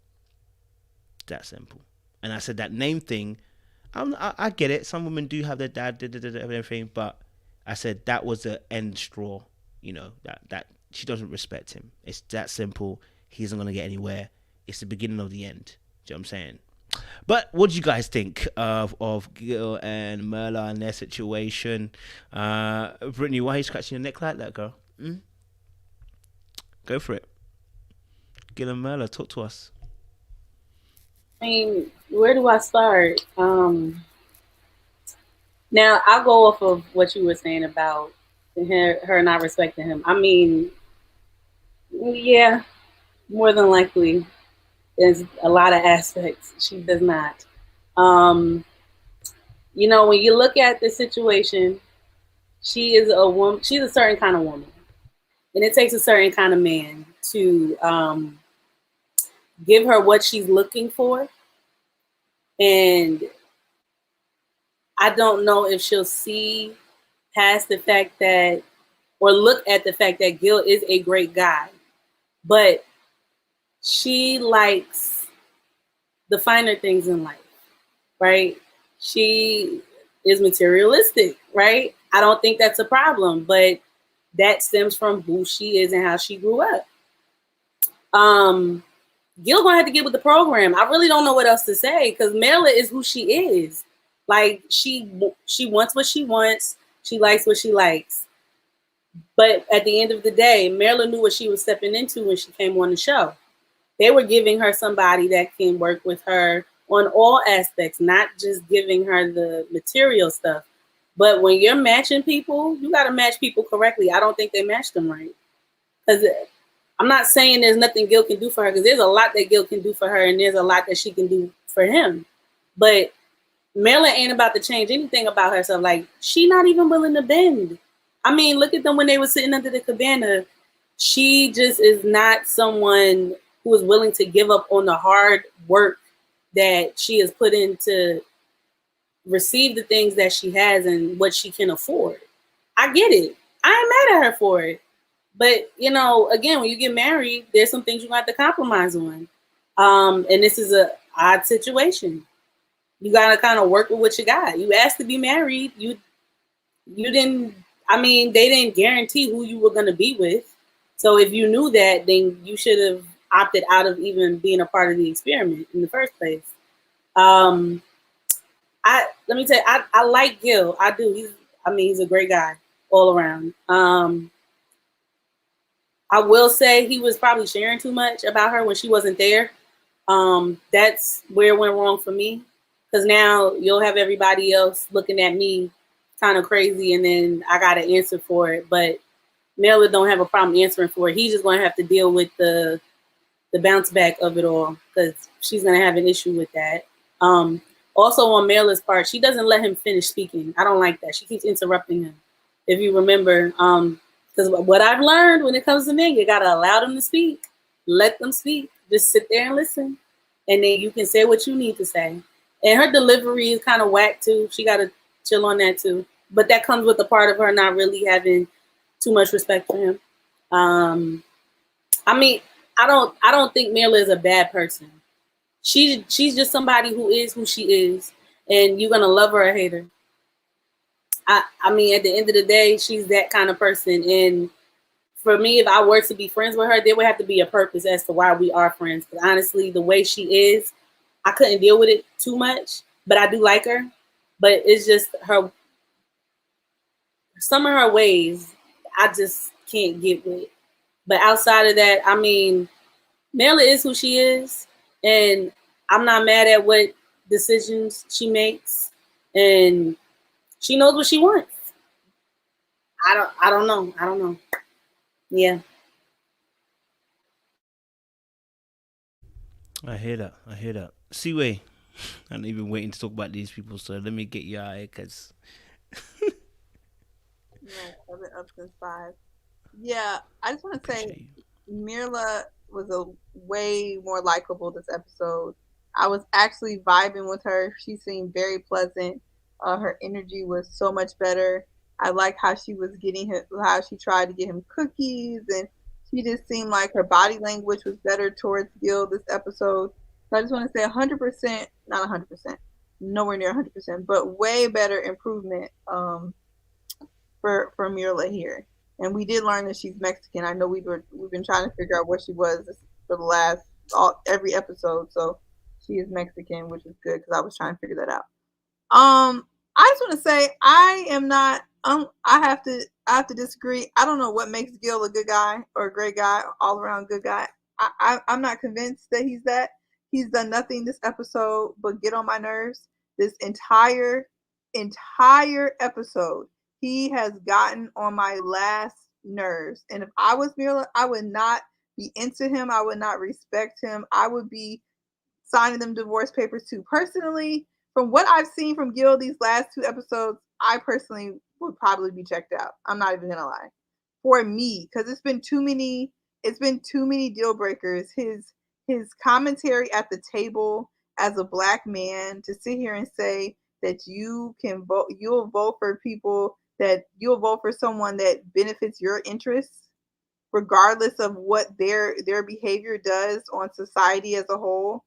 That simple. And I said that name thing, I get it. Some women do have their dad, everything, but I said that was the end straw. That she doesn't respect him. It's that simple. He isn't going to get anywhere. It's the beginning of the end. Do you know what I'm saying? But what do you guys think of Gil and Myrla and their situation? Brittany, why are you scratching your neck like that, girl? Go for it. Gil and Myrla, talk to us. I mean, where do I start? Now, I'll go off of what you were saying about her not respecting him. I mean, yeah, more than likely. There's a lot of aspects she does not. When you look at the situation, she is a woman. She's a certain kind of woman, and it takes a certain kind of man to give her what she's looking for. And I don't know if she'll see past the fact that, or look at the fact that Gil is a great guy, but she likes the finer things in life, right? She is materialistic, right? I don't think that's a problem, but that stems from who she is and how she grew up. Gil gonna have to get with the program. I really don't know what else to say because Myrla is who she is. Like she wants what she wants. She likes what she likes. But at the end of the day, Myrla knew what she was stepping into when she came on the show. They were giving her somebody that can work with her on all aspects, not just giving her the material stuff. But when you're matching people, you got to match people correctly. I don't think they matched them right. Because I'm not saying there's nothing Gil can do for her, because there's a lot that Gil can do for her, and there's a lot that she can do for him. But Myrla ain't about to change anything about herself. Like, she not even willing to bend. I mean, look at them when they were sitting under the cabana. She just is not someone who is willing to give up on the hard work that she has put in to receive the things that she has and what she can afford. I get it. I ain't mad at her for it. But, again, when you get married, there's some things you have to compromise on. And this is an odd situation. You got to kind of work with what you got. You asked to be married. You didn't, they didn't guarantee who you were going to be with. So if you knew that, then you should have opted out of even being a part of the experiment in the first place. Let me tell you, I like Gil. I do. He's a great guy all around. I will say he was probably sharing too much about her when she wasn't there. That's where it went wrong for me. Because now you'll have everybody else looking at me kind of crazy, and then I got to answer for it. But Myrla don't have a problem answering for it. He's just going to have to deal with the bounce back of it all, because she's going to have an issue with that. Also on Myrla's part, she doesn't let him finish speaking. I don't like that. She keeps interrupting him. If you remember, because what I've learned when it comes to men, you got to allow them to speak. Let them speak. Just sit there and listen. And then you can say what you need to say. And her delivery is kind of whack too. She got to chill on that too. But that comes with the part of her not really having too much respect for him. I mean, I don't think Myrla is a bad person. She's just somebody who is who she is, and you're gonna love her or hate her. I mean, at the end of the day, she's that kind of person. And for me, if I were to be friends with her, there would have to be a purpose as to why we are friends. But honestly, the way she is, I couldn't deal with it too much. But I do like her. But it's just her. Some of her ways, I just can't get with. But outside of that, I mean, Myrla is who she is, and I'm not mad at what decisions she makes, and she knows what she wants. I don't know. Yeah. I hear that. Seaway, I'm even waiting to talk about these people, so let me get you out here, because I've been up since 5. Yeah, I just want to say Myrla was a way more likable this episode. I was actually vibing with her. She seemed very pleasant. Her energy was so much better. I like how she was how she tried to get him cookies, and she just seemed like her body language was better towards Gil this episode. So I just want to say 100%, not 100%, nowhere near 100%, but way better improvement for Myrla here. And we did learn that she's Mexican. I know we've been trying to figure out what she was for the last every episode. So she is Mexican, which is good, because I was trying to figure that out. I just want to say I am not. I have to disagree. I don't know what makes Gil a good guy or a great guy, all around good guy. I'm not convinced that he's that. He's done nothing this episode but get on my nerves. This entire episode, he has gotten on my last nerves. And if I was Myrla, I would not be into him. I would not respect him. I would be signing them divorce papers too. Personally, from what I've seen from Gil these last 2 episodes, I personally would probably be checked out. I'm not even gonna lie. For me, because it's been too many deal breakers. His commentary at the table as a black man, to sit here and say that you'll vote for someone that benefits your interests, regardless of what their behavior does on society as a whole,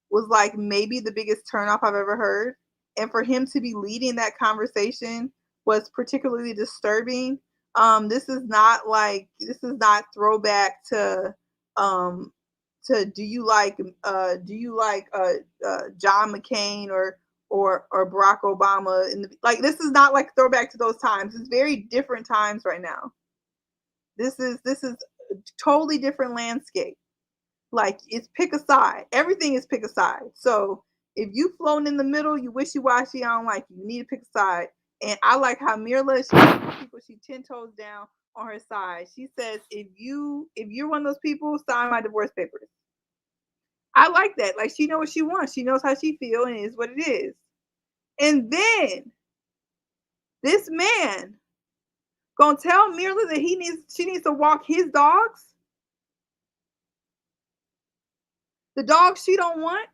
was like maybe the biggest turnoff I've ever heard. And for him to be leading that conversation was particularly disturbing. This is not throwback to do you like John McCain or Barack Obama, this is not like throwback to those times. It's very different times right now. This is a totally different landscape. Like, it's pick a side. Everything is pick a side. So if you floating in the middle, you wishy-washy, I don't like you. You need to pick a side. And I like how Myrla, she's 10 toes down on her side. She says, if you're one of those people, sign my divorce papers. I like that. Like, she knows what she wants. She knows how she feels, and it is what it is. And then this man gonna tell Myrla that she needs to walk his dogs. The dogs she don't want.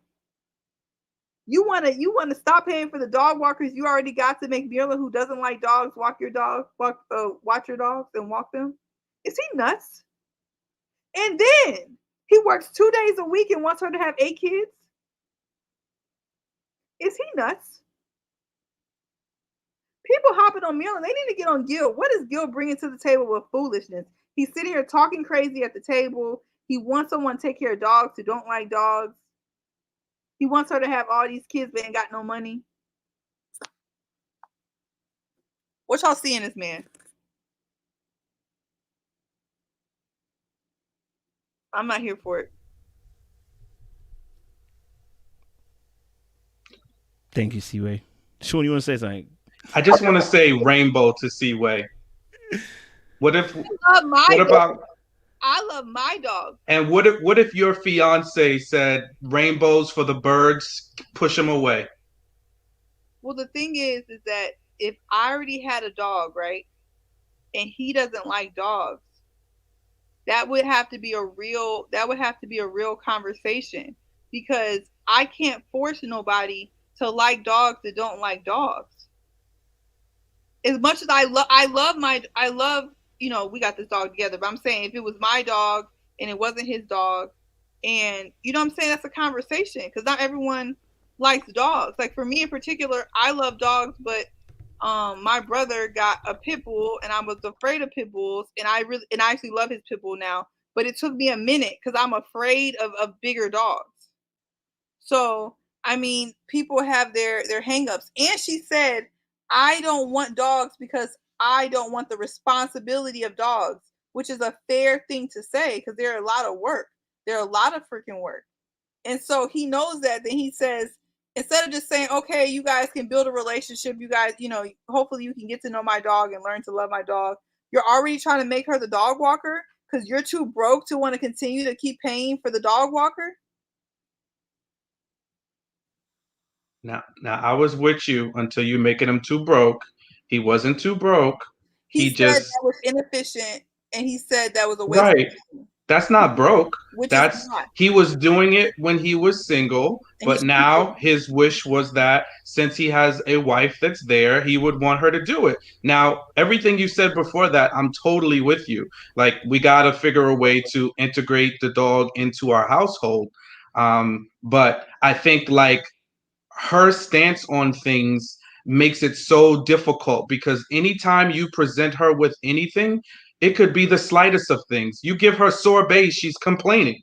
You wanna stop paying for the dog walkers you already got to make Myrla, who doesn't like dogs, watch your dogs and walk them. Is he nuts? And then he works 2 days a week and wants her to have 8 kids. Is he nuts? People hopping on Myrla, they need to get on Gil. What is Gil bringing to the table with foolishness? He's sitting here talking crazy at the table. He wants someone to take care of dogs who don't like dogs. He wants her to have all these kids but ain't got no money. What y'all see in this man? I'm not here for it. Thank you, Seaway. Sean, you want to say something? I just want to say rainbow to Seaway. What if? I love my What dog. about? I love my dog. And what if your fiance said rainbows for the birds, push them away? Well, the thing is that if I already had a dog, right, and he doesn't like dogs, that would have to be a real conversation, because I can't force nobody to like dogs that don't like dogs. As much as I love, we got this dog together, but I'm saying if it was my dog and it wasn't his dog, and you know what I'm saying, that's a conversation, because not everyone likes dogs. Like for me in particular, I love dogs, but my brother got a pit bull and I was afraid of pit bulls, and I actually love his pit bull now, but it took me a minute because I'm afraid of bigger dogs. So I mean, people have their hangups. And she said, I don't want dogs because I don't want the responsibility of dogs, which is a fair thing to say because they're a lot of work. They're a lot of freaking work. And so he knows that. Then he says, instead of just saying, okay, you guys can build a relationship, you guys, hopefully you can get to know my dog and learn to love my dog. You're already trying to make her the dog walker because you're too broke to want to continue to keep paying for the dog walker. Now I was with you until you making him too broke. He wasn't too broke. He said that was inefficient, and he said that was a waste. Right. That's not broke. That's not. He was doing it when he was single, but now his wish was that since he has a wife that's there, he would want her to do it. Now, everything you said before that, I'm totally with you. Like, we got to figure a way to integrate the dog into our household. But I think like her stance on things makes it so difficult because anytime you present her with anything, it could be the slightest of things. You give her sorbet, she's complaining.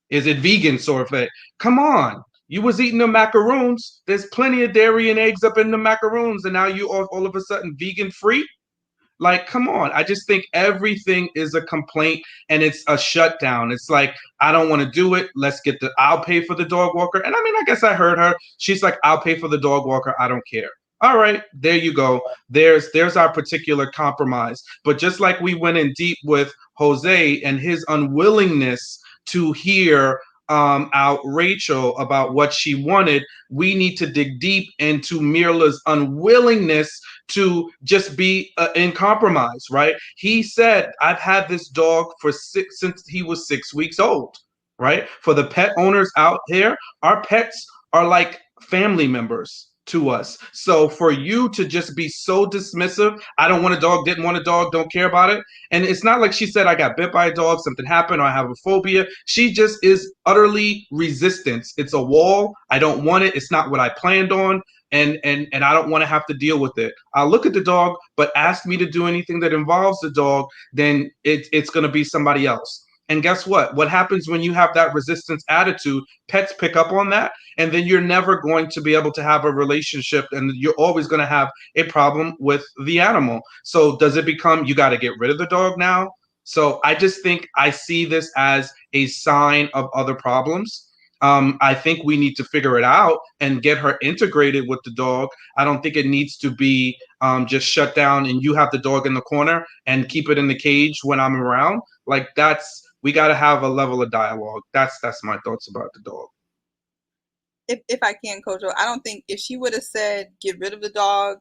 Is it vegan sorbet? Come on. You was eating the macaroons. There's plenty of dairy and eggs up in the macaroons, and now you all of a sudden vegan free? Like, come on. I just think everything is a complaint and it's a shutdown. It's like, I don't want to do it. I'll pay for the dog walker. And I mean, I guess I heard her. She's like, I'll pay for the dog walker. I don't care. All right, there you go. There's our particular compromise. But just like we went in deep with Jose and his unwillingness to hear out Rachel about what she wanted, we need to dig deep into Myrla's unwillingness to just be in compromise, right? He said, I've had this dog since he was 6 weeks old, right? For the pet owners out there, our pets are like family members to us. So for you to just be so dismissive, I don't want a dog, didn't want a dog, don't care about it. And it's not like she said, I got bit by a dog, something happened, or I have a phobia. She just is utterly resistant. It's a wall. I don't want it. It's not what I planned on. And I don't want to have to deal with it. I'll look at the dog, but ask me to do anything that involves the dog, then it's going to be somebody else. And guess what? What happens when you have that resistance attitude? Pets pick up on that, and then you're never going to be able to have a relationship, and you're always going to have a problem with the animal. So does it become you got to get rid of the dog now? So I just think I see this as a sign of other problems. I think we need to figure it out and get her integrated with the dog. I don't think it needs to be just shut down and you have the dog in the corner and keep it in the cage when I'm around. Like we got to have a level of dialogue. That's my thoughts about the dog. If I can, Coach, I don't think if she would have said get rid of the dog,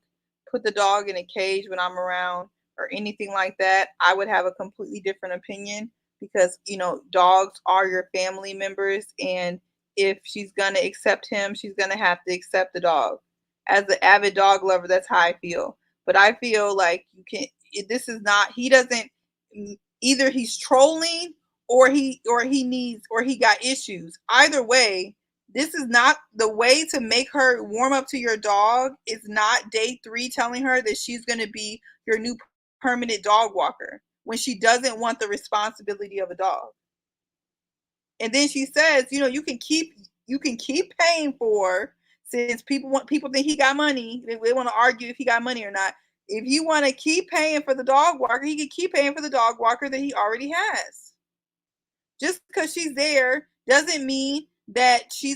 put the dog in a cage when I'm around or anything like that, I would have a completely different opinion because, dogs are your family members. And if she's going to accept him, she's going to have to accept the dog. As an avid dog lover, that's how I feel. But I feel like he doesn't, either he's trolling or he got issues. Either way, this is not the way to make her warm up to your dog. It's not day 3 telling her that she's going to be your new permanent dog walker when she doesn't want the responsibility of a dog. And then she says, you can keep paying for, since people think he got money. They want to argue if he got money or not. If you want to keep paying for the dog walker, he can keep paying for the dog walker that he already has. Just because she's there doesn't mean that she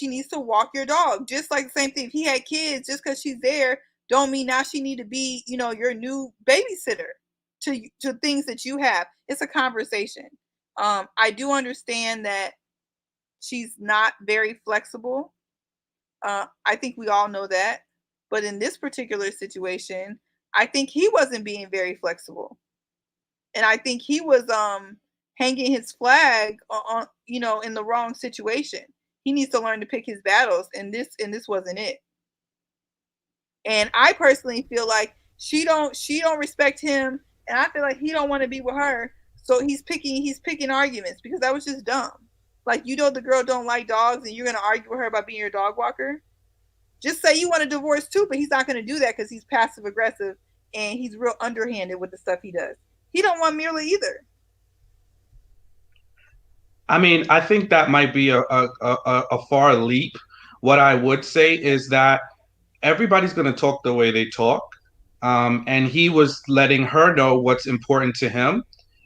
needs to walk your dog. Just like the same thing. If he had kids, just because she's there, don't mean now she need to be, your new babysitter to things that you have. It's a conversation. I do understand that she's not very flexible. I think we all know that. But in this particular situation, I think he wasn't being very flexible. And I think he was hanging his flag on, in the wrong situation. He needs to learn to pick his battles, and this wasn't it. And I personally feel like she don't respect him, and I feel like he don't want to be with her. So he's picking arguments, because that was just dumb. Like, the girl don't like dogs, and you're gonna argue with her about being your dog walker. Just say you want a divorce too, but he's not gonna do that because he's passive aggressive and he's real underhanded with the stuff he does. He don't want Myrla either. I mean, I think that might be a far leap. What I would say is that everybody's going to talk the way they talk. And he was letting her know what's important to him.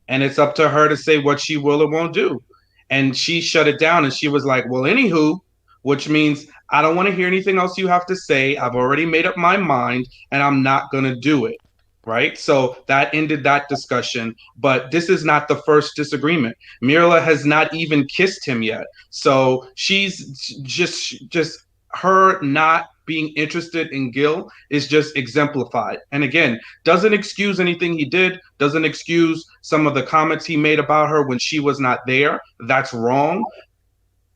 And it's up to her to say what she will or won't do. And she shut it down, and she was like, well, anywho, which means I don't want to hear anything else you have to say. I've already made up my mind, and I'm not going to do it. Right. So that ended that discussion. But this is not the first disagreement. Myrla has not even kissed him yet. So she's just her not being interested in Gil is just exemplified. And again, doesn't excuse anything he did, doesn't excuse some of the comments he made about her when she was not there. That's wrong.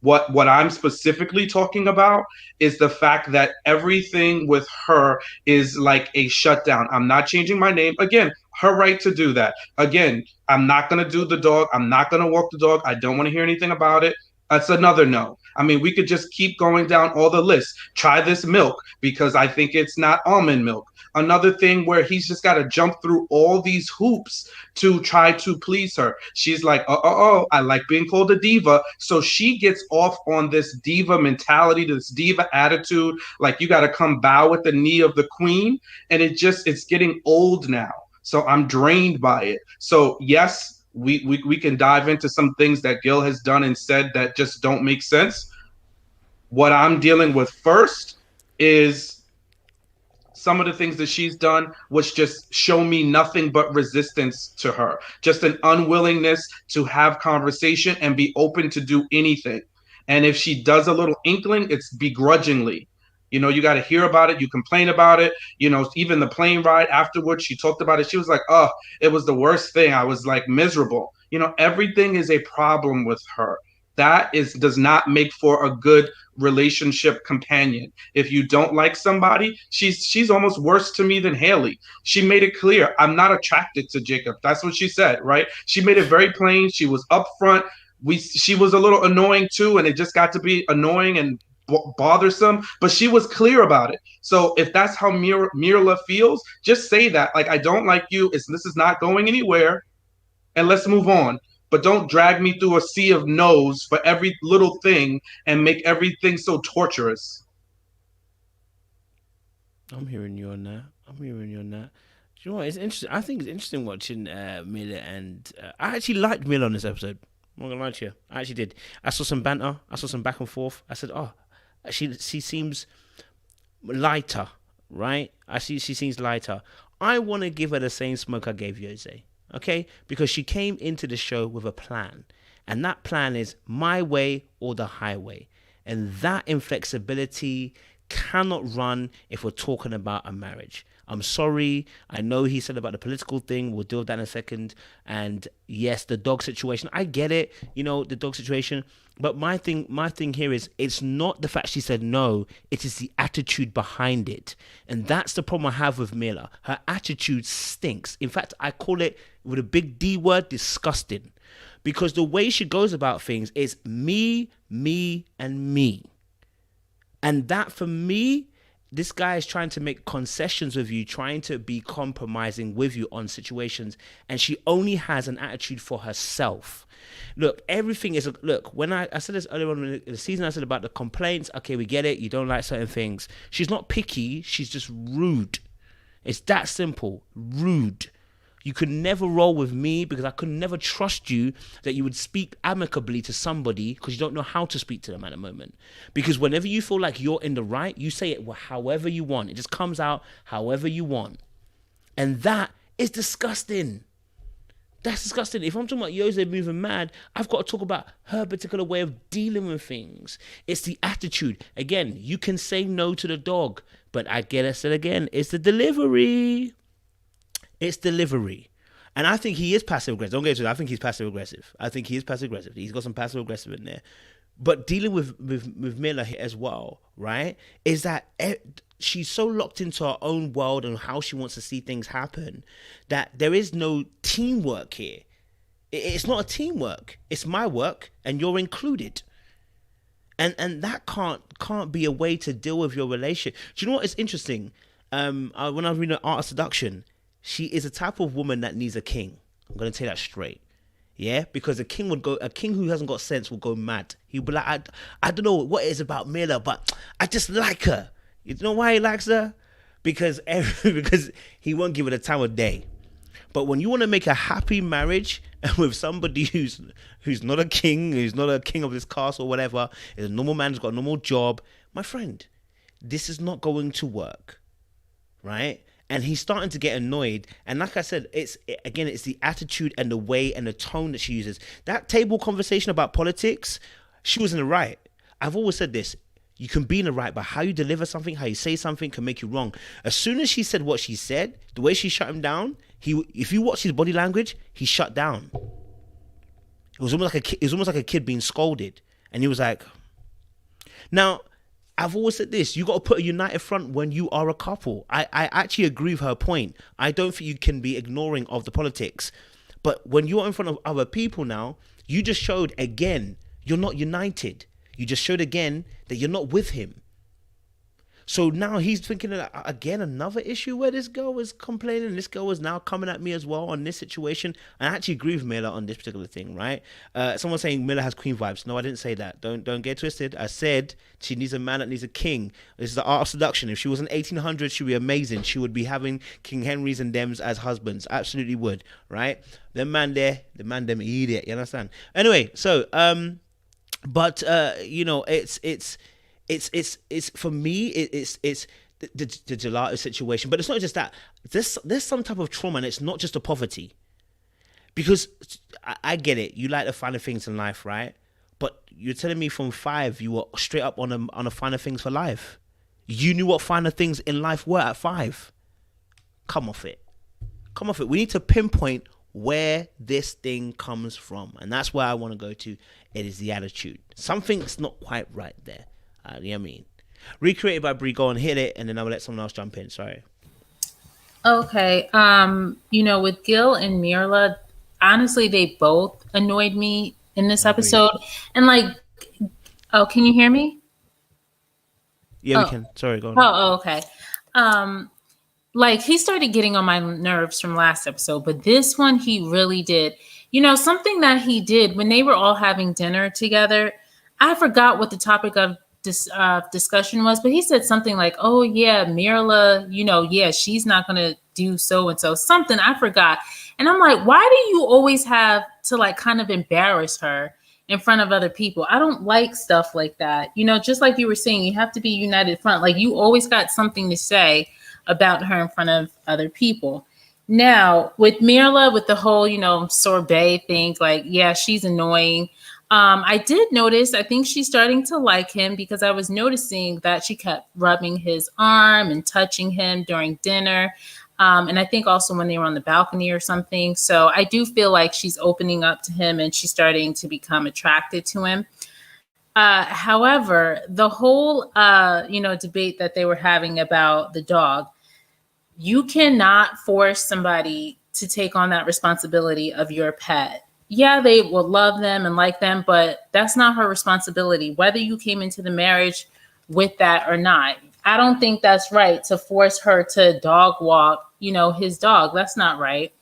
What I'm specifically talking about is the fact that everything with her is like a shutdown. I'm not changing my name. Again, her right to do that. Again, I'm not going to do the dog. I'm not going to walk the dog. I don't want to hear anything about it. That's another no. I mean, we could just keep going down all the lists. Try this milk because I think it's not almond milk. Another thing where he's just got to jump through all these hoops to try to please her. She's like, I like being called a diva. So she gets off on this diva mentality, this diva attitude. Like, you got to come bow at the knee of the queen. And it's getting old now. So I'm drained by it. So yes, we can dive into some things that Gil has done and said that just don't make sense. What I'm dealing with first is some of the things that she's done, which just show me nothing but resistance to her. Just an unwillingness to have conversation and be open to do anything. And if she does a little inkling, it's begrudgingly. You got to hear about it. You complain about it. Even the plane ride afterwards, she talked about it. She was like, oh, it was the worst thing. I was like miserable. Everything is a problem with her. That does not make for a good relationship companion. If you don't like somebody, she's almost worse to me than Haley. She made it clear, I'm not attracted to Jacob. That's what she said, right? She made it very plain. She was upfront. She was a little annoying too, and it just got to be annoying and bothersome, but she was clear about it. So if that's how Myrla feels, just say that. Like, I don't like you. This is not going anywhere, and let's move on. But don't drag me through a sea of no's for every little thing and make everything so torturous. I'm hearing you on that. Do you know what? It's interesting. I think it's interesting watching Myrla, and I actually liked Myrla on this episode. I'm not gonna lie to you. I actually did. I saw some banter. I saw some back and forth. I said, oh, she seems lighter, right? She seems lighter. I want to give her the same smoke I gave Jose. Okay, because she came into the show with a plan, and that plan is my way or the highway, and that inflexibility cannot run if we're talking about a marriage. I'm sorry, I know he said about the political thing, we'll deal with that in a second, and yes, the dog situation, I get it, the dog situation, but my thing here is, it's not the fact she said no, it is the attitude behind it, and that's the problem I have with Myrla. Her attitude stinks. In fact, I call it, with a big D word, disgusting, because the way she goes about things is me, and me, and that for me, this guy is trying to make concessions with you, trying to be compromising with you on situations, and she only has an attitude for herself. Look, everything is... Look, when I said this earlier on in the season, I said about the complaints. Okay, we get it. You don't like certain things. She's not picky. She's just rude. It's that simple. Rude. You could never roll with me because I could never trust you that you would speak amicably to somebody because you don't know how to speak to them at the moment. Because whenever you feel like you're in the right, you say it however you want. It just comes out however you want. And that is disgusting. That's disgusting. If I'm talking about Jose moving mad, I've got to talk about her particular way of dealing with things. It's the attitude. Again, you can say no to the dog, but I said again, it's the delivery. It's delivery. And I think he is passive aggressive. Don't get into it. I think he's passive aggressive. He's got some passive aggressive in there. But dealing with Myrla as well, right, is that she's so locked into her own world and how she wants to see things happen that there is no teamwork here. It's not a teamwork. It's my work and you're included. And that can't be a way to deal with your relationship. Do you know what is interesting? When I was reading Art of Seduction, she is a type of woman that needs a king. I'm going to tell you that straight. Yeah, because a king who hasn't got sense will go mad. He'll be like, I don't know what it is about Myrla, but I just like her. You know why he likes her? Because he won't give her the time of day. But when you want to make a happy marriage with somebody who's not a king of this castle or whatever, is a normal man who's got a normal job, my friend, this is not going to work, right? And he's starting to get annoyed. And like I said, it's the attitude and the way and the tone that she uses. That table conversation about politics, she was in the right. I've always said this. You can be in the right, but how you deliver something, how you say something can make you wrong. As soon as she said what she said, the way she shut him down, if you watch his body language, he shut down. It was almost like a kid being scolded. And he was like, now, I've always said this, you got to put a united front when you are a couple. I actually agree with her point. I don't think you can be ignoring of the politics. But when you're in front of other people now, you just showed again, you're not united. You just showed again that you're not with him. So now he's thinking of, again, another issue where this girl was complaining. This girl was now coming at me as well on this situation. I actually agree with Myrla on this particular thing, right? Someone saying Myrla has queen vibes. No, I didn't say that. Don't get twisted. I said she needs a man that needs a king. This is the art of seduction. If she was in 1800s, she'd be amazing. She would be having King Henrys and Dems as husbands. Absolutely would, right? The man them idiot. You understand? Anyway, so you know, it's for me, it's the gelato situation, but it's not just that. There's some type of trauma, and it's not just a poverty. Because I get it, you like the finer things in life, right? But you're telling me from 5 you were straight up on a finer things for life. You knew what finer things in life were at 5. Come off it. We need to pinpoint where this thing comes from, and that's where I want to go to. It is the attitude. Something's not quite right there. You know what I mean? Recreated by Brie. Go and hit it, and then I'll let someone else jump in. Sorry. Okay. You know, with Gil and Myrla, honestly, they both annoyed me in this episode. And like, oh, can you hear me? Yeah, we can. Sorry, go on. Oh, okay. Like, he started getting on my nerves from last episode, but this one he really did. You know, something that he did when they were all having dinner together, I forgot what the topic of discussion was, but he said something like, oh yeah, Myrla, you know, yeah, she's not gonna do so and so, something, I forgot. And I'm like, why do you always have to like kind of embarrass her in front of other people? I don't like stuff like that. You know, just like you were saying, you have to be united front. Like, you always got something to say about her in front of other people. Now with Myrla, with the whole, you know, sorbet thing, like, yeah, she's annoying. I did notice, I think she's starting to like him, because I was noticing that she kept rubbing his arm and touching him during dinner. And I think also when they were on the balcony or something. So I do feel like she's opening up to him and she's starting to become attracted to him. However, the whole, you know, debate that they were having about the dog, you cannot force somebody to take on that responsibility of your pet. Yeah, they will love them and like them, but that's not her responsibility, whether you came into the marriage with that or not. I don't think that's right to force her to dog walk, you know, his dog. That's not right.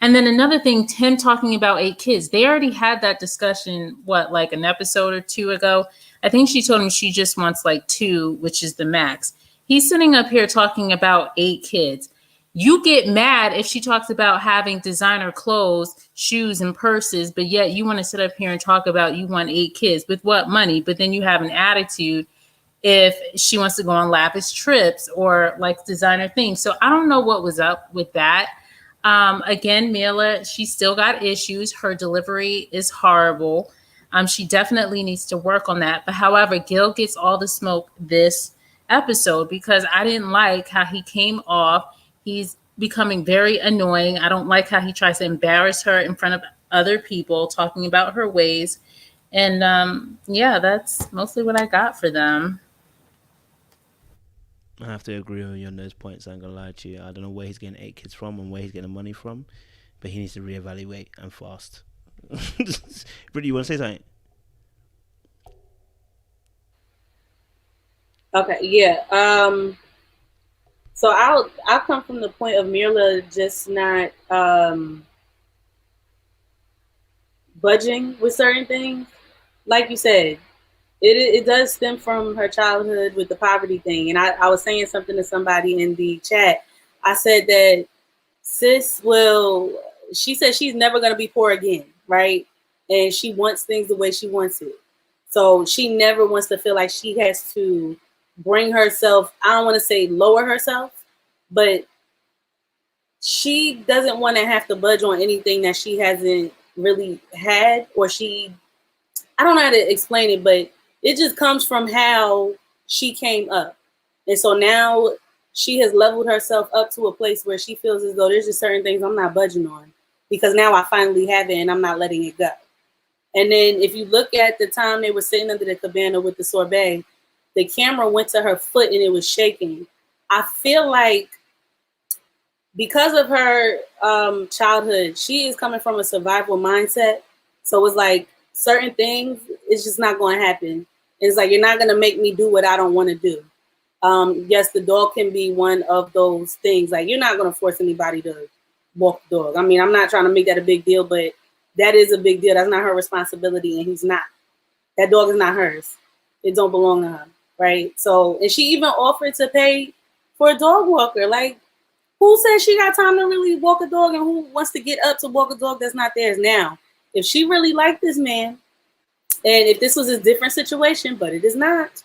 And then another thing, Tim talking about 8 kids. They already had that discussion, like an episode or 2 ago. I think she told him she just wants like 2, which is the max. He's sitting up here talking about 8 kids. You get mad if she talks about having designer clothes, shoes, and purses, but yet you want to sit up here and talk about you want 8 kids with what money, but then you have an attitude if she wants to go on lavish trips or like designer things. So I don't know what was up with that. Again, Myrla, she still got issues. Her delivery is horrible. She definitely needs to work on that. But however, Gil gets all the smoke this episode because I didn't like how he came off. He's becoming very annoying. I don't like how he tries to embarrass her in front of other people, talking about her ways. And yeah, that's mostly what I got for them. I have to agree with you on those points. I ain't gonna lie to you. I don't know where he's getting 8 kids from and where he's getting the money from, but he needs to reevaluate and fast. Brittany, you want to say something? Okay, yeah. So I'll come from the point of Myrla just not budging with certain things. Like you said, it does stem from her childhood with the poverty thing. And I was saying something to somebody in the chat. I said that sis she said she's never going to be poor again, right? And she wants things the way she wants it. So she never wants to feel like she has to bring herself, I don't want to say lower herself, but she doesn't want to have to budge on anything that she hasn't really had, or I don't know how to explain it, but it just comes from how she came up. And so now she has leveled herself up to a place where she feels as though there's just certain things I'm not budging on because now I finally have it and I'm not letting it go. And then if you look at the time they were sitting under the cabana with the sorbet, the camera went to her foot and it was shaking. I feel like because of her childhood, she is coming from a survival mindset. So it's like certain things, it's just not going to happen. It's like, you're not going to make me do what I don't want to do. Yes, the dog can be one of those things. Like, you're not going to force anybody to walk the dog. I mean, I'm not trying to make that a big deal, but that is a big deal. That's not her responsibility, and he's not. That dog is not hers. It don't belong to her, right? So, and she even offered to pay for a dog walker. Like, who says she got time to really walk a dog, and who wants to get up to walk a dog that's not theirs now? If she really liked this man, and if this was a different situation, but it is not,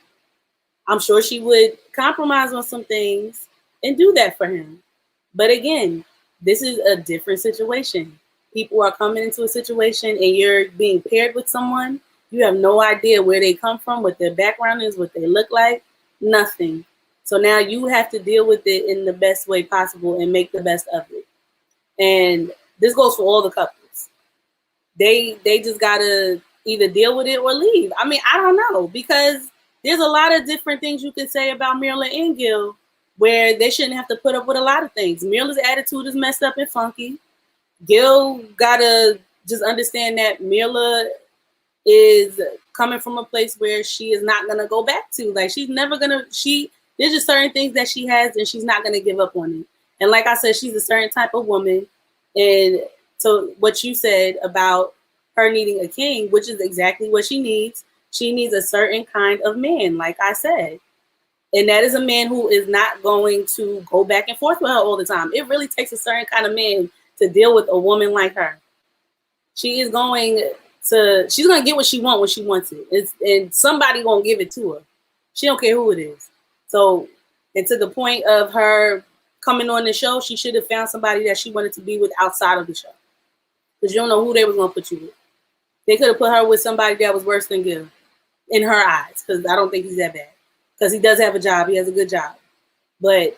I'm sure she would compromise on some things and do that for him. But again, this is a different situation. People are coming into a situation and you're being paired with someone. You have no idea where they come from, what their background is, what they look like, nothing. So now you have to deal with it in the best way possible and make the best of it. And this goes for all the couples. They just gotta either deal with it or leave. I mean, I don't know, because there's a lot of different things you can say about Myrla and Gil where they shouldn't have to put up with a lot of things. Myrla's attitude is messed up and funky. Gil gotta just understand that Myrla is coming from a place where she is not gonna go back to. Like, she's never gonna, there's just certain things that she has and she's not gonna give up on it. And like I said, she's a certain type of woman. And so what you said about her needing a king, which is exactly what she needs a certain kind of man, like I said. And that is a man who is not going to go back and forth with her all the time. It really takes a certain kind of man to deal with a woman like her. She's going to get what she wants when she wants it. And somebody gonna give it to her. She don't care who it is. So, and to the point of her coming on the show, she should have found somebody that she wanted to be with outside of the show. Because you don't know who they was gonna put you with. They could have put her with somebody that was worse than Gil in her eyes, because I don't think he's that bad. Because he does have a job. He has a good job. But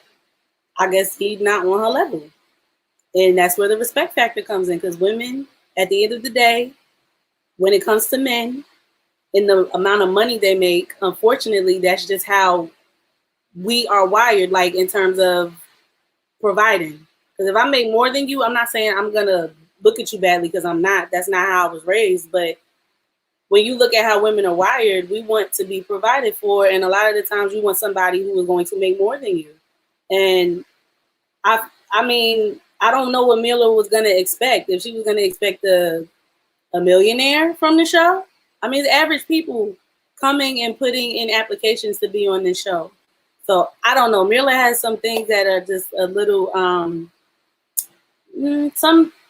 I guess he's not on her level. And that's where the respect factor comes in, because women, at the end of the day, when it comes to men and the amount of money they make, unfortunately, that's just how we are wired, like in terms of providing. Because if I make more than you, I'm not saying I'm going to look at you badly, because I'm not. That's not how I was raised. But when you look at how women are wired, we want to be provided for. And a lot of the times you want somebody who is going to make more than you. And I mean, I don't know what Myrla was going to expect. If she was going to expect a millionaire from the show. I mean, it's average people coming and putting in applications to be on this show. So I don't know. Myrla has some things that are just a little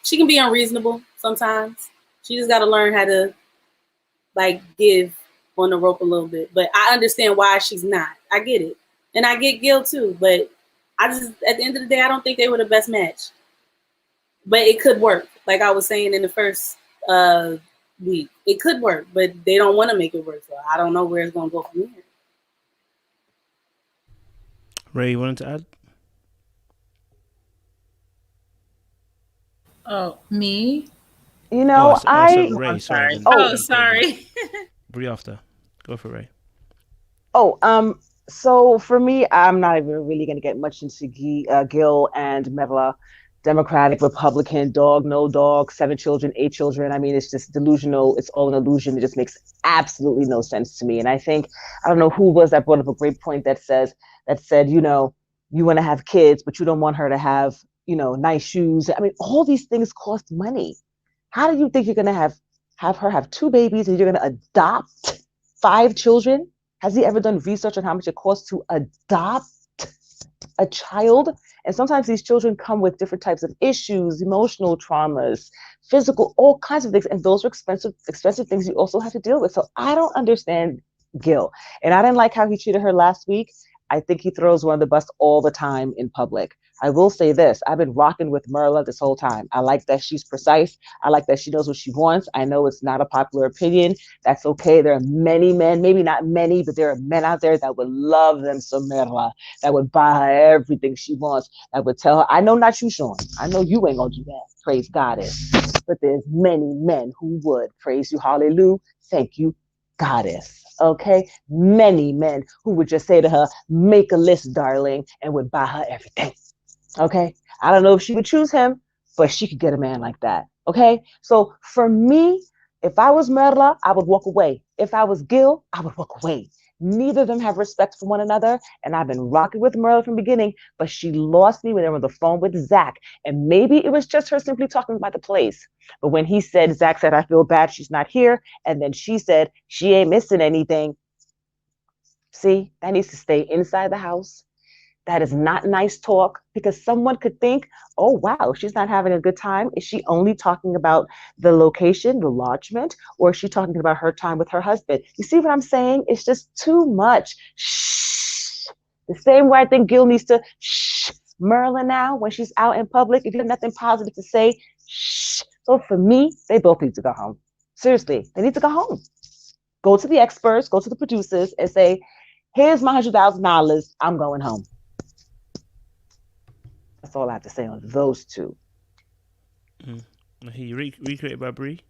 she can be unreasonable sometimes. She just got to learn how to like give on the rope a little bit. But I understand why she's not. I get it. And I get Gil too, but I just at the end of the day I don't think they were the best match. But it could work. Like I was saying in the first week. It could work, but they don't want to make it work. So I don't know where it's going to go from here. Ray, you wanted to add? Oh, me? You know, Ray, I'm sorry. Oh, sorry. Bree after. Go for Ray. So for me, I'm not even really going to get much into Gil and Myrla. Democratic, Republican, dog, no dog, 7 children, 8 children. I mean, it's just delusional. It's all an illusion. It just makes absolutely no sense to me. And I think, I don't know who was that brought up a great point that said, you know, you want to have kids, but you don't want her to have, you know, nice shoes. I mean, all these things cost money. How do you think you're going to have her have 2 babies and you're going to adopt 5 children? Has he ever done research on how much it costs to adopt a child? And sometimes these children come with different types of issues, emotional traumas, physical, all kinds of things. And those are expensive things you also have to deal with. So I don't understand Gil. And I didn't like how he treated her last week. I think he throws her on the bus all the time in public. I will say this. I've been rocking with Myrla this whole time. I like that she's precise. I like that she knows what she wants. I know it's not a popular opinion. That's okay. There are many men, maybe not many, but there are men out there that would love them some Myrla, that would buy her everything she wants, that would tell her, I know not you, Sean. I know you ain't gonna do that. Praise Goddess. But there's many men who would. Praise you. Hallelujah. Thank you, Goddess. Okay? Many men who would just say to her, make a list, darling, and would buy her everything. Okay, I don't know if she would choose him, but she could get a man like that. Okay, so for me, if I was Myrla, I would walk away. If I was Gil, I would walk away. Neither of them have respect for one another, and I've been rocking with Myrla from the beginning, but she lost me when they were on the phone with Zach, and maybe it was just her simply talking about the place. But when he said, Zach said, I feel bad she's not here, and then she said, she ain't missing anything. See, that needs to stay inside the house. That is not nice talk, because someone could think, oh, wow, she's not having a good time. Is she only talking about the location, the lodgement, or is she talking about her time with her husband? You see what I'm saying? It's just too much. Shh. The same way I think Gil needs to shh Myrla now when she's out in public. If you have nothing positive to say, shh. So for me, they both need to go home. Seriously, they need to go home. Go to the experts, go to the producers and say, here's my $100,000. I'm going home. That's all I have to say on those two. He recreated by Bree.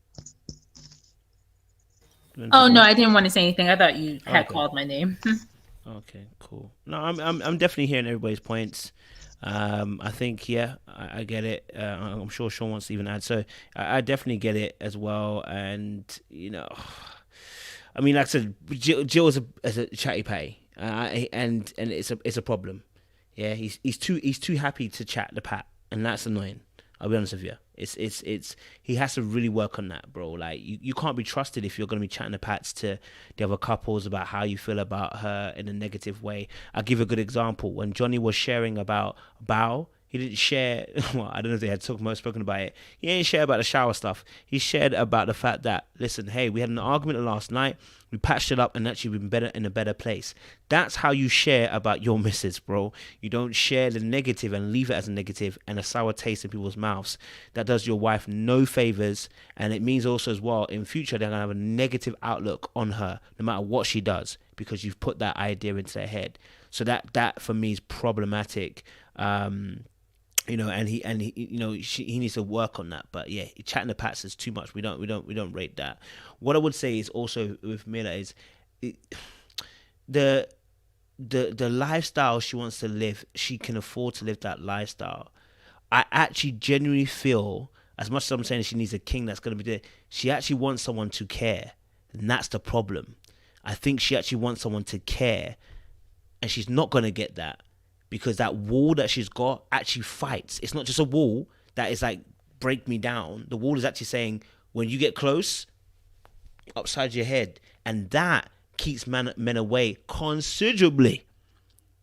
Oh no, I didn't want to say anything. I thought you had called my name. Okay, cool. No, I'm definitely hearing everybody's points. I think I get it. I'm sure Sean wants to even add. So I definitely get it as well. And you know, I mean, like I said, Gil is a chatty patty, and it's a problem. Yeah, he's too happy to chat the pat, and that's annoying. I'll be honest with you. It's he has to really work on that, bro. Like you can't be trusted if you're gonna be chatting the pats to the other couples about how you feel about her in a negative way. I'll give a good example. When Johnny was sharing about Bao, he didn't share. Well, I don't know if they had spoken about it. He didn't share about the shower stuff. He shared about the fact that, listen, hey, we had an argument last night. We patched it up and actually been better in a better place. That's how you share about your missus, bro. You don't share the negative and leave it as a negative and a sour taste in people's mouths. That does your wife no favors, and it means also as well in future they're gonna have a negative outlook on her no matter what she does, because you've put that idea into their head. So that for me is problematic. You know, and he you know, he needs to work on that. But yeah, chatting the pats is too much. We don't rate that. What I would say is also with Myrla is the lifestyle she wants to live. She can afford to live that lifestyle. I actually genuinely feel, as much as I'm saying she needs a king that's going to be there, she actually wants someone to care, and that's the problem. I think she actually wants someone to care, and she's not going to get that. Because that wall that she's got actually fights. It's not just a wall that is like, break me down. The wall is actually saying, when you get close, upside your head. And that keeps men away considerably.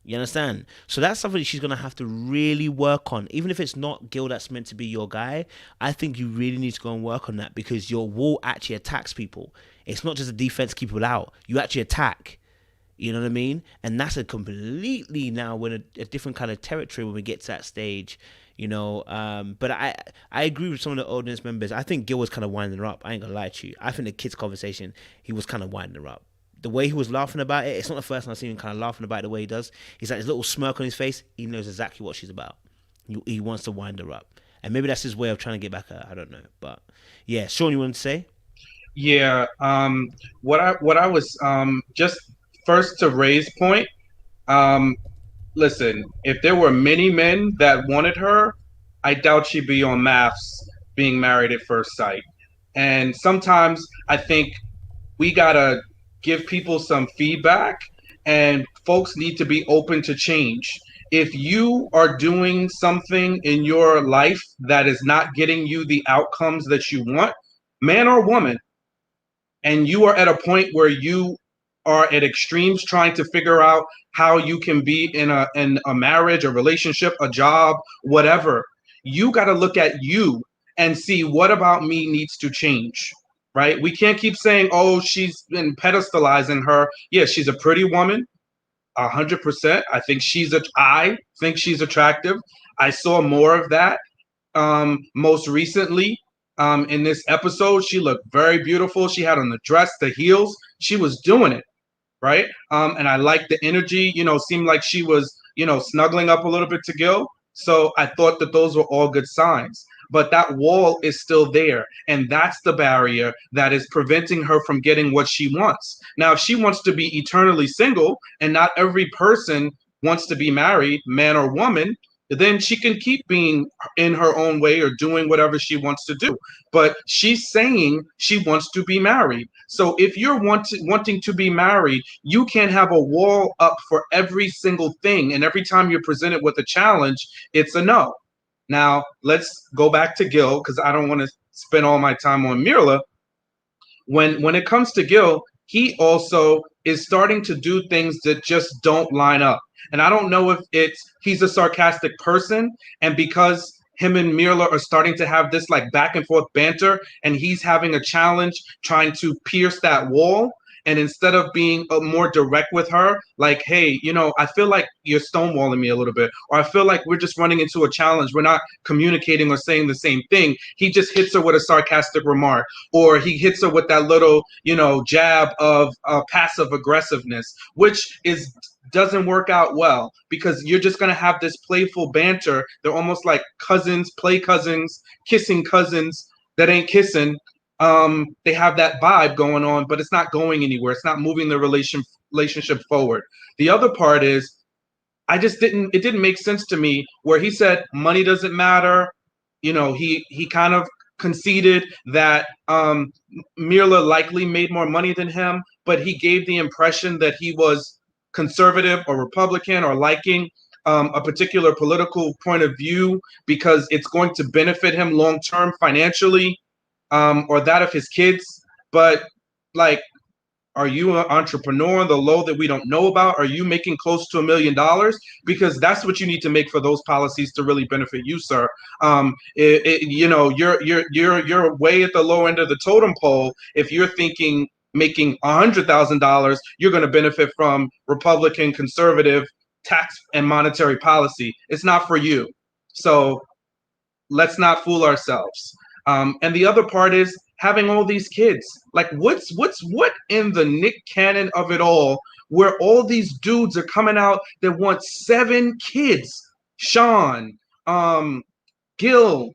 You understand? So that's something that she's gonna have to really work on. Even if it's not Gil that's meant to be your guy, I think you really need to go and work on that, because your wall actually attacks people. It's not just a defense, keep people out. You actually attack. You know what I mean? And that's a completely now we're in a different kind of territory when we get to that stage. You know, but I agree with some of the audience members. I think Gil was kind of winding her up. I ain't gonna lie to you. I think the kids' conversation, he was kind of winding her up. The way he was laughing about it, it's not the first time I've seen him kind of laughing about it the way he does. He's like, his little smirk on his face. He knows exactly what she's about. He wants to wind her up. And maybe that's his way of trying to get back at her. I don't know. But yeah, Sean, you want to say? Yeah. What I was just first to Ray's point. Listen, if there were many men that wanted her, I doubt she'd be on Maths being married at first sight. And sometimes I think we gotta give people some feedback, and folks need to be open to change. If you are doing something in your life that is not getting you the outcomes that you want, man or woman, and you are at a point where you are at extremes trying to figure out how you can be in a marriage, a relationship, a job, whatever, you got to look at you and see what about me needs to change. Right? We can't keep saying, oh, she's been pedestalizing her. Yeah, she's a pretty woman, 100%. I think she's attractive. I saw more of that most recently. In this episode, she looked very beautiful. She had on the dress, the heels. She was doing it, right? And I liked the energy. You know, seemed like she was, you know, snuggling up a little bit to Gil. So I thought that those were all good signs. But that wall is still there. And that's the barrier that is preventing her from getting what she wants. Now, if she wants to be eternally single, and not every person wants to be married, man or woman, then she can keep being in her own way or doing whatever she wants to do. But she's saying she wants to be married. So if you're wanting to be married, you can't have a wall up for every single thing. And every time you're presented with a challenge, it's a no. Now, let's go back to Gil, because I don't want to spend all my time on Myrla. When it comes to Gil, he also is starting to do things that just don't line up. And I don't know if he's a sarcastic person, and because him and Myrla are starting to have this like back and forth banter, and he's having a challenge trying to pierce that wall. And instead of being more direct with her, like, hey, you know, I feel like you're stonewalling me a little bit, or I feel like we're just running into a challenge. We're not communicating or saying the same thing. He just hits her with a sarcastic remark, or he hits her with that little, you know, jab of passive aggressiveness, which doesn't work out well, because you're just going to have this playful banter. They're almost like cousins, play cousins, kissing cousins that ain't kissing. They have that vibe going on, but it's not going anywhere. It's not moving the relationship forward. The other part is, it didn't make sense to me where he said money doesn't matter. You know, he kind of conceded that Myrla likely made more money than him, but he gave the impression that he was conservative or Republican or liking a particular political point of view because it's going to benefit him long term financially. Or that of his kids. But like, are you an entrepreneur on the low that we don't know about? Are you making close to $1 million? Because that's what you need to make for those policies to really benefit you, sir. You know, you're way at the low end of the totem pole. If you're thinking making $100,000, you're going to benefit from Republican conservative tax and monetary policy. It's not for you. So let's not fool ourselves. And the other part is having all these kids. Like, what in the Nick Cannon of it all, where all these dudes are coming out that want 7 kids? Sean, Gil,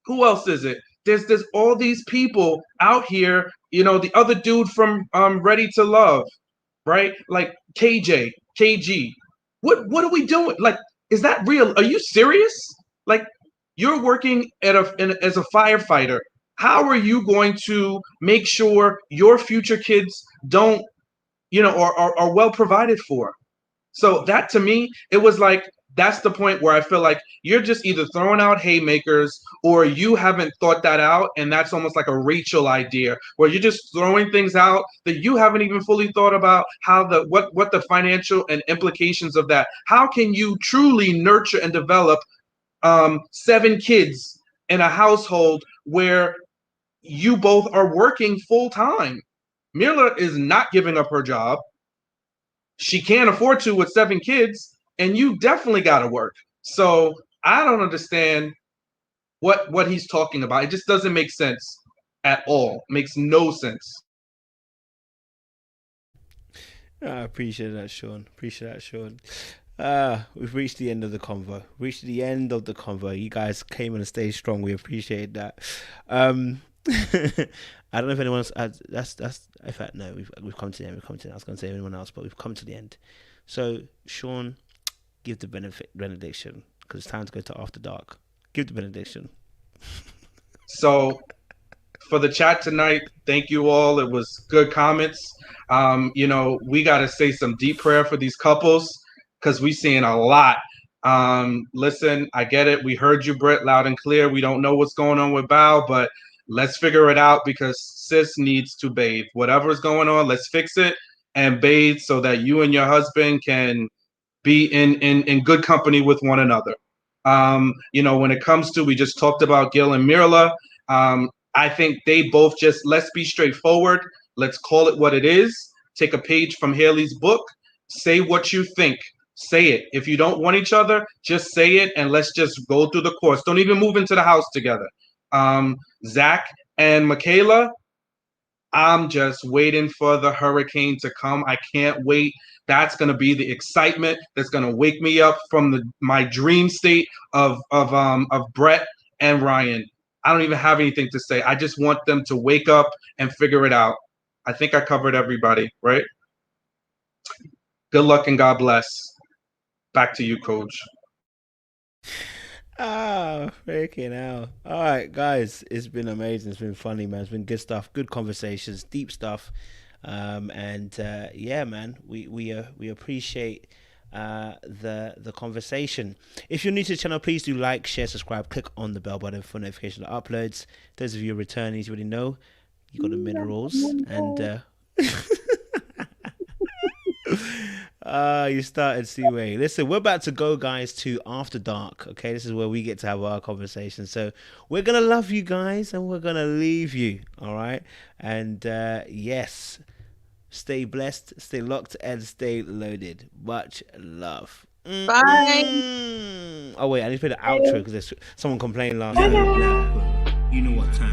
who else is it? There's all these people out here. You know, the other dude from Ready to Love, right? Like KG. What are we doing? Like, is that real? Are you serious? Like, you're working as a firefighter. How are you going to make sure your future kids don't, you know, are well provided for? So that, to me, it was like, that's the point where I feel like you're just either throwing out haymakers or you haven't thought that out. And that's almost like a Rachel idea where you're just throwing things out that you haven't even fully thought about how what the financial and implications of that. How can you truly nurture and develop 7 kids in a household where you both are working full time? Myrla is not giving up her job. She can't afford to with 7 kids. And you definitely got to work. So I don't understand what he's talking about. It just doesn't make sense at all. It makes no sense. I appreciate that, Sean. We've reached the end of the convo. You guys came and stayed strong. We appreciate that. I don't know if anyone else. That's. In fact, no. We've come to the end. I was going to say anyone else, but we've come to the end. So, Sean, give the benediction because it's time to go to After Dark. Give the benediction. So, for the chat tonight, thank you all. It was good comments. We got to say some deep prayer for these couples because we're seeing a lot. Listen, I get it. We heard you, Britt, loud and clear. We don't know what's going on with Bao, but let's figure it out because sis needs to bathe. Whatever's going on, let's fix it and bathe so that you and your husband can be in good company with one another. When it comes to, we just talked about Gil and Myrla. I think they both just, let's be straightforward. Let's call it what it is. Take a page from Haley's book. Say what you think. Say it. If you don't want each other, just say it and let's just go through the course. Don't even move into the house together. Zach and Michaela, I'm just waiting for the hurricane to come. I can't wait. That's going to be the excitement that's going to wake me up from my dream state of Brett and Ryan. I don't even have anything to say. I just want them to wake up and figure it out. I think I covered everybody, right? Good luck and God bless. Back to you, Coach. Freaking hell. All right, guys. It's been amazing. It's been funny, man. It's been good stuff. Good conversations. Deep stuff. Yeah, man. We appreciate the conversation. If you're new to the channel, please do like, share, subscribe, click on the bell button for notification of uploads. Those of you returnees, you already know you got the minerals and you started C-Way. Listen, we're about to go, guys, to After Dark. Okay, this is where we get to have our conversation. So we're gonna love you guys and we're gonna leave you. All right, and yes, stay blessed, stay locked, and stay loaded. Much love. Bye. Oh wait, I need to play the outro because there's someone complained last night. You know what time